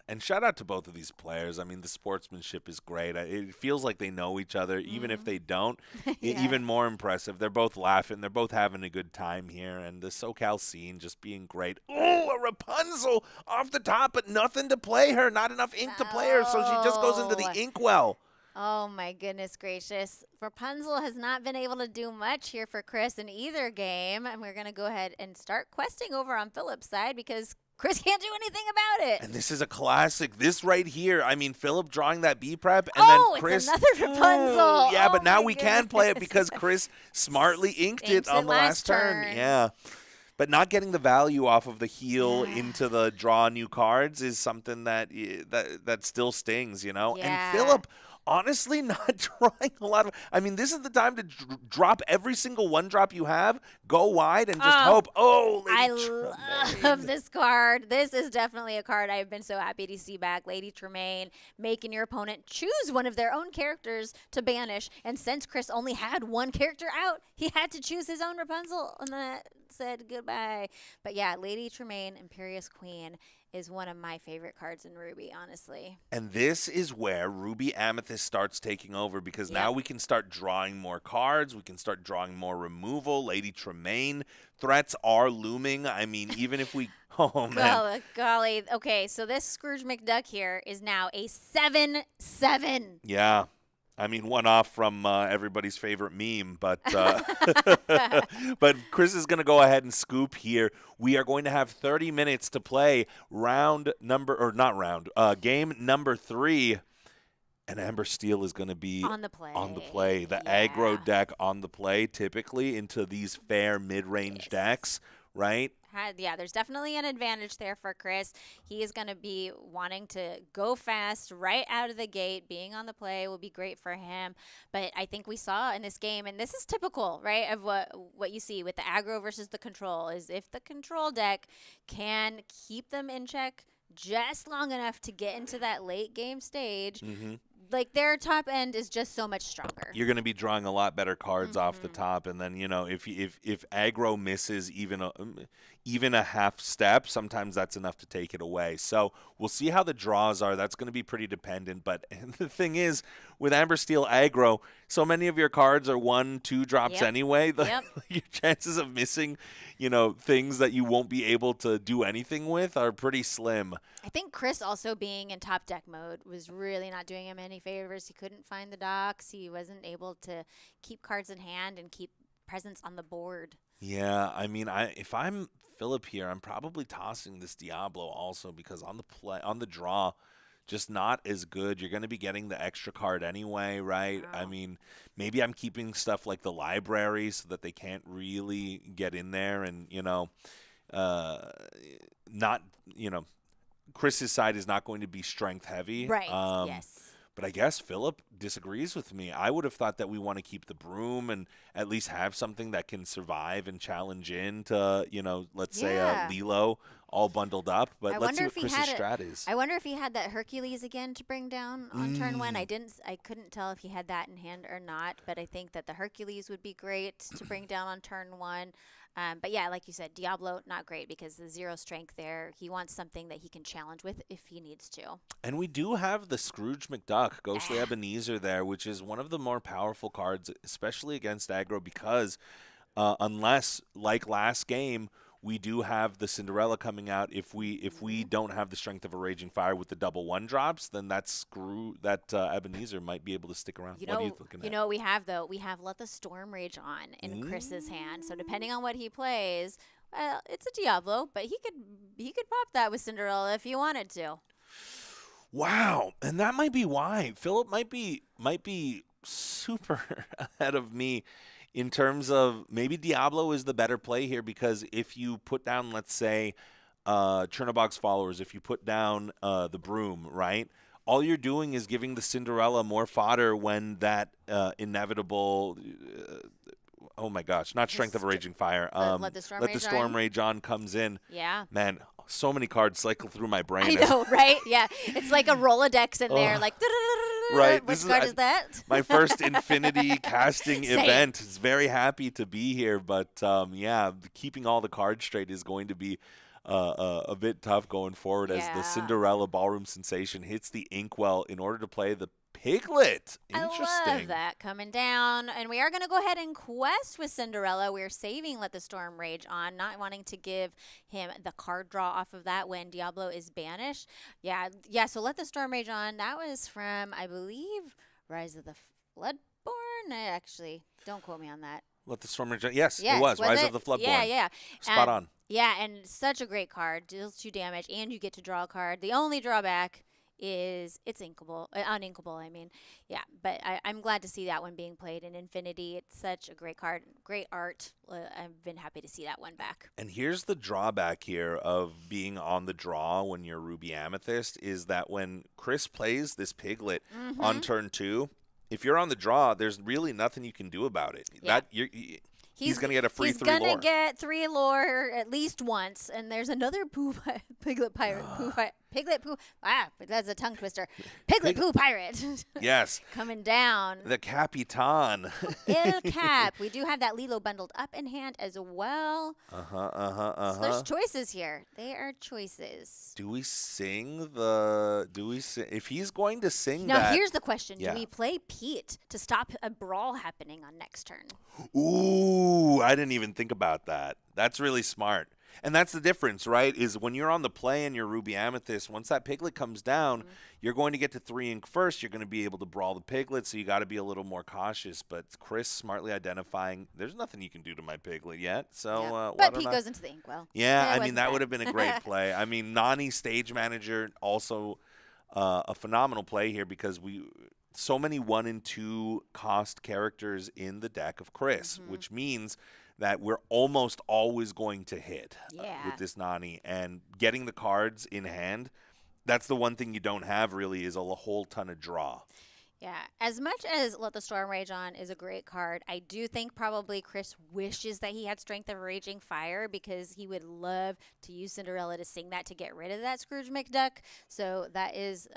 E: And shout out to both of these players. I mean, the sportsmanship is great. It feels like they know each other, even if they don't. Even more impressive. They're both laughing. They're both having a good time here. And the SoCal scene just being great. Oh, a Rapunzel off the top, but nothing to play her. Not enough ink to play her, so she just goes into the ink well.
A: Oh my goodness gracious. Rapunzel has not been able to do much here for Chris in either game. And we're going to go ahead and start questing over on Philip's side because Chris can't do anything about it.
E: And this is a classic. This right here, I mean, Philip drawing that B prep, and then Chris.
A: It's another Rapunzel.
E: Yeah, but now
A: my
E: we can play it
A: goodness.
E: because Chris smartly inked it on the last turn. Yeah. But not getting the value off of the heal into the draw new cards is something that still stings, you know?
A: Yeah.
E: And Philip, honestly, not drawing a lot of. I mean, this is the time to drop every single one drop you have, go wide, and just hope. Oh, Lady Tremaine.
A: Love this card. This is definitely a card I've been so happy to see back. Lady Tremaine making your opponent choose one of their own characters to banish. And since Chris only had one character out, he had to choose his own Rapunzel. And then said goodbye. But yeah, Lady Tremaine, Imperious Queen, is one of my favorite cards in Ruby, honestly.
E: And this is where Ruby Amethyst starts taking over because now we can start drawing more cards. We can start drawing more removal. Lady Tremaine threats are looming. I mean, even if we... Oh, man.
A: Golly. Okay, so this Scrooge McDuck here is now a 7/7.
E: Yeah. I mean, one off from everybody's favorite meme, but but Chris is going to go ahead and scoop here. We are going to have 30 minutes to play game number 3. And Amber Steel is going to be
A: on the play.
E: The aggro deck on the play, typically into these fair mid-range decks, right?
A: Yeah, there's definitely an advantage there for Chris. He is going to be wanting to go fast right out of the gate. Being on the play will be great for him. But I think we saw in this game, and this is typical, right, of what you see with the aggro versus the control, is if the control deck can keep them in check just long enough to get into that late game stage, like their top end is just so much stronger.
E: You're going to be drawing a lot better cards off the top, and then if aggro misses even a half step, sometimes that's enough to take it away. So we'll see how the draws are. That's going to be pretty dependent. But the thing is, with Amber Steel aggro, so many of your cards are 1-2 drops anyway. Your chances of missing, things that you won't be able to do anything with are pretty slim.
A: I think Chris also being in top deck mode was really not doing him any favors. He couldn't find the docks. He wasn't able to keep cards in hand and keep presence on the board.
E: Yeah, I mean, if I'm Philip here, I'm probably tossing this Diablo also because on the draw, just not as good. You're going to be getting the extra card anyway, right? I mean, maybe I'm keeping stuff like the library so that they can't really get in there and, Chris's side is not going to be strength heavy.
A: Right, yes.
E: But I guess Philip disagrees with me. I would have thought that we want to keep the broom and at least have something that can survive and challenge into, let's say a Lilo all bundled up. But let's see what Chris's strat is.
A: I wonder if he had that Hercules again to bring down on turn 1. I couldn't tell if he had that in hand or not, but I think that the Hercules would be great to bring down on turn 1. But yeah, like you said, Diablo, not great because the 0 strength there. He wants something that he can challenge with if he needs to.
E: And we do have the Scrooge McDuck, Ghostly Ebenezer there, which is one of the more powerful cards, especially against aggro because unless, like last game, we do have the Cinderella coming out. If we don't have the strength of a Raging Fire with the double 1 drops, then that Ebenezer might be able to stick around. What are you looking at?
A: You know what we have though? We have Let the Storm Rage on in Chris's hand. So depending on what he plays, well, it's a Diablo, but he could pop that with Cinderella if he wanted to.
E: Wow, and that might be why Philip might be super ahead of me. In terms of maybe Diablo is the better play here because if you put down, let's say, Chernobog's Followers, if you put down the Broom, right, all you're doing is giving the Cinderella more fodder when that inevitable, oh my gosh, not Strength of a Raging Fire,
A: Let the Storm
E: Rage on comes in.
A: Yeah.
E: Man, so many cards cycle through my brain.
A: I know, right? Yeah. It's like a Rolodex in there, like,
E: right.
A: Which card is that?
E: My first Infinity casting event. Is very happy to be here, but keeping all the cards straight is going to be a bit tough going forward as the Cinderella Ballroom Sensation hits the Inkwell in order to play the Piglet. Interesting.
A: I love that coming down. And we are going to go ahead and quest with Cinderella. We're saving Let the Storm Rage on, not wanting to give him the card draw off of that when Diablo is banished. Yeah, so Let the Storm Rage on. That was from, I believe, Rise of the Floodborn. Actually, don't quote me on that.
E: Let the Storm Rage. Yes,
A: Yes,
E: it was. Rise
A: it?
E: of the Floodborn.
A: Yeah.
E: Spot
A: And-
E: on.
A: Yeah, and such a great card. Deals 2 damage, and you get to draw a card. The only drawback is it's inkable, uninkable. I mean, yeah. But I'm glad to see that one being played in Infinity. It's such a great card, great art. I've been happy to see that one back.
E: And here's the drawback here of being on the draw when you're Ruby Amethyst is that when Chris plays this Piglet on turn 2, if you're on the draw, there's really nothing you can do about it.
A: Yeah.
E: He's going to get a free 3
A: He's
E: lore.
A: going to get 3 lore at least once, and there's another Piglet Pirate. Piglet Poo. That's a tongue twister. Piglet Poo Pirate.
E: Yes.
A: Coming down.
E: The Capitan.
A: Il Cap. We do have that Lilo bundled up in hand as well. So there's choices here. They are choices.
E: Do we sing? If he's going to sing
A: now,
E: that.
A: here's the question.
E: Yeah.
A: Do we play Pete to stop a brawl happening on next turn?
E: Ooh, I didn't even think about that. That's really smart. And that's the difference, right? Is when you're on the play and you're Ruby Amethyst, once that Piglet comes down, you're going to get to 3 ink first. You're going to be able to brawl the Piglet, so you got to be a little more cautious. But Chris smartly identifying, there's nothing you can do to my Piglet yet. So,
A: yeah.
E: why
A: But
E: don't
A: Pete
E: I-
A: goes into the inkwell.
E: Yeah, I mean,
A: wasn't
E: that
A: bad.
E: would have been a great play. I mean, Nani, Stage Manager, also a phenomenal play here because so many 1 and 2 cost characters in the deck of Chris, which means that we're almost always going to hit with this Nani. And getting the cards in hand, that's the one thing you don't have really is a whole ton of draw.
A: Yeah, as much as Let the Storm Rage On is a great card, I do think probably Chris wishes that he had Strength of Raging Fire because he would love to use Cinderella to sing that to get rid of that Scrooge McDuck. So that is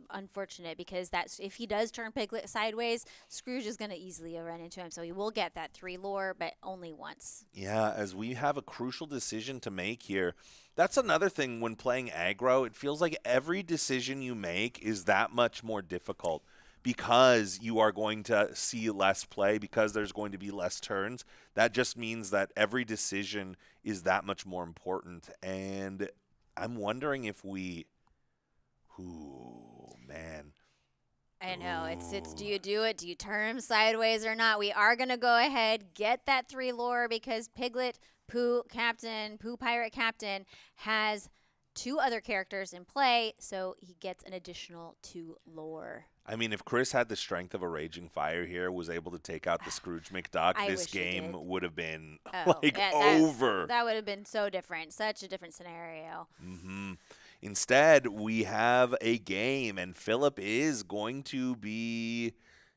A: unfortunate because if he does turn Piglet sideways, Scrooge is going to easily run into him. So he will get that 3 lore, but only once.
E: Yeah, as we have a crucial decision to make here. That's another thing when playing aggro. It feels like every decision you make is that much more difficult. Because you are going to see less play, because there's going to be less turns, that just means that every decision is that much more important. And I'm wondering if man.
A: I know. It's do you do it? Do you turn him sideways or not? We are going to go ahead, get that 3 lore because Piglet, Pooh Pirate Captain has 2 other characters in play, so he gets an additional 2 lore.
E: I mean, if Chris had the Strength of a Raging Fire here, was able to take out the Scrooge McDuck, this game would have been over.
A: That would have been so different. Such a different scenario.
E: Instead, we have a game, and Philip is going to be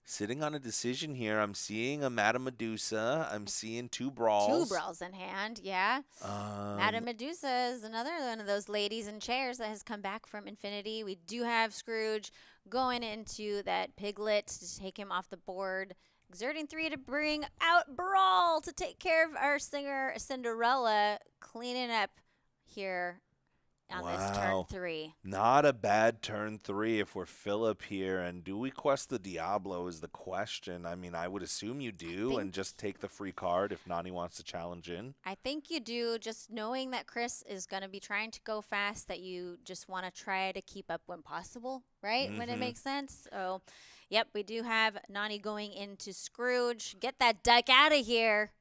E: sitting on a decision here. I'm seeing a Madame Medusa. I'm seeing 2 brawls.
A: 2 brawls in hand, yeah. Madame Medusa is another one of those ladies in chairs that has come back from Infinity. We do have Scrooge going into that Piglet to take him off the board. Exerting 3 to bring out Brawl to take care of our singer Cinderella. Cleaning up here on this turn 3.
E: Not a bad turn 3 if we're Philip here. And do we quest the Diablo is the question. I mean, I would assume you do and just take the free card if Nani wants to challenge in.
A: I think you do, just knowing that Chris is going to be trying to go fast, that you just want to try to keep up when possible, right? When it makes sense. So, yep, we do have Nani going into Scrooge. Get that duck out of here.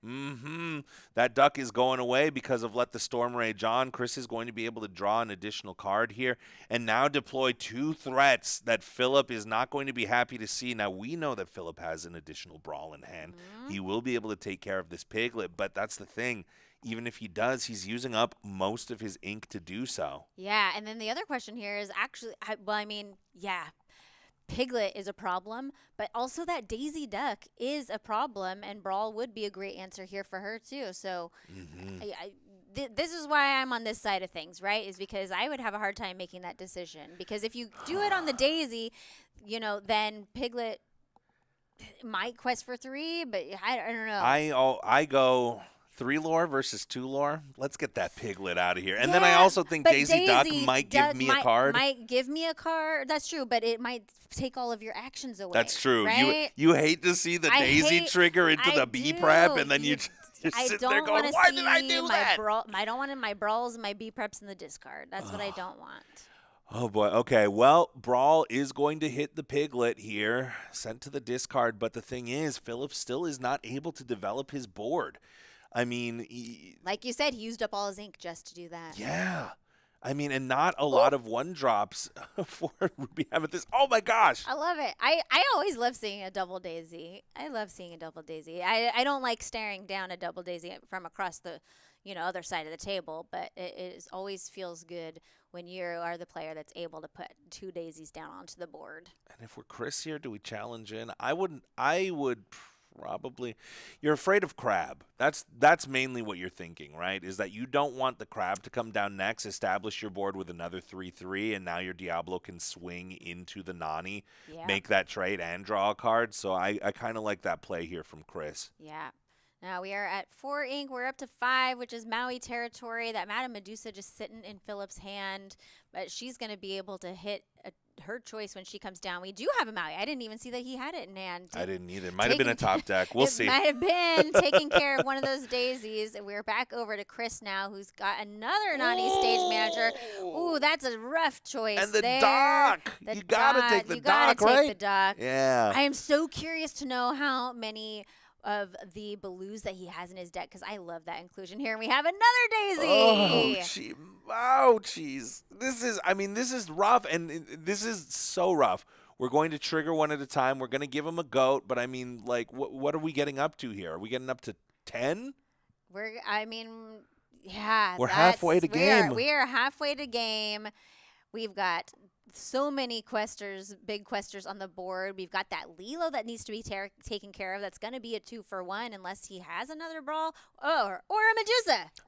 E: That duck is going away because of Let the Storm Rage On. Chris is going to be able to draw an additional card here and now deploy 2 threats that Philip is not going to be happy to see. Now, we know that Philip has an additional brawl in hand. He will be able to take care of this Piglet, but that's the thing. Even if he does, he's using up most of his ink to do so.
A: Yeah, and then the other question here is actually, Piglet is a problem, but also that Daisy Duck is a problem, and Brawl would be a great answer here for her too. So this is why I'm on this side of things, right? Is because I would have a hard time making that decision. Because if you do it on the Daisy, then Piglet might quest for 3, but I don't know.
E: I go 3 lore versus 2 lore. Let's get that Piglet out of here. And then I also think Daisy Duck might give me a card.
A: Might give me a card. That's true, but it might take all of your actions away.
E: That's true.
A: Right?
E: You hate to see the Daisy trigger into the B prep, and then you sit there going, "Why did I do that?"
A: I don't want my brawls and my B preps in the discard. That's what I don't want.
E: Oh boy. Okay. Well, Brawl is going to hit the Piglet here, sent to the discard. But the thing is, Philip still is not able to develop his board. I mean,
A: Like you said, he used up all his ink just to do that.
E: yeah. I mean, and not a lot of one drops for Ruby Amethyst. Oh my gosh.
A: I love it. I always love seeing a double daisy. I love seeing a double daisy. I don't like staring down a double daisy from across the, other side of the table, but it always feels good when you are the player that's able to put 2 daisies down onto the board.
E: And if we're Chris here, do we challenge in? I would probably. You're afraid of crab. That's mainly what you're thinking, right? Is that you don't want the crab to come down next, establish your board with another 3/3, and now your Diablo can swing into the Nani, make that trade, and draw a card. So I kind of like that play here from Chris.
A: Yeah. Now we are at 4 ink. We're up to 5, which is Maui territory. That Madame Medusa just sitting in Philip's hand, but she's going to be able to hit her choice when she comes down. We do have a Maui. I didn't even see that he had it in hand.
E: I didn't either. Might have been a top deck. We'll see.
A: It might have been taking care of one of those daisies. We're back over to Chris now, who's got another Nani stage manager. Ooh, that's a rough choice.
E: And the
A: there.
E: dock. You gotta take the dock, right?
A: Take the dock.
E: Yeah.
A: I am so curious to know how many of the Blues that he has in his deck, because I love that inclusion here. And we have another daisy.
E: Oh, jeez. This is rough, and this is so rough. We're going to trigger one at a time. We're going to give him a goat, but I mean, like, what are we getting up to here? Are we getting up to 10?
A: We're
E: halfway to game.
A: We are halfway to game. We've got so many big questers on the board. We've got that Lilo that needs to be taken care of. That's going to be a 2-for-1 unless he has another Brawl or a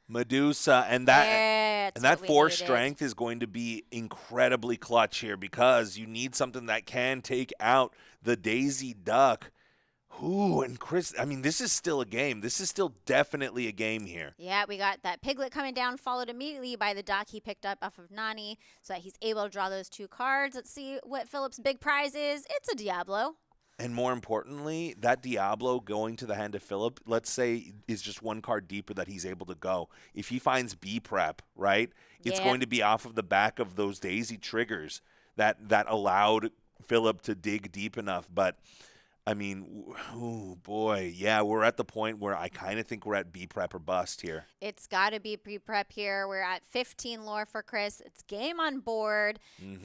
E: Medusa, and that 4 strength is going to be incredibly clutch here because you need something that can take out the Daisy Duck. Ooh, and Chris, I mean, this is still a game. This is still definitely a game here.
A: Yeah, we got that Piglet coming down, followed immediately by the dock he picked up off of Nani, so that he's able to draw those 2 cards. Let's see what Philip's big prize is. It's a Diablo.
E: And more importantly, that Diablo going to the hand of Philip, let's say, is just 1 card deeper that he's able to go. If he finds B prep, right, it's going to be off of the back of those Daisy triggers that allowed Philip to dig deep enough. But I mean, oh boy, yeah, we're at the point where I kind of think we're at B prep or bust here.
A: It's got to be pre-prep here. We're at 15 lore for Chris. It's game on board.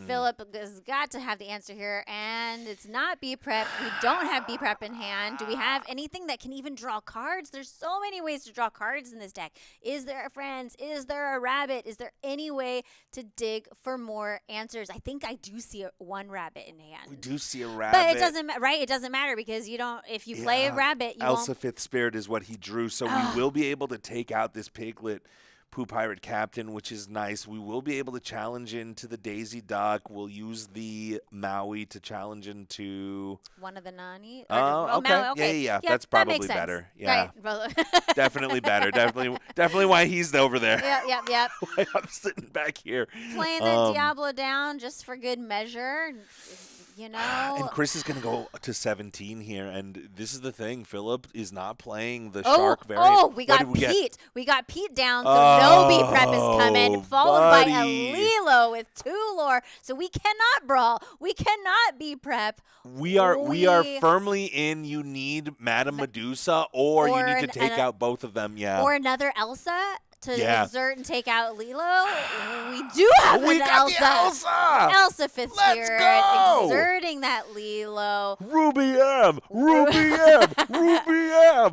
A: Philip has got to have the answer here, and it's not B prep. We don't have B prep in hand. Do we have anything that can even draw cards? There's so many ways to draw cards in this deck. Is there a friends? Is there a rabbit? Is there any way to dig for more answers? I think I do see one rabbit in hand.
E: We do see a rabbit.
A: But it doesn't, right? It doesn't matter because you don't. If you play a rabbit, you
E: Elsa
A: won't.
E: Fifth Spirit is what he drew, so we will be able to take out this Piglet Pooh Pirate Captain, which is nice. We will be able to challenge into the Daisy Duck. We'll use the Maui to challenge into
A: one of the Nani.
E: Oh, okay.
A: Maui, okay.
E: Yeah, that's probably better. Yeah,
A: right.
E: Definitely better. Definitely why he's over there.
A: Yep.
E: Why I'm sitting back here.
A: Playing the Diablo down just for good measure. You know.
E: And Chris is going to go to 17 here, and this is the thing. Philip is not playing the shark variant.
A: Oh, we got Pete. We got Pete down, so no B prep is coming, followed by a Lilo with 2 lore. So we cannot brawl. We cannot B prep.
E: We are firmly in. You need Madame Medusa, or you need to take out both of them. Yeah.
A: Or another Elsa to exert and take out Lilo. We do have an Elsa. Elsa Fifth Spirit exerting that Lilo.
E: Ruby M.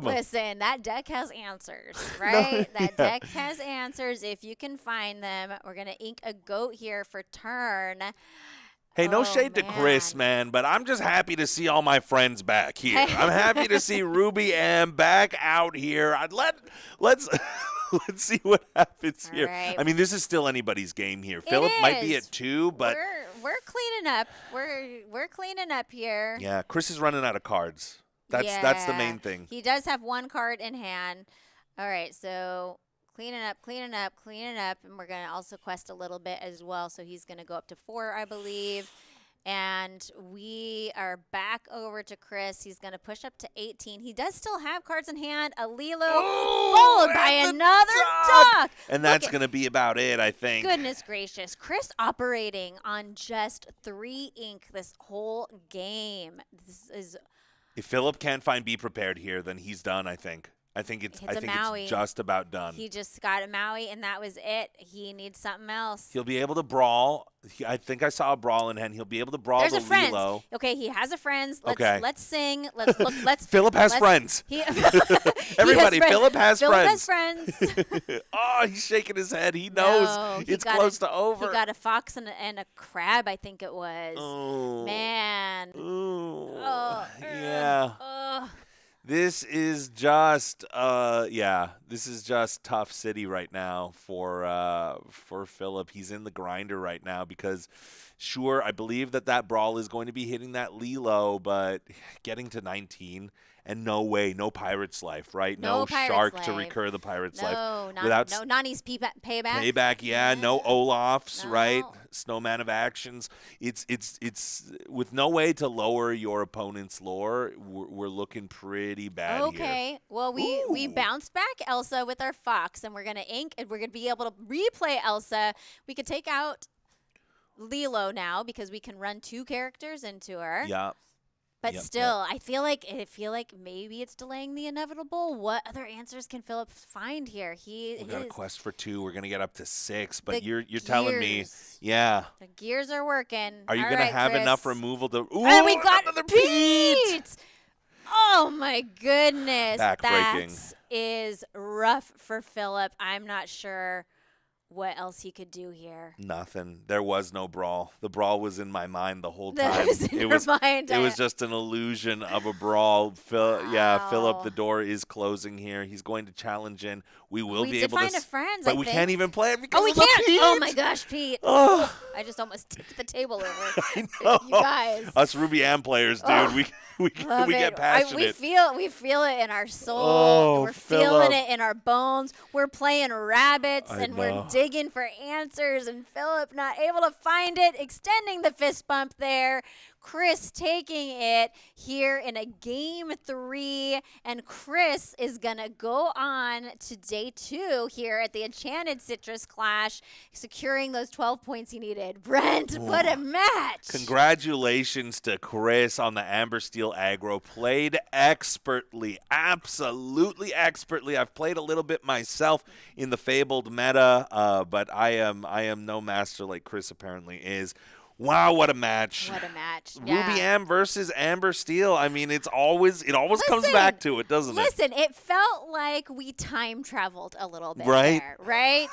A: Listen, that deck has answers, right? That deck has answers if you can find them. We're going to ink a goat here for turn.
E: Hey, no shade to Chris, man, but I'm just happy to see all my friends back here. I'm happy to see Ruby M back out here. Let's see what happens here.
A: Right.
E: I mean, this is still anybody's game here. Philip might be at 2, but
A: we're cleaning up. We're cleaning up here.
E: Yeah, Chris is running out of cards. That's the main thing.
A: He does have 1 card in hand. All right, so cleaning up, and we're going to also quest a little bit as well. So he's going to go up to 4, I believe. And we are back over to Chris. He's going to push up to 18. He does still have cards in hand. A Lilo, followed by another duck.
E: And that's going to be about it, I think.
A: Goodness gracious. Chris operating on just 3 ink this whole game. This is...
E: If Philip can't find Be Prepared here, then he's done, I think. I think it's just about done.
A: He just got a Maui, and that was it. He needs something else.
E: He'll be able to brawl. I think I saw a brawl in hand. He'll be able to brawl
A: There's
E: the
A: a friends.
E: Lilo.
A: Okay, he has a friends. Let's
E: Okay.
A: let's sing. Let's look. Let's.
E: Philip has friends. Everybody, Philip has friends. Oh, he's shaking his head. He knows it's close to over.
A: He got a fox and a crab, I think it was.
E: Oh.
A: Man.
E: Ooh.
A: Oh.
E: Yeah. This is just, this is just tough city right now for Philip. He's in the grinder right now because, sure, I believe that brawl is going to be hitting that Lilo, but getting to 19 and no way, no Pirate's Life, right? No shark to recur the Pirate's Life.
A: No Nani's payback.
E: Payback, yeah. No Olaf's, right? Snowman of Actions. It's with no way to lower your opponent's lore. We're looking pretty bad here.
A: Okay. Well, we bounced back Elsa with our fox, and we're gonna ink, and we're gonna be able to replay Elsa. We could take out Lilo now because we can run 2 characters into her.
E: Yeah.
A: But still, I feel like maybe it's delaying the inevitable. What other answers can Philip find here?
E: We got a quest for 2. We're gonna get up to 6, but you're telling me, yeah.
A: The gears are working.
E: Are you gonna have enough removal to? Ooh,
A: and we got
E: another
A: Pete! Oh my goodness,
E: backbreaking.
A: That is rough for Philip. I'm not sure what else he could do here.
E: Nothing. There was no brawl. The brawl was in my mind the whole time.
A: It was
E: just an illusion of a brawl. Philip, the door is closing here. He's going to challenge in. We will be able to
A: find a friend,
E: but we can't even play it because
A: we
E: of the
A: can't.
E: Pete.
A: Oh my gosh, Pete. Oh. I just almost tipped the table over.
E: I know.
A: You guys.
E: Us Ruby Am players, dude. We get passionate.
A: We feel it in our soul.
E: Oh,
A: we're feeling it in our bones. We're playing rabbits and we're digging for answers, and Philip not able to find it, extending the fist bump there. Chris taking it here in a game 3, and Chris is gonna go on to day 2 here at the Enchanted Citrus Clash, securing those 12 points he needed. Brent, what a match!
E: Congratulations to Chris on the Amber Steel aggro. Played expertly, absolutely expertly. I've played a little bit myself in the Fabled meta, but I am no master like Chris apparently is. Wow, what a match.
A: What a match.
E: Ruby Am versus Amber Steel. I mean, it always comes back to it, doesn't it?
A: Listen, it felt like we time traveled a little bit
E: right?
A: there, right?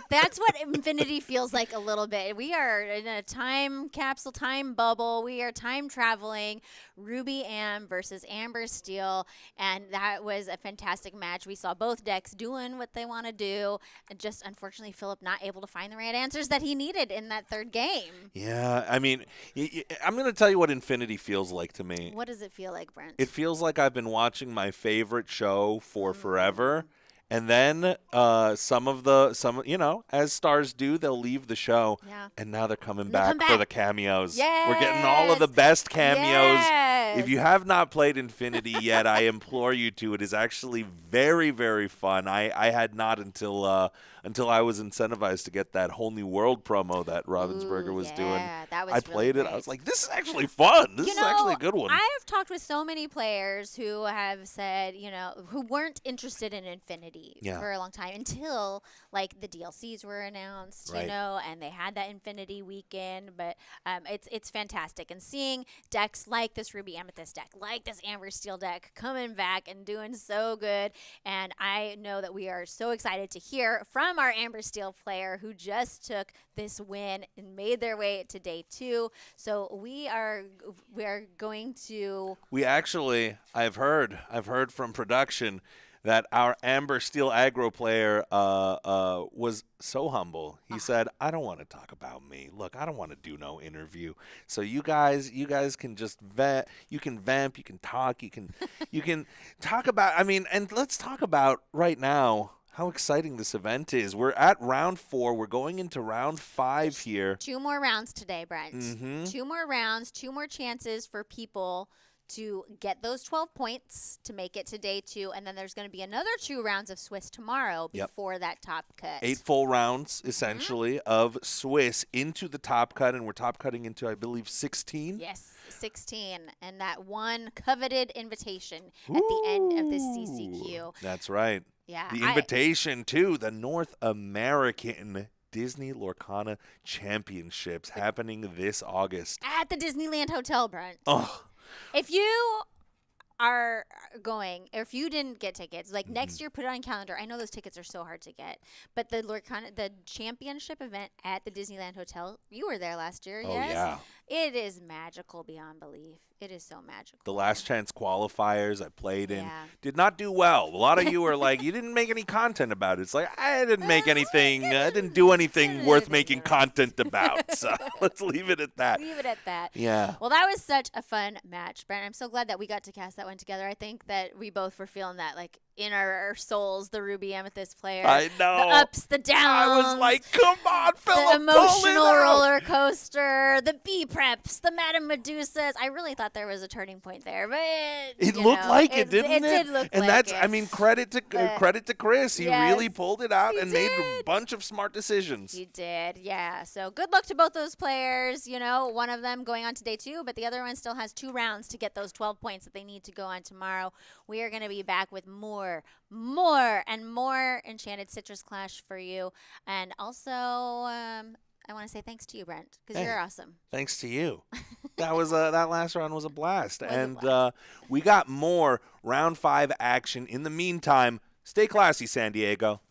A: That's what Infinity feels like a little bit. We are in a time capsule, time bubble. We are time traveling. Ruby Am versus Amber Steel, and that was a fantastic match. We saw both decks doing what they want to do, and just unfortunately Philip not able to find the right answers that he needed in that 3rd game.
E: Yeah. I mean, I'm going to tell you what Infinity feels like to me.
A: What does it feel like, Brent?
E: It feels like I've been watching my favorite show for forever. And then as stars do, they'll leave the show.
A: Yeah.
E: And now they're coming back for the cameos.
A: Yes.
E: We're getting all of the best cameos.
A: Yes.
E: If you have not played Infinity yet, I implore you to. It is actually very, very fun. I had not until I was incentivized to get that whole new world promo that Ravensburger was doing.
A: That was
E: I played
A: really
E: it.
A: great.
E: I was like, this is actually fun. This is actually a good one.
A: I have talked with so many players who have said, who weren't interested in Infinity for a long time until like the DLCs were announced, and they had that Infinity weekend. But it's fantastic, and seeing decks like this Ruby Amethyst deck, like this Amber Steel deck, coming back and doing so good. And I know that we are so excited to hear from our Amber Steel player who just took this win and made their way to day 2. So we are going to.
E: We actually, I've heard from production that our Amber Steel aggro player was so humble. He said, I don't want to talk about me. Look, I don't want to do no interview. So you guys can just you can vamp, you can talk, you can talk about, and let's talk about right now how exciting this event is. We're at round 4. We're going into round 5 here.
A: 2 more rounds today, Brent.
E: Mm-hmm.
A: 2 more rounds, 2 more chances for people to get those 12 points to make it to day 2, and then there's going to be another 2 rounds of Swiss tomorrow before that top cut.
E: 8 full rounds, essentially, of Swiss into the top cut, and we're top cutting into, I believe, 16?
A: Yes, 16, and that one coveted invitation at the end of the CCQ.
E: That's right.
A: Yeah.
E: The invitation to the North American Disney Lorcana Championships happening this August.
A: At the Disneyland Hotel, Brent.
E: Oh.
A: If you are going, or if you didn't get tickets, like next year, put it on calendar. I know those tickets are so hard to get, but the championship event at the Disneyland Hotel, you were there last year,
E: Oh,
A: yes?
E: yeah.
A: It is magical beyond belief. It is so magical.
E: The last chance qualifiers I played in
A: Yeah.
E: did not do well. A lot of you are like, you didn't make any content about it. It's like, I didn't make anything, I didn't do anything worth making content about. So let's leave it at that.
A: Leave it at that.
E: Yeah.
A: Well, that was such a fun match, Brent. I'm so glad that we got to cast that one together. I think that we both were feeling that, like, in our souls, the Ruby Amethyst player.
E: I know.
A: The ups, the downs.
E: I was like, come on, Philip,
A: the emotional roller coaster, the bee preps, the Madame Medusas. I really thought there was a turning point there, but
E: it looked like it, didn't it?
A: It did look
E: and
A: like
E: that's,
A: it.
E: I mean, credit to Chris. He really pulled it out and made a bunch of smart decisions.
A: He did, yeah. So good luck to both those players. You know, one of them going on to day 2, but the other one still has 2 rounds to get those 12 points that they need to go on tomorrow. We are going to be back with more Enchanted Citrus Clash for you. And also, I want to say thanks to you, Brent, because you're awesome.
E: Thanks to you. That last round was a blast. We got more round 5 action. In the meantime, stay classy, San Diego.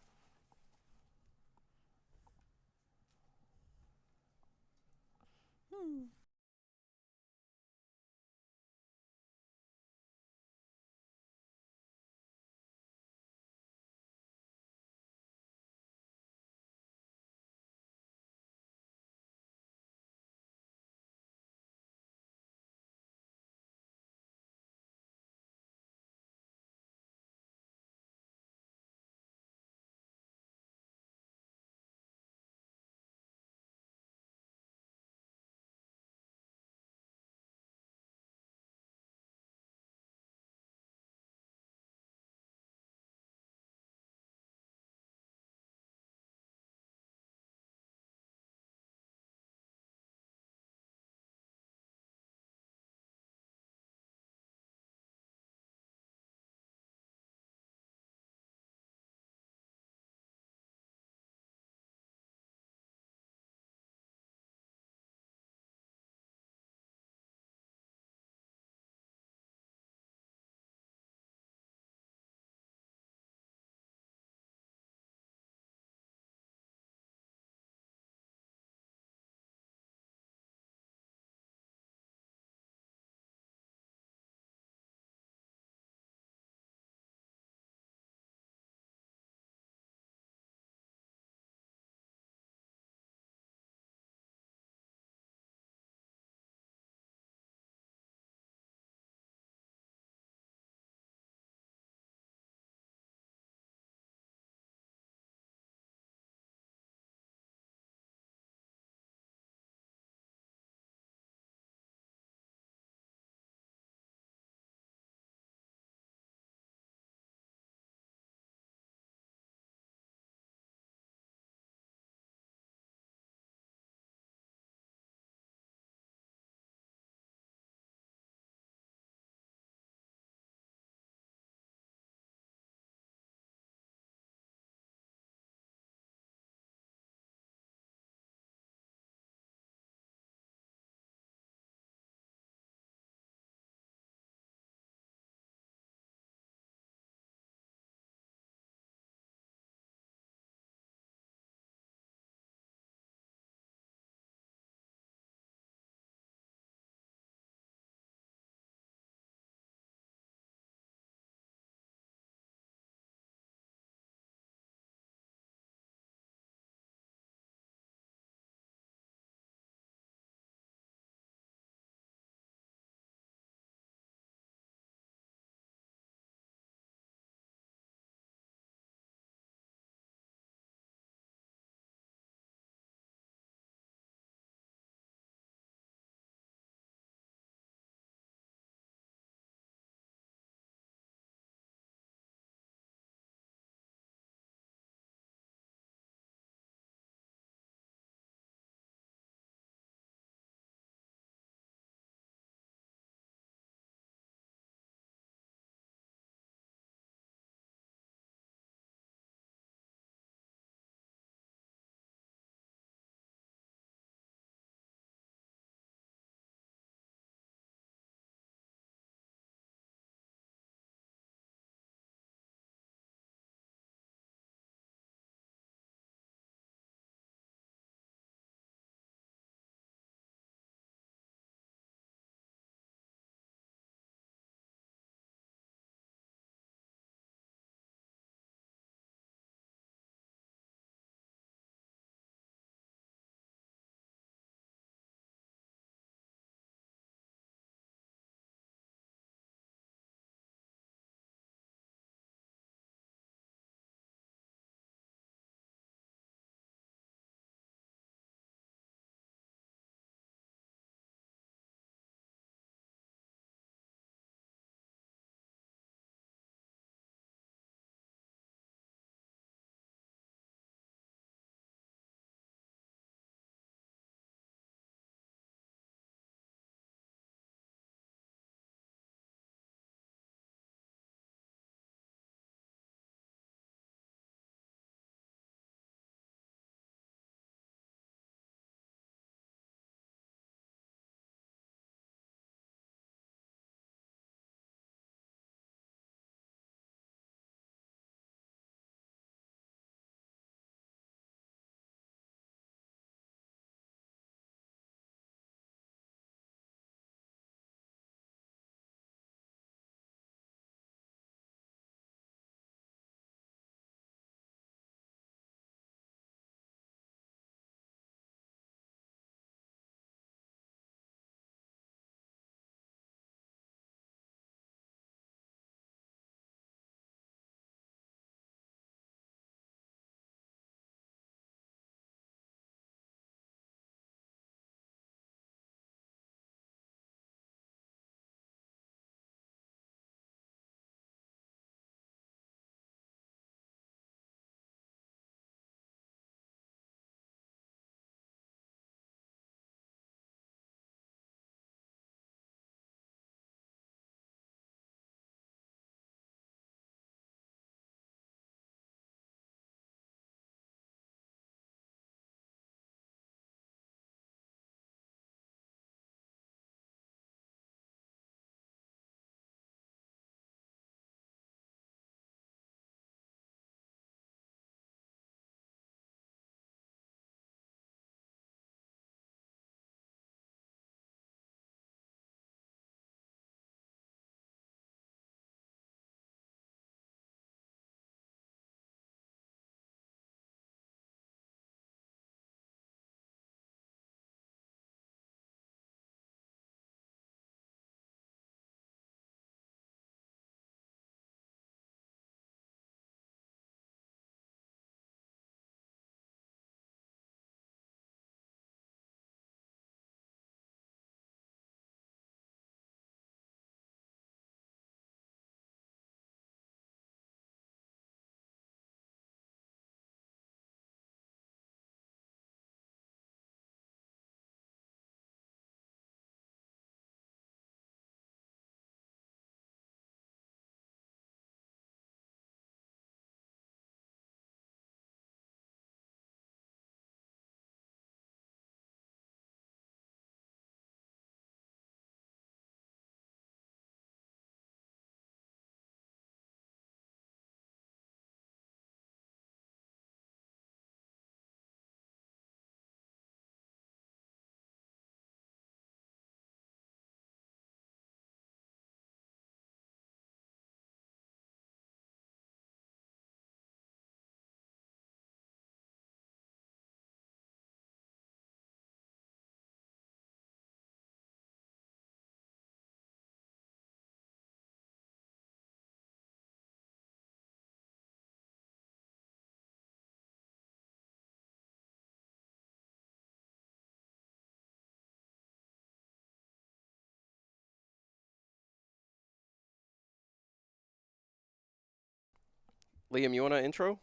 B: Liam, you want to intro?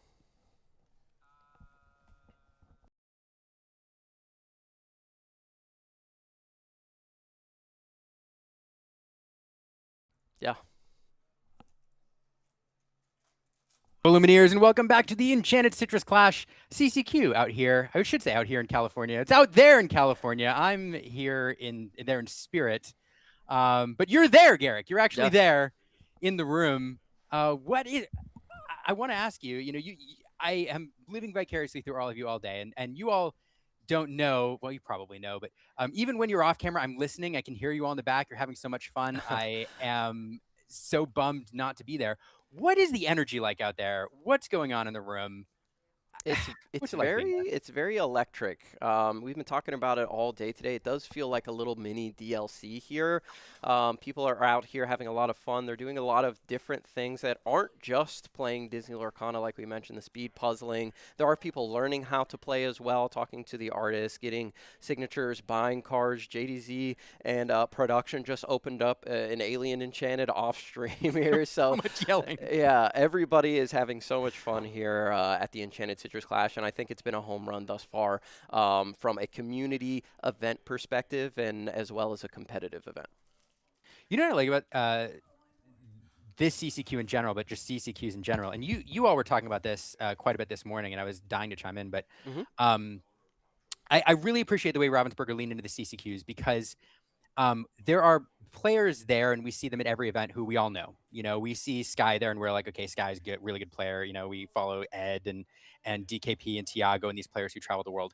B: Yeah.
H: Lumineers, and welcome back to the Enchanted Citrus Clash CCQ out here. I should say out here in California. It's out there in California. I'm here in there in spirit. But you're there, Garrick. You're actually
B: Yes.
H: there in the room. What is I want to ask you, I am living vicariously through all of you all day, and you all don't know, well, you probably know, but even when you're off camera, I'm listening. I can hear you all in the back. You're having so much fun. I am so bummed not to be there. What is the energy like out there? What's going on in the room?
B: It's
H: What's it like being there?
B: it's very electric. We've been talking about it all day today. It does feel like a little mini DLC here. People are out here having a lot of fun. They're doing a lot of different things that aren't just playing Disney Lorcana, like we mentioned, the speed puzzling. There are people learning how to play as well, talking to the artists, getting signatures, buying cards. JDZ and production just opened up an Alien Enchanted off stream here.
H: So
B: So
H: much yelling.
B: yeah, everybody is having so much fun here at the Enchanted Citrus Clash, and I think it's been a home run thus far from a community event perspective and as well as a competitive event.
H: You know what I like about this CCQ in general, but just CCQs in general. And you all were talking about this quite a bit this morning, and I was dying to chime in. But um, I really appreciate the way Ravensburger leaned into the CCQs because there are players there, and we see them at every event who we all know. We see Sky there, and we're like, okay, Sky's a really good player. We follow Ed and DKP and Tiago and these players who travel the world.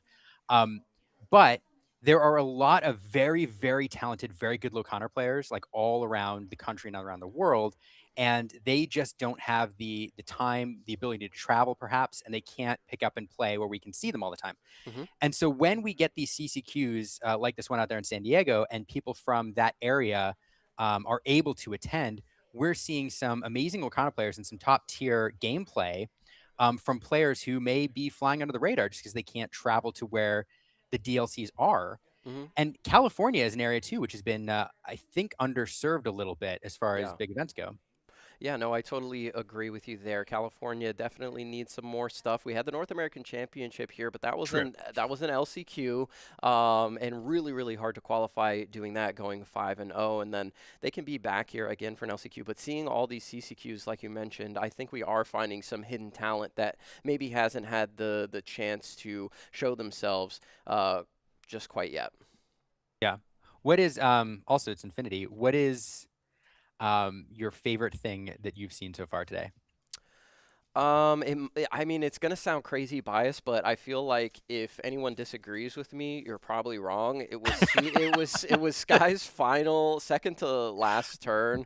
H: But there are a lot of very, very talented, very good Locaner players, like all around the country and around the world, and they just don't have the time, the ability to travel, perhaps, and they can't pick up and play where we can see them all the time.
B: Mhm.
H: And so when we get these CCQs like this one out there in San Diego, and people from that area are able to attend, we're seeing some amazing Lorcana players and some top tier gameplay from players who may be flying under the radar just because they can't travel to where the DLCs are.
B: Mhm.
H: And California is an area too, which has been, I think, underserved a little bit as far as
B: Yeah.
H: big events go.
B: Yeah, no, I totally agree with you there. California definitely needs some more stuff. We had the North American Championship here, but that was an LCQ, and really, really hard to qualify doing that, going 5-0, and then they can be back here again for an LCQ. But seeing all these CCQs, like you mentioned, I think we are finding some hidden talent that maybe hasn't had the chance to show themselves just quite yet.
H: Yeah. What is also it's Infinity. What is your favorite thing that you've seen so far today?
B: I mean, it's gonna sound crazy biased, but I feel like if anyone disagrees with me, you're probably wrong. It was Sky's final, second to last turn,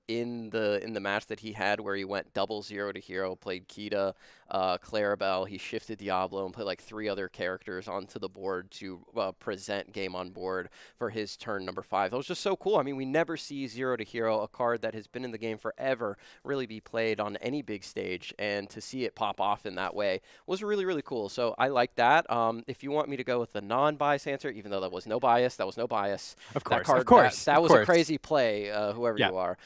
B: in the match that he had where he went double zero to hero, played Kita, Clarabelle. He shifted Diablo and put like 3 other characters onto the board to present game on board for his turn number 5. That was just so cool. I mean, we never see zero to hero, a card that has been in the game forever, really be played on any big stage, and to see it pop off in that way was really, really cool. So I like that. If you want me to go with the non-bias answer, even though that was no bias,
H: Of course,
B: card,
H: of course,
B: that
H: of
B: was a
H: course.
B: crazy play, whoever
H: Yeah.
B: you are.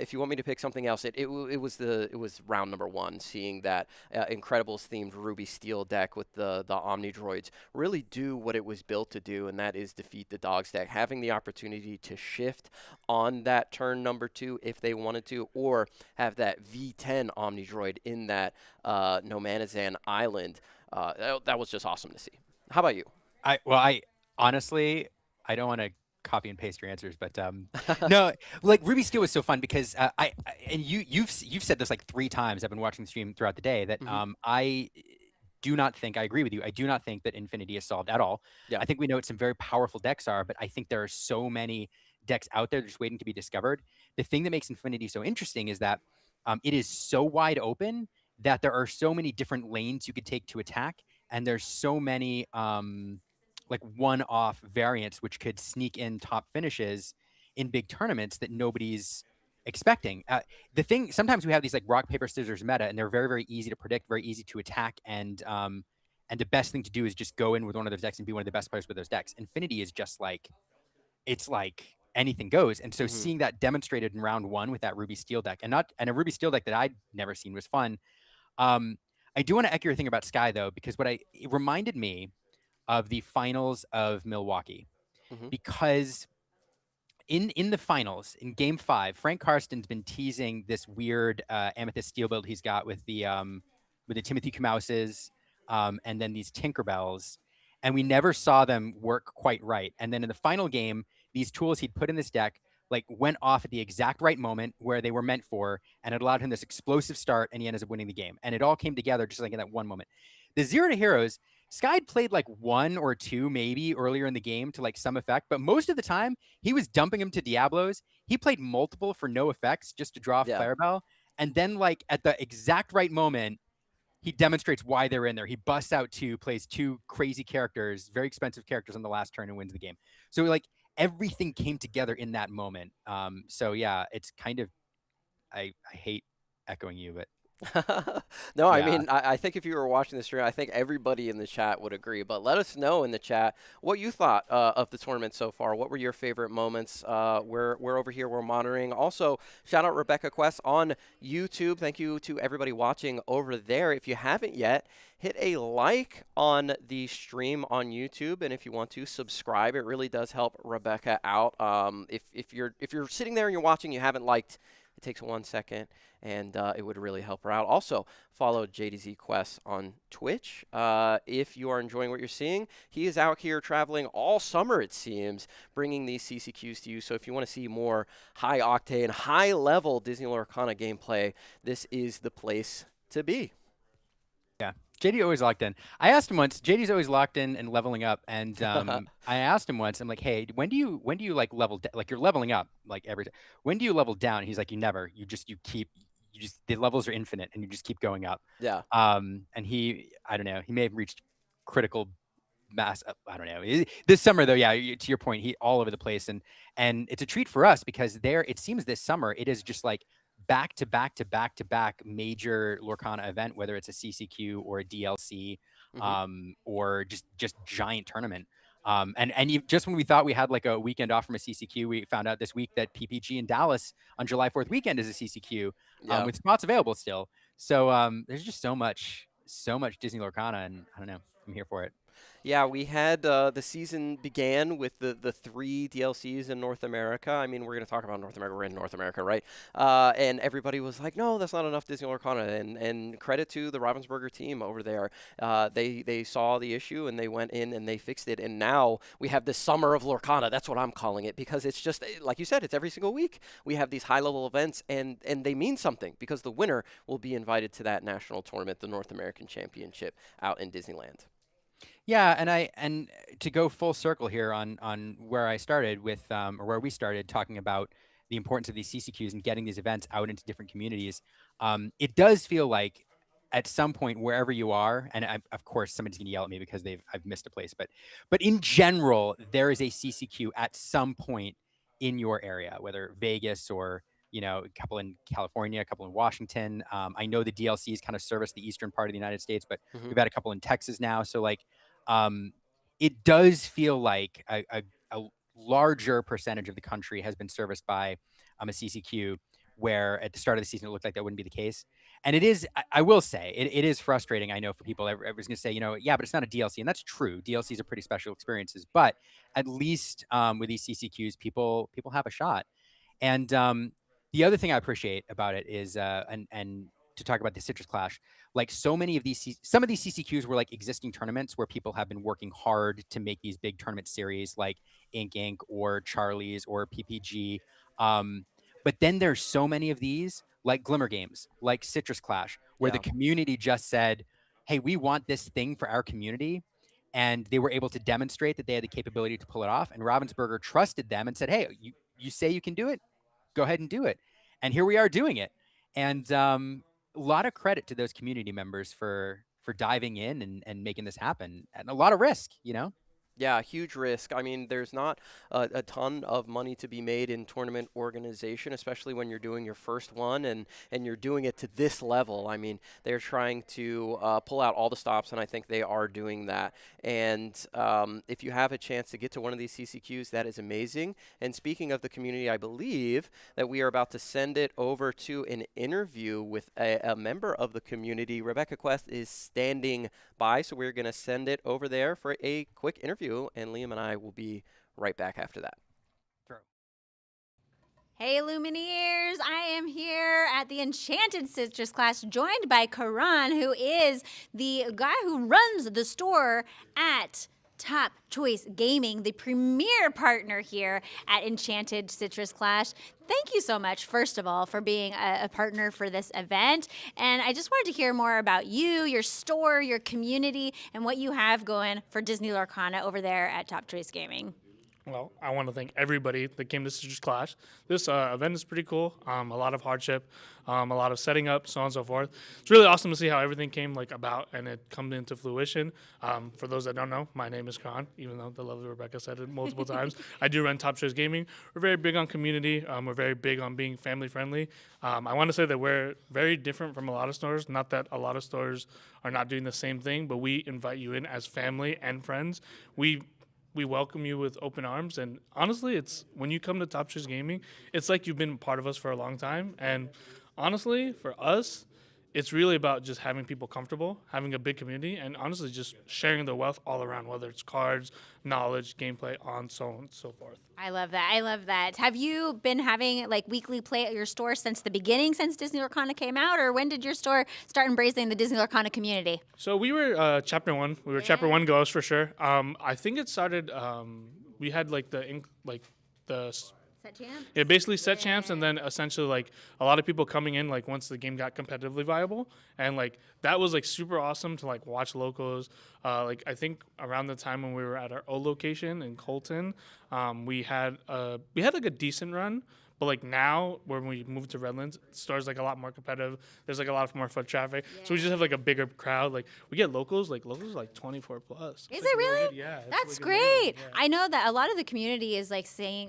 B: If you want me to pick something else, it was round number 1, seeing that Incredibles themed Ruby Steel deck with the Omni Droids really do what it was built to do, and that is defeat the Dogs deck. Having the opportunity to shift on that turn number 2 if they wanted to, or have that V10 Omni Droid in that Nomanazan island. That was just awesome to see. How about you?
H: I honestly, I don't want to copy and paste your answers, but no, like Ruby Steel was so fun because and you've said this like 3 times. I've been watching the stream throughout the day that I do not think I agree with you. I do not think that Infinity is solved at all.
B: Yeah.
H: I think we know what some very powerful decks are, but I think there are so many decks out there just waiting to be discovered. The thing that makes Infinity so interesting is that it is so wide open that there are so many different lanes you could take to attack, and there's so many like one-off variants which could sneak in top finishes in big tournaments that nobody's expecting. The thing, sometimes we have these like rock paper scissors meta, and they're very, very easy to predict, very easy to attack, and the best thing to do is just go in with one of those decks and be one of the best players with those decks. Infinity is just like, it's like anything goes. And so
B: Mhm.
H: seeing that demonstrated in round one with that Ruby Steel deck, and not and a Ruby Steel deck that I'd never seen, was fun. Um, I do want to echo your thing about Sky though, because it reminded me of the finals of Milwaukee,
B: Mhm.
H: because in the finals in Game 5, Frank Karsten's been teasing this weird Amethyst Steel build he's got with the Timothy Kumauses, and then these Tinkerbells, and we never saw them work quite right. And then in the final game, these tools he'd put in this deck like went off at the exact right moment where they were meant for, and it allowed him this explosive start, and he ended up winning the game. And it all came together just like in that one moment. The Zero to Heroes, Sky had played like one or two maybe earlier in the game to like some effect, but most of the time he was dumping him to Diablos. He played multiple for no effects just to draw off
B: Yeah.
H: Clarabelle. And then, like, at the exact right moment, he demonstrates why they're in there. He busts out two, plays two crazy characters, very expensive characters on the last turn, and wins the game. So, like, everything came together in that moment. So, yeah, it's kind of, I hate echoing you, but
B: No, I
H: yeah.
B: mean, I think if you were watching the stream, I think everybody in the chat would agree. But let us know in the chat what you thought of the tournament so far. What were your favorite moments? We're over here. We're monitoring. Also, shout out Rebecca Quest on YouTube. Thank you to everybody watching over there. If you haven't yet, hit a like on the stream on YouTube, and if you want to subscribe, it really does help Rebecca out. If you're sitting there and you're watching, you haven't liked, it takes 1 second, and it would really help her out. Also, follow JDZ Quest on Twitch. If you are enjoying what you're seeing, he is out here traveling all summer, it seems, bringing these CCQs to you. So if you want to see more high-octane, high-level Disney Lorcana gameplay, this is the place to be.
H: Yeah, JD always locked in. I asked him once. JD's always locked in and leveling up. And I asked him once. I'm like, hey, when do you like level like you're leveling up like every time? When do you level down? And he's like, you never. You just the levels are infinite and you just keep going up.
B: Yeah.
H: And I don't know. He may have reached critical mass. I don't know. This summer though, yeah. To your point, he all over the place, and it's a treat for us because it seems this summer it is just like back to back to back to back major Lorcana event, whether it's a CCQ or a DLC, or just giant tournament. Just when we thought we had like a weekend off from a CCQ, we found out this week that PPG in Dallas on July 4th weekend is a CCQ,
B: Yeah.
H: with spots available still. So there's just so much Disney Lorcana, and I don't know, I'm here for it.
B: Yeah, we had the season began with the 3 DLCs in North America. I mean, we're going to talk about North America. We're in North America, right? And everybody was like, no, that's not enough Disney Lorcana. And credit to the Ravensburger team over there. They saw the issue and they went in and they fixed it. And now we have this summer of Lorcana. That's what I'm calling it, because it's just, like you said, it's every single week. We have these high-level events, and they mean something because the winner will be invited to that national tournament, the North American Championship out in Disneyland.
H: Yeah, and to go full circle here on where I started with or where we started talking about the importance of these CCQs and getting these events out into different communities, it does feel like at some point wherever you are, and of course somebody's gonna yell at me because I've missed a place, but in general there is a CCQ at some point in your area, whether Vegas or a couple in California, a couple in Washington. I know the DLCs kind of service the eastern part of the United States, but we've had a couple in Texas now. So like, it does feel like a larger percentage of the country has been serviced by a CCQ, where at the start of the season it looked like that wouldn't be the case. And it is, I will say, it is frustrating, I know, for people. Everyone's going to say, yeah, but it's not a DLC. And that's true. DLCs are pretty special experiences. But at least with these CCQs, people have a shot. And the other thing I appreciate about it is, and to talk about the Citrus Clash, like some of these CCQs were like existing tournaments where people have been working hard to make these big tournament series, like Inc. or Charlie's or PPG. But then there's so many of these, like Glimmer Games, like Citrus Clash, where the community just said, hey, we want this thing for our community. And they were able to demonstrate that they had the capability to pull it off. And Ravensburger trusted them and said, hey, you say you can do it? Go ahead and do it. And here we are doing it. And a lot of credit to those community members for diving in and making this happen, and a lot of risk.
B: Yeah, huge risk. I mean, there's not a ton of money to be made in tournament organization, especially when you're doing your first one and you're doing it to this level. I mean, they're trying to pull out all the stops, and I think they are doing that. And if you have a chance to get to one of these CCQs, that is amazing. And speaking of the community, I believe that we are about to send it over to an interview with a member of the community. Rebecca Quest is standing by, so we're going to send it over there for a quick interview, and Liam and I will be right back after that.
A: Hey Lumineers, I am here at the Enchanted Citrus class joined by Karan, who is the guy who runs the store at Top Choice Gaming, the premier partner here at Enchanted Citrus Clash. Thank you so much, first of all, for being a partner for this event. And I just wanted to hear more about you, your store, your community, and what you have going for Disney Lorcana over there at Top Choice Gaming.
N: Well, I want to thank everybody that came to Citrus Clash. This event is pretty cool. A lot of hardship, a lot of setting up, so on and so forth. It's really awesome to see how everything came about and it come into fruition. For those that don't know, my name is Khan, even though the lovely Rebecca said it multiple times. I do run Top Choice Gaming. We're very big on community. We're very big on being family friendly. I want to say that we're very different from a lot of stores. Not that a lot of stores are not doing the same thing, but we invite you in as family and friends. We welcome you with open arms, and honestly, it's when you come to Top Choice Gaming, it's like you've been part of us for a long time. And honestly, for us, it's really about just having people comfortable, having a big community, and honestly, just sharing the wealth all around, whether it's cards, knowledge, gameplay, so on and so forth.
A: I love that. I love that. Have you been having weekly play at your store since the beginning, since Disney Lorcana came out, or when did your store start embracing the Disney Lorcana community?
N: So we were Chapter 1. We were Chapter 1 ghosts for sure. I think it started, we had the
A: Set champs?
N: Yeah, basically set champs, and then essentially a lot of people coming in once the game got competitively viable, and that was super awesome to watch locals. I think around the time when we were at our old location in Colton, we had a decent run. But now, when we moved to Redlands, the store's a lot more competitive. There's a lot more foot traffic, so we just have a bigger crowd. We get locals, locals 24 plus.
A: Is it really?
N: Good, yeah,
A: That's great. Yeah. I know that a lot of the community is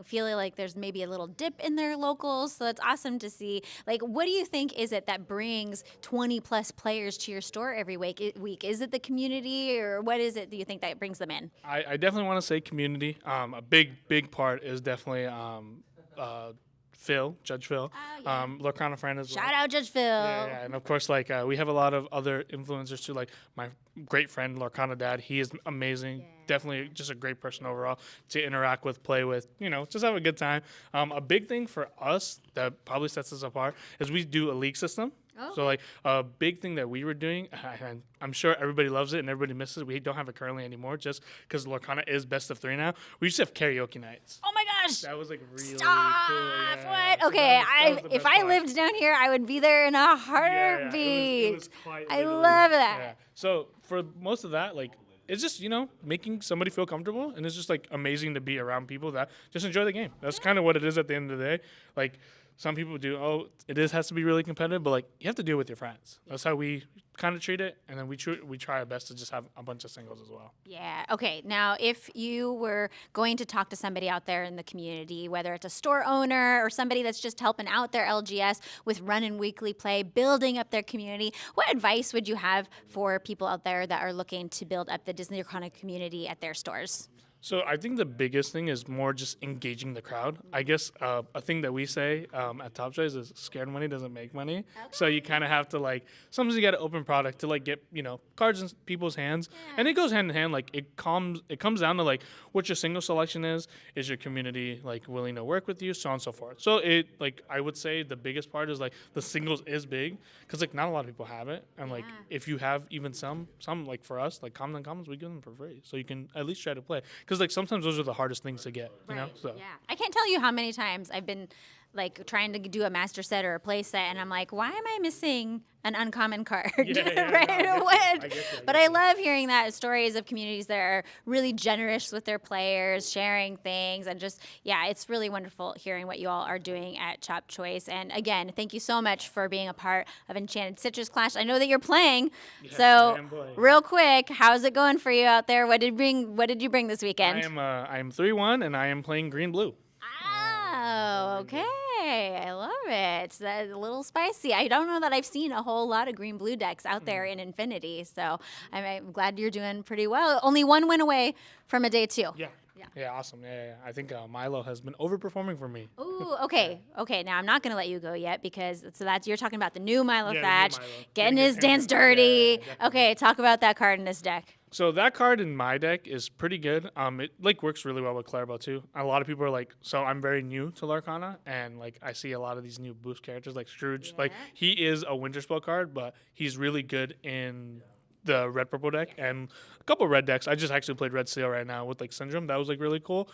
A: feeling like there's maybe a little dip in their locals, so that's awesome to see. What do you think is it that brings 20 plus players to your store every week? Is it the community, or what is it do you think that brings them in?
N: I definitely want to say community. A big part is definitely Judge Phil, Lorcana friend as well.
A: Shout out Judge Phil.
N: Yeah, and of course, we have a lot of other influencers too, my great friend Lorcana Dad. He is amazing. Yeah. Definitely just a great person overall to interact with, play with, just have a good time. A big thing for us that probably sets us apart is we do a league system. Oh. So a big thing that we were doing, and I'm sure everybody loves it and everybody misses it. We don't have it currently anymore, just because Lorcana is best of 3 now. We used to have karaoke nights.
A: Oh my gosh!
N: That was really
A: Stop!
N: Cool. Yeah.
A: What?
N: So
A: okay,
N: if
A: I lived down here, I would be there in a heartbeat.
N: Yeah. It was quite
A: I love that.
N: Yeah. So for most of that, it's just, making somebody feel comfortable, and it's just amazing to be around people that just enjoy the game. That's kind of what it is at the end of the day. Some people do, has to be really competitive, but you have to do it with your friends. That's how we kind of treat it, and then we try our best to just have a bunch of singles as well.
A: Yeah. Okay. Now, if you were going to talk to somebody out there in the community, whether it's a store owner or somebody that's just helping out their LGS with run and weekly play, building up their community, what advice would you have for people out there that are looking to build up the Disney Lorcana community at their stores?
N: So I think the biggest thing is more just engaging the crowd. I guess a thing that we say at Top Choice is scared money doesn't make money. Okay. So you kind of have to sometimes you got to open product to get cards in people's hands, and it goes hand in hand. It comes down to what your single selection is your community willing to work with you, so on and so forth. So it I would say the biggest part is the singles is big because not a lot of people have it, and if you have even some for us common and commons, we give them for free, so you can at least try to play. Because sometimes those are the hardest things to get, you know. So
A: yeah, I can't tell you how many times I've been like trying to do a master set or a play set, and I'm like, why am I missing an uncommon card?
N: Yeah,
A: right?
N: no, I get you,
A: But I love hearing that stories of communities that are really generous with their players, sharing things, and just it's really wonderful hearing what you all are doing at Chop Choice. And again, thank you so much for being a part of Enchanted Citrus Clash. I know that you're playing, so real quick, how's it going for you out there? What did you bring this weekend?
N: I am 3-1 and I am playing green blue.
A: Oh, okay. I love it. That's a little spicy. I don't know that I've seen a whole lot of green blue decks out there in Infinity, so I'm glad you're doing pretty well. Only one win away from a day 2.
N: Yeah, awesome. Yeah. I think Milo has been overperforming for me.
A: Ooh, okay. Now I'm not gonna let you go yet because that's you're talking about the new Milo
N: Yeah, the new
A: Thatch,
N: Milo.
A: getting his dance dirty.
N: Yeah,
A: okay, talk about that card in this deck.
N: So that card in my deck is pretty good. It like works really well with Clarabelle too. A lot of people are like, so I'm very new to Lorcana, and like I see a lot of these new boost characters like Scrooge. Like he is a winter spell card, but he's really good in the red purple deck and a couple red decks. I just actually played Red Seal right now with like Syndrome. That was like really cool.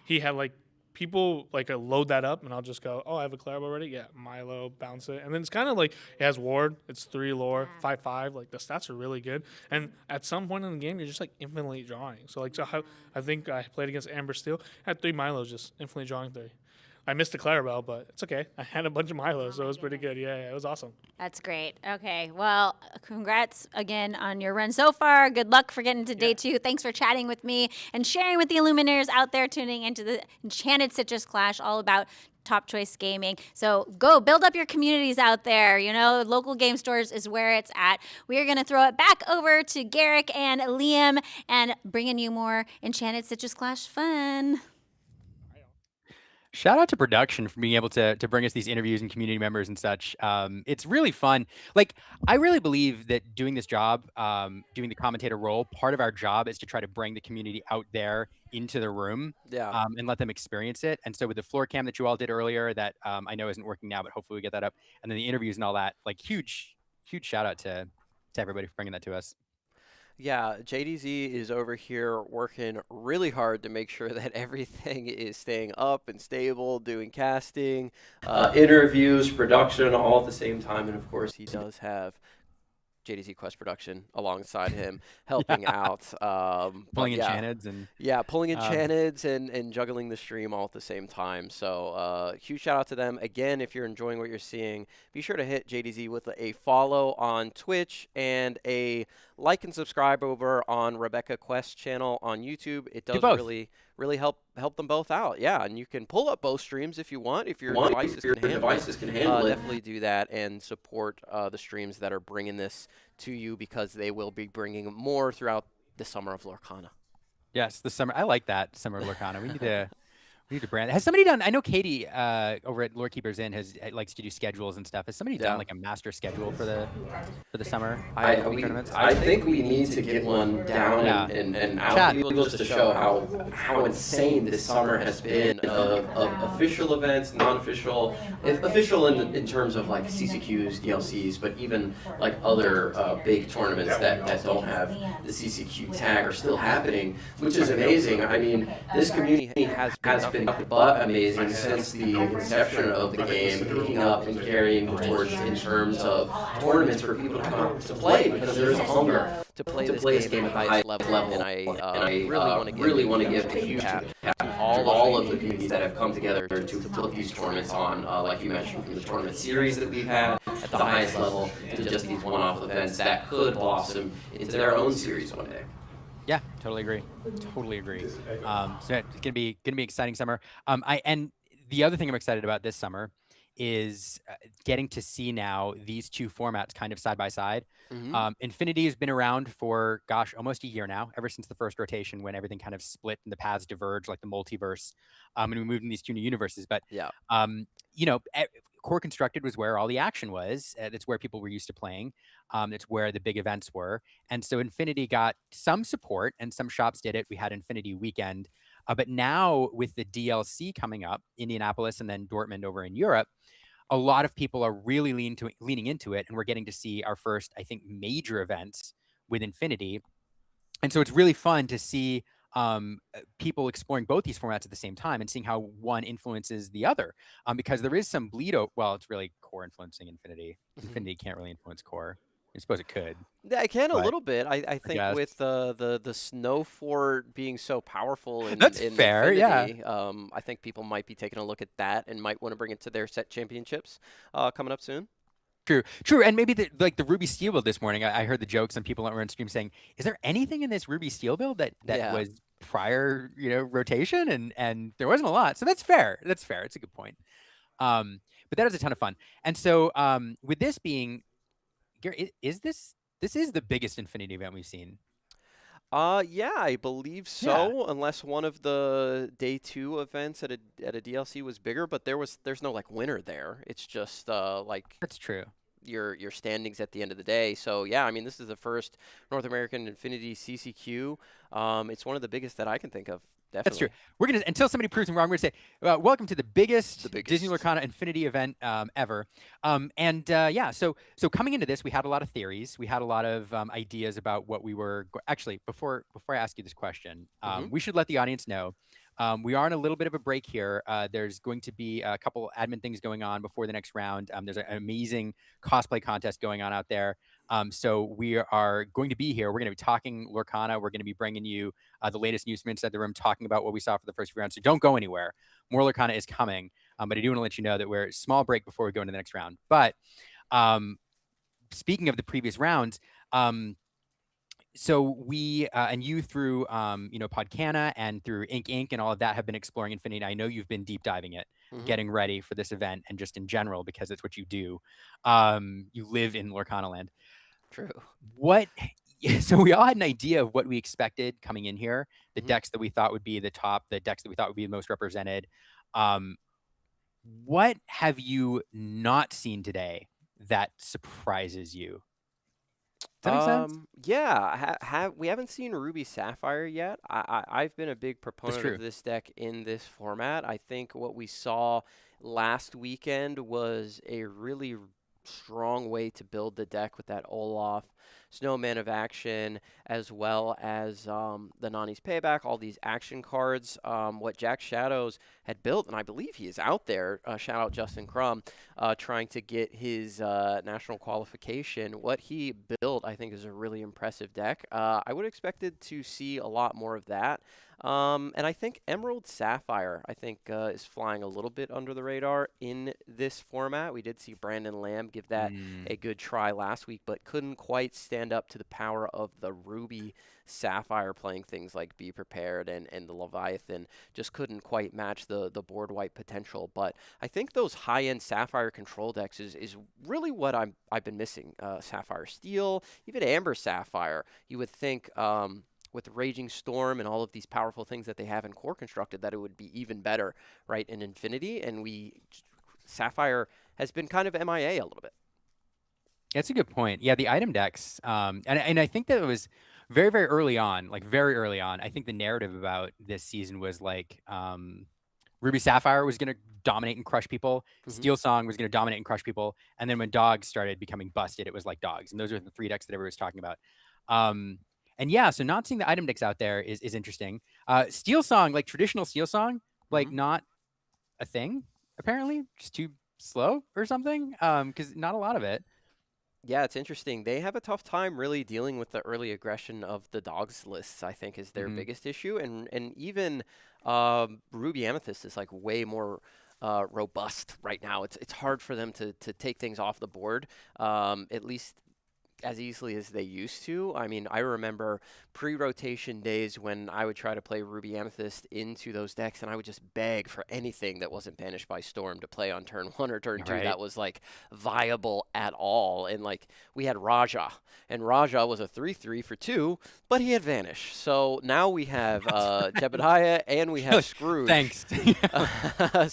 N: He had like people like load that up, and I'll just go, oh, I have a Clarabelle already. Yeah, Milo, bounce it, and then it's kind of like it has Ward. It's 3 lore, 5/5. Like the stats are really good, and at some point in the game, you're just like infinitely drawing. So like I think I played against Amber Steel, had 3 Milos, just infinitely drawing 3. I missed the Clarabelle, but it's okay. I had a bunch of Milos, so it was pretty good. Yeah, it was awesome.
A: That's great. Okay, well, congrats again on your run so far. Good luck for getting to day 2. Thanks for chatting with me and sharing with the Illuminators out there tuning into the Enchanted Citrus Clash, all about Top Choice Gaming. So go build up your communities out there. You know, local game stores is where it's at. We are going to throw it back over to Garrick and Liam and bringing you more Enchanted Citrus Clash fun.
H: Shout out to production for being able to bring us these interviews and community members and such. It's really fun. Like, I really believe that doing this job, doing the commentator role, part of our job is to try to bring the community out there into the room and let them experience it. And so with the floor cam that you all did earlier that I know isn't working now, but hopefully we get that up. And then the interviews and all that, like huge shout out to everybody for bringing that to us.
B: Yeah, JDZ is over here working really hard to make sure that everything is staying up and stable, doing casting, interviews, production, all at the same time. And of course, he does have JDZ Quest Production alongside him, helping out.
H: Pulling Enchanteds and...
B: Yeah, pulling Enchanteds and juggling the stream all at the same time. So huge shout out to them. Again, if you're enjoying what you're seeing, be sure to hit JDZ with a follow on Twitch and a like and subscribe over on Rebecca Quest channel on YouTube. It does really help them both out. Yeah, and you can pull up both streams if you want. If your devices can handle it, definitely do that and support the streams that are bringing this to you because they will be bringing more throughout the summer of Lorcana.
H: Yes, the summer. I like that summer of Lorcana. We need to brand. Has somebody done? I know Katie over at Lore Keepers Inn likes to do schedules and stuff. Has somebody done like a master schedule for the summer tournaments?
B: I think we need to get one down and out to people just to show how insane this summer has been of official events, non-official, official in terms of like CCQs, DLCs, but even like other big tournaments that don't have the CCQ tag are still happening, which is amazing. I mean, this community has been but amazing since the inception of the game, picking up and carrying the torch in terms of tournaments for people to come out to play because there is a hunger to play this game at the highest level. And I really want to give a huge hat to all of the communities that have come together to put these tournaments on, like you mentioned, from the tournament series that we've had at the highest level to just these one-off events that could blossom into their own series one day.
H: Yeah, totally agree. So it's gonna be exciting summer. And the other thing I'm excited about this summer is getting to see now these two formats kind of side by side. Infinity has been around for almost a year now, ever since the first rotation when everything kind of split and the paths diverged like the multiverse, and we moved in these two new universes. But Core Constructed was where all the action was. It's where people were used to playing. It's where the big events were. And so Infinity got some support and some shops did it. We had Infinity Weekend. But now with the DLC coming up, Indianapolis and then Dortmund over in Europe, a lot of people are really leaning into it. And we're getting to see our first, I think, major events with Infinity. And so it's really fun to see people exploring both these formats at the same time and seeing how one influences the other. Because there is some bleed. Well, it's really core influencing Infinity. Infinity can't really influence core. I suppose it could.
B: Yeah, I can a
H: but
B: little bit. I think
H: guess.
B: with the snow fort being so powerful in
H: That's fair, yeah.
B: Infinity, I think people might be taking a look at that and might want to bring it to their set championships coming up soon.
H: True, and maybe the Ruby Steel build this morning. I heard the jokes and people that were on stream saying, "Is there anything in this Ruby Steel build that
B: Yeah.
H: was prior, rotation?" And there wasn't a lot, so that's fair. That's fair. It's a good point. But that was a ton of fun. And so with this being, Gary, is this is the biggest Infinity event we've seen?
B: Yeah, I believe so. Unless one of the day 2 events at a DLC was bigger, but there's no like winner there. It's just like
H: that's true.
B: Your standings at the end of the day. So yeah, I mean this is the first North American Infinity CCQ. It's one of the biggest that I can think of. Definitely.
H: That's true. We're gonna, until somebody proves me wrong, we're gonna say, welcome to the biggest Disney Lorcana Infinity event ever. Yeah, so coming into this, we had a lot of theories. We had a lot of ideas about what we were. Actually, before I ask you this question, we should let the audience know. We are in a little bit of a break here. There's going to be a couple admin things going on before the next round. There's an amazing cosplay contest going on out there. So we are going to be here. We're going to be talking Lorcana. We're going to be bringing you the latest news from inside the room, talking about what we saw for the first few rounds. So don't go anywhere. More Lorcana is coming. But I do want to let you know that we're a small break before we go into the next round. But speaking of the previous rounds, so we and you through Podcana and through Ink and all of that have been exploring Infinity. I know you've been deep diving it, getting ready for this event and just in general because it's what you do. You live in Lorcana land.
B: True.
H: So we all had an idea of what we expected coming in here, the decks that we thought would be the top, the decks that we thought would be the most represented. What have you not seen today that surprises you? Does that make sense?
B: Yeah, we haven't seen Ruby Sapphire yet. I've been a big proponent of this deck in this format. I think what we saw last weekend was a really strong way to build the deck with that Olaf, Snowman of Action, as well as the Nani's Payback, all these action cards. What Jack Shadows had built, and I believe he is out there, shout out Justin Crum, trying to get his national qualification. What he built, I think, is a really impressive deck. I would have expected to see a lot more of that. And I think Emerald Sapphire, is flying a little bit under the radar in this format. We did see Brandon Lamb give that a good try last week, but couldn't quite stand up to the power of the Ruby Sapphire, playing things like Be Prepared and the Leviathan. Just couldn't quite match the board wipe potential. But I think those high-end Sapphire control decks is really what I've been missing. Sapphire Steel, even Amber Sapphire. You would think with Raging Storm and all of these powerful things that they have in core constructed, that it would be even better, right, in Infinity. And Sapphire has been kind of MIA a little bit.
H: That's a good point. Yeah, the item decks, and I think that it was very, very early on, I think the narrative about this season was like Ruby Sapphire was going to dominate and crush people. Steel Song was going to dominate and crush people. And then when Dogs started becoming busted, it was like Dogs. And those are the 3 decks that everybody was talking about. And yeah, so not seeing the item decks out there is interesting. Steel Song, like traditional Steel Song, like not a thing, apparently. Just too slow or something, because not a lot of it.
B: Yeah, it's interesting. They have a tough time really dealing with the early aggression of the Dogs lists, I think, is their biggest issue. And even Ruby Amethyst is like way more robust right now. It's hard for them to take things off the board, at least as easily as they used to. I mean, I remember pre-rotation days when I would try to play Ruby Amethyst into those decks, and I would just beg for anything that wasn't banished by Storm to play on turn 1 or turn 2 that was like viable at all. And like we had Raja, and Raja was a 3/3 for 2, but he had Vanish. So now we have Jebediah and we have Scrooge.
H: Thanks.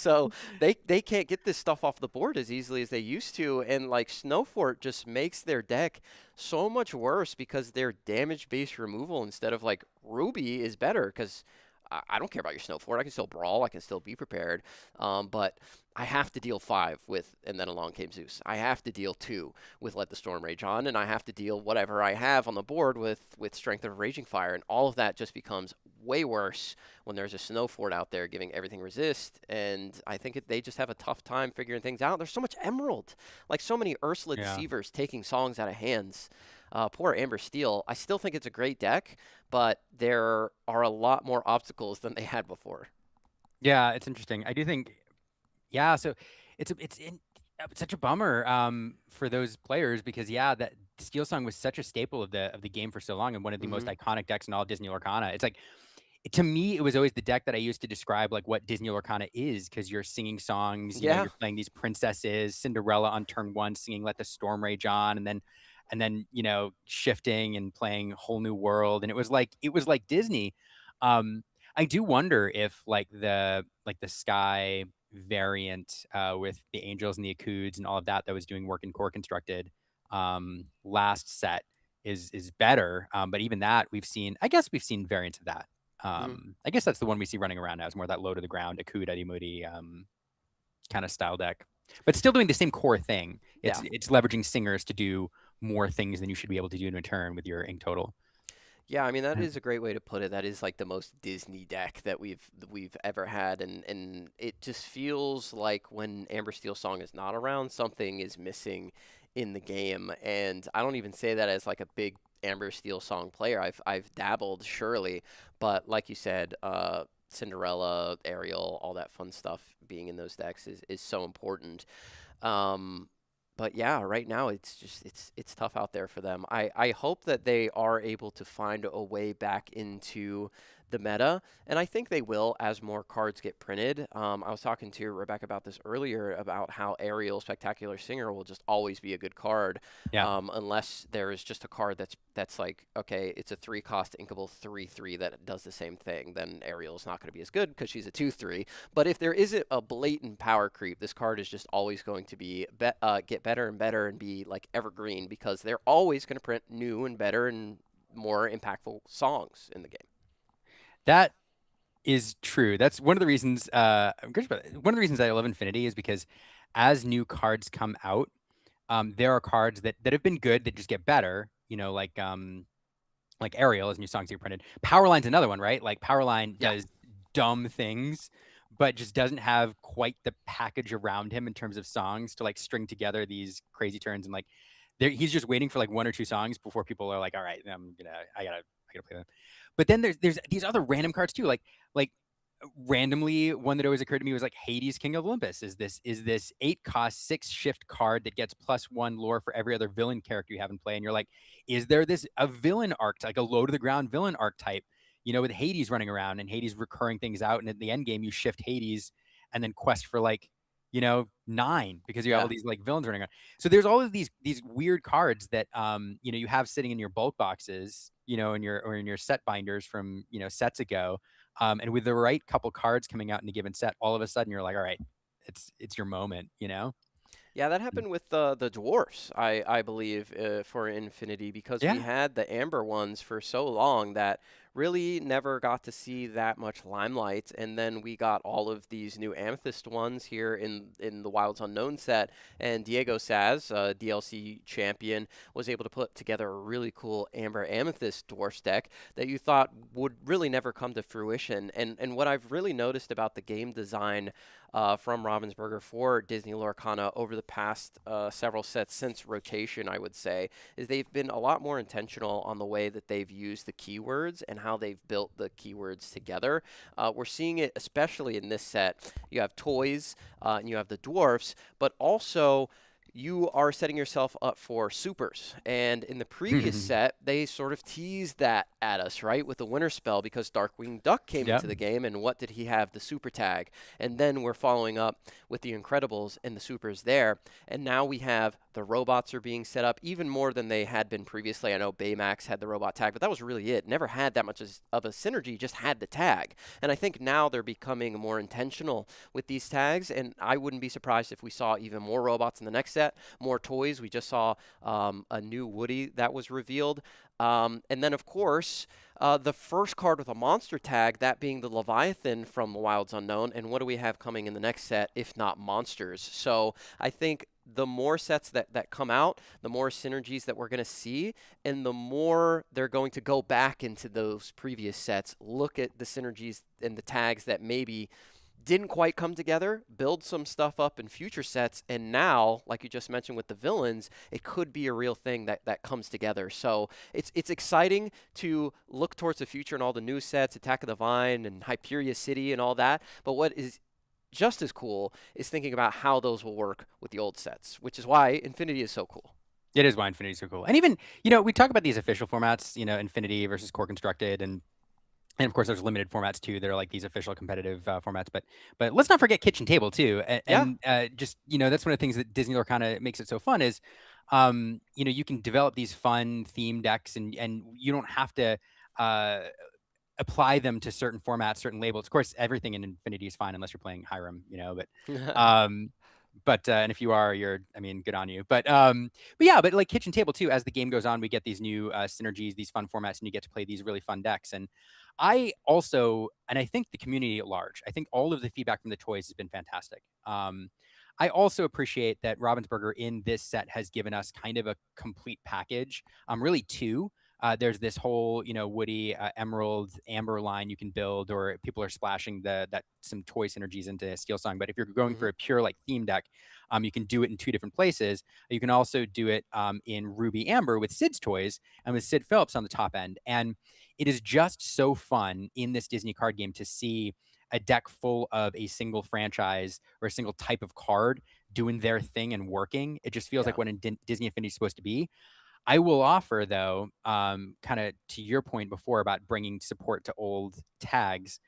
B: So they can't get this stuff off the board as easily as they used to, and like Snowfort just makes their deck so much worse because their damage-based removal instead of like Ruby is better, because I don't care about your snow fort. I can still brawl. I can still be prepared. But I have to deal 5 with, and then along came Zeus. I have to deal 2 with Let the Storm Rage On, and I have to deal whatever I have on the board with Strength of Raging Fire, and all of that just becomes way worse when there's a snow fort out there giving everything resist, and I think they just have a tough time figuring things out. There's so much Emerald, like so many Ursula Deceivers taking songs out of hands. Poor Amber Steel. I still think it's a great deck, but there are a lot more obstacles than they had before.
H: Yeah, it's interesting. I do think, yeah. So it's such a bummer for those players because that Steel Song was such a staple of the game for so long and one of the most iconic decks in all Disney Lorcana. It's like, to me, it was always the deck that I used to describe like what Disney Lorcana is, because you're singing songs, you know, you're playing these princesses, Cinderella on turn 1, singing Let the Storm Rage On, and then you know, shifting and playing Whole New World, and it was like Disney. I do wonder if like the Sky variant with the Angels and the Akuds and all of that was doing work in Core Constructed last set is better. But even that we've seen variants of that. I guess that's the one we see running around now, is more that low to the ground Akud Eddie Moody kind of style deck, but still doing the same core thing. It's leveraging singers to do more things than you should be able to do in a turn with your ink total.
B: Yeah, I mean, that is a great way to put it. That is like the most Disney deck that we've ever had, and it just feels like when Amber Steel Song is not around, something is missing in the game. And I don't even say that as like a big Amber Steel Song player. I've dabbled, surely, but like you said, Cinderella, Ariel, all that fun stuff being in those decks is so important. But yeah, right now it's tough out there for them. I hope that they are able to find a way back into the meta, and I think they will as more cards get printed. I was talking to Rebecca about this earlier, about how Ariel Spectacular Singer will just always be a good card, unless there is just a card that's like, okay, it's a 3-cost inkable 3/3 that does the same thing. Then Ariel's not going to be as good because she's a 2/3. But if there isn't a blatant power creep, this card is just always going to be get better and better and be like evergreen, because they're always going to print new and better and more impactful songs in the game.
H: That is true. That's one of the reasons. One of the reasons I love Infinity is because as new cards come out, there are cards that have been good that just get better. You know, like Ariel, as new songs get printed. Powerline's another one, right? Like Powerline does dumb things, but just doesn't have quite the package around him in terms of songs to like string together these crazy turns. And like, he's just waiting for like 1 or 2 songs before people are like, all right, I gotta play them. But then there's these other random cards too, like randomly, one that always occurred to me was like Hades, King of Olympus. Is this 8-cost 6-shift card that gets +1 lore for every other villain character you have in play? And you're like, is there a villain archetype, like a low to the ground villain archetype, you know, with Hades running around and Hades recurring things out, and at the end game you shift Hades and then quest for like, you know, 9 because you have all these like villains running around. So there's all of these weird cards that you know, you have sitting in your bulk boxes, you know, in your set binders from, you know, sets ago. And with the right couple cards coming out in a given set, all of a sudden you're like, all right, it's your moment, you know?
B: Yeah, that happened with the dwarfs, I believe, for Infinity, because we had the Amber ones for so long that really never got to see that much limelight, and then we got all of these new Amethyst ones here in the Wilds Unknown set, and Diego Saz, DLC champion, was able to put together a really cool Amber Amethyst Dwarfs deck that you thought would really never come to fruition. And what I've really noticed about the game design from Ravensburger for Disney Lorcana over the past several sets since rotation, I would say, is they've been a lot more intentional on the way that they've used the keywords and how they've built the keywords together. We're seeing it especially in this set. You have toys and you have the dwarfs, but also you are setting yourself up for supers. And in the previous set, they sort of teased that at us, right, with the winter spell, because Darkwing Duck came into the game, and what did he have? The super tag. And then we're following up with the Incredibles and the supers there. And now we have The robots are being set up even more than they had been previously. I know Baymax had the robot tag, but that was really it. Never had that much of a synergy, just had the tag. And I think now they're becoming more intentional with these tags, and I wouldn't be surprised if we saw even more robots in the next set, more toys. We just saw a new Woody that was revealed. And then, of course, the first card with a monster tag, that being the Leviathan from the Wilds Unknown. And what do we have coming in the next set, if not monsters? So I think the more sets that come out, the more synergies that we're going to see, and the more they're going to go back into those previous sets, look at the synergies and the tags that maybe didn't quite come together, build some stuff up in future sets, and now, like you just mentioned with the villains, it could be a real thing that comes together. So it's exciting to look towards the future and all the new sets, Attack of the Vine and Hyperia City and all that. But what is just as cool is thinking about how those will work with the old sets, which is why Infinity is so cool.
H: It is why Infinity is so cool. And even, we talk about these official formats, Infinity versus Core Constructed, and of course, there's limited formats too that are like these official competitive formats. But let's not forget Kitchen Table too. And just that's one of the things that Disney Lorcana makes it so fun is, you can develop these fun theme decks, and you don't have to apply them to certain formats, certain labels. Of course, everything in Infinity is fine unless you're playing Hiram, But and if you are, good on you. But like Kitchen Table too. As the game goes on, we get these new synergies, these fun formats, and you get to play these really fun decks. And I think the community at large, I think all of the feedback from the toys has been fantastic. I also appreciate that Ravensburger in this set has given us kind of a complete package. Really two. There's this whole, Woody, Emerald, Amber line you can build, or people are splashing some toy synergies into Steel Song. But if you're going for a pure theme deck, you can do it in two different places. You can also do it in Ruby Amber with Sid's toys and with Sid Phillips on the top end. And it is just so fun in this Disney card game to see a deck full of a single franchise or a single type of card doing their thing and working. It just feels like what Disney Infinity is supposed to be. I will offer, though, kind of to your point before about bringing support to old tags,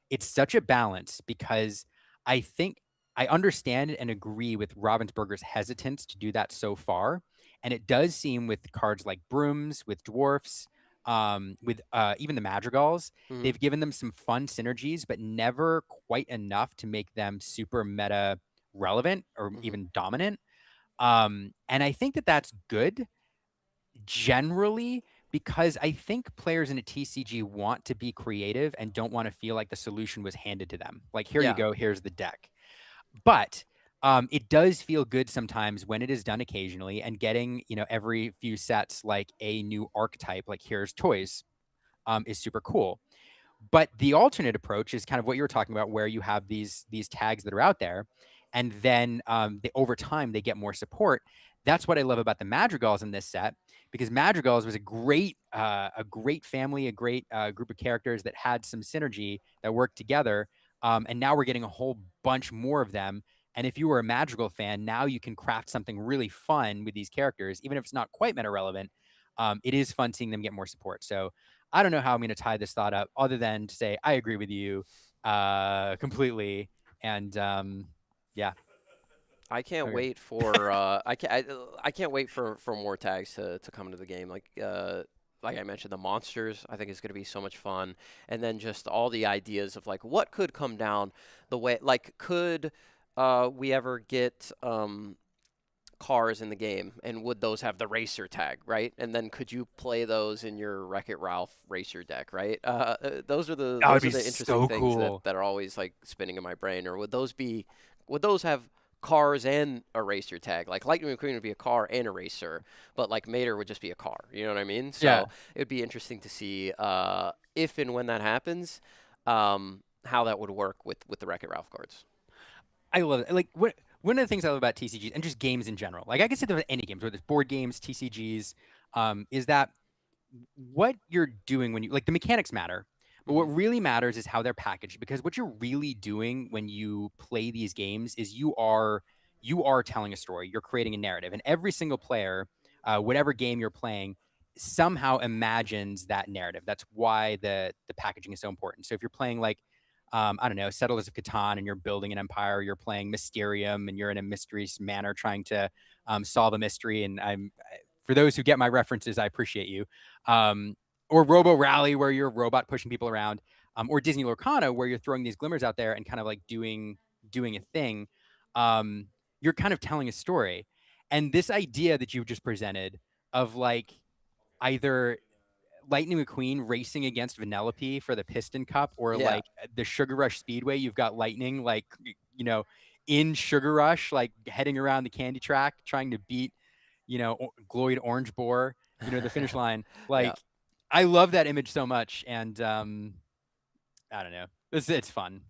H: it's such a balance because I think I understand and agree with Ravensburger's hesitance to do that so far. And it does seem with cards like Brooms, with Dwarfs, with even the Madrigals, they've given them some fun synergies, but never quite enough to make them super meta relevant or even dominant. And I think that that's good generally because I think players in a TCG want to be creative and don't want to feel like the solution was handed to them. Like, here you go, here's the deck. But it does feel good sometimes when it is done occasionally and getting, every few sets like a new archetype, like here's toys, is super cool. But the alternate approach is kind of what you were talking about, where you have these tags that are out there, and then over time they get more support. That's what I love about the Madrigals in this set, because Madrigals was a great family, a great group of characters that had some synergy that worked together. And now we're getting a whole bunch more of them. And if you were a Madrigal fan, now you can craft something really fun with these characters, even if it's not quite meta relevant. It is fun seeing them get more support. So I don't know how I'm going to tie this thought up other than to say I agree with you completely. And
B: I can't wait for I can't wait for more tags to come into the game. Like I mentioned, the monsters I think is going to be so much fun, and then just all the ideas of like what could come down the way. Like, could we ever get cars in the game, and would those have the racer tag, right? And then could you play those in your Wreck-It Ralph racer deck, right? Those are the interesting things that are always like spinning in my brain. Or would those have cars and a racer tag? Like Lightning McQueen would be a car and a racer, but like Mater would just be a car. You know what I mean? So it would be interesting to see if and when that happens, how that would work with the Wreck-It Ralph cards.
H: I love it. Like, one of the things I love about TCGs and just games in general, like I can say that with any games, whether it's board games, TCGs, is that what you're doing when you, like, the mechanics matter, but what really matters is how they're packaged, because what you're really doing when you play these games is you are telling a story, you're creating a narrative, and every single player, whatever game you're playing, somehow imagines that narrative. That's why the packaging is so important. So if you're playing like I don't know, Settlers of Catan, and you're building an empire, you're playing Mysterium, and you're in a mysterious manner trying to solve a mystery. And for those who get my references, I appreciate you. Or Robo Rally, where you're a robot pushing people around, or Disney Lorcana, where you're throwing these glimmers out there and kind of like doing a thing. You're kind of telling a story. And this idea that you just presented of like either Lightning McQueen racing against Vanellope for the Piston Cup, or
B: Yeah.
H: like the Sugar Rush Speedway, you've got Lightning like, in Sugar Rush, like heading around the candy track, trying to beat, Gloyd Orange Boar, the finish line. Like, I love that image so much. And I don't know. It's fun.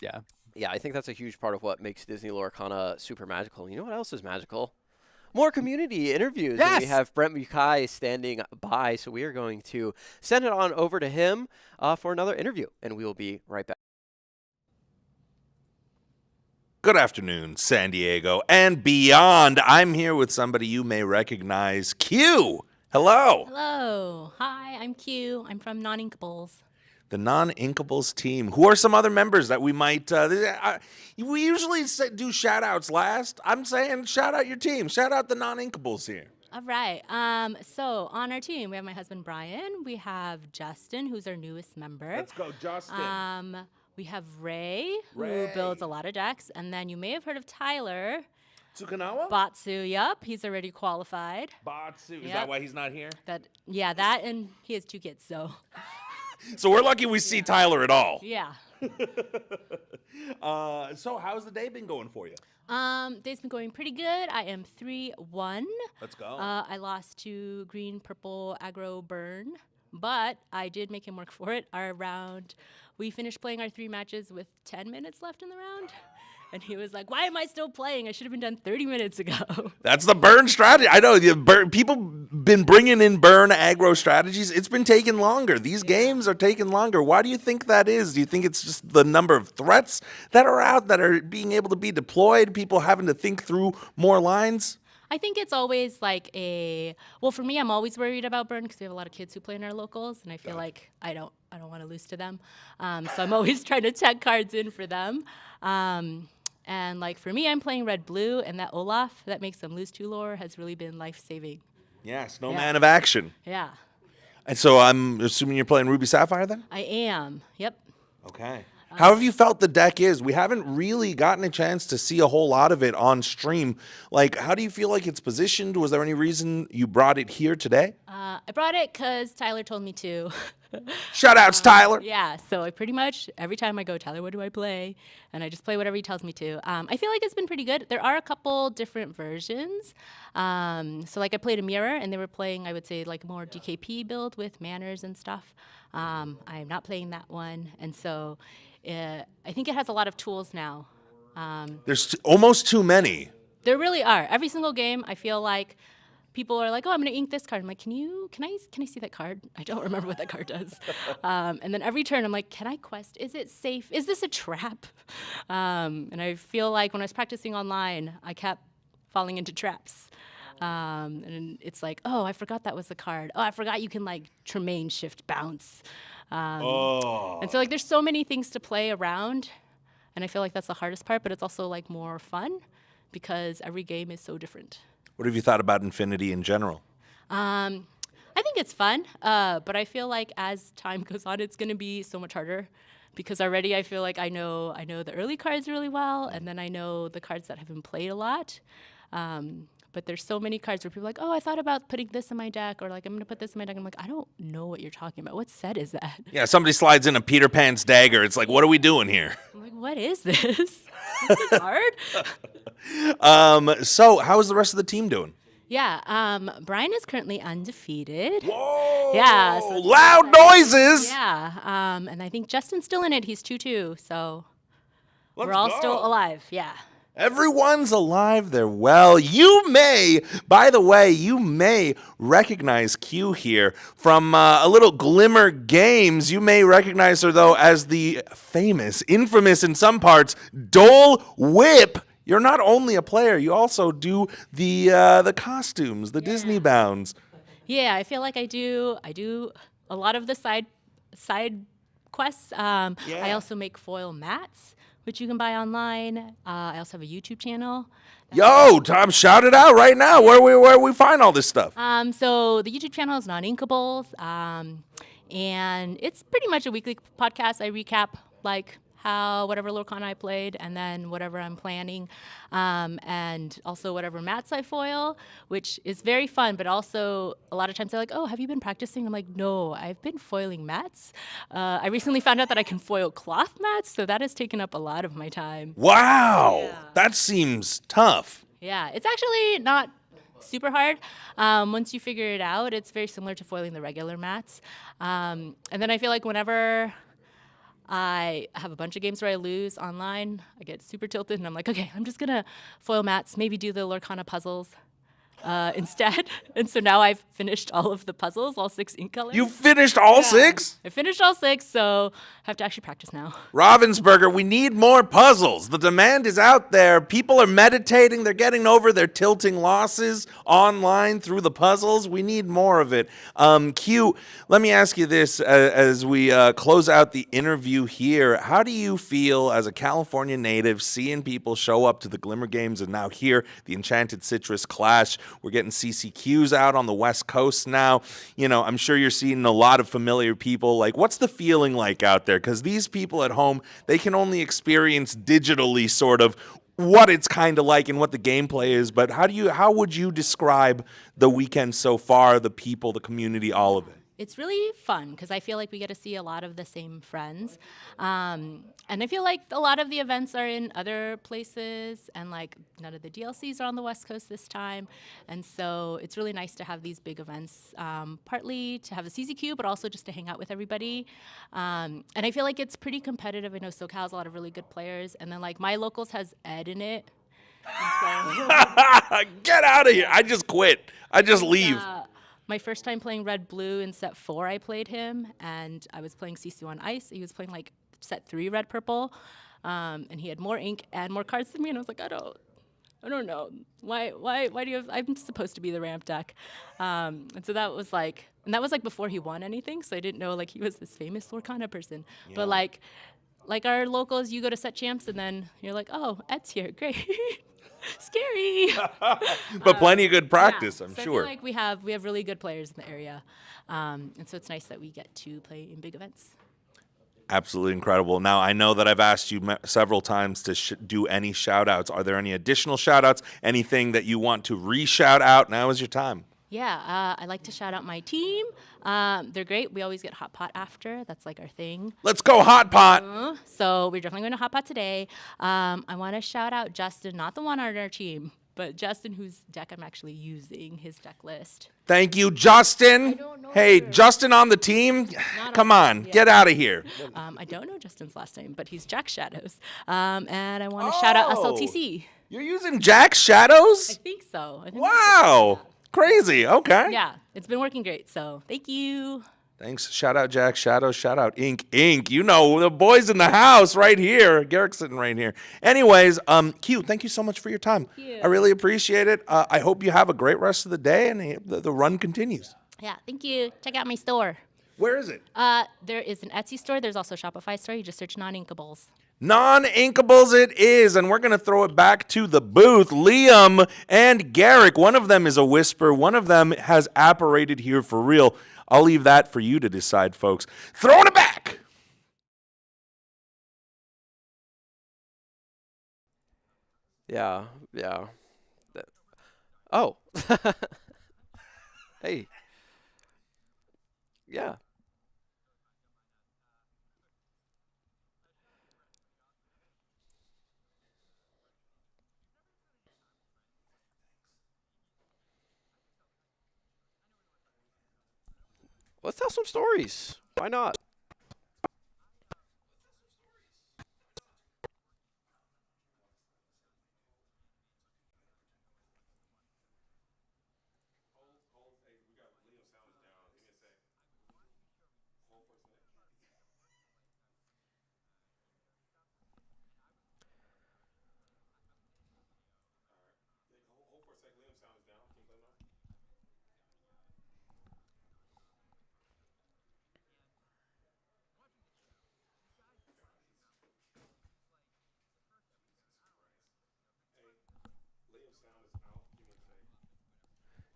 H: Yeah.
B: Yeah, I think that's a huge part of what makes Disney Lorcana super magical. You know what else is magical? More community interviews.
H: Yes!
B: And we have Brent Mukai standing by, so we are going to send it on over to him for another interview, and we will be right back.
E: Good afternoon, San Diego and beyond. I'm here with somebody you may recognize, Q. Hello.
O: Hello. Hi, I'm Q. I'm from Non-Inkables.
E: The Non-Inkables team. Who are some other members that we might... we usually do shout-outs last. I'm saying shout out your team. Shout out the Non-Inkables here.
O: All right. So on our team, we have my husband, Brian. We have Justin, who's our newest member.
E: Let's go, Justin.
O: We have Ray, who builds a lot of decks. And then you may have heard of Tyler.
E: Tsukanawa?
O: Batsu, yup. He's already qualified.
E: Batsu. Is that why he's not here?
O: That and he has 2 kids, so...
E: So we're lucky we see Tyler at all.
O: Yeah.
E: So how's the day been going for you?
O: Day's been going pretty good. I am 3-1.
E: Let's go.
O: I lost to green, purple, aggro, burn, but I did make him work for it. Our round, we finished playing our 3 matches with 10 minutes left in the round. And he was like, why am I still playing? I should have been done 30 minutes ago.
E: That's the burn strategy. I know people been bringing in burn aggro strategies. It's been taking longer. These games are taking longer. Why do you think that is? Do you think it's just the number of threats that are out that are being able to be deployed? People having to think through more lines?
O: I think it's always like for me, I'm always worried about burn because we have a lot of kids who play in our locals, and I feel like I don't want to lose to them. So I'm always trying to tech cards in for them. And like for me, I'm playing red-blue, and that Olaf that makes them lose 2 lore has really been life-saving.
E: Yeah, snowman of action.
O: Yeah.
E: And so I'm assuming you're playing Ruby Sapphire then?
O: I am. Yep.
E: Okay. How have you felt the deck is? We haven't really gotten a chance to see a whole lot of it on stream. Like, how do you feel like it's positioned? Was there any reason you brought it here today?
O: I brought it because Tyler told me to.
E: Shout-outs, Tyler.
O: Yeah, so I pretty much, every time I go, Tyler, what do I play? And I just play whatever he tells me to. I feel like it's been pretty good. There are a couple different versions. So like I played a mirror, and they were playing, I would say, like more DKP build with manners and stuff. I'm not playing that one. And so I think it has a lot of tools now.
E: There's almost too many.
O: There really are. Every single game, I feel like people are like, oh, I'm going to ink this card. I'm like, can I see that card? I don't remember what that card does. And then every turn, I'm like, can I quest? Is it safe? Is this a trap? And I feel like when I was practicing online, I kept falling into traps. And it's like, oh, I forgot that was the card. Oh, I forgot you can like Tremaine shift bounce. And so like there's so many things to play around. And I feel like that's the hardest part, but it's also like more fun because every game is so different.
E: What have you thought about Infinity in general?
O: I think it's fun, but I feel like as time goes on, it's going to be so much harder because already I feel like I know the early cards really well, and then I know the cards that have been played a lot. But there's so many cards where people are like, oh, I thought about putting this in my deck, or like, I'm going to put this in my deck. I'm like, I don't know what you're talking about. What set is that?
E: Yeah, somebody slides in a Peter Pan's dagger. It's like, what are we doing here?
O: I'm like, what is this? Is this hard?
E: So how is the rest of the team doing?
O: Yeah, Brian is currently undefeated.
E: Whoa!
O: Yeah. So
E: loud noises!
O: Yeah, and I think Justin's still in it. He's 2-2, so
E: Let's
O: we're all
E: go.
O: still alive. Yeah.
E: Everyone's alive. They're well. You may, by the way, recognize Q here from a little Glimmer Games. You may recognize her, though, as the famous, infamous in some parts, Dole Whip. You're not only a player, you also do the costumes, the Disney bounds.
O: Yeah, I feel like I do a lot of the side quests. I also make foil mats, which you can buy online. I also have a YouTube channel.
E: Yo, Tom, shout it out right now. Where we find all this stuff?
O: So the YouTube channel is Non-Inkables, and it's pretty much a weekly podcast. I recap like how whatever Lorcana I played, and then whatever I'm planning, and also whatever mats I foil, which is very fun. But also a lot of times they're like, "Oh, have you been practicing?" I'm like, "No, I've been foiling mats." I recently found out that I can foil cloth mats, so that has taken up a lot of my time.
E: Wow, that seems tough.
O: Yeah, it's actually not super hard. Once you figure it out, it's very similar to foiling the regular mats. And then I feel like whenever I have a bunch of games where I lose online, I get super tilted, and I'm like, okay, I'm just gonna foil mats, maybe do the Lorcana puzzles instead. And so now I've finished all of the puzzles, all 6 ink colors.
E: You finished all 6?
O: I finished all 6, so I have to actually practice now.
E: Ravensburger, we need more puzzles. The demand is out there. People are meditating. They're getting over their tilting losses online through the puzzles. We need more of it. Q, let me ask you this as we close out the interview here. How do you feel as a California native seeing people show up to the Glimmer Games and now here, the Enchanted Citrus Clash? We're getting CCQs out on the West Coast now. You know, I'm sure you're seeing a lot of familiar people. Like, what's the feeling like out there? Because these people at home, they can only experience digitally sort of what it's kind of like and what the gameplay is. But how would you describe the weekend so far, the people, the community, all of it?
O: It's really fun because I feel like we get to see a lot of the same friends. And I feel like a lot of the events are in other places, and like none of the DLCs are on the West Coast this time. And so it's really nice to have these big events, partly to have the CCQ, but also just to hang out with everybody. And I feel like it's pretty competitive. I know SoCal has a lot of really good players. And then like my locals has Ed in it.
E: Get out of here. I just quit. I just leave.
O: My first time playing Red Blue in set 4, I played him, and I was playing CC1 Ice. He was playing like set 3 Red Purple, and he had more ink and more cards than me. And I was like, I don't know. Why do you have? I'm supposed to be the ramp deck, and so that was like before he won anything. So I didn't know like he was this famous Lorcana person. Yeah. But like our locals, you go to set champs, and then you're like, oh, Ed's here, great. Scary.
E: But plenty of good practice, I'm
O: so
E: sure.
O: I feel like we have really good players in the area, and so it's nice that we get to play in big events.
E: Absolutely incredible. Now, I know that I've asked you several times to do any shout-outs. Are there any additional shout-outs? Anything that you want to re-shout out? Now is your time.
O: Yeah, I like to shout out my team. They're great. We always get hot pot after. That's like our thing.
E: Let's go hot pot.
O: So we're definitely going to hot pot today. I want to shout out Justin, not the one on our team, but Justin, whose deck I'm actually using, his deck list.
E: Thank you, Justin. Hey, Justin on the team? Come on, get out of here.
O: I don't know Justin's last name, but he's Jack Shadows. And I want to shout out SLTC.
E: You're using Jack Shadows?
O: I think so.
E: Wow. Crazy. Okay.
O: Yeah, it's been working great. So thank you.
E: Thanks. Shout out Jack Shadow. Shout out Ink. You know, the boys in the house right here. Garrick's sitting right here. Anyways, Q, thank you so much for your time.
O: Thank you.
E: I really appreciate it. I hope you have a great rest of the day and the run continues.
O: Yeah, thank you. Check out my store.
E: Where is it?
O: There is an Etsy store. There's also a Shopify store. You just search Non-Inkables.
E: Non-Inkables it is, and we're going to throw it back to the booth. Liam and Garrick, one of them is a whisper. One of them has apparated here for real. I'll leave that for you to decide, folks. Throwing it back.
B: Yeah. Oh. Hey. Yeah. Let's tell some stories. Why not?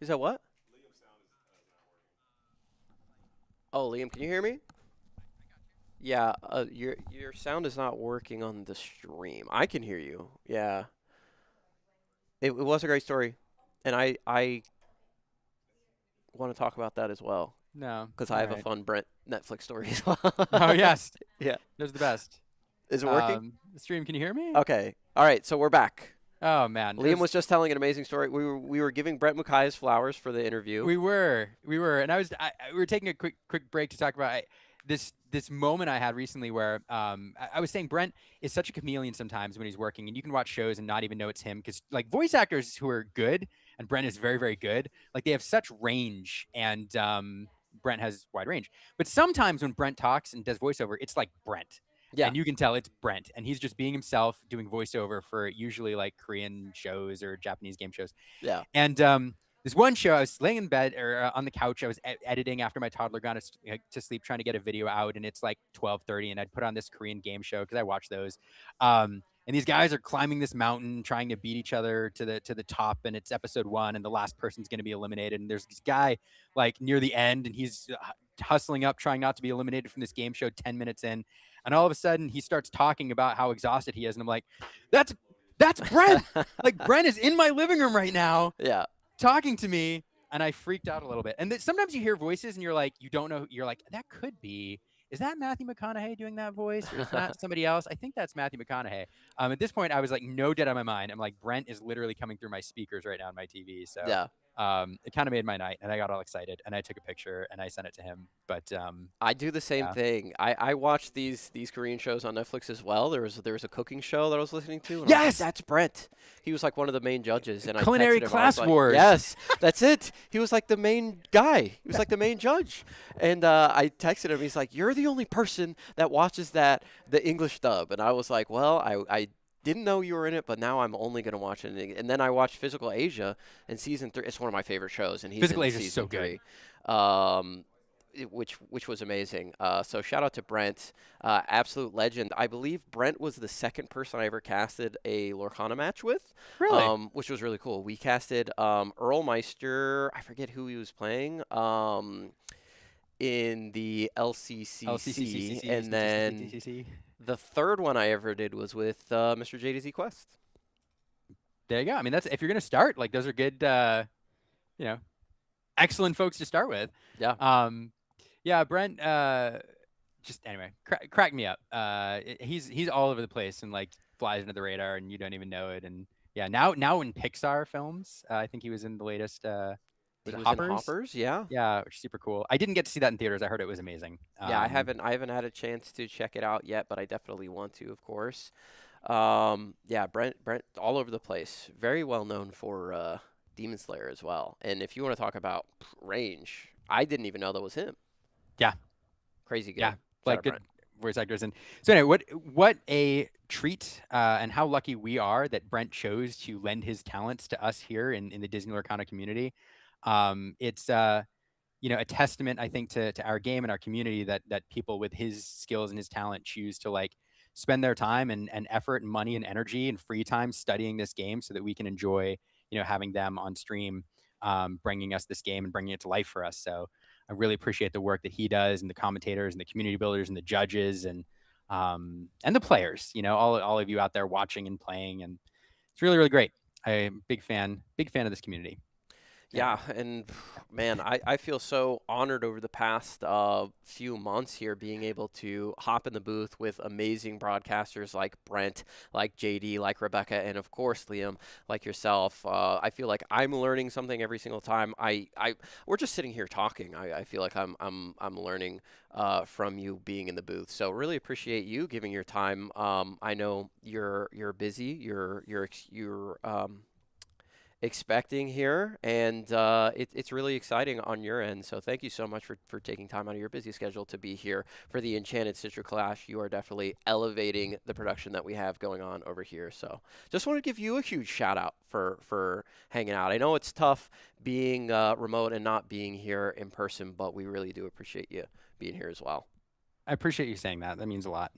B: Is that what? Oh, Liam, can you hear me? Yeah, your sound is not working on the stream. I can hear you. Yeah, it was a great story, and I want to talk about that as well
H: No.
B: because I
H: All
B: have a
H: right.
B: fun Brent Netflix story as well.
H: Oh yes.
B: Yeah.
H: Those are the best.
B: Is it working?
H: The stream, can you hear me?
B: Okay. All right. So we're back.
H: Oh man.
B: Liam was just telling an amazing story. We were giving Brent Mukai his flowers for the interview.
H: We were, and we were taking a quick break to talk about this moment I had recently where I was saying Brent is such a chameleon sometimes when he's working, and you can watch shows and not even know it's him because like voice actors who are good, and Brent is very very good, like they have such range, and Brent has wide range. But sometimes when Brent talks and does voiceover, it's like Brent.
B: Yeah.
H: And you can tell it's Brent, and he's just being himself doing voiceover for usually like Korean shows or Japanese game shows.
B: Yeah.
H: And this one show, I was laying in bed or on the couch. I was editing after my toddler got to sleep, trying to get a video out, and it's like 12:30, and I'd put on this Korean game show because I watch those. And these guys are climbing this mountain, trying to beat each other to the top, and it's episode 1, and the last person's going to be eliminated. And there's this guy like near the end, and he's hustling up, trying not to be eliminated from this game show 10 minutes in. And all of a sudden, he starts talking about how exhausted he is, and I'm like, "That's Brent! Like Brent is in my living room right now,
B: Yeah.
H: talking to me," and I freaked out a little bit. And sometimes you hear voices, and you're like, you don't know. You're like, that could be. Is that Matthew McConaughey doing that voice, or is that somebody else? I think that's Matthew McConaughey. At this point, I was like, no dead on my mind. I'm like, Brent is literally coming through my speakers right now on my TV. So
B: Yeah.
H: it kind of made my night, and I got all excited, and I took a picture and I sent it to him. But
B: I do the same thing. I watch these Korean shows on Netflix as well. There was a cooking show that I was listening to. And I was like, that's Brent. He was like one of the main judges. And
H: Culinary
B: I texted him,
H: Class
B: I was like,
H: Wars.
B: Yes, that's it. He was like the main guy. He was like the main judge. And I texted him. He's like, you're the only person that watches the English dub. And I was like, well, I didn't know you were in it, but now I'm only going to watch it. And then I watched Physical Asia in season 3. It's one of my favorite shows, and he's
H: Physical
B: in
H: Asia is
B: season
H: so good.
B: 3. Which was amazing. So shout out to Brent, absolute legend. I believe Brent was the second person I ever casted a Lorcana match with.
H: Really?
B: Which was really cool. We casted Earl Meister. I forget who he was playing. In the LCCC, and then the third one I ever did was with Mr. JDZ Quest.
H: There you go. I mean, that's if you're gonna start, like those are good, excellent folks to start with.
B: Yeah.
H: Yeah, Brent. Just anyway, crack me up. He's all over the place and like flies under the radar, and you don't even know it. And yeah, now in Pixar films, I think he was in the latest. Was it Hoppers?
B: In Hoppers, yeah.
H: Yeah, which is super cool. I didn't get to see that in theaters. I heard it was amazing.
B: Yeah, I haven't had a chance to check it out yet, but I definitely want to, of course. Yeah, Brent all over the place. Very well known for Demon Slayer as well. And if you want to talk about range, I didn't even know that was him.
H: Yeah.
B: Crazy good.
H: Yeah,
B: Shout
H: like
B: out
H: good
B: Brent.
H: voice actors. And so anyway, what a treat and how lucky we are that Brent chose to lend his talents to us here in the Disney Lorcana community. It's a testament, I think, to our game and our community that people with his skills and his talent choose to like spend their time and effort and money and energy and free time studying this game so that we can enjoy, having them on stream, bringing us this game and bringing it to life for us. So I really appreciate the work that he does, and the commentators and the community builders and the judges and the players, all of you out there watching and playing. And it's really, really great. I'm a big fan of this community.
B: Yeah, and man, I feel so honored over the past few months here being able to hop in the booth with amazing broadcasters like Brent, like JD, like Rebecca, and of course Liam, like yourself. I feel like I'm learning something every single time. We're just sitting here talking. I feel like I'm learning from you being in the booth. So really appreciate you giving your time. I know you're busy. You're expecting here, and it's really exciting on your end. So thank you so much for taking time out of your busy schedule to be here for the Enchanted Sister Clash. You are definitely elevating the production that we have going on over here. So just want to give you a huge shout out for hanging out. I know it's tough being remote and not being here in person, but we really do appreciate you being here as well.
H: I appreciate you saying that. That means a lot.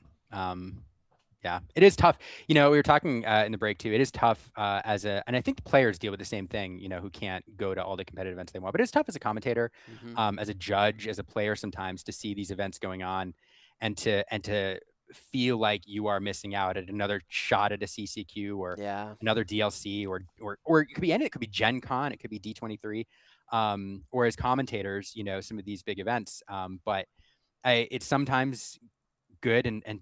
H: Yeah, it is tough. You know, we were talking in the break too. It is tough and I think the players deal with the same thing. You know, who can't go to all the competitive events they want. But it's tough as a commentator,
B: Mm-hmm.
H: as a judge, as a player sometimes to see these events going on, and to feel like you are missing out at another shot at a CCQ or
B: Yeah.
H: another DLC or it could be any. It could be Gen Con. It could be D23. Or as commentators, you know, some of these big events. But it's sometimes good and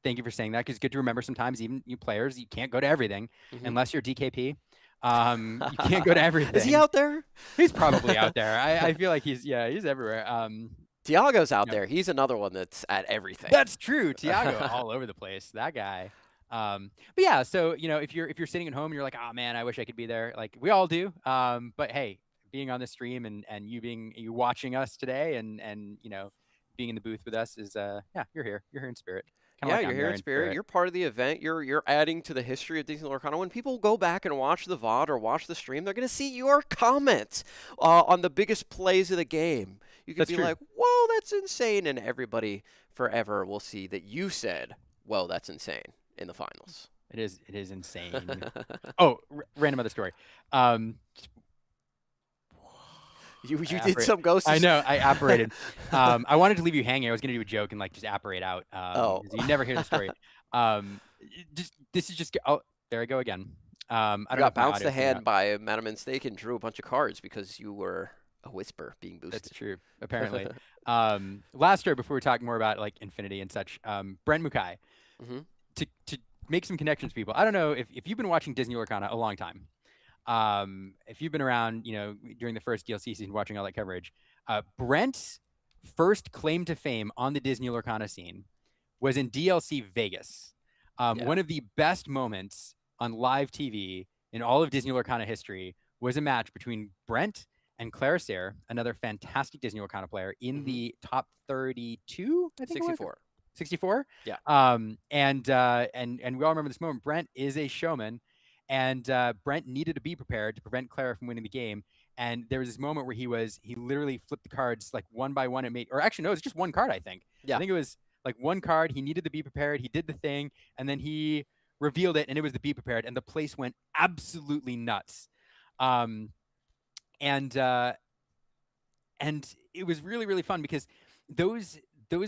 H: thank you for saying that because it's good to remember sometimes even you players you can't go to everything
B: Mm-hmm.
H: unless you're DKP. You can't go to everything.
B: Is he out there?
H: He's probably out there. I feel like he's everywhere.
B: Tiago's out
H: Yeah.
B: there. He's another one that's at everything.
H: That's true. Tiago all over the place. That guy. But yeah, so you know, if you're sitting at home and you're like, oh man, I wish I could be there. Like we all do. But hey, being on the stream and you watching us today and you know, being in the booth with us is yeah, you're here. You're here in spirit. Kinda
B: Yeah,
H: like
B: you're
H: I'm
B: here
H: there
B: in spirit. You're part of the event. You're adding to the history of Disney Lorcana. When people go back and watch the VOD or watch the stream, they're going to see your comments on the biggest plays of the game. You can
H: That's
B: be
H: true.
B: like, whoa, that's insane. And everybody forever will see that you said, whoa, that's insane in the finals.
H: It is insane. Oh, random other story.
B: You
H: I
B: did some ghosts.
H: I know. I apparated. I wanted to leave you hanging. I was going to do a joke and like just apparate out.
B: Oh.
H: You never hear the story. This is just. Oh, there I go again. I don't
B: I
H: know
B: got
H: if my
B: bounced
H: audio's
B: the
H: coming
B: hand
H: out.
B: by Madam Mistake and drew a bunch of cards because you were a whisper being boosted.
H: That's true. Apparently. Last story before we talk more about like Infinity and such. Brent Mukai.
B: Mm-hmm.
H: To make some connections, people. I don't know if you've been watching Disney Lorcana a long time. If you've been around, you know, during the first DLC season, watching all that coverage, Brent's first claim to fame on the Disney Lorcana scene was in DLC Vegas. One of the best moments on live TV in all of Disney Lorcana history was a match between Brent and Clarisair, another fantastic Disney Lorcana player, in the top 32, I think it was.
B: 64.
H: 64?
B: Yeah.
H: And we all remember this moment. Brent is a showman, and Brent needed to be prepared to prevent Clara from winning the game. And there was this moment where he literally flipped the cards like one by one and or actually no, it was just one card, I think.
B: Yeah.
H: I think it was like one card. He needed to be prepared. He did the thing, and then he revealed it, and it was the be prepared, and the place went absolutely nuts. And it was really, really fun because those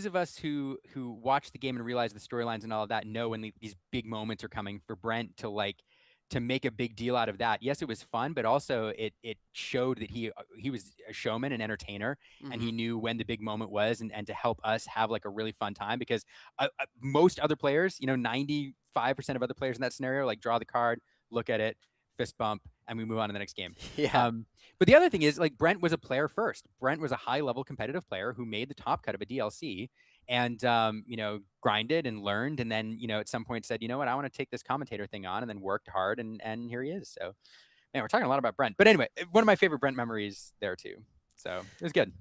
H: of us who watch the game and realize the storylines and all of that know when these big moments are coming for Brent to make a big deal out of that. Yes, it was fun, but also it showed that he was a showman and entertainer, and he knew when the big moment was, and to help us have like a really fun time because most other players, you know, 95% of other players in that scenario, like draw the card, look at it, fist bump, and we move on to the next game.
B: Yeah.
H: But the other thing is, like, Brent was a player first. Brent was a high-level competitive player who made the top cut of a DLC and, you know, grinded and learned. And then, you know, at some point said, you know what, I want to take this commentator thing on, and then worked hard. And here he is. So, man, we're talking a lot about Brent. But anyway, one of my favorite Brent memories there, too. So it was good.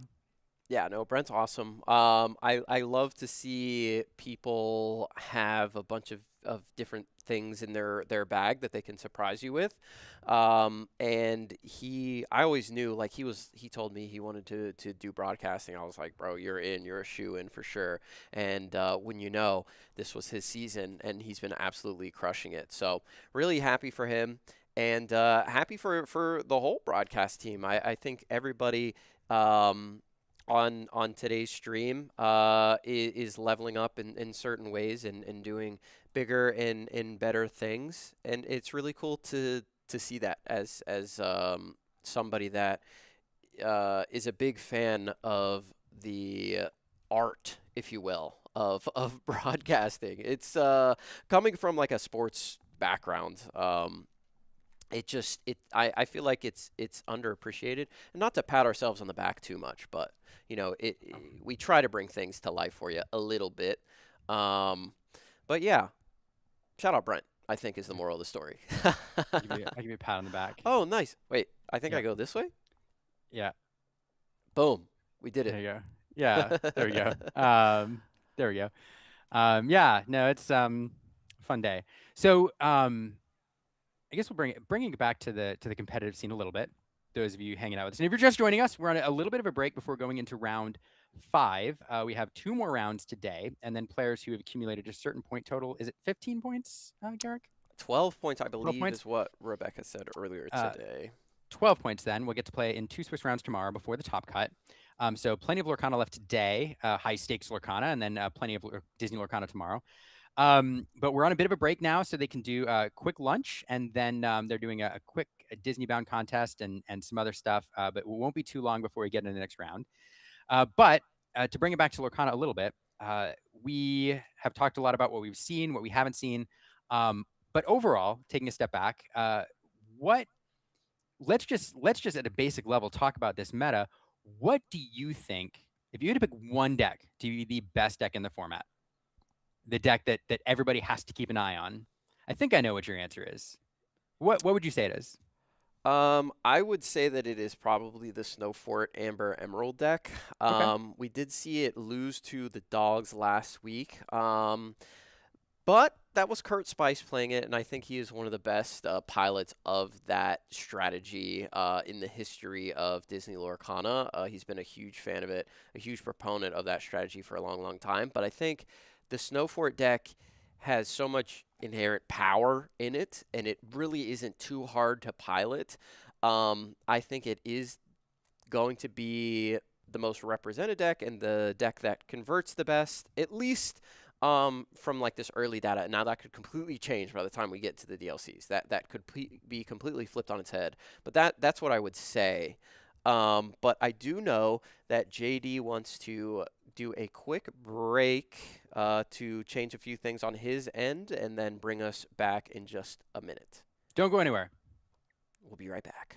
B: Yeah, no, Brent's awesome. I love to see people have a bunch of different things in their bag that they can surprise you with. And I always knew, like, he told me he wanted to do broadcasting. I was like, bro, you're a shoe-in for sure. And when you know, this was his season, and he's been absolutely crushing it. So really happy for him, and happy for the whole broadcast team. I think everybody on today's stream is leveling up in certain ways and doing bigger and better things, and it's really cool to see that as somebody that is a big fan of the art, if you will, of broadcasting. It's coming from like a sports background. I feel like it's underappreciated, and not to pat ourselves on the back too much, but you know, we try to bring things to life for you a little bit. But yeah, shout out Brent, I think, is the moral of the story.
H: I give you a pat on the back.
B: Oh, nice. Wait, I think I go this way?
H: Yeah.
B: Boom. We did it.
H: There you go. Yeah, there we go. There we go. Yeah, no, it's fun day. So I guess we'll bringing it back to the competitive scene a little bit. Those of you hanging out with us, and if you're just joining us, we're on a little bit of a break before going into round 5. We have 2 more rounds today, and then players who have accumulated a certain point total. Is it 15 points, Garrick?
B: 12 points, I
H: 12
B: believe,
H: points?
B: is what Rebecca said earlier today.
H: 12 points then. We'll get to play in 2 Swiss rounds tomorrow before the top cut. So plenty of Lorcana left today, high stakes Lorcana, and then plenty of Disney Lorcana tomorrow. But we're on a bit of a break now, so they can do a quick lunch, and then they're doing a quick Disney bound contest and some other stuff. But it won't be too long before we get into the next round. But to bring it back to Lorcana a little bit, we have talked a lot about what we've seen, what we haven't seen. But overall, taking a step back, let's just at a basic level talk about this meta. What do you think, if you had to pick one deck to be the best deck in the format, the deck that everybody has to keep an eye on? I think I know what your answer is. What would you say it is?
B: I would say that it is probably the Snowfort Amber Emerald deck. We did see it lose to the Dogs last week. But that was Kurt Spice playing it, and I think he is one of the best pilots of that strategy in the history of Disney Lorcana. He's been a huge fan of it, a huge proponent of that strategy for a long, long time. But I think the Snowfort deck has so much inherent power in it, and it really isn't too hard to pilot. I think it is going to be the most represented deck and the deck that converts the best, at least from like this early data. Now that could completely change by the time we get to the DLCs. That could be completely flipped on its head. But that's what I would say. But I do know that JD wants to do a quick break to change a few things on his end and then bring us back in just a minute.
H: Don't go anywhere.
B: We'll be right back.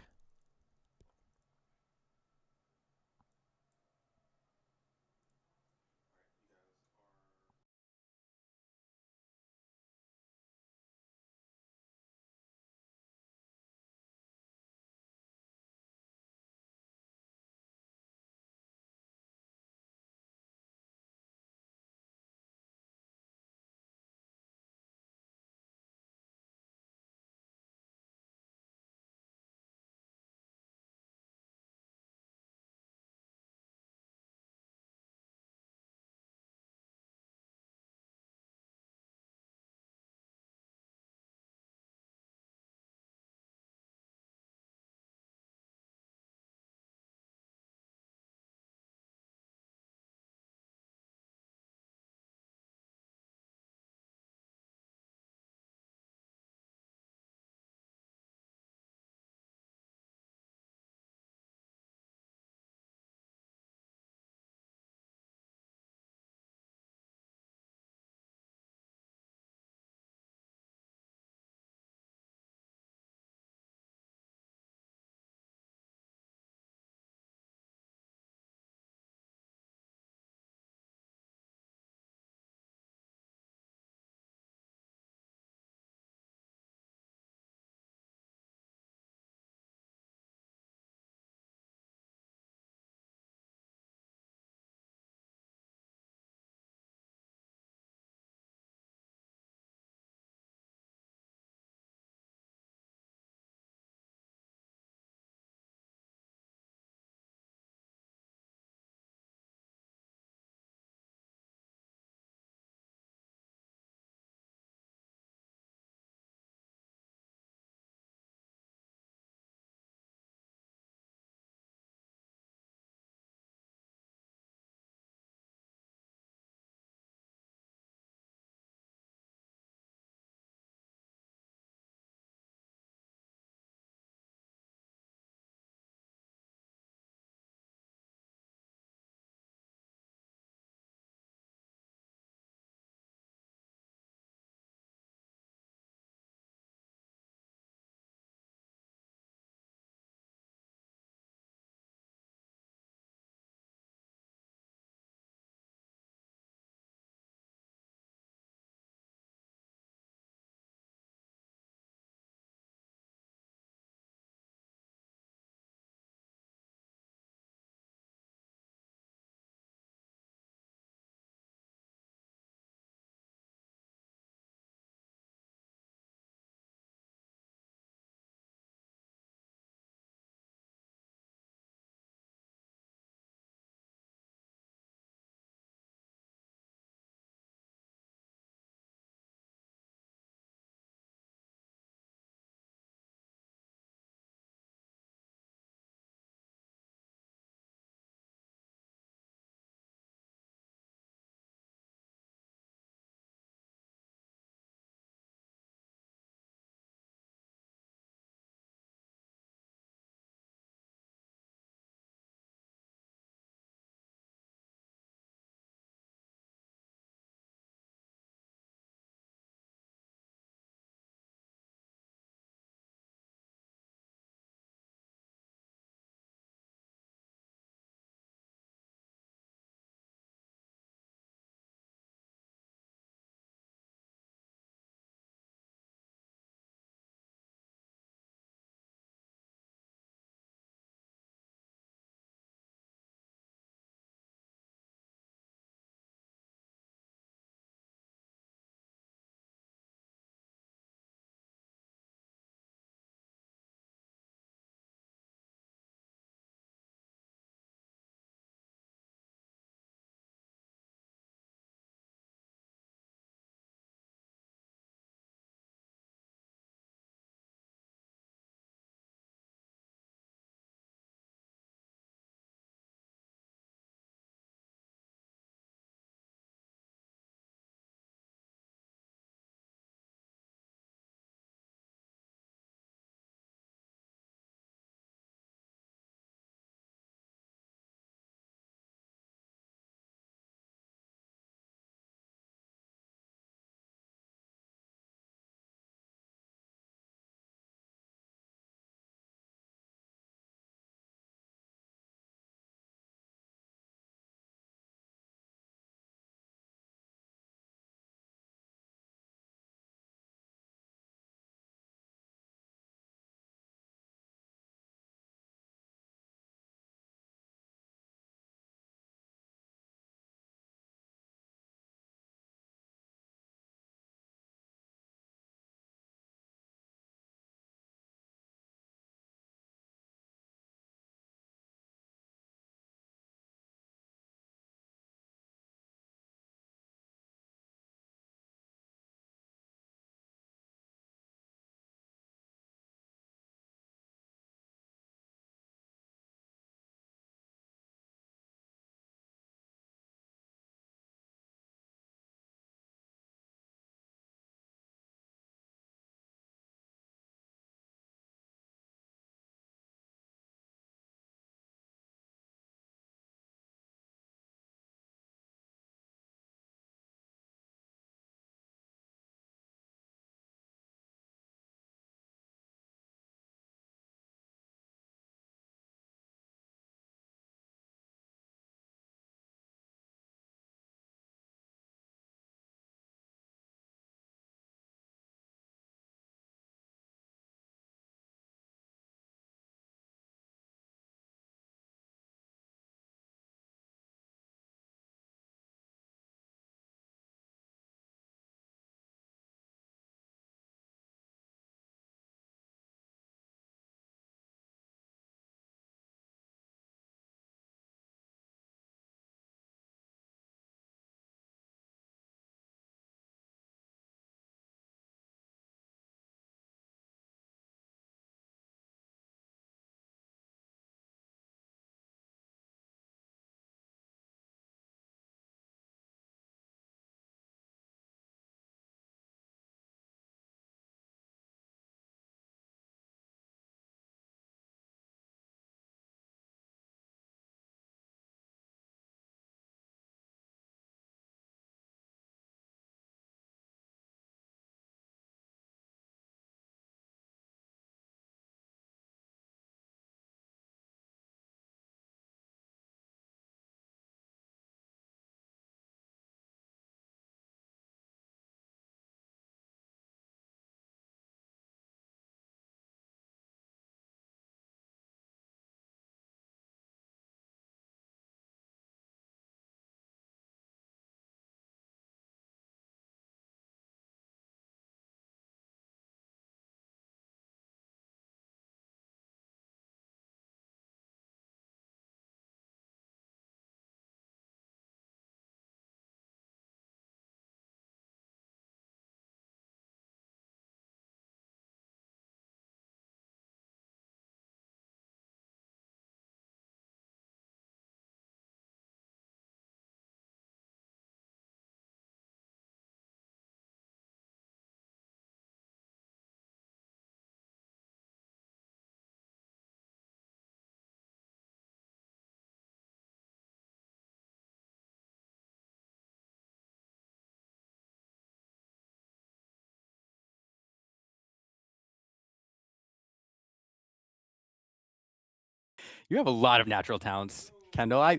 H: You have a lot of natural talents, Kendall.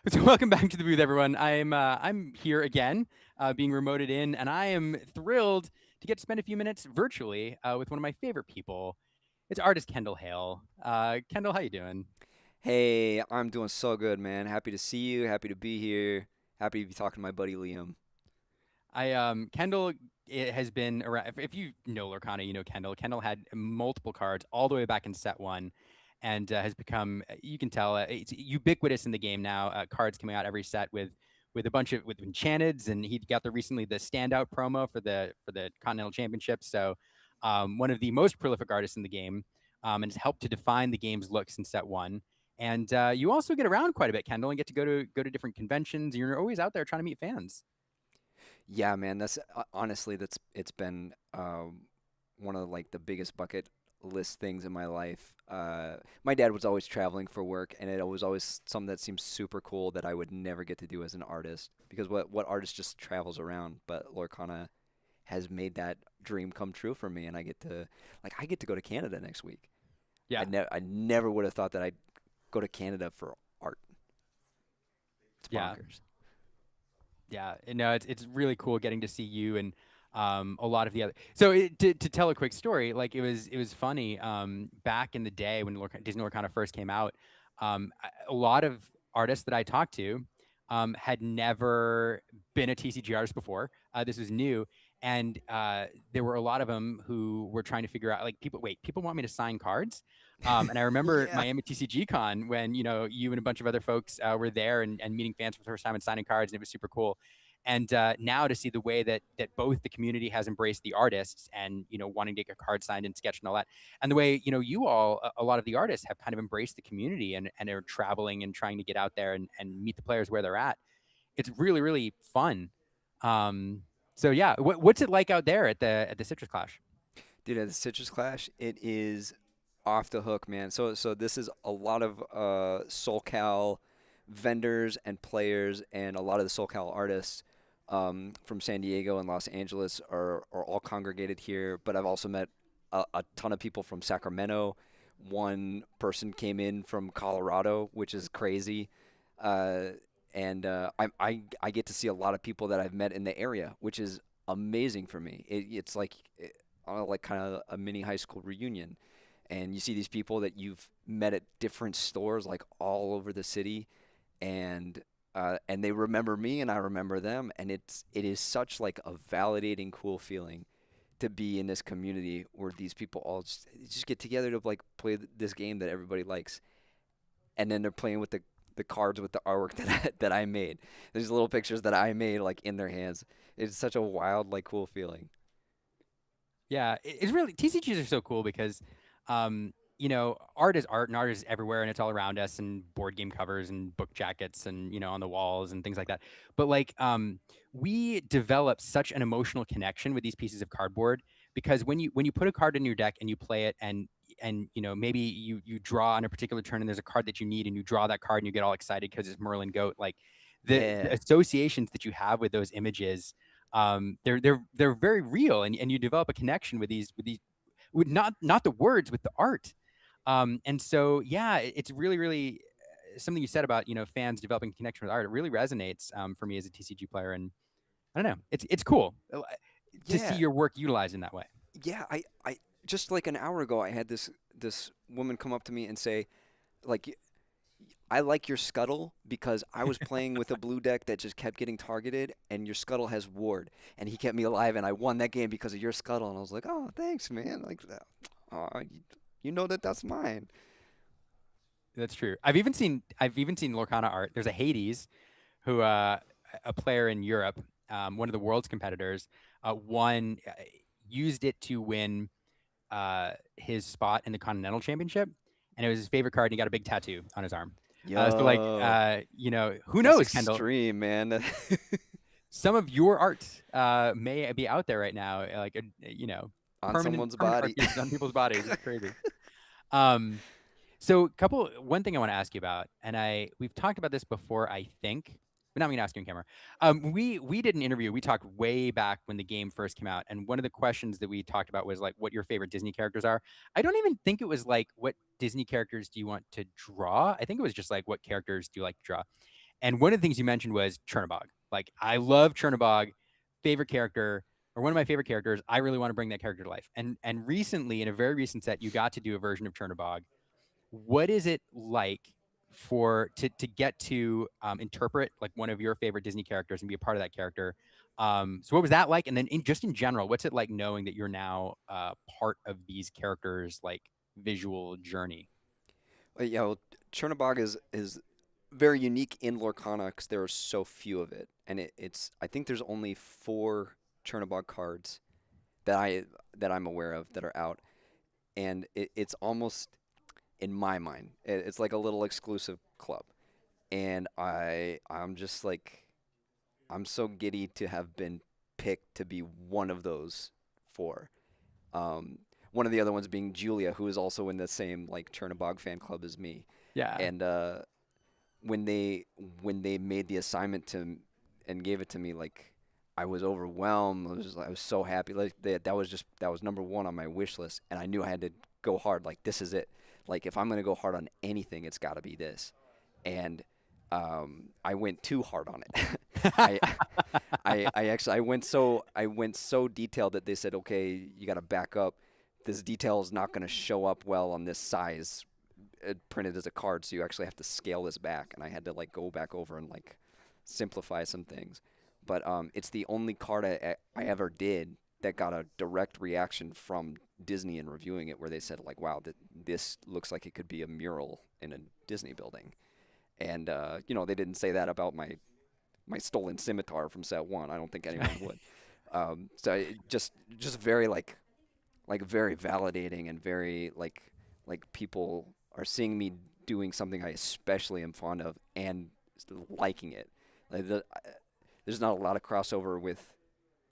H: So welcome back to the booth, everyone. I'm here again, being remoted in, and I am thrilled to get to spend a few minutes virtually with one of my favorite people. It's artist Kendall Hale. Kendall, how you doing?
P: Hey, I'm doing so good, man. Happy to see you. Happy to be here. Happy to be talking to my buddy Liam.
H: Kendall it has been around. If you know Lorcana, you know Kendall. Kendall had multiple cards all the way back in set one, and has become. You can tell it's ubiquitous in the game now. Cards coming out every set with a bunch of with Enchanteds, and he got recently the standout promo for the Continental Championship. So, one of the most prolific artists in the game, and has helped to define the game's looks in set one. And you also get around quite a bit, Kendall, and get to go to different conventions. You're always out there trying to meet fans.
P: Yeah, man. That's honestly, it's been one of like the biggest bucket list things in my life. My dad was always traveling for work, and it was always something that seemed super cool that I would never get to do as an artist because what artist just travels around? But Lorcana has made that dream come true for me, and I get to go to Canada next week.
H: Yeah,
P: I never would have thought that I'd go to Canada for art. It's bonkers.
H: Yeah, no, it's really cool getting to see you and a lot of the other. So to tell a quick story, like it was funny. Back in the day when Disney Lorcana first came out, a lot of artists that I talked to had never been a TCG artist before. This was new, and there were a lot of them who were trying to figure out like people want me to sign cards. And I remember Miami TCG Con when you and a bunch of other folks were there and meeting fans for the first time and signing cards, and it was super cool. And now to see the way that both the community has embraced the artists and wanting to get a card signed and sketched and all that, and the way you all a lot of the artists have kind of embraced the community and are traveling and trying to get out there and meet the players where they're at. It's really really fun. So yeah, what's it like out there at the Citrus Clash?
P: Dude, at the Citrus Clash, it is off the hook, man. So this is a lot of SoCal vendors and players, and a lot of the SoCal artists from San Diego and Los Angeles are all congregated here. But I've also met a ton of people from Sacramento. One person came in from Colorado, which is crazy. And I get to see a lot of people that I've met in the area, which is amazing for me. It's like kind of a mini high school reunion. And you see these people that you've met at different stores, like all over the city, and they remember me, and I remember them, and it is such like a validating, cool feeling to be in this community where these people all just get together to like play this game that everybody likes, and then they're playing with the cards with the artwork that I made. There's little pictures that I made like in their hands. It's such a wild, like, cool feeling.
H: Yeah, it's really TCGs are so cool because. Art is art and art is everywhere and it's all around us and board game covers and book jackets and, on the walls and things like that. But like, we develop such an emotional connection with these pieces of cardboard because when you put a card in your deck and you play it and maybe you draw on a particular turn and there's a card that you need and you draw that card and you get all excited because it's Merlin Goat, like the associations that you have with those images, they're very real and you develop a connection with these with not the words, with the art. And so, yeah, it's really, really something you said about, fans developing a connection with art. It really resonates for me as a TCG player. And I don't know, it's cool to see your work utilized in that way.
P: Yeah, I just like an hour ago, I had this woman come up to me and say, like, I like your Scuttle because I was playing with a blue deck that just kept getting targeted, and your Scuttle has Ward, and he kept me alive, and I won that game because of your Scuttle. And I was like, oh, thanks, man. Like, you know that's mine.
H: That's true. I've even seen Lorcana art. There's a Hades, who a player in Europe, one of the world's competitors, used it to win his spot in the Continental Championship, and it was his favorite card. And he got a big tattoo on his arm. So like, who knows, Kendall?
P: Extreme, man.
H: Some of your art may be out there right now, like
P: on someone's body,
H: on people's bodies. It's crazy. So one thing I want to ask you about, and we've talked about this before, I think, but now I'm going to ask you on camera. We did an interview. We talked way back when the game first came out, and one of the questions that we talked about was like what your favorite Disney characters are. I don't even think it was like what Disney characters do you want to draw. I think it was just like what characters do you like to draw. And one of the things you mentioned was Chernabog. Like I love Chernabog, favorite character or one of my favorite characters. I really want to bring that character to life. And recently, in a very recent set, you got to do a version of Chernabog. What is it like to get to interpret like one of your favorite Disney characters and be a part of that character? So what was that like? And then just in general, what's it like knowing that you're now part of these characters' like visual journey?
P: Yeah, well, Chernabog is very unique in Lorcana because there are so few of it, and it's I think there's only 4 Chernabog cards that I'm aware of that are out, and it's almost in my mind it's like a little exclusive club, and I'm just like I'm so giddy to have been picked to be one of those 4. Um, one of the other ones being Julia, who is also in the same like Chernabog fan club as me.
H: Yeah.
P: And when they made the assignment and gave it to me, like I was overwhelmed. I was so happy. Like that was number 1 on my wish list, and I knew I had to go hard. Like this is it. Like if I'm gonna go hard on anything, it's got to be this. And I went too hard on it. I, I went so detailed that they said, okay, you got to back up. This detail is not going to show up well on this size printed as a card, so you actually have to scale this back. And I had to like go back over and like simplify some things. But it's the only card I ever did that got a direct reaction from Disney in reviewing it, where they said like, wow, this looks like it could be a mural in a Disney building. And they didn't say that about my stolen scimitar from set 1. I don't think anyone would. So it just very like very validating, and very like people are seeing me doing something I especially am fond of and liking it. Like there's not a lot of crossover with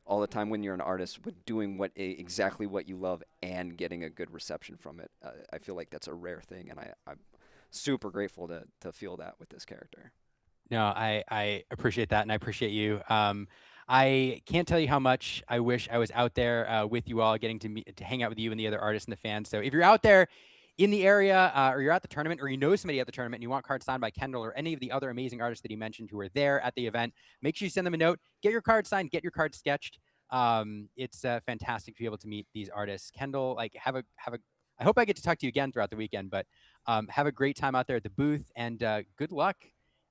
P: all the time when you're an artist with doing exactly what you love and getting a good reception from it. I feel like that's a rare thing, and I'm super grateful to feel that with this character.
H: No, I appreciate that, and I appreciate you. I can't tell you how much I wish I was out there with you all, getting to hang out with you and the other artists and the fans. So if you're out there in the area, or you're at the tournament, or you know somebody at the tournament, and you want cards signed by Kendall or any of the other amazing artists that he mentioned who are there at the event, make sure you send them a note, get your card signed, get your card sketched. It's fantastic to be able to meet these artists. Kendall, like have a. I hope I get to talk to you again throughout the weekend, but have a great time out there at the booth, and good luck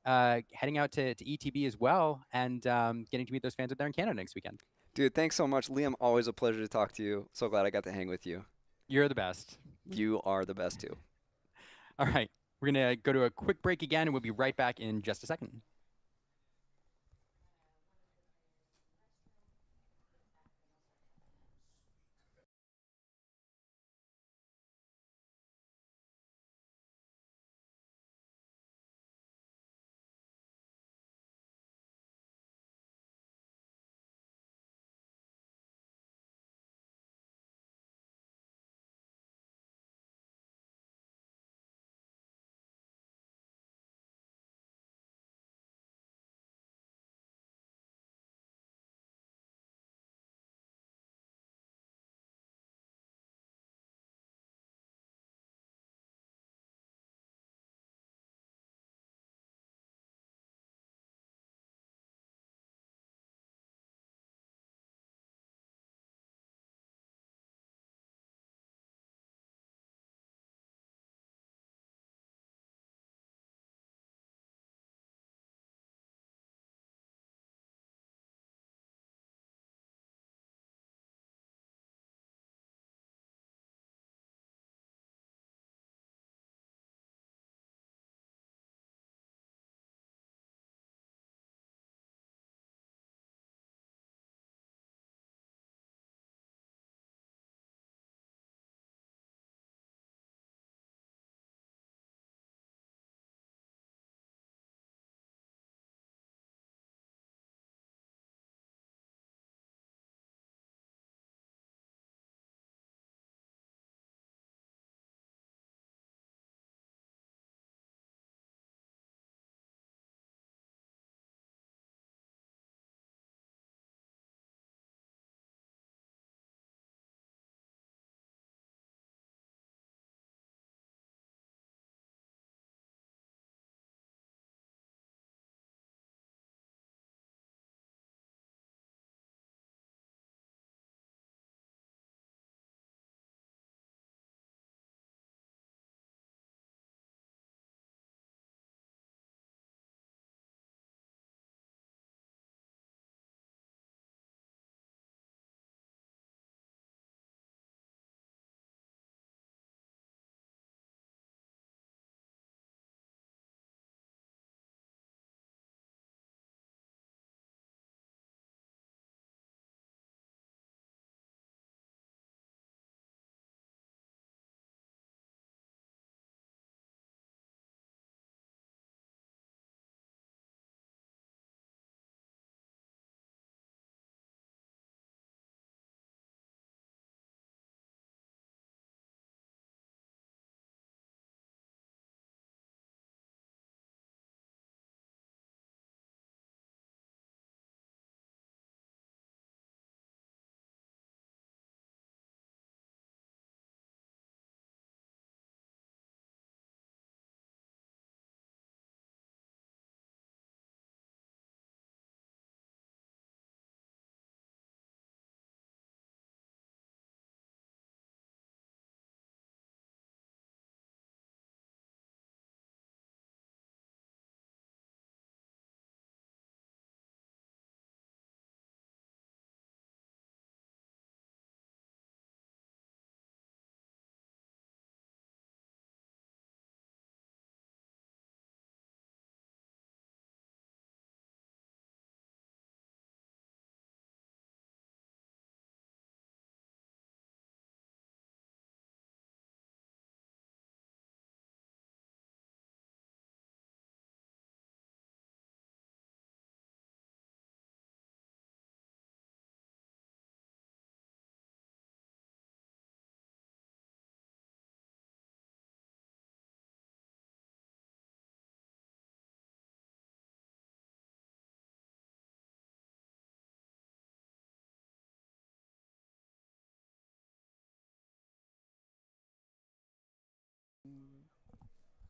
H: heading out to ETB as well, and getting to meet those fans up there in Canada next weekend.
P: Dude, thanks so much, Liam. Always a pleasure to talk to you. So glad I got to hang with you.
H: You're the best.
P: You are the best too.
H: All right, we're gonna go to a quick break again, and we'll be right back in just a second.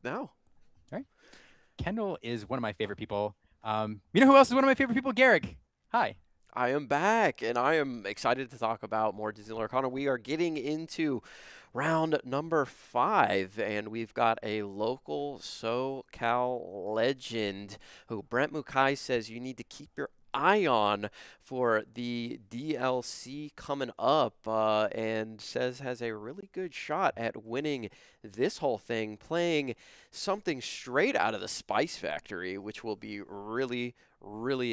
B: now.
H: All right. Kendall is one of my favorite people. You know who else is one of my favorite people? Garrick. Hi.
B: I am back, and I am excited to talk about more Disney Lorcana. We are getting into round number 5, and we've got a local SoCal legend who Brent Mukai says you need to keep your eye on for the DLC coming up, and says has a really good shot at winning this whole thing, playing something straight out of the Spice Factory, which will be really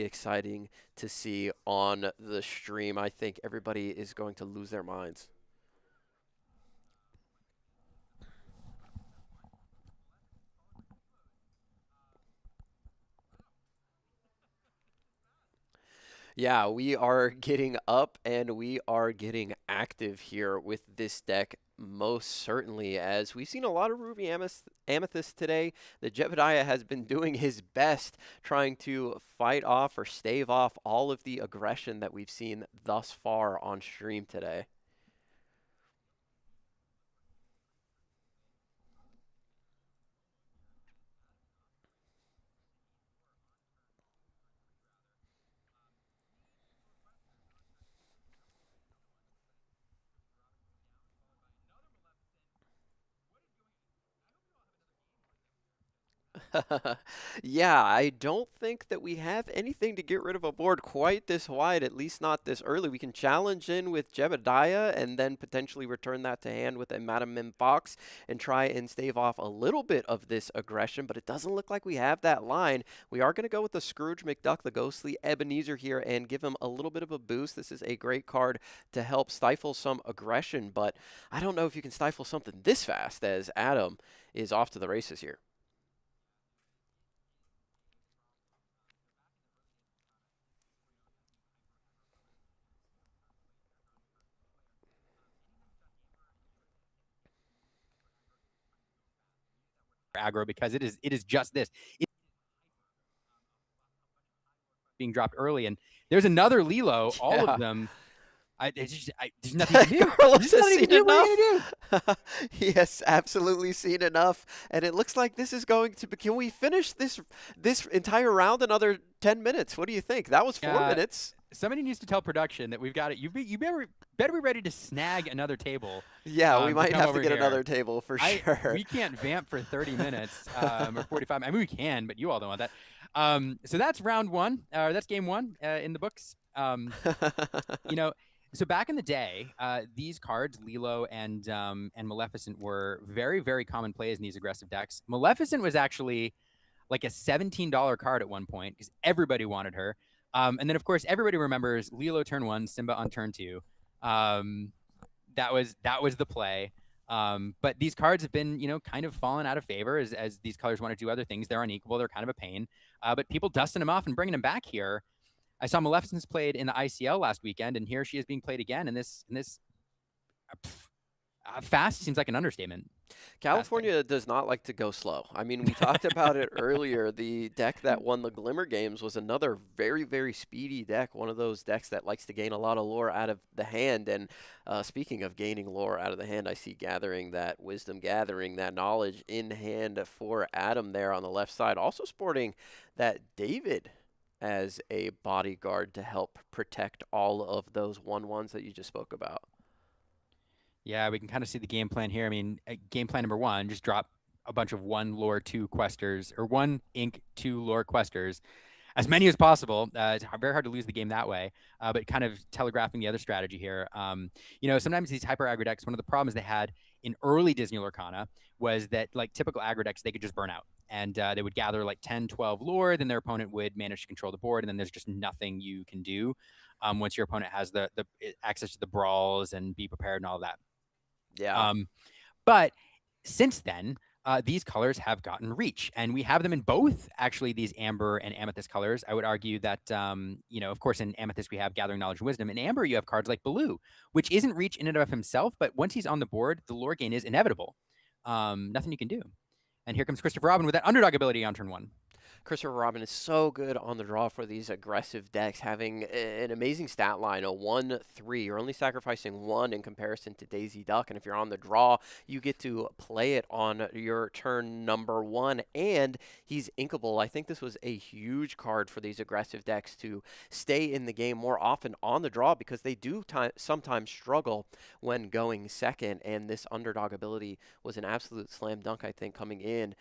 B: exciting to see on the stream. I think everybody is going to lose their minds. Yeah, we are getting up and we are getting active here with this deck, most certainly, as we've seen a lot of Ruby Amethyst today. The Jebediah has been doing his best trying to fight off or stave off all of the aggression that we've seen thus far on stream today. Yeah, I don't think that we have anything to get rid of a board quite this wide, at least not this early. We can challenge in with Jebediah and then potentially return that to hand with a Madam Mim Fox and try and stave off a little bit of this aggression, but it doesn't look like we have that line. We are going to go with the Scrooge McDuck, the Ghostly Ebenezer here, and give him a little bit of a boost. This is a great card to help stifle some aggression, but I don't know if you can stifle something this fast as Adam is off to the races here.
H: Aggro, because it is just this. It's being dropped early, and there's another Lilo. All of them. There's nothing to do.
B: Carlos has seen
H: What are you gonna
B: enough. He has absolutely seen enough, and it looks like this is going to be. Can we finish this entire round another 10 minutes? What do you think? That was 4 minutes.
H: Somebody needs to tell production that we've got it. You better be ready to snag another table.
B: Yeah, we might have to get another table for sure.
H: We can't vamp for 30 minutes or 45. I mean, we can, but you all don't want that. So that's round 1. That's game 1 in the books. You know. So back in the day, these cards, Lilo and Maleficent, were very common plays in these aggressive decks. Maleficent was actually like a $17 card at one point because everybody wanted her. And then, of course, everybody remembers Lilo turn 1, Simba on turn 2. That was the play. But these cards have been, kind of fallen out of favor as these colors want to do other things. They're unequal. They're kind of a pain. But people dusting them off and bringing them back here. I saw Maleficent's played in the ICL last weekend, and here she is being played again. And this fast seems like an understatement.
B: California does not like to go slow. I mean, we talked about it earlier. The deck that won the Glimmer Games was another very speedy deck, one of those decks that likes to gain a lot of lore out of the hand. And speaking of gaining lore out of the hand, I see gathering that wisdom, gathering that knowledge in hand for Adam there on the left side. Also sporting that David as a bodyguard to help protect all of those 1/1s that you just spoke about.
H: Yeah, we can kind of see the game plan here. I mean, game plan number 1, just drop a bunch of 1 lore 2 questers, or 1 ink 2 lore questers, as many as possible. It's very hard to lose the game that way, but kind of telegraphing the other strategy here. Sometimes these hyper aggro decks, one of the problems they had in early Disney Lorcana was that, like typical aggro decks, they could just burn out. And they would gather like 10, 12 lore, then their opponent would manage to control the board, and then there's just nothing you can do once your opponent has the access to the brawls and be prepared and all of that.
B: Yeah.
H: But since then, these colors have gotten reach, and we have them in both, actually, these amber and amethyst colors. I would argue that, of course, in amethyst we have gathering knowledge and wisdom. In amber, you have cards like Baloo, which isn't reach in and of himself, but once he's on the board, the lore gain is inevitable. Nothing you can do. And here comes Christopher Robin with that underdog ability on turn 1.
B: Christopher Robin is so good on the draw for these aggressive decks, having an amazing stat line, a 1-3. You're only sacrificing 1 in comparison to Daisy Duck, and if you're on the draw, you get to play it on your turn number 1, and he's inkable. I think this was a huge card for these aggressive decks to stay in the game more often on the draw, because they do sometimes struggle when going second, and this underdog ability was an absolute slam dunk, I think, coming in.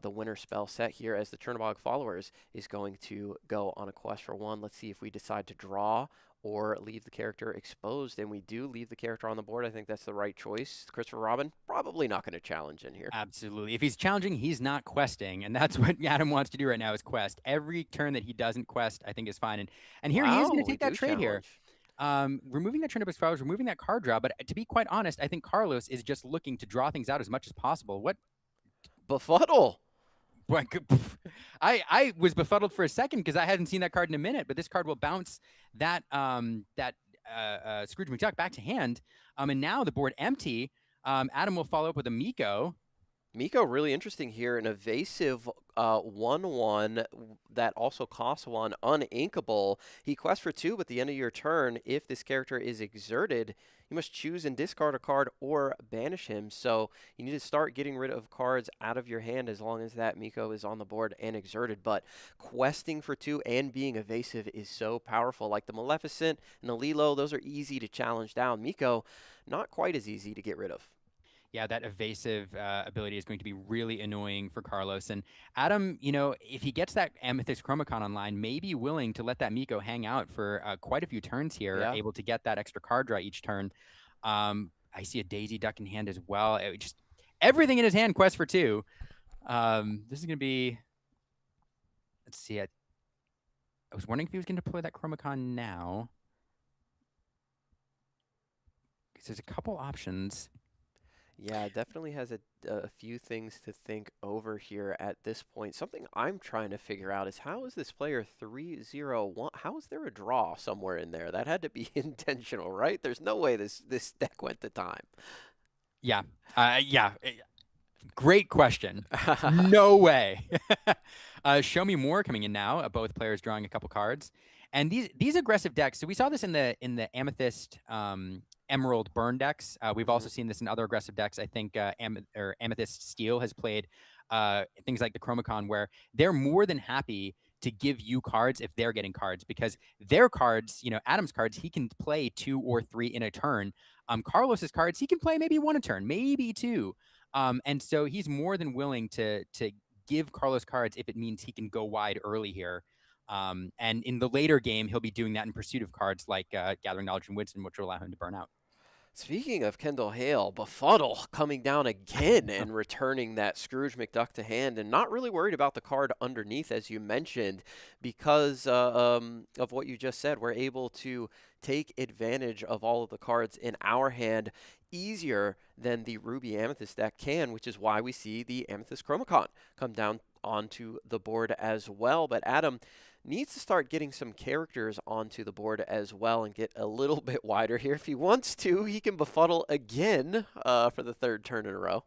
B: The winter spell set here as the Chernobog Followers is going to go on a quest for 1. Let's see if we decide to draw or leave the character exposed, and we do leave the character on the board. I think that's the right choice. Christopher Robin, probably not going to challenge in here.
H: Absolutely. If he's challenging, he's not questing, and that's what Adam wants to do right now is quest. Every turn that he doesn't quest, I think, is fine. And here he is going to take that trade here. Removing that Chernobog Followers, removing that card draw, but to be quite honest, I think Carlos is just looking to draw things out as much as possible. What?
B: Befuddle.
H: I was befuddled for a second because I hadn't seen that card in a minute, but this card will bounce that Scrooge McDuck back to hand, and now the board empty. Adam will follow up with a Miko.
B: Miko, really interesting here. An evasive 1/1 that also costs 1, uninkable. He quests for 2, but at the end of your turn, if this character is exerted, you must choose and discard a card or banish him. So you need to start getting rid of cards out of your hand as long as that Miko is on the board and exerted. But questing for 2 and being evasive is so powerful. Like the Maleficent and the Lilo, those are easy to challenge down. Miko, not quite as easy to get rid of.
H: Yeah, that evasive ability is going to be really annoying for Carlos. And Adam, you know, if he gets that Amethyst Chromacon online, may be willing to let that Miko hang out for quite a few turns here, able to get that extra card draw each turn. I see a Daisy Duck in hand as well. Just everything in his hand, quest for 2. This is going to be, let's see. I was wondering if he was going to deploy that Chromacon now, because there's a couple options.
B: Yeah, definitely has a few things to think over here at this point. Something I'm trying to figure out is how is this player 3-0-1? How is there a draw somewhere in there? That had to be intentional, right? There's no way this deck went to time.
H: Yeah. Great question. No way. Show me more coming in now. Both players drawing a couple cards. And these aggressive decks, so we saw this in the Amethyst Emerald burn decks. We've also seen this in other aggressive decks. I think Amethyst Steel has played things like the Chromacon, where they're more than happy to give you cards if they're getting cards, because their cards, you know, Adam's cards, he can play 2 or 3 in a turn. Carlos's cards, he can play maybe 1 a turn, maybe 2. And so he's more than willing to give Carlos cards if it means he can go wide early here. And in the later game, he'll be doing that in pursuit of cards like Gathering Knowledge and Wisdom, which will allow him to burn out.
B: Speaking of Kendall Hale, Befuddle coming down again and returning that Scrooge McDuck to hand, and not really worried about the card underneath, as you mentioned, because of what you just said. We're able to take advantage of all of the cards in our hand easier than the Ruby Amethyst deck can, which is why we see the Amethyst Chromacon come down onto the board as well. But Adam needs to start getting some characters onto the board as well and get a little bit wider here. If he wants to, he can Befuddle again for the 3rd turn in a row.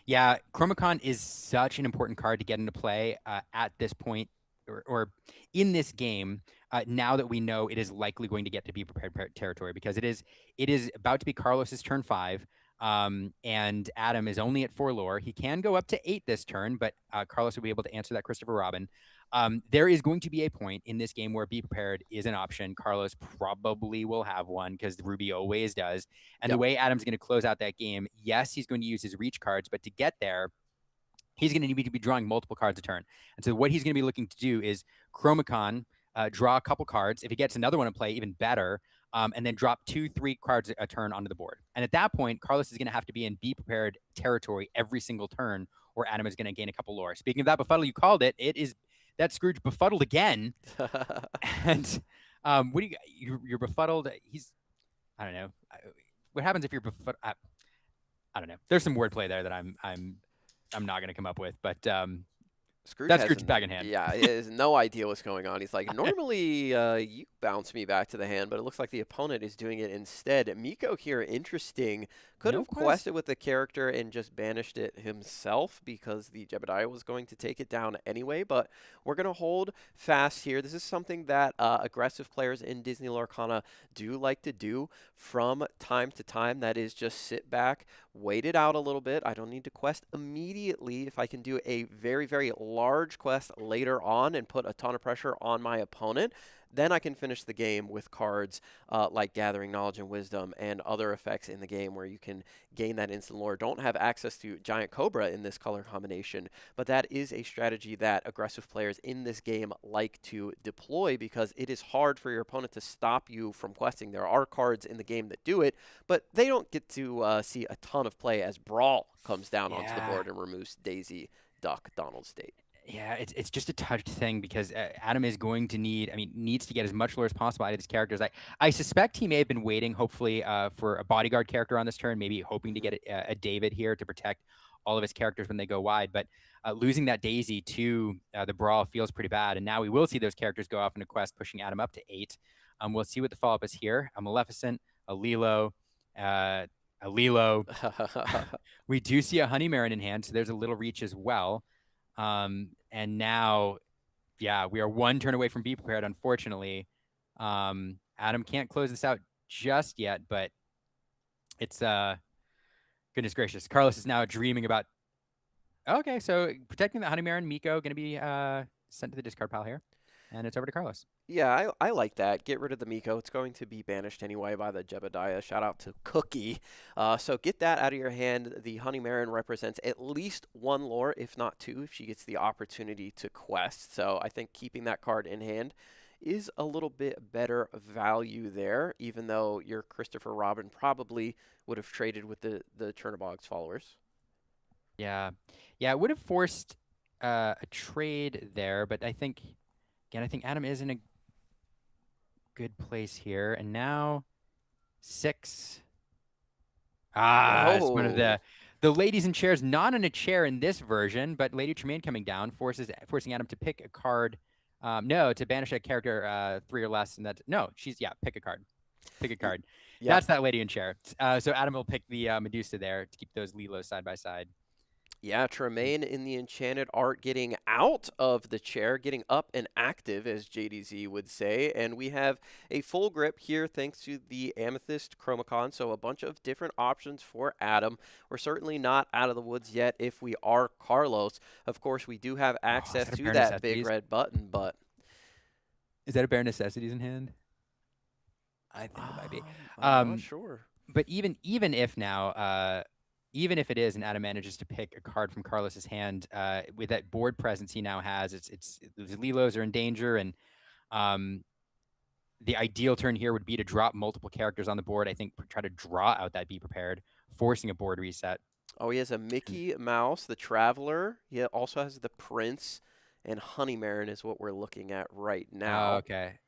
H: Yeah, Chromacon is such an important card to get into play at this point, or in this game, now that we know it is likely going to get to be prepared territory, because it is about to be Carlos's turn 5. And Adam is only at 4 lore. He can go up to 8 this turn, but Carlos will be able to answer that Christopher Robin. There is going to be a point in this game where be prepared is an option. Carlos probably will have one, because Ruby always does. And the way Adam's going to close out that game, yes, he's going to use his reach cards, but to get there, he's going to need to be drawing multiple cards a turn. And so what he's going to be looking to do is Chromacon, draw a couple cards. If he gets another one in play, even better. And then drop 2-3 cards a turn onto the board. And at that point, Carlos is going to have to be in be prepared territory every single turn, or Adam is going to gain a couple lore. Speaking of that Befuddle, you called it. It is that Scrooge befuddled again. And what do you're befuddled? I don't know. What happens if you're befuddled? I don't know. There's some wordplay there that I'm not going to come up with, but
B: Scrooge
H: that's Scrooge's bag in hand.
B: Yeah, he has no idea what's going on. He's like, normally you bounce me back to the hand, but it looks like the opponent is doing it instead. Miko here, interesting. Could
H: No
B: have
H: quest.
B: quested with the character and just banished it himself because the Jebediah was going to take it down anyway, but we're going to hold fast here. This is something that aggressive players in Disney Lorcana do like to do from time to time. That is just sit back, wait it out a little bit. I don't need to quest immediately. If I can do a very, very large quest later on and put a ton of pressure on my opponent, then I can finish the game with cards like Gathering Knowledge and Wisdom and other effects in the game where you can gain that instant lore. Don't have access to Giant Cobra in this color combination, but that is a strategy that aggressive players in this game like to deploy because it is hard for your opponent to stop you from questing. There are cards in the game that do it, but they don't get to see a ton of play as Brawl comes down onto the board and removes Daisy, Duck, Donald State.
H: Yeah, it's just a touched thing because Adam is going to needs to get as much lore as possible out of his characters. I suspect he may have been waiting, hopefully, for a bodyguard character on this turn, maybe hoping to get a David here to protect all of his characters when they go wide. But losing that Daisy to the Brawl feels pretty bad. And now we will see those characters go off in a quest, pushing Adam up to 8. We'll see what the follow-up is here. A Maleficent, a Lilo, we do see a Honeymarin in hand, so there's a little reach as well. And now, yeah, we are one turn away from Be Prepared, unfortunately. Adam can't close this out just yet, but it's, goodness gracious. Carlos is now dreaming about, okay, so protecting the Honeymarin, Miko going to be sent to the discard pile here. And it's over to Carlos.
B: Yeah, I like that. Get rid of the Miko. It's going to be banished anyway by the Jebediah. Shout out to Cookie. So get that out of your hand. The Honeymarin represents at least 1 lore, if not 2, if she gets the opportunity to quest. So I think keeping that card in hand is a little bit better value there, even though your Christopher Robin probably would have traded with the Chernobog's followers.
H: Yeah. Yeah, it would have forced a trade there, but I think... Again, I think Adam is in a good place here. And now 6. It's one of the ladies in chairs, not in a chair in this version, but Lady Tremaine coming down, forcing Adam to pick a card. No, to banish a character 3 or less. And pick a card. Pick a card.
B: Yeah.
H: That's that lady in chair. So Adam will pick the Medusa there to keep those Lilos side by side.
B: Yeah, Tremaine in the Enchanted art getting out of the chair, getting up and active, as JDZ would say. And we have a full grip here thanks to the Amethyst Chromacon. So a bunch of different options for Adam. We're certainly not out of the woods yet if we are Carlos. Of course, we do have access to that big red button, but...
H: Is that a Bare Necessities in hand? I think it might be.
B: I'm not sure.
H: But even if now... even if it is, and Adam manages to pick a card from Carlos's hand, with that board presence he now has, the Lilos are in danger, and the ideal turn here would be to drop multiple characters on the board. I think try to draw out that Be Prepared, forcing a board reset.
B: Oh, he has a Mickey Mouse, the Traveler. He also has the Prince, and Honeymarin is what we're looking at right now.
H: Oh, okay.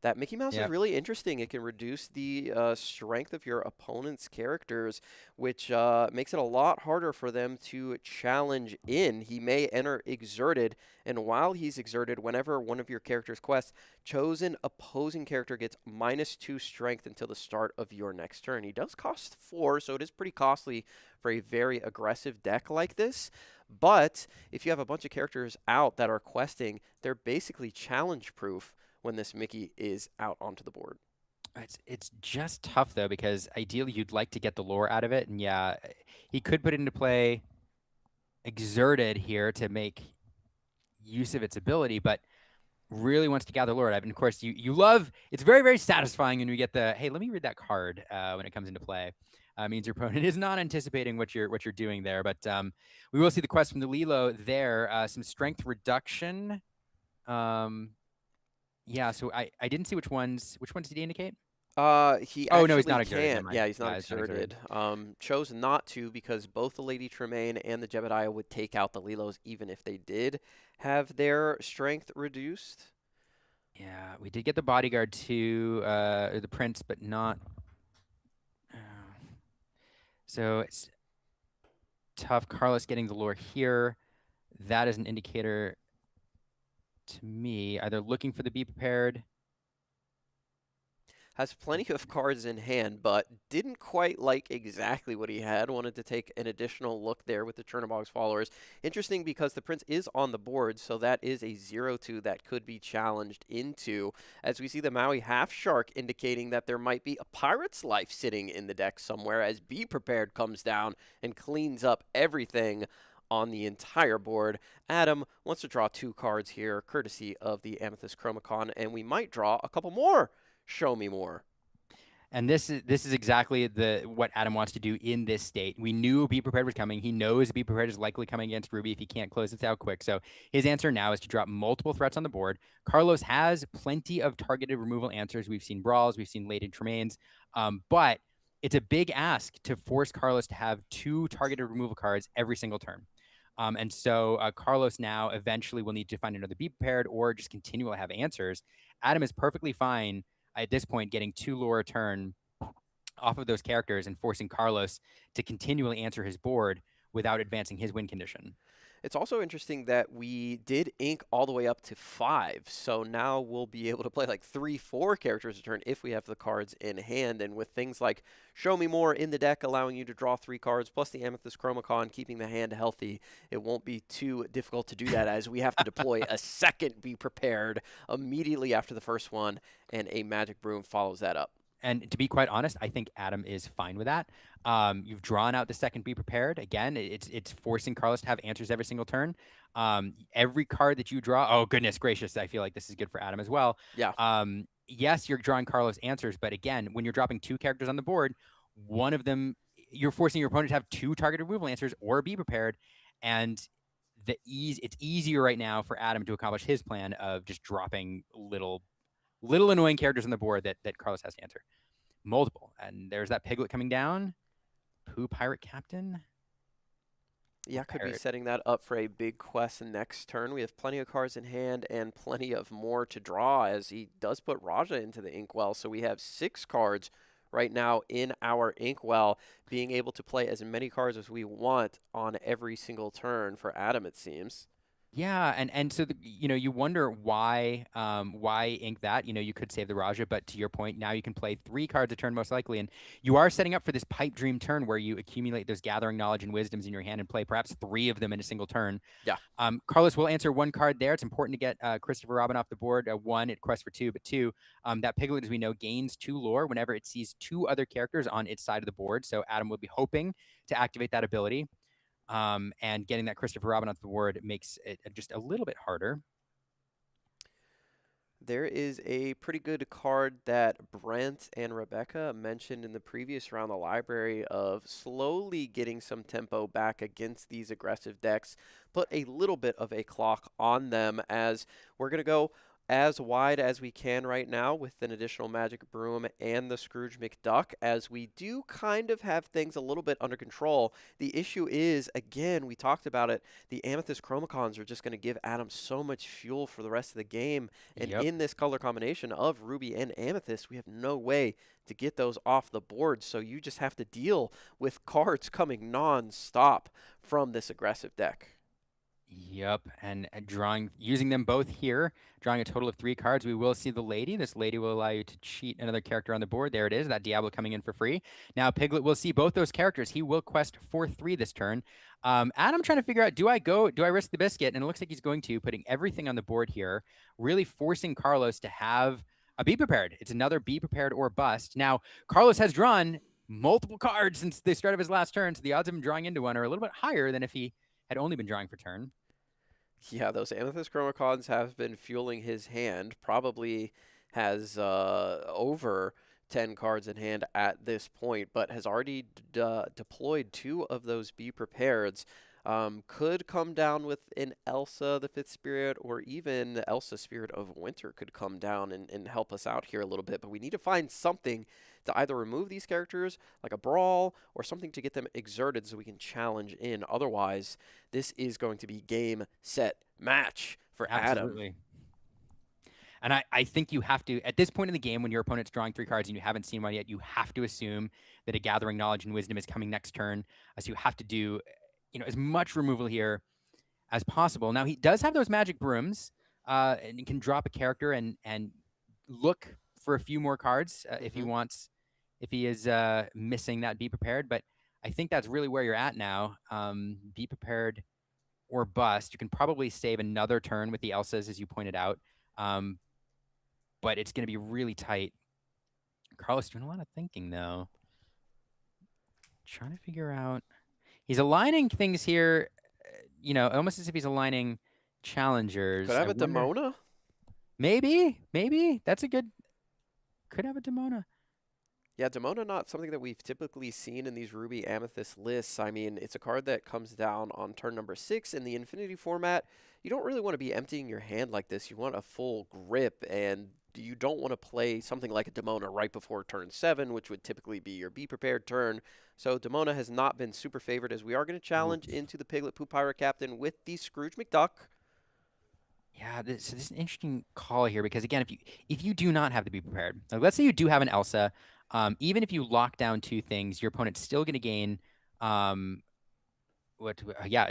B: That Mickey Mouse is really interesting. It can reduce the strength of your opponent's characters, which makes it a lot harder for them to challenge in. He may enter Exerted, and while he's Exerted, whenever one of your characters quests, chosen opposing character gets -2 strength until the start of your next turn. He does cost 4, so it is pretty costly for a very aggressive deck like this. But if you have a bunch of characters out that are questing, they're basically challenge-proof when this Mickey is out onto the board.
H: It's just tough, though, because ideally you'd like to get the lore out of it. And, yeah, he could put it into play Exerted here to make use of its ability, but really wants to gather lore. And, of course, you love – it's very, very satisfying when you get the, hey, let me read that card when it comes into play. Means your opponent is not anticipating what you're doing there. But we will see the quest from the Lilo there. Some strength reduction. Yeah, so I didn't see which ones did he indicate?
B: No, he's not
H: exerted.
B: Yeah, he's not exerted. Chose not to because both the Lady Tremaine and the Jebediah would take out the Lilos even if they did have their strength reduced.
H: Yeah, we did get the bodyguard to the Prince, but not. So it's tough. Carlos getting the lore here. That is an indicator to me, either looking for the Be Prepared
B: has plenty of cards in hand, but didn't quite like exactly what he had. Wanted to take an additional look there with the Chernobog's followers. Interesting because the Prince is on the board, so that is a 0-2 that could be challenged into. As we see the Maui Half Shark indicating that there might be a Pirate's Life sitting in the deck somewhere as Be Prepared comes down and cleans up everything on the entire board. Adam wants to draw 2 cards here, courtesy of the Amethyst Chromacon, and we might draw a couple more. Show me more.
H: And this is exactly what Adam wants to do in this state. We knew Be Prepared was coming. He knows Be Prepared is likely coming against Ruby if he can't close this out quick. So his answer now is to drop multiple threats on the board. Carlos has plenty of targeted removal answers. We've seen Brawls, we've seen Lated Tremaines, but it's a big ask to force Carlos to have 2 targeted removal cards every single turn. And so Carlos now eventually will need to find another Be Prepared or just continue to have answers. Adam is perfectly fine at this point getting 2 lore a turn off of those characters and forcing Carlos to continually answer his board without advancing his win condition.
B: It's also interesting that we did ink all the way up to 5, so now we'll be able to play like 3-4 characters a turn if we have the cards in hand, and with things like Show Me More in the deck allowing you to draw 3 cards, plus the Amethyst Chromacon keeping the hand healthy, it won't be too difficult to do that as we have to deploy a second Be Prepared immediately after the first one, and a Magic Broom follows that up.
H: And to be quite honest, I think Adam is fine with that. You've drawn out the second Be Prepared. Again, it's forcing Carlos to have answers every single turn. Every card that you draw, oh, goodness gracious, I feel like this is good for Adam as well.
B: Yeah.
H: Yes, you're drawing Carlos answers, but again, when you're dropping 2 characters on the board, one of them, you're forcing your opponent to have 2 targeted removal answers or Be Prepared. And it's easier right now for Adam to accomplish his plan of just dropping little annoying characters on the board that Carlos has to answer. Multiple. And there's that Piglet coming down. Pooh Pirate Captain.
B: Yeah, could be setting that up for a big quest next turn. We have plenty of cards in hand and plenty of more to draw as he does put Raja into the inkwell. So we have 6 cards right now in our inkwell, being able to play as many cards as we want on every single turn for Adam, it seems.
H: Yeah, and so you wonder why ink that. You could save the Raja, but to your point, now you can play 3 cards a turn most likely, and you are setting up for this pipe dream turn where you accumulate those gathering knowledge and wisdoms in your hand and play perhaps 3 of them in a single turn.
B: Yeah.
H: Carlos will answer 1 card there. It's important to get Christopher Robin off the board. 1, it quests for 2, but 2, that Piglet, as we know, gains 2 lore whenever it sees 2 other characters on its side of the board. So Adam will be hoping to activate that ability. And getting that Christopher Robin off the board makes it just a little bit harder.
B: There is a pretty good card that Brent and Rebecca mentioned in the previous round, the library, of slowly getting some tempo back against these aggressive decks, put a little bit of a clock on them, as we're going to go as wide as we can right now with an additional Magic Broom and the Scrooge McDuck, as we do kind of have things a little bit under control. The issue is, again, we talked about it, the Amethyst Chromacons are just going to give Adam so much fuel for the rest of the game, and in this color combination of Ruby and Amethyst, we have no way to get those off the board, so you just have to deal with cards coming non-stop from this aggressive deck.
H: Yep, and using them both here, drawing a total of 3 cards. We will see the Lady. This Lady will allow you to cheat another character on the board. There it is, that Diablo coming in for free. Now Piglet will see both those characters. He will quest for 3 this turn. Adam trying to figure out, do I risk the biscuit? And it looks like he's going to, putting everything on the board here, really forcing Carlos to have a Be Prepared. It's another Be Prepared or bust. Now, Carlos has drawn multiple cards since the start of his last turn, so the odds of him drawing into one are a little bit higher than if he had only been drawing for turn.
B: Yeah, those Amethyst Chromacons have been fueling his hand. Probably has over 10 cards in hand at this point, but has already deployed 2 of those Be Prepareds. Could come down with an Elsa, the 5th Spirit, or even Elsa, Spirit of Winter could come down and help us out here a little bit. But we need to find something to either remove these characters, like a Brawl, or something to get them exerted so we can challenge in. Otherwise, this is going to be game, set, match for
H: Absolutely.
B: Adam.
H: And I think you have to, at this point in the game, when your opponent's drawing 3 cards and you haven't seen one yet, you have to assume that a Gathering Knowledge and Wisdom is coming next turn. So you have to do as much removal here as possible. Now, he does have those Magic Brooms, and he can drop a character and look for a few more cards if he is missing that Be Prepared. But I think that's really where you're at now. Be Prepared or bust. You can probably save another turn with the Elsas, as you pointed out. But it's going to be really tight. Carlos doing a lot of thinking, though. Trying to figure out. He's aligning things here, almost as if he's aligning challengers.
B: Could I have a Demona?
H: Maybe. That's a good. Could have a Demona.
B: Yeah, Demona not something that we've typically seen in these Ruby Amethyst lists. I mean, it's a card that comes down on turn number 6 in the Infinity format. You don't really want to be emptying your hand like this. You want a full grip, and you don't want to play something like a Demona right before turn 7, which would typically be your Be Prepared turn. So Demona has not been super favored, as we are going to challenge into the Piglet Poo Pirate Captain with the Scrooge McDuck.
H: Yeah, this is an interesting call here because, again, if you do not have to Be Prepared, like let's say you do have an Elsa, even if you lock down 2 things, your opponent's still going to gain at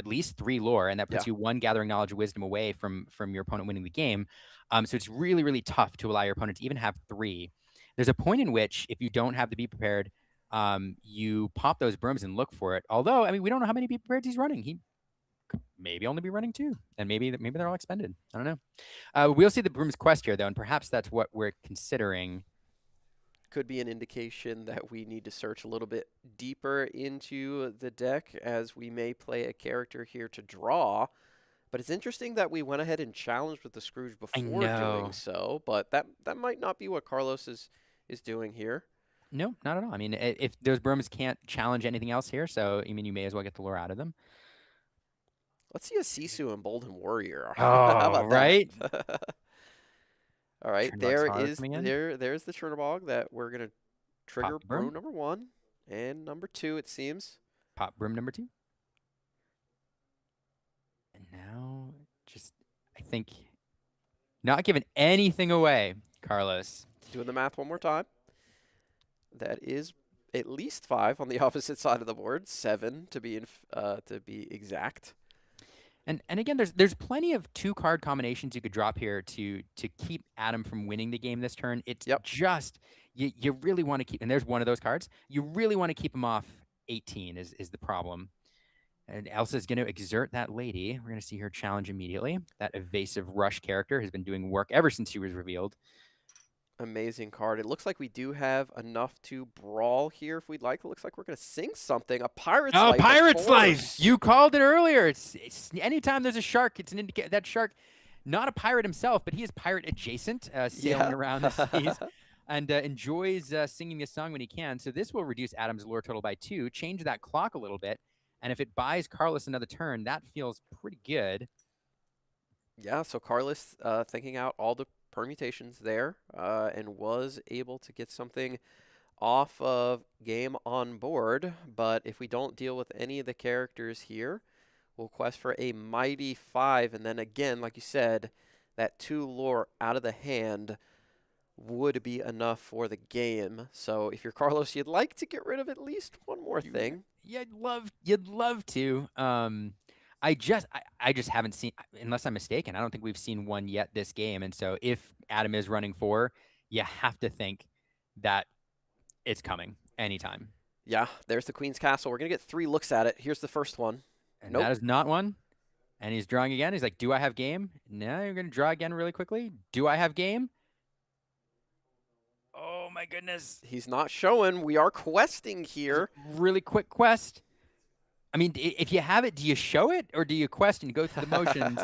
H: least 3 lore, and that puts you 1 Gathering Knowledge of Wisdom away from your opponent winning the game. So it's really, really tough to allow your opponent to even have 3. There's a point in which, if you don't have to Be Prepared, you pop those brooms and look for it. Although, I mean, we don't know how many Be Prepared he's running. He could maybe only be running 2, and maybe they're all expended. I don't know. We'll see the Broom's Quest here, though, and perhaps that's what we're considering.
B: Could be an indication that we need to search a little bit deeper into the deck, as we may play a character here to draw. But it's interesting that we went ahead and challenged with the Scrooge before doing so, but that might not be what Carlos is doing here.
H: No, not at all. I mean, if those brooms can't challenge anything else here, so I mean, you may as well get the lure out of them.
B: Let's see a Sisu Emboldened Warrior.
H: Oh,
B: how about
H: right?
B: That? All right, there's the Chernobog that we're going to trigger broom number 1 and number 2, it seems.
H: Pop broom number 2. And now, I think, not giving anything away, Carlos.
B: Doing the math one more time. That is at least 5 on the opposite side of the board, 7 to be exact.
H: And again, there's plenty of 2-card combinations you could drop here to keep Adam from winning the game this turn. It's just you really want to keep, and there's one of those cards. You really want to keep him off 18 is the problem. And Elsa's going to exert that lady. We're going to see her challenge immediately. That evasive rush character has been doing work ever since she was revealed.
B: Amazing card. It looks like we do have enough to brawl here if we'd like. It looks like we're going to sing something. A Pirate's Life.
H: Oh, Pirate's Life! You called it earlier. It's anytime there's a shark, it's an indicator that shark, not a pirate himself, but he is pirate adjacent, sailing around the seas, and enjoys singing this song when he can. So this will reduce Adam's lore total by 2, change that clock a little bit, and if it buys Carlos another turn, that feels pretty good.
B: Yeah, so Carlos thinking out all the permutations there and was able to get something off of Game on Board. But if we don't deal with any of the characters here, we'll quest for a Mighty 5. And then again, like you said, that 2 lore out of the hand would be enough for the game. So if you're Carlos, you'd like to get rid of at least one more thing.
H: You'd love to. I just haven't seen, unless I'm mistaken, I don't think we've seen one yet this game. And so if Adam is running 4, you have to think that it's coming anytime.
B: Yeah, there's the Queen's Castle. We're going to get 3 looks at it. Here's the first one.
H: And that is not one. And he's drawing again. He's like, do I have game? No, you're going to draw again really quickly. Do I have game? Oh, my goodness.
B: He's not showing. We are questing here.
H: Really quick quest. I mean, if you have it, do you show it or do you quest and go through the motions?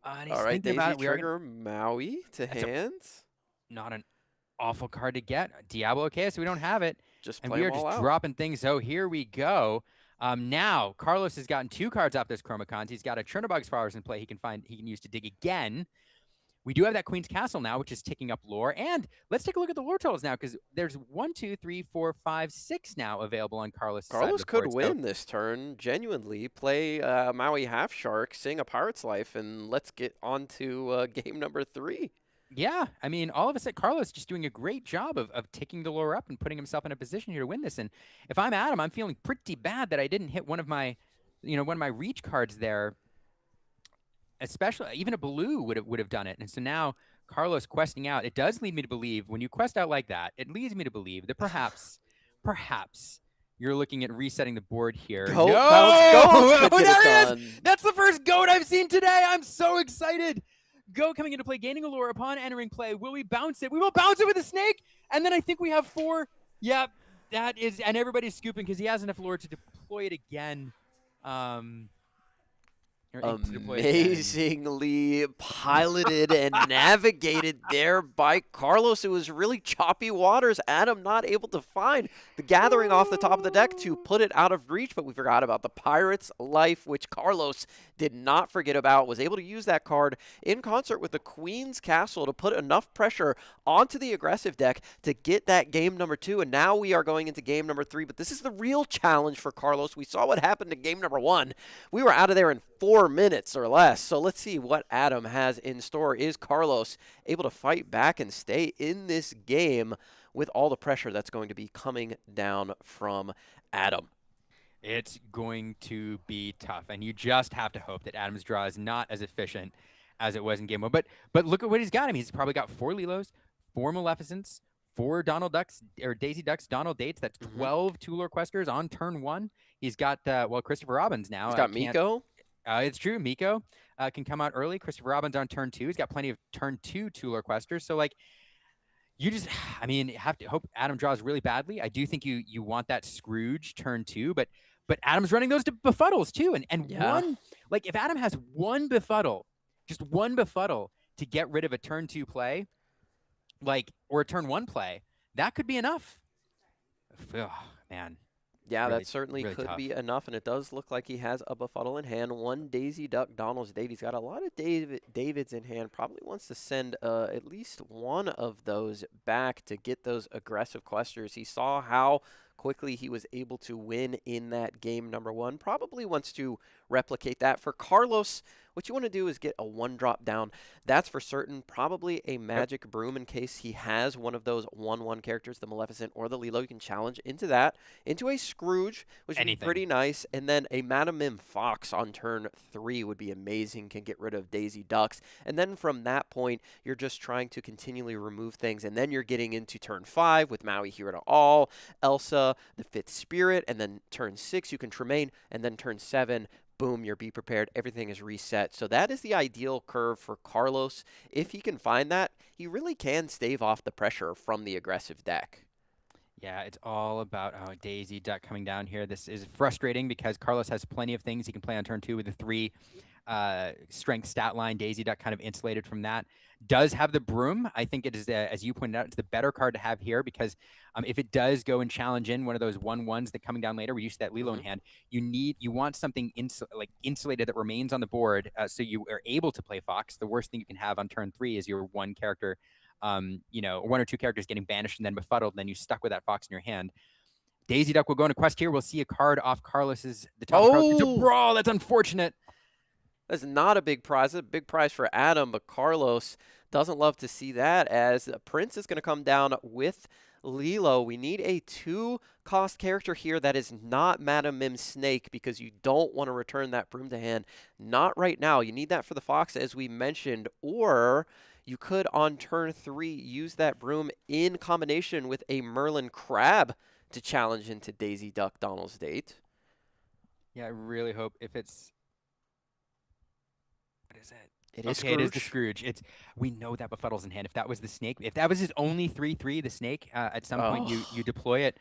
B: All right, Daisy trigger Maui to hand.
H: Not an awful card to get. Diablo, okay, so we don't have it.
B: And we are just
H: dropping things. So here we go. Now, Carlos has gotten 2 cards off those Chromacons. He's got a Chernobog's Flowers in play he can use to dig again. We do have that Queen's Castle now, which is ticking up lore. And let's take a look at the lore totals now, because there's 1, 2, 3, 4, 5, 6 now available on Carlos' side.
B: Carlos could win this turn, genuinely. Play Maui Half Shark, sing A Pirate's Life, and let's get on to game number 3.
H: Yeah, I mean, all of a sudden, Carlos just doing a great job of ticking the lore up and putting himself in a position here to win this. And if I'm Adam, I'm feeling pretty bad that I didn't hit one of my reach cards there. Especially, even a blue would have done it. And so now Carlos questing out, it does lead me to believe, when you quest out like that, it leads me to believe that perhaps you're looking at resetting the board here.
B: Goat,
H: No!
B: bounce goat could
H: Oh,
B: get
H: there
B: it
H: he
B: done.
H: is! That's the first goat I've seen today. I'm so excited. Goat coming into play, gaining a lure upon entering play. Will we bounce it? We will bounce it with a snake. And then I think we have 4. Yeah, that is, and everybody's scooping because he has enough lure to deploy it again.
B: Amazingly piloted and navigated there by Carlos. It was really choppy waters. Adam not able to find the gathering off the top of the deck to put it out of reach, but we forgot about the Pirate's Life, which Carlos did not forget about, was able to use that card in concert with the Queen's Castle to put enough pressure onto the aggressive deck to get that game number 2. And now we are going into game number 3, but this is the real challenge for Carlos. We saw what happened in game number 1. We were out of there in 4 minutes or less. So let's see what Adam has in store. Is Carlos able to fight back and stay in this game with all the pressure that's going to be coming down from Adam?
H: It's going to be tough, and you just have to hope that Adam's draw is not as efficient as it was in game 1. But look at what he's got. I mean, he's probably got 4 Lilos, 4 Maleficents, 4 Donald Ducks or Daisy Ducks, Donald Dates. That's 12 Two-Lure Questers on turn 1. He's got Christopher Robbins now.
B: He's got Miko.
H: It's true. Miko can come out early. Christopher Robbins on turn 2. He's got plenty of turn 2 Two-Lure Questers. So like, you just, I mean, have to hope Adam draws really badly. I do think you want that Scrooge turn 2, but Adam's running those befuddles too. And one, like if Adam has one befuddle, just one befuddle to get rid of a turn 2 play, like, or a turn 1 play, that could be enough. Oh, man.
B: Yeah,
H: really,
B: that certainly
H: really
B: could
H: tough.
B: be enough, and it does look like he has a befuddle in hand. 1 Daisy Duck Donald's Date. He's got a lot of Davids in hand. Probably wants to send at least one of those back to get those aggressive questers. He saw how quickly he was able to win in that game number 1. Probably wants to replicate that. For Carlos, what you want to do is get a 1-drop down. That's for certain. Probably a Magic Broom in case he has one of those 1/1 characters, the Maleficent or the Lilo. You can challenge into that. Into a Scrooge, which would be pretty nice. And then a Madam Mim Fox on turn 3 would be amazing. Can get rid of Daisy Ducks. And then from that point, you're just trying to continually remove things. And then you're getting into turn 5 with Maui Hero to All, Elsa, the 5th Spirit. And then turn 6, you can Tremaine. And then turn 7, boom, you're Be Prepared. Everything is reset. So that is the ideal curve for Carlos. If he can find that, he really can stave off the pressure from the aggressive deck.
H: Yeah, it's all about Daisy Duck coming down here. This is frustrating because Carlos has plenty of things he can play on turn 2 with the 3 strength stat line. Daisy Duck kind of insulated from that. Does have the Broom. I think it is, as you pointed out, it's the better card to have here because if it does go and challenge in one of those 1/1s that coming down later, we use that Lilo in hand. You want something insulated that remains on the board, so you are able to play Fox. The worst thing you can have on turn 3 is your 1 character, 1 or 2 characters getting banished and then befuddled, and then you stuck with that Fox in your hand. Daisy Duck will go on a quest here. We'll see a card off Carlos's the top card. It's a brawl. That's unfortunate.
B: That's not a big prize. It's a big prize for Adam, but Carlos doesn't love to see that as Prince is going to come down with Lilo. We need a 2-cost character here that is not Madam Mim Snake because you don't want to return that Broom to hand. Not right now. You need that for the Fox, as we mentioned, or you could on turn 3 use that Broom in combination with a Merlin Crab to challenge into Daisy Duck Donald's Date.
H: Yeah, I really hope if it's... What is it?
B: It is
H: okay,
B: Scrooge.
H: It is the Scrooge. We know that befuddle's in hand. If that was the snake, if that was his only 3/3, the snake, at some point you deploy it.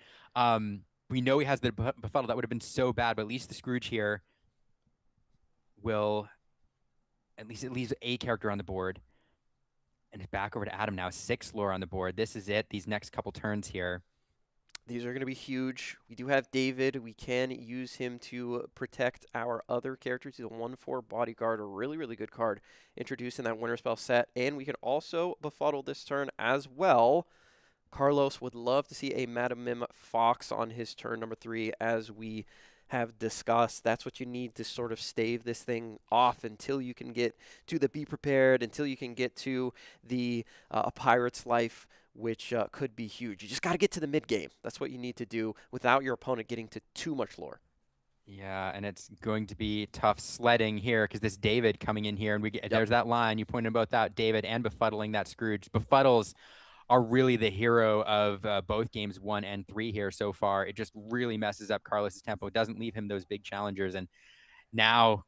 H: We know he has the befuddle. That would have been so bad, but at least the Scrooge here will, at least it leaves a character on the board. And it's back over to Adam now. 6 lore on the board. This is it. These next couple turns here.
B: These are going to be huge. We do have David. We can use him to protect our other characters. He's a 1/4 bodyguard, a really, really good card introduced in that Winter Spell set. And we can also befuddle this turn as well. Carlos would love to see a Madam Mim Fox on his turn number 3, as we have discussed. That's what you need to sort of stave this thing off until you can get to the Be Prepared, until you can get to the A Pirate's Life, which could be huge. You just got to get to the mid game. That's what you need to do without your opponent getting to too much lore.
H: Yeah, and it's going to be tough sledding here because this David coming in here, and there's that line you pointed about that David and befuddling that Scrooge. Befuddles are really the hero of both games 1 and 3 here so far. It just really messes up Carlos's tempo. It doesn't leave him those big challengers, and now,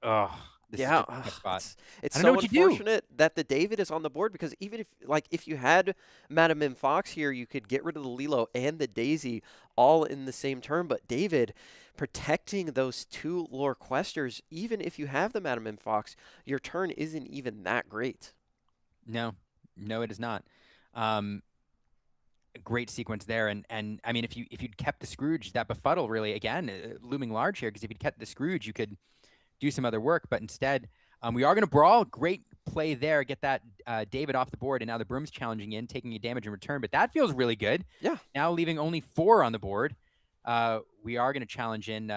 H: this is
B: Yeah,
H: just a tough spot.
B: it's
H: I don't know
B: so
H: what you do.
B: unfortunate that the David is on the board because even if you had Madam M Fox here, you could get rid of the Lilo and the Daisy all in the same turn. But David protecting those 2 lore questers, even if you have the Madam M Fox, your turn isn't even that great.
H: No, it is not. A great sequence there, and I mean, if you'd kept the Scrooge, that befuddle really again looming large here, because if you'd kept the Scrooge, you could do some other work, but instead, we are going to brawl. Great play there, get that David off the board, and now the Broom's challenging in, taking a damage in return, but that feels really good.
B: Yeah.
H: Now leaving only 4 on the board. We are going to challenge in.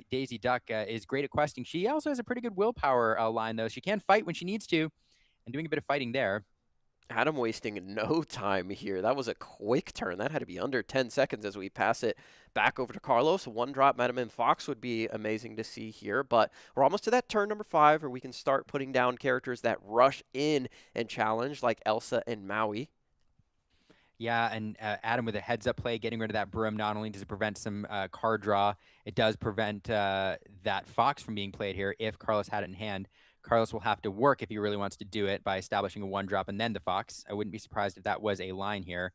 H: Daisy Duck is great at questing. She also has a pretty good willpower line, though. She can fight when she needs to, and doing a bit of fighting there.
B: Adam wasting no time here. That was a quick turn. That had to be under 10 seconds as we pass it back over to Carlos. 1-drop Madam M Fox would be amazing to see here, but we're almost to that turn number 5 where we can start putting down characters that rush in and challenge, like Elsa and Maui.
H: Yeah, and Adam with a heads-up play, getting rid of that Broom. Not only does it prevent some card draw, it does prevent that Fox from being played here if Carlos had it in hand. Carlos will have to work if he really wants to do it by establishing a 1-drop and then the Fox. I wouldn't be surprised if that was a line here.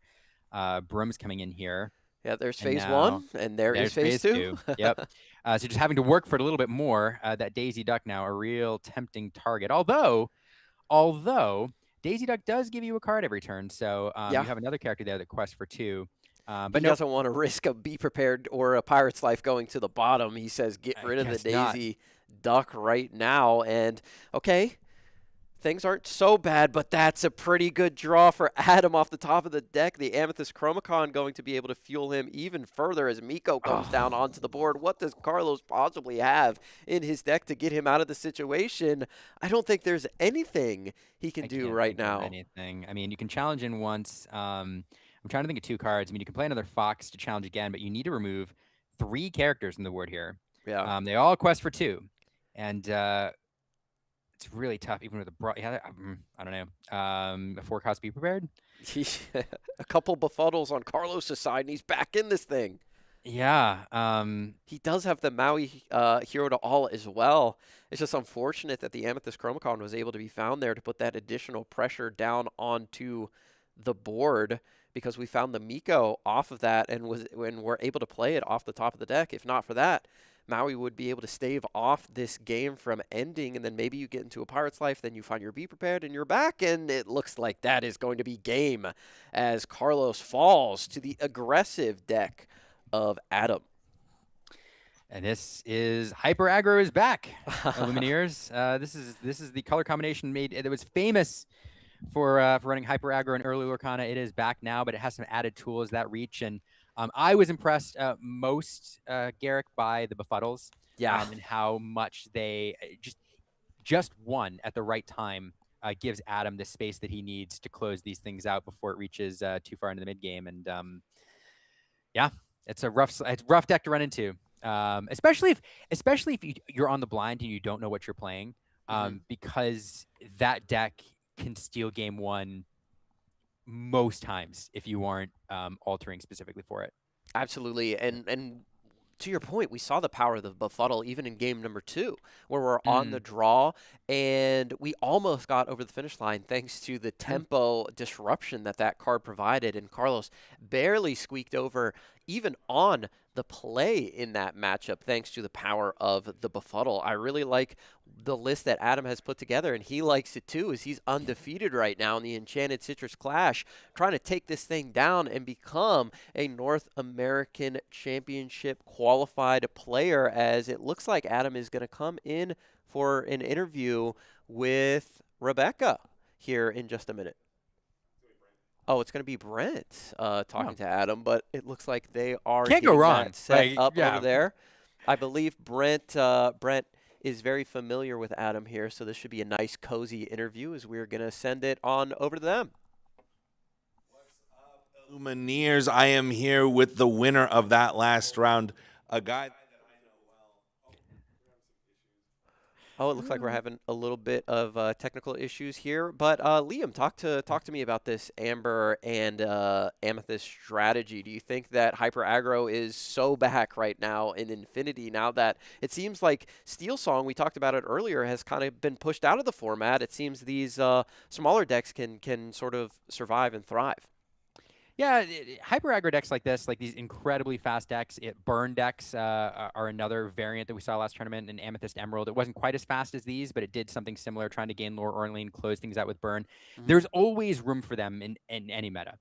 H: Broom's coming in here.
B: Yeah, there's phase 1, and there's phase 2.
H: Yep. So just having to work for it a little bit more. That Daisy Duck now, a real tempting target. Although Daisy Duck does give you a card every turn, so you have another character there that quests for 2. But
B: he doesn't want to risk a Be Prepared or a Pirate's Life going to the bottom. He says, get rid of the Daisy Duck right now. And, okay, things aren't so bad, but that's a pretty good draw for Adam off the top of the deck. The Amethyst Chromacon going to be able to fuel him even further as Miko comes down onto the board. What does Carlos possibly have in his deck to get him out of the situation? I don't think there's anything he can do right now.
H: Anything. I mean, you can challenge in once. I'm trying to think of 2 cards. I mean, you can play another Fox to challenge again, but you need to remove 3 characters from the board here.
B: Yeah.
H: They all quest for 2. And it's really tough, even with a I don't know. A 4 cost Be Prepared.
B: A couple befuddles on Carlos' side, and he's back in this thing.
H: Yeah.
B: He does have the Maui hero to all as well. It's just unfortunate that the Amethyst Chromacon was able to be found there to put that additional pressure down onto the board, because we found the Miko off of that and we're able to play it off the top of the deck. If not for that, Maui would be able to stave off this game from ending, and then maybe you get into a Pirate's Life, then you find your Be Prepared, and you're back, and it looks like that is going to be game as Carlos falls to the aggressive deck of Adam.
H: And this is Hyper Aggro is back, Lumineers. This is the color combination made. It was famous for running Hyper Aggro in early Lorcana. It is back now, but it has some added tools that reach. And I was impressed most, Garrick, by the befuddles.
B: Yeah.
H: And how much they just one at the right time gives Adam the space that he needs to close these things out before it reaches too far into the mid game. And yeah, it's a rough deck to run into. Especially if you're on the blind and you don't know what you're playing, because that deck can steal game 1 most times if you aren't altering specifically for it.
B: Absolutely, and to your point, we saw the power of the befuddle even in game number 2, where we're on the draw, and we almost got over the finish line thanks to the tempo disruption that card provided, and Carlos barely squeaked over even on the play in that matchup thanks to the power of the befuddle. I really like the list that Adam has put together, and he likes it too, as he's undefeated right now in the Enchanted Citrus Clash, trying to take this thing down and become a North American Championship qualified player, as it looks like Adam is going to come in for an interview with Rebecca here in just a minute. Oh, it's going to be Brent talking to Adam, but it looks like they are
H: Can't go wrong.
B: Set up over there. I believe Brent is very familiar with Adam here, so this should be a nice, cozy interview as we're going to send it on over to them.
E: What's up, Lumineers? I am here with the winner of that last round, a guy that I know
B: Oh, it looks like we're having a little bit of technical issues here. But Liam, talk to me about this Amber and Amethyst strategy. Do you think that Hyper Aggro is so back right now in Infinity now that it seems like Steel Song, we talked about it earlier, has kind of been pushed out of the format? It seems these smaller decks can sort of survive and thrive.
H: Yeah, hyper aggro decks like this, like these incredibly fast decks, burn decks are another variant that we saw last tournament in Amethyst Emerald. It wasn't quite as fast as these, but it did something similar, trying to gain lore early and close things out with burn. There's always room for them in any meta,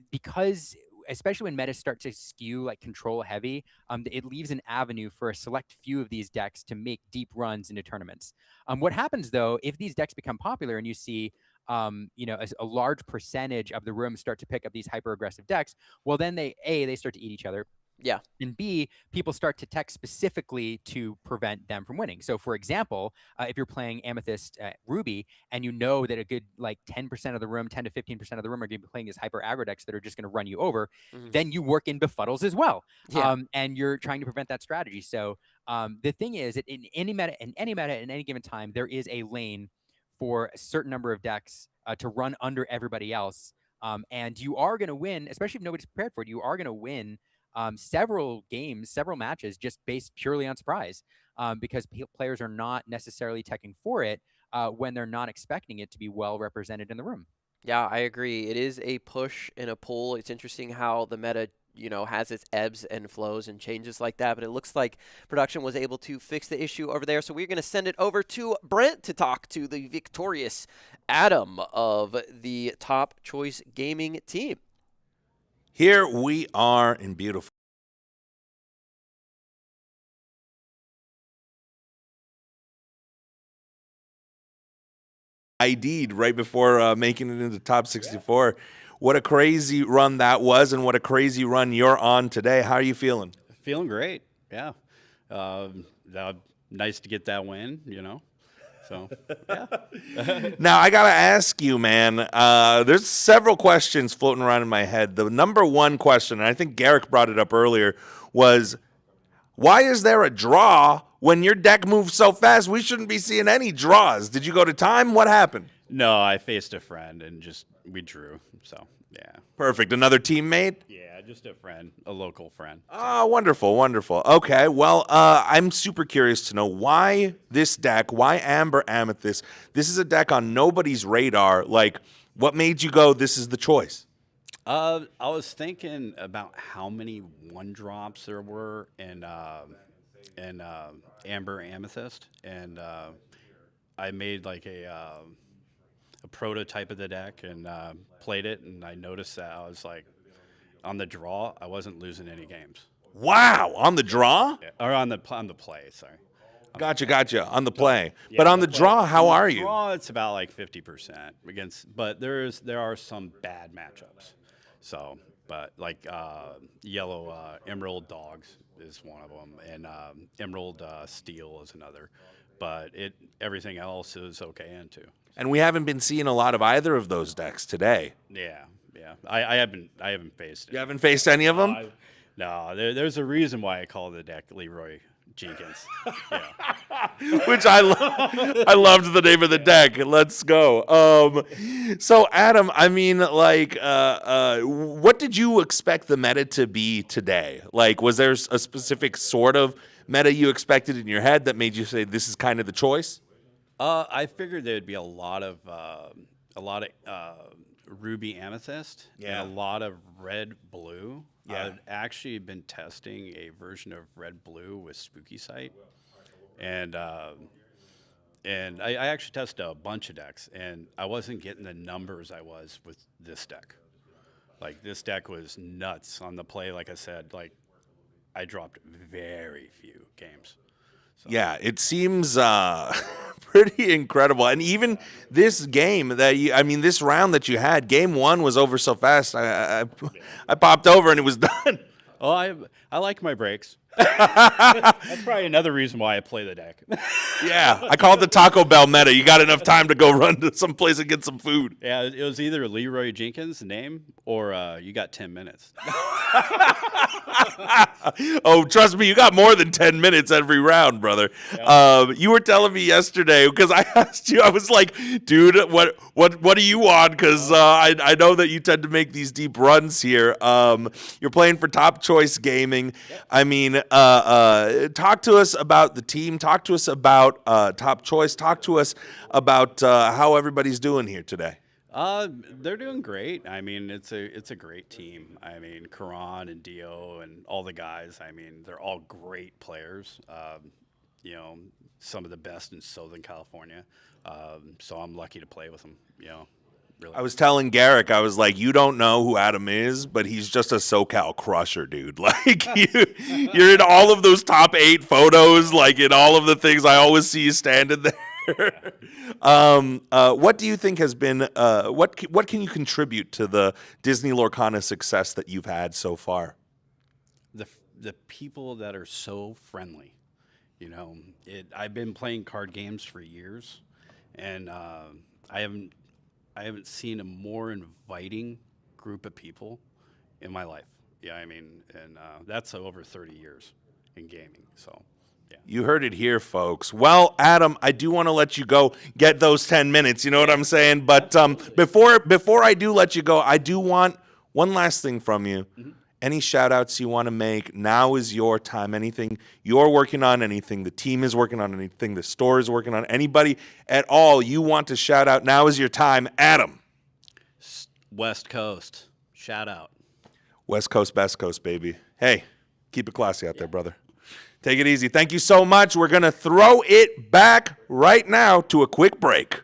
H: because especially when metas start to skew like control heavy, it leaves an avenue for a select few of these decks to make deep runs into tournaments. What happens though, if these decks become popular and you see a large percentage of the room start to pick up these hyper aggressive decks, well, then they start to eat each other.
B: Yeah.
H: And B, people start to tech specifically to prevent them from winning. So, for example, if you're playing Amethyst Ruby and you know that a good like 10% of the room, 10 to 15% of the room are going to be playing these hyper aggro decks that are just going to run you over, then you work in befuddles as well.
B: Yeah.
H: And you're trying to prevent that strategy. So the thing is that in any meta, at any given time, there is a lane for a certain number of decks to run under everybody else. And you are going to win, especially if nobody's prepared for it, you are going to win several games, several matches just based purely on surprise, because players are not necessarily teching for it when they're not expecting it to be well represented in the room.
B: Yeah, I agree. It is a push and a pull. It's interesting how the meta, has its ebbs and flows and changes like that, but it looks like production was able to fix the issue over there. So we're going to send it over to Brent to talk to the victorious Adam of the Top Choice Gaming team.
E: Here we are in beautiful ID'd right before making it into top 64. What a crazy run that was, and what a crazy run you're on today. How are you feeling?
Q: Feeling great, yeah. Nice to get that win, So, yeah.
E: Now, I got to ask you, man, there's several questions floating around in my head. The number one question, and I think Garrick brought it up earlier, was why is there a draw when your deck moves so fast? We shouldn't be seeing any draws. Did you go to time? What happened?
Q: No, I faced a friend and we drew. So, yeah.
E: Perfect. Another teammate?
Q: Yeah, just a friend, a local friend.
E: Oh, wonderful, wonderful. Okay, well, I'm super curious to know why this deck, why Amber Amethyst? This is a deck on nobody's radar. Like, what made you go, this is the choice?
Q: I was thinking about how many one drops there were in Amber Amethyst, and I made like a prototype of the deck and played it, and I noticed that I was like, on the draw, I wasn't losing any games.
E: Wow, on the draw?
Q: Yeah, or on the play, sorry.
E: Gotcha. On the play.
Q: Yeah,
E: but on the draw, how are you?
Q: Draw, it's about like 50% against, but there are some bad matchups. So, but like yellow Emerald Dogs is one of them, and Emerald Steel is another. But everything else is okay in too.
E: And we haven't been seeing a lot of either of those decks today.
Q: Yeah. I haven't faced it.
E: You haven't faced any of them?
Q: No, there's a reason why I call the deck Leroy Jenkins.
E: Which I loved the name of the deck. Let's go. So Adam, I mean, like, what did you expect the meta to be today? Like, was there a specific sort of meta you expected in your head that made you say this is kind of the choice?
Q: I figured there'd be a lot of Ruby Amethyst and a lot of Red Blue.
E: Yeah.
Q: I've actually been testing a version of Red Blue with Spooky Sight, and I actually tested a bunch of decks, and I wasn't getting the numbers I was with this deck. Like, this deck was nuts on the play. Like I said, like, I dropped very few games. So.
E: Yeah, it seems pretty incredible. And even this game this round that you had, game one was over so fast. I popped over and it was done.
Q: Oh, I like my breaks. That's probably another reason why I play the deck.
E: Yeah, I call it the Taco Bell meta. You got enough time to go run to some place and get some food.
Q: Yeah, it was either Leroy Jenkins, the name, or you got 10 minutes.
E: Oh, trust me, you got more than 10 minutes every round, brother. You were telling me yesterday, because I asked you, I was like, dude, what are you on? Because I know that you tend to make these deep runs here. You're playing for Top Choice Gaming. I mean, talk to us about the team. Talk to us about Top Choice. Talk to us about how everybody's doing here today.
Q: They're doing great. I mean, it's a great team. I mean, Karan and Dio and all the guys. I mean, they're all great players. You know, some of the best in Southern California. So I'm lucky to play with them. You know, really.
E: I was telling Garrick, I was like, you don't know who Adam is, but he's just a SoCal crusher, dude. Like, you're in all of those top 8 photos, like in all of the things. I always see you standing there. What do you think has been, what can you contribute to the Disney Lorcana success that you've had so far?
Q: The people that are so friendly. You know, I've been playing card games for years, and I haven't seen a more inviting group of people in my life. Yeah, I mean, and that's over 30 years in gaming. So, yeah.
E: You heard it here, folks. Well, Adam, I do want to let you go get those 10 minutes. You know what I'm saying? But before I do let you go, I do want one last thing from you. Mm-hmm. Any shout outs you want to make? Now is your time. Anything you're working on, anything the team is working on, anything the store is working on, anybody at all you want to shout out, now is your time. Adam.
Q: West Coast. Shout out.
E: West Coast, best coast, baby. Hey, keep it classy out there, brother. Take it easy. Thank you so much. We're going to throw it back right now to a quick break.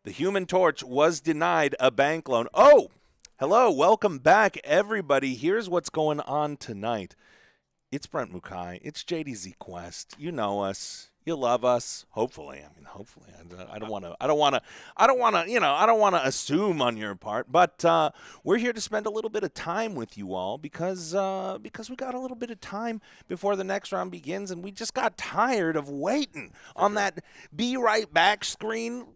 E: The Human Torch was denied a bank loan. Oh, hello. Welcome back, everybody. Here's what's going on tonight. It's Brent Mukai. It's JDZ Quest. You know us. You love us. Hopefully. I mean, hopefully. I don't want to assume on your part, but we're here to spend a little bit of time with you all because we got a little bit of time before the next round begins, and we just got tired of waiting on that be right back screen.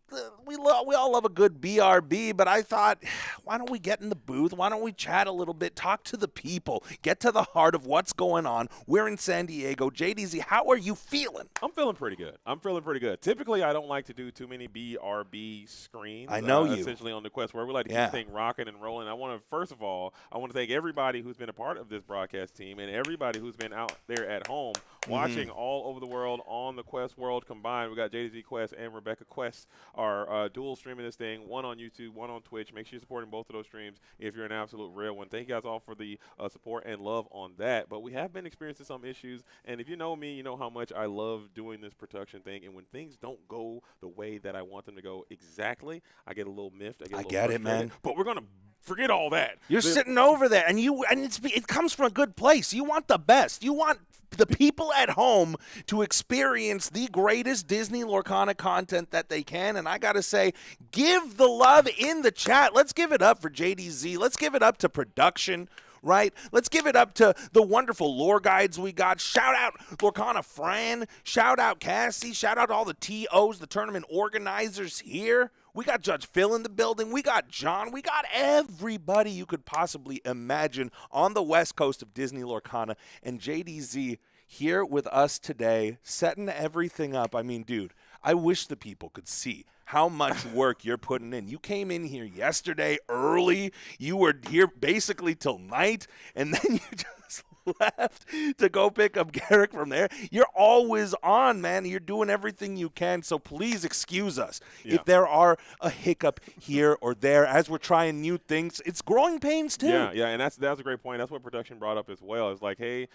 E: We all love a good BRB, but I thought, why don't we get in the booth? Why don't we chat a little bit, talk to the people, get to the heart of what's going on? We're in San Diego. JDZ, how are you feeling?
C: I'm feeling pretty good. Typically, I don't like to do too many BRB screens.
E: I know you.
C: Essentially on the Quest, where we like to keep the thing rocking and rolling. First of all, I want to thank everybody who's been a part of this broadcast team and everybody who's been out there at home watching all over the world on the Quest world combined. We got JDZ Quest and Rebecca Quest are dual streaming this thing, one on YouTube, one on Twitch. Make sure you're supporting both of those streams if you're an absolute real one. Thank you guys all for the support and love on that. But we have been experiencing some issues, and if you know me, you know how much I love doing this production thing. And when things don't go the way that I want them to go exactly, I get a little miffed. I get
E: it, man.
C: But we're gonna forget all that.
E: You're sitting over there, and it comes from a good place. You want the best. You want the people at home to experience the greatest Disney Lorcana content that they can. And I got to say, give the love in the chat. Let's give it up for JDZ. Let's give it up to production, right? Let's give it up to the wonderful lore guides we got. Shout out Lorcana Fran. Shout out Cassie. Shout out all the TOs, the tournament organizers here. We got Judge Phil in the building. We got John. We got everybody you could possibly imagine on the west coast of Disney Lorcana. And JDZ here with us today, setting everything up. I mean, dude, I wish the people could see how much work you're putting in. You came in here yesterday early. You were here basically till night, and then you just left to go pick up Garrick from there. You're always on, man. You're doing everything you can, so please excuse us if there are a hiccup here or there as we're trying new things. It's growing pains too.
C: Yeah, and that's a great point. That's what production brought up as well. It's like, hey,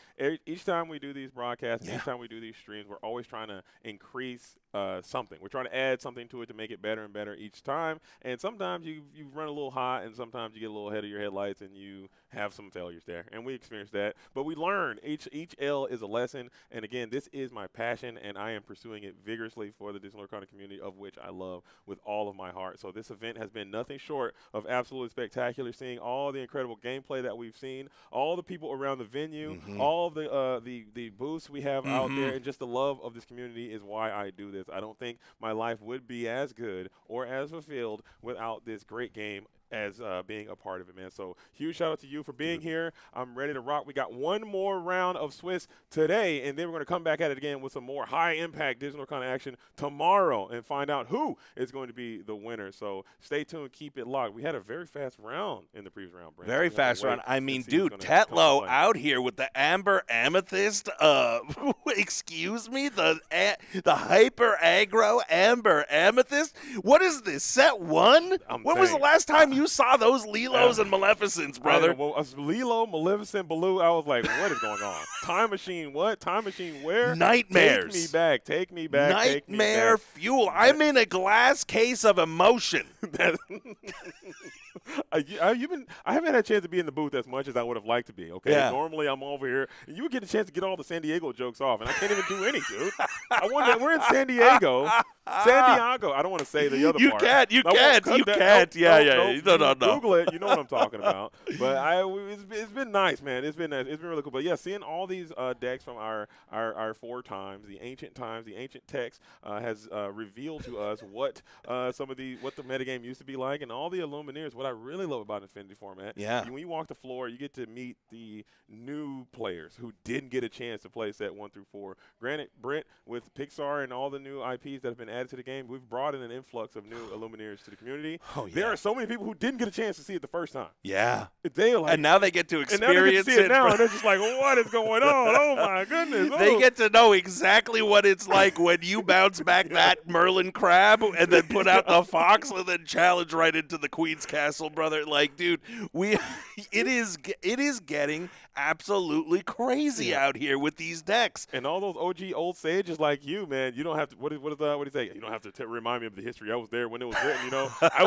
C: each time we do these broadcasts, each time we do these streams, we're always trying to increase something. We're trying to add something to it to make it better and better each time. And sometimes you run a little hot, and sometimes you get a little ahead of your headlights, and you have some failures there. And we experienced that. But we learn. Each L is a lesson. And again, this is my passion, and I am pursuing it vigorously for the Disney Lorcana community, of which I love with all of my heart. So this event has been nothing short of absolutely spectacular. Seeing all the incredible gameplay that we've seen, all the people around the venue, all the booths we have out there, and just the love of this community is why I do this. I don't think my life would be as good or as fulfilled without this great game as being a part of it, man. So huge shout out to you for being here. I'm ready to rock. We got one more round of Swiss today, and then we're going to come back at it again with some more high-impact Disney Lorcana action tomorrow and find out who is going to be the winner. So stay tuned. Keep it locked. We had a very fast round in the previous round, Brent.
E: Very fast round. I mean, dude, Tetlow out here with the Amber Amethyst. Excuse me? The hyper aggro Amber Amethyst? What is this, set one? When was the last time you saw those Lilos and Maleficents, brother?
C: Lilo, Maleficent, Baloo. I was like, what is going on? Time machine, what? Time machine, where?
E: Nightmares.
C: Take me back. Take me back.
E: Nightmare fuel. I'm in a glass case of emotion.
C: I haven't had a chance to be in the booth as much as I would have liked to be. Okay, normally I'm over here, and you would get a chance to get all the San Diego jokes off, and I can't even do any, dude. We're in San Diego. I don't want to say the other part.
E: You can't. Yeah. No.
C: Google it. You know what I'm talking about. But it's been nice, man. It's been nice. It's been really cool. But yeah, seeing all these decks from our 4 times, the ancient text has revealed to us what what the metagame used to be like, and all the Illumineers. What I really love about Infinity format.
E: Yeah.
C: When you walk the floor, you get to meet the new players who didn't get a chance to play set 1 through 4. Granted, Brent, with Pixar and all the new IPs that have been added to the game, we've brought in an influx of new Illumineers to the community.
E: Oh, yeah.
C: There are so many people who didn't get a chance to see it the first time.
E: Yeah.
C: And
E: now they get to experience
C: and now they get to see it now, and they're just like, what is going on? Oh, my goodness. Oh.
E: They get to know exactly what it's like when you bounce back that Merlin crab and then put out the fox and then challenge right into the Queen's Castle, brother. other. Like, dude, it is getting absolutely crazy out here with these decks.
C: And all those OG old sages like you, man, you don't have to. What do you say? You don't have to remind me of the history. I was there when it was written. You know, I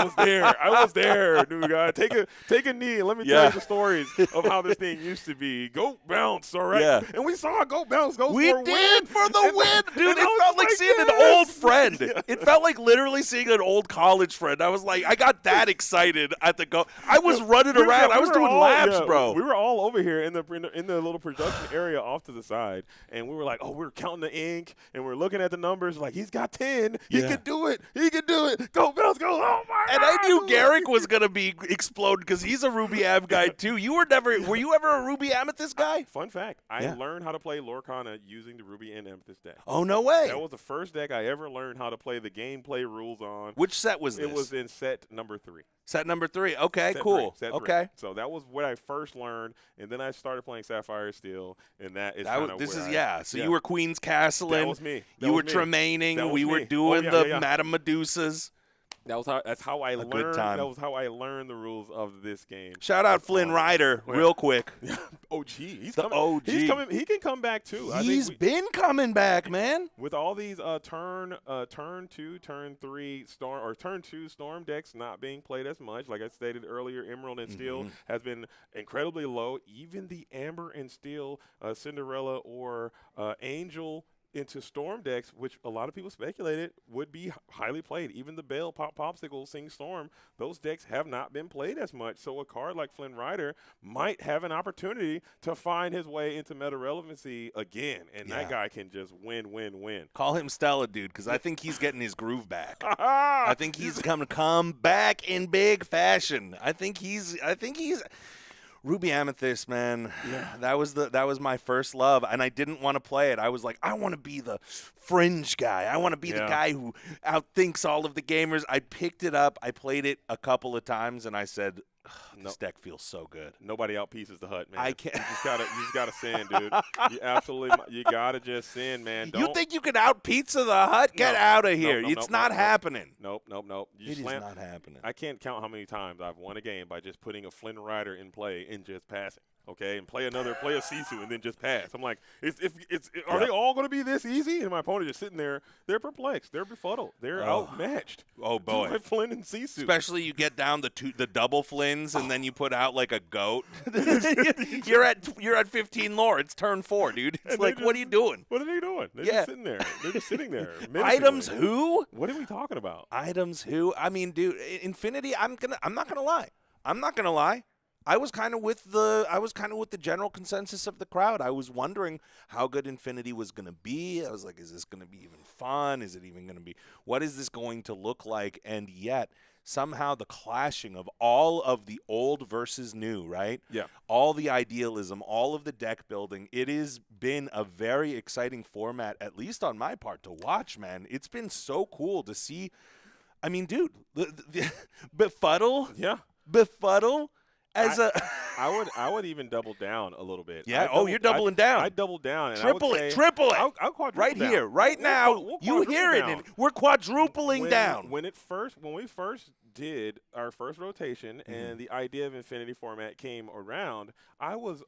C: was there, new guy. Take a knee and let me tell you the stories of how this thing used to be. Go bounce, all right?
E: Yeah.
C: And we saw it go bounce. Go
E: We
C: for a
E: did
C: win.
E: for the win, dude.
C: I
E: It
C: was
E: felt like seeing an
C: yes.
E: old friend. It felt like literally seeing an old college friend. I was like, I got that excited at the go. I was running around. I was doing laps, bro.
C: We were all over here in the little production area off to the side, and we were like, oh, we were counting the ink, and we're looking at the numbers. Like, he's got 10. He can do it. He can do it. Go, Bells, go. Oh, my
E: And
C: God.
E: I knew Garrick was going to be explode because he's a Ruby Am guy, too. Were you ever a Ruby Amethyst guy?
C: Fun fact, I learned how to play Lorcana using the Ruby and Amethyst deck.
E: Oh, no way.
C: That was the first deck I ever learned how to play the gameplay rules on.
E: Which set was this?
C: It was in set number 3.
E: Set number 3. Okay,
C: Set
E: cool.
C: 3.
E: Okay.
C: So that was what I first learned, and then I started playing Sapphire Steel, and that is kind of
E: So you were Queen's Castling.
C: That was me.
E: You were Tremaining. We were doing Madame Medusas.
C: That's how I learned.
E: Good time.
C: That was how I learned the rules of this game.
E: Shout out Flynn Rider, real quick.
C: OG. He's
E: the
C: coming.
E: OG.
C: He's coming. He can come back too.
E: He's been coming back, man.
C: With all these turn 2, turn 3 storm or turn 2 storm decks not being played as much, like I stated earlier, Emerald and Steel has been incredibly low. Even the Amber and Steel, Cinderella or Angel into Storm decks, which a lot of people speculated would be highly played. Even the Bell, Popsicle, Sing Storm, those decks have not been played as much. So a card like Flynn Rider might have an opportunity to find his way into meta relevancy again. And that guy can just win.
E: Call him Stella, dude, because I think he's getting his groove back. I think he's going to come back in big fashion. I think he's Ruby Amethyst, man. Yeah. That was my first love, and I didn't want to play it. I was like, I want to be the fringe guy. I want to be the guy who outthinks all of the gamers. I picked it up. I played it a couple of times, and I said, this deck feels so good.
C: Nobody outpieces the hut, man.
E: I can't.
C: You just gotta sin, dude. You gotta just sin, man.
E: You think you can out pizza the hut? Get out of here. It's not happening.
C: Nope.
E: It is not happening.
C: I can't count how many times I've won a game by just putting a Flynn Rider in play and just passing. Okay, and play a Sisu and then just pass. I'm like, are they all going to be this easy? And my opponent just sitting there, they're perplexed, they're befuddled, they're outmatched.
E: Oh boy,
C: my Flynn and Sisu.
E: Especially you get down the double Flynns and then you put out like a goat. you're at 15 lore. It's turn 4, dude. It's like, what are you doing?
C: What are they doing? They're just sitting there. They're just sitting there.
E: Items who?
C: What are we talking about?
E: Items who? I mean, dude, Infinity. I'm not gonna lie. I was kind of with the general consensus of the crowd. I was wondering how good Infinity was going to be. I was like, is this going to be even fun? Is it even going to be? What is this going to look like? And yet, somehow the clashing of all of the old versus new, right?
C: Yeah.
E: All the idealism, all of the deck building. It has been a very exciting format, at least on my part, to watch, man. It's been so cool to see. I mean, dude, the Befuddle.
C: Yeah.
E: Befuddle.
C: I would even double down a little bit.
E: Yeah. You're doubling down.
C: I double down. And
E: triple it. I'll
C: quadruple
E: right
C: down.
E: here, right now.
C: We'll
E: you hear it.
C: down.
E: We're quadrupling down.
C: When we first did our first rotation and the idea of Infinity format came around, I was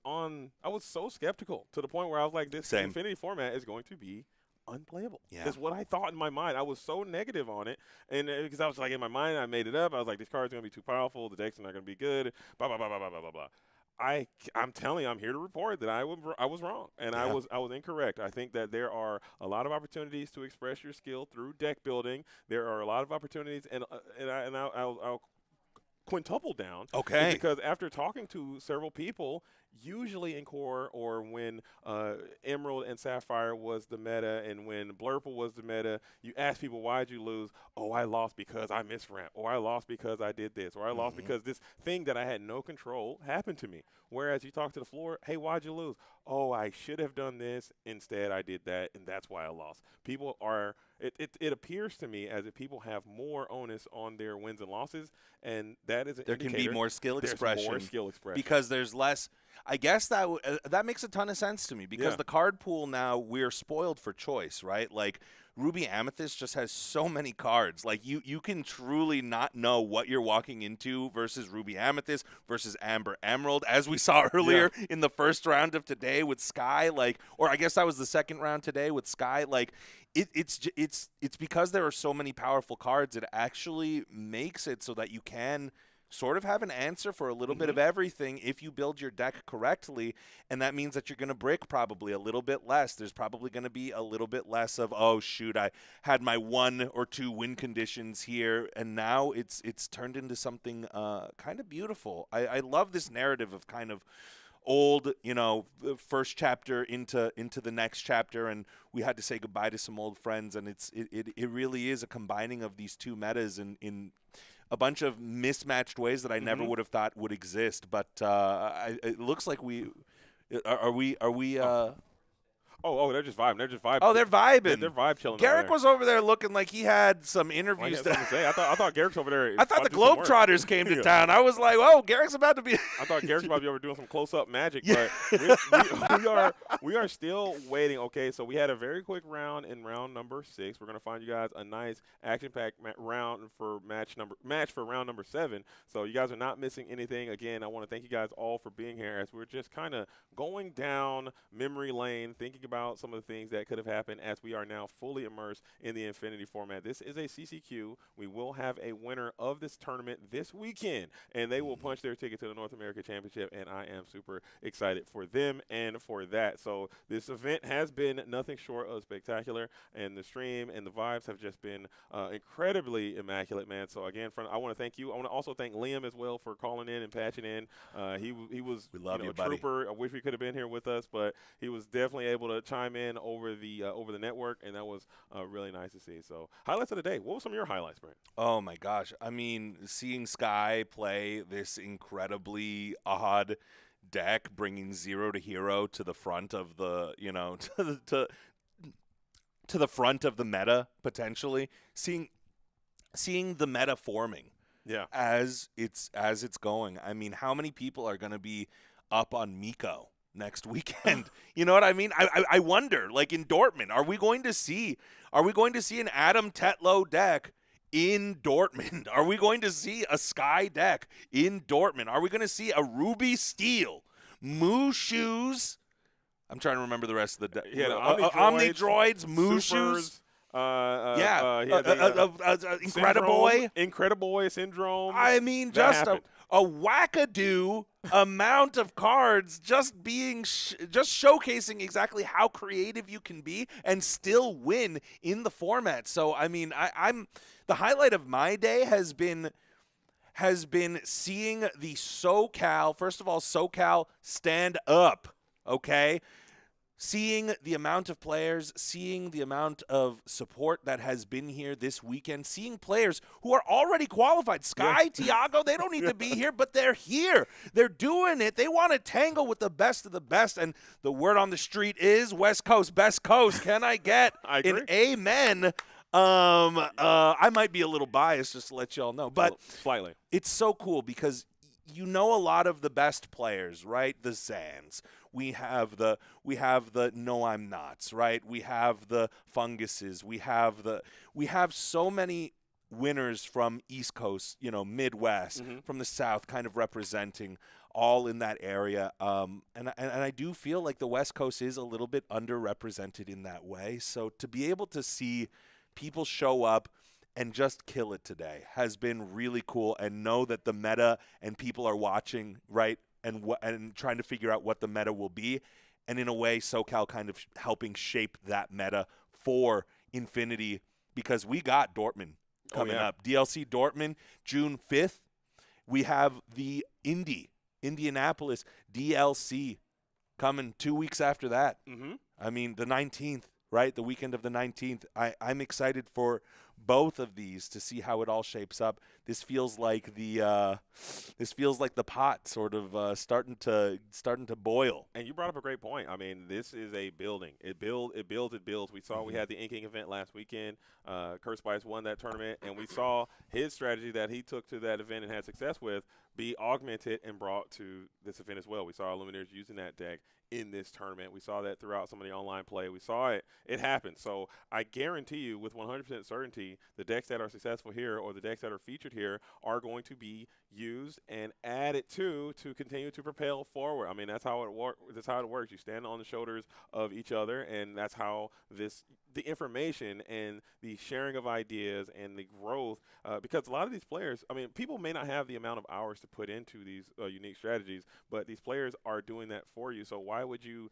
C: so skeptical to the point where I was like, this Infinity format is going to be unplayable.
E: Yeah.
C: That's what I thought in my mind. I was so negative on it, and because I was like, in my mind, I made it up. I was like, this card's going to be too powerful. The decks are not going to be good. Blah blah blah blah blah blah blah. I'm telling you, I'm here to report that I was wrong, and I was incorrect. I think that there are a lot of opportunities to express your skill through deck building. There are a lot of opportunities, and I'll quintuple down.
E: Okay.
C: Because after talking to several people, usually in core or when Emerald and Sapphire was the meta and when Blurple was the meta, you ask people, why'd you lose? Oh, I lost because I misramped, or I lost because I did this, or I lost because this thing that I had no control happened to me. Whereas you talk to the floor, hey, why'd you lose? Oh, I should have done this. Instead, I did that, and that's why I lost. People are it appears to me as if people have more onus on their wins and losses, and that is an
E: there can be more skill expression.
C: There's more skill expression.
E: Because there's less. I guess that makes a ton of sense to me because the card pool now, we're spoiled for choice, right? Like Ruby Amethyst just has so many cards. Like you can truly not know what you're walking into versus Ruby Amethyst versus Amber Emerald, as we saw earlier in the first round of today with Sky. Like, or I guess that was the second round today with Sky. Like, it's because there are so many powerful cards. It actually makes it so that you can sort of have an answer for a little bit of everything if you build your deck correctly, and that means that you're going to brick probably a little bit less. There's probably going to be a little bit less of, oh shoot, I had my 1 or 2 win conditions here, and now it's turned into something kind of beautiful. I love this narrative of kind of old, first chapter into the next chapter, and we had to say goodbye to some old friends, and it really is a combining of these two metas in a bunch of mismatched ways that I never would have thought would exist. But it looks like are we
C: Oh, they're just vibing. They're just vibing.
E: Oh, they're vibing.
C: They're vibe chilling.
E: Garrick was over there looking like he had some interviews.
C: to say. I thought Garrick's over there.
E: I thought the Globetrotters came to town. I was like, oh, Garrick's about to be.
C: I thought Garrick's about to be over doing some close-up magic, but we are still waiting. Okay, so we had a very quick round in round number 6. We're gonna find you guys a nice action-packed round for match for round number 7. So you guys are not missing anything. Again, I want to thank you guys all for being here as we're just kind of going down memory lane, thinking about some of the things that could have happened as we are now fully immersed in the Infinity format. This is a CCQ. We will have a winner of this tournament this weekend, and they will punch their ticket to the North America Championship, and I am super excited for them and for that. So this event has been nothing short of spectacular, and the stream and the vibes have just been incredibly immaculate, man. So again, I want to thank you. I want to also thank Liam as well for calling in and patching in. He was a trooper. I wish we could have been here with us, but he was definitely able to chime in over the network, and that was really nice to see. So highlights of the day. What were some of your highlights, Brent?
E: Oh my gosh! I mean, seeing Sky play this incredibly odd deck, bringing 0 to hero to the front of the to the front of the meta potentially. Seeing the meta forming.
C: Yeah.
E: As it's going. I mean, how many people are going to be up on Miko next weekend? You know what I mean? I wonder, like in Dortmund, are we going to see an Adam Tetlow deck in Dortmund? Are we going to see a Sky deck in Dortmund? Are we going to see a Ruby Steel, Moo Shoes? I'm trying to remember the rest of the deck.
C: Yeah,
E: Omni Droids, Moo Shoes.
C: Incrediboy Syndrome.
E: I mean, just a wackadoo amount of cards, just being just showcasing exactly how creative you can be and still win in the format. So I mean, I'm the highlight of my day has been seeing the SoCal. First of all, SoCal stand up. Okay. Seeing the amount of players, seeing the amount of support that has been here this weekend, seeing players who are already qualified. Sky, Tiago, they don't need to be here, but they're here. They're doing it. They want to tangle with the best of the best. And the word on the street is West Coast, best coast. Can I get an amen? I might be a little biased just to let you all know, but
C: slightly.
E: It's so cool because you know a lot of the best players, right? The Zans. We have the No I'm Nots, right? We have the Funguses. We have so many winners from East Coast, Midwest, from the South, kind of representing all in that area. And I do feel like the West Coast is a little bit underrepresented in that way. So to be able to see people show up and just kill it today has been really cool, and know that the meta and people are watching, right? And trying to figure out what the meta will be. And in a way, SoCal kind of helping shape that meta for Infinity, because we got Dortmund coming up. DLC Dortmund, June 5th. We have the Indianapolis DLC coming 2 weeks after that. I mean, the 19th, right? The weekend of the 19th. I'm excited for both of these to see how it all shapes up. This feels like the pot sort of starting to boil.
C: And you brought up a great point. I mean, this is a building. It builds. We saw we had the inking event last weekend. Kurt Spice won that tournament, and we saw his strategy that he took to that event and had success with be augmented and brought to this event as well. We saw Illuminators using that deck in this tournament. We saw that throughout some of the online play. We saw it happen. So I guarantee you with 100% certainty the decks that are successful here or the decks that are featured here are going to be used and added to continue to propel forward. I mean, that's how it works. You stand on the shoulders of each other, and that's how the information and the sharing of ideas and the growth, because a lot of these players, I mean, people may not have the amount of hours to put into these unique strategies, but these players are doing that for you. So why would you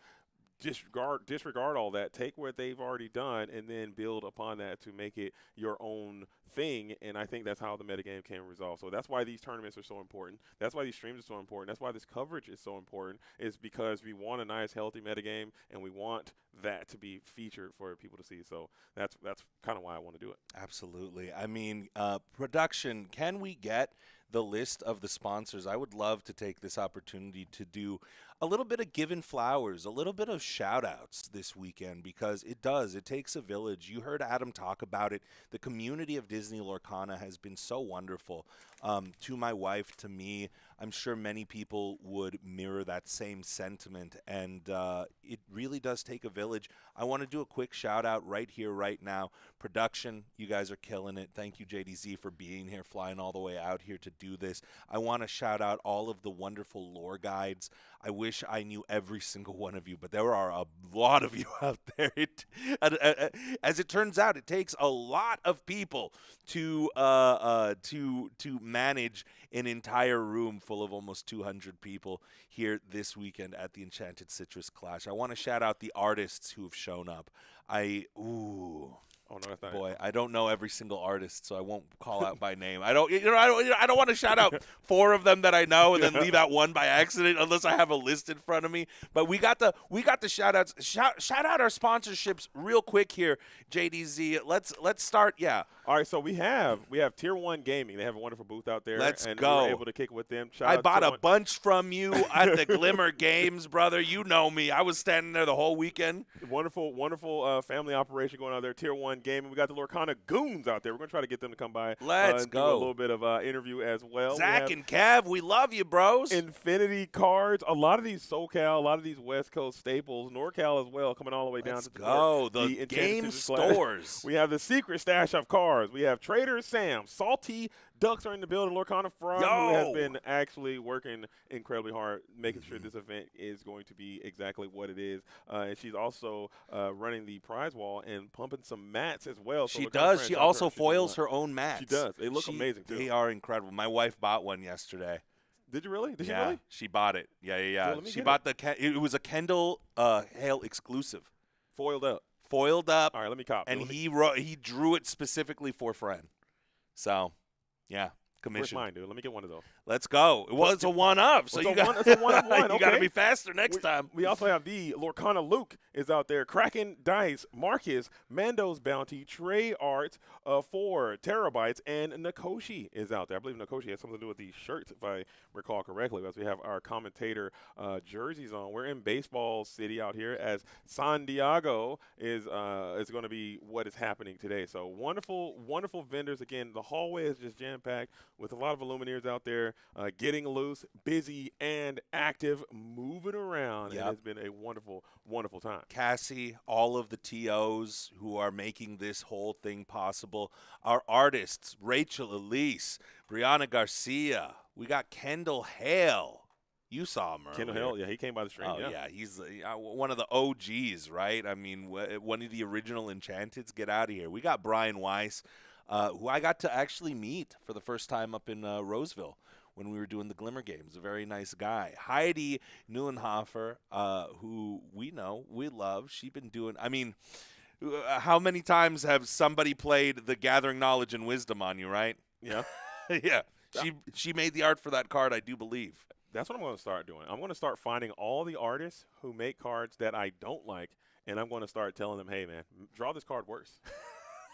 C: disregard all that, take what they've already done, and then build upon that to make it your own thing? And I think that's how the metagame can resolve. So that's why these tournaments are so important. That's why these streams are so important. That's why this coverage is so important, is because we want a nice, healthy metagame, and we want that to be featured for people to see. So that's kind of why I want to do it.
E: Absolutely. I mean, production, can we get the list of the sponsors? I would love to take this opportunity to do a little bit of giving flowers, a little bit of shout outs this weekend, because it takes a village. You heard Adam talk about it. The community of Disney Lorcana has been so wonderful. To my wife, to me, I'm sure many people would mirror that same sentiment, and it really does take a village. I want to do a quick shout out right here, right now. Production, you guys are killing it. Thank you, JDZ, for being here, flying all the way out here to do this. I want to shout out all of the wonderful lore guides. I wish I knew every single one of you, but there are a lot of you out there. As it turns out, it takes a lot of people to manage an entire room full of almost 200 people here this weekend at the Enchanted Citrus Clash. I want to shout out the artists who have shown up.
C: Oh no, that's not
E: Boy,
C: it.
E: I don't know every single artist, so I won't call out by name. I don't want to shout out 4 of them that I know and then leave out one by accident unless I have a list in front of me. But we got the shout outs. Shout out our sponsorships real quick here, JDZ. Let's start. Yeah.
C: All right, so we have Tier 1 Gaming. They have a wonderful booth out there.
E: Let's
C: and
E: go.
C: We were able to kick with them.
E: I bought a bunch from you at the Glimmer Games, brother. You know me. I was standing there the whole weekend.
C: Wonderful family operation going on there. Tier 1 Gaming. We got the Lorcana Goons out there. We're going to try to get them to come by.
E: Let's
C: and
E: go.
C: Do a little bit of interview as well.
E: Zach and Kev, we love you, bros.
C: Infinity cards. A lot of these SoCal, a lot of these West Coast staples, NorCal as well, coming all the way down to
E: the game stores.
C: We have the secret stash of cards. We have Trader Sam. Salty Ducks are in the building. Lorcana Frog, who has been actually working incredibly hard, making sure this event is going to be exactly what it is. And she's also running the prize wall and pumping some mats as well. So
E: she does. She also foils her own mats.
C: She does. They look amazing, too.
E: They are incredible. My wife bought one yesterday.
C: Did you really? Did
E: she
C: really?
E: She bought it. Yeah.
C: Well,
E: she bought it was a Kendall Hale exclusive.
C: Foiled up.
E: All
C: right, let me cop.
E: And he drew it specifically for Fran. So, yeah. Commission.
C: Where's mine, dude? Let me get one of those.
E: Let's go. Well, it's a one-up, so
C: it's a one of one.
E: You got to be faster next time.
C: We also have the Lorcana Luke is out there. Kraken Dice, Marcus, Mando's Bounty, Trey Art, 4 terabytes, and Nakoshi is out there. I believe Nakoshi has something to do with these shirts, if I recall correctly, as we have our commentator jerseys on. We're in baseball city out here, as San Diego is going to be what is happening today. So wonderful vendors. Again, the hallway is just jam-packed with a lot of Illumineers out there getting loose, busy, and active, moving around.
E: Yep.
C: And it's been a wonderful time.
E: Cassie, all of the TOs who are making this whole thing possible. Our artists, Rachel Elise, Brianna Garcia. We got Kendall Hale. You saw him earlier.
C: Kendall Hale, yeah, he came by the stream.
E: Oh, yeah. He's one of the OGs, right? I mean, one of the original Enchanteds. Get out of here. We got Brian Weiss, who I got to actually meet for the first time up in Roseville when we were doing the Glimmer Games. A very nice guy. Heidi Neuenhofer, who we know, we love. She's been doing, I mean, how many times have somebody played the Gathering Knowledge and Wisdom on you, right?
C: Yeah.
E: Yeah. She made the art for that card, I do believe.
C: That's what I'm going to start doing. I'm going to start finding all the artists who make cards that I don't like, and I'm going to start telling them, hey, man, draw this card worse.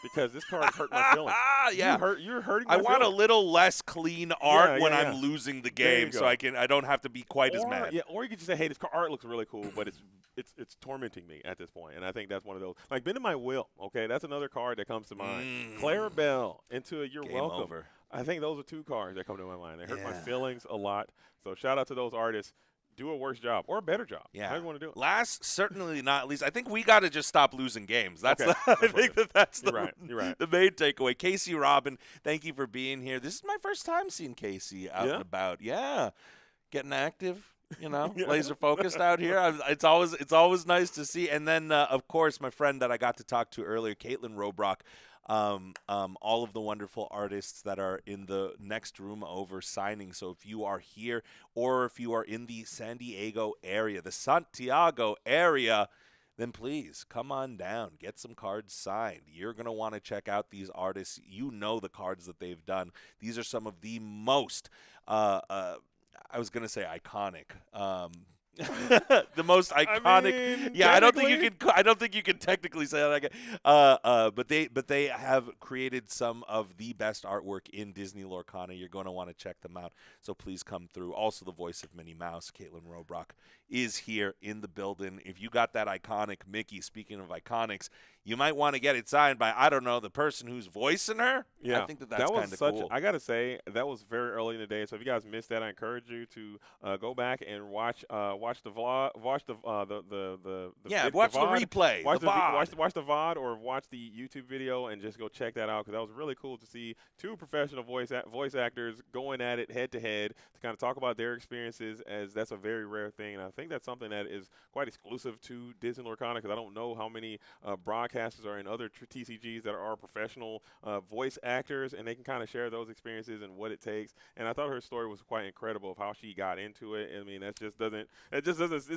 C: because this card hurt my feelings.
E: Yeah.
C: You're hurting my
E: I want a
C: feelings.
E: little less clean art when
C: yeah.
E: I'm losing the
C: There you
E: game, so
C: go.
E: I don't have to be quite as mad.
C: Yeah, or you could just say, hey, this art looks really cool, but it's tormenting me at this point, and I think that's one of those. Like Bend in My Will, okay, that's another card that comes to mind. Clarabelle into a You're
E: Game
C: Welcome.
E: over.
C: I think those are two cards that come to my mind. They hurt my feelings a lot. So shout out to those artists. Do a worse job or a better job.
E: Yeah.
C: How do you want to do it?
E: Last, certainly not least, I think we got to just stop losing games. That's
C: Okay.
E: I think that's
C: You're right.
E: the main takeaway. Casey Robin, thank you for being here. This is my first time seeing Casey out and about. Yeah, getting active. You know, laser focused out here. It's always nice to see. And then, of course, my friend that I got to talk to earlier, Caitlyn Rob, all of the wonderful artists that are in the next room over signing. So if you are here or if you are in the San Diego area, the Santiago area, then please come on down, get some cards signed. You're going to want to check out these artists. You know the cards that they've done. These are some of the most I was gonna say iconic. The most iconic. I don't think you can technically say that. But they have created some of the best artwork in Disney Lorcana. You're going to want to check them out. So please come through. Also, the voice of Minnie Mouse, Caitlyn Rob, is here in the building. If you got that iconic Mickey, speaking of iconics, you might want to get it signed by, I don't know, the person who's voicing her.
C: Yeah,
E: I think that's kind of cool.
C: I gotta say that was very early in the day. So if you guys missed that, I encourage you to go back and watch the vlog, watch the
E: replay,
C: watch
E: the VOD.
C: watch the VOD, or watch the YouTube video and just go check that out because that was really cool to see two professional voice actors going at it head to head to kind of talk about their experiences, as that's a very rare thing, and I think that's something that is quite exclusive to Disney Lorcana because I don't know how many broadcasters are in other TCGs that are professional voice actors, and they can kind of share those experiences and what it takes. And I thought her story was quite incredible of how she got into it. I mean, it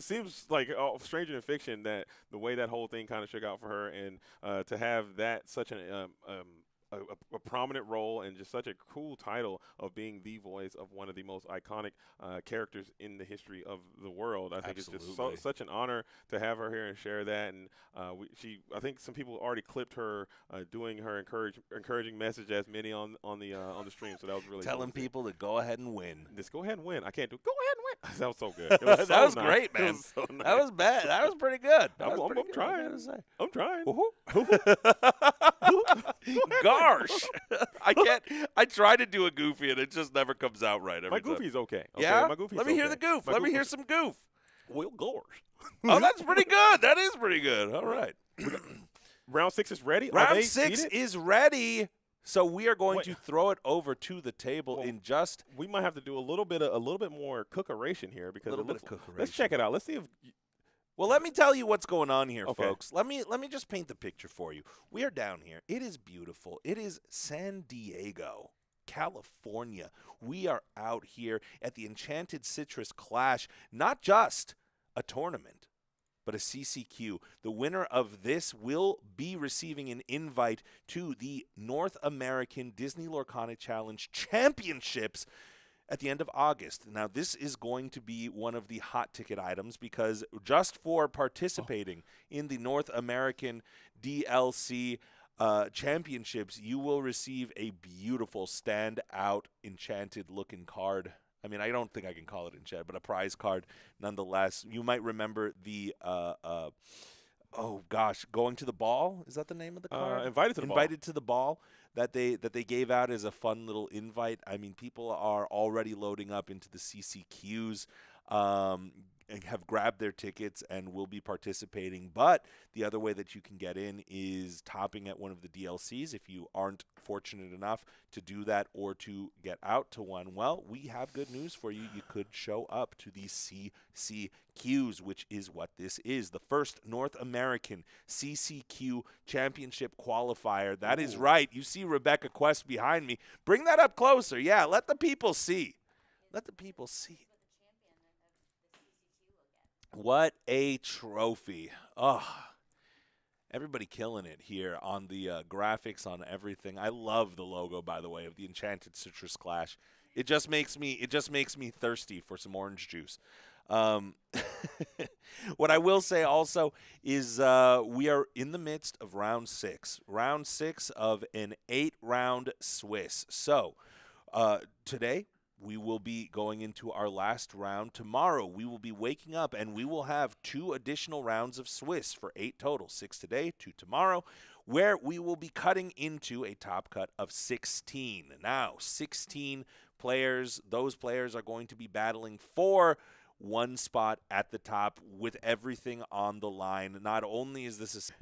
C: seems like stranger than fiction that the way that whole thing kind of shook out for her, and to have that such a prominent role and just such a cool title of being the voice of one of the most iconic characters in the history of the world. I think it's just such an honor to have her here and share that. And I think some people already clipped her doing her encouraging message as Minnie on the stream. So that was really
E: telling people to go ahead and win.
C: Just go ahead and win. I can't do. Go ahead and win. That was so good. It was
E: that was
C: nice.
E: great, man.
C: It was so nice.
E: That was bad. That was pretty good.
C: I'm trying. I'm trying.
E: Gosh, I can't. I try to do a goofy and it just never comes out right.
C: My goofy's okay.
E: Yeah,
C: my goofy's
E: let me hear
C: okay.
E: the goof. Let me hear some goof.
C: Will Gorge.
E: Oh, that's pretty good. That is pretty good. All right.
C: Round 6 is ready.
E: Round 6 is ready. So we are going to throw it over to the table in just.
C: We might have to do a little bit more cookeration here because
E: cookeration.
C: Let's check it out. Let's see if.
E: Well, let me tell you what's going on here, folks. Let me just paint the picture for you. We are down here. It is beautiful. It is San Diego, California. We are out here at the Enchanted Citrus Clash, not just a tournament, but a CCQ. The winner of this will be receiving an invite to the North American Disney Lorcana Challenge Championships at the end of August. Now, this is going to be one of the hot ticket items because just for participating in the North American DLC championships, you will receive a beautiful standout enchanted looking card. I mean, I don't think I can call it enchanted, but a prize card nonetheless. You might remember the Going to the Ball. Is that the name of the card?
C: Invited to the Ball.
E: Invited to the Ball that they gave out as a fun little invite. I mean, people are already loading up into the CCQs and have grabbed their tickets and will be participating. But the other way that you can get in is topping at one of the DLCs if you aren't fortunate enough to do that or to get out to one. Well, we have good news for you. You could show up to the CCQs, which is what this is. The first North American CCQ Championship qualifier. That is right. You see Rebecca Quest behind me. Bring that up closer. Yeah, let the people see. Let the people see. What a trophy. Oh, everybody killing it here on the graphics, on everything. I love the logo, by the way, of the Enchanted Citrus Clash. It just makes me thirsty for some orange juice. What I will say also is we are in the midst of round 6 of an 8-round Swiss. So today we will be going into our last round. Tomorrow we will be waking up and we will have 2 additional rounds of Swiss for 8 total, 6 today, 2 tomorrow, where we will be cutting into a top cut of 16. Now, 16 players, those players are going to be battling for one spot at the top with everything on the line. Not only is this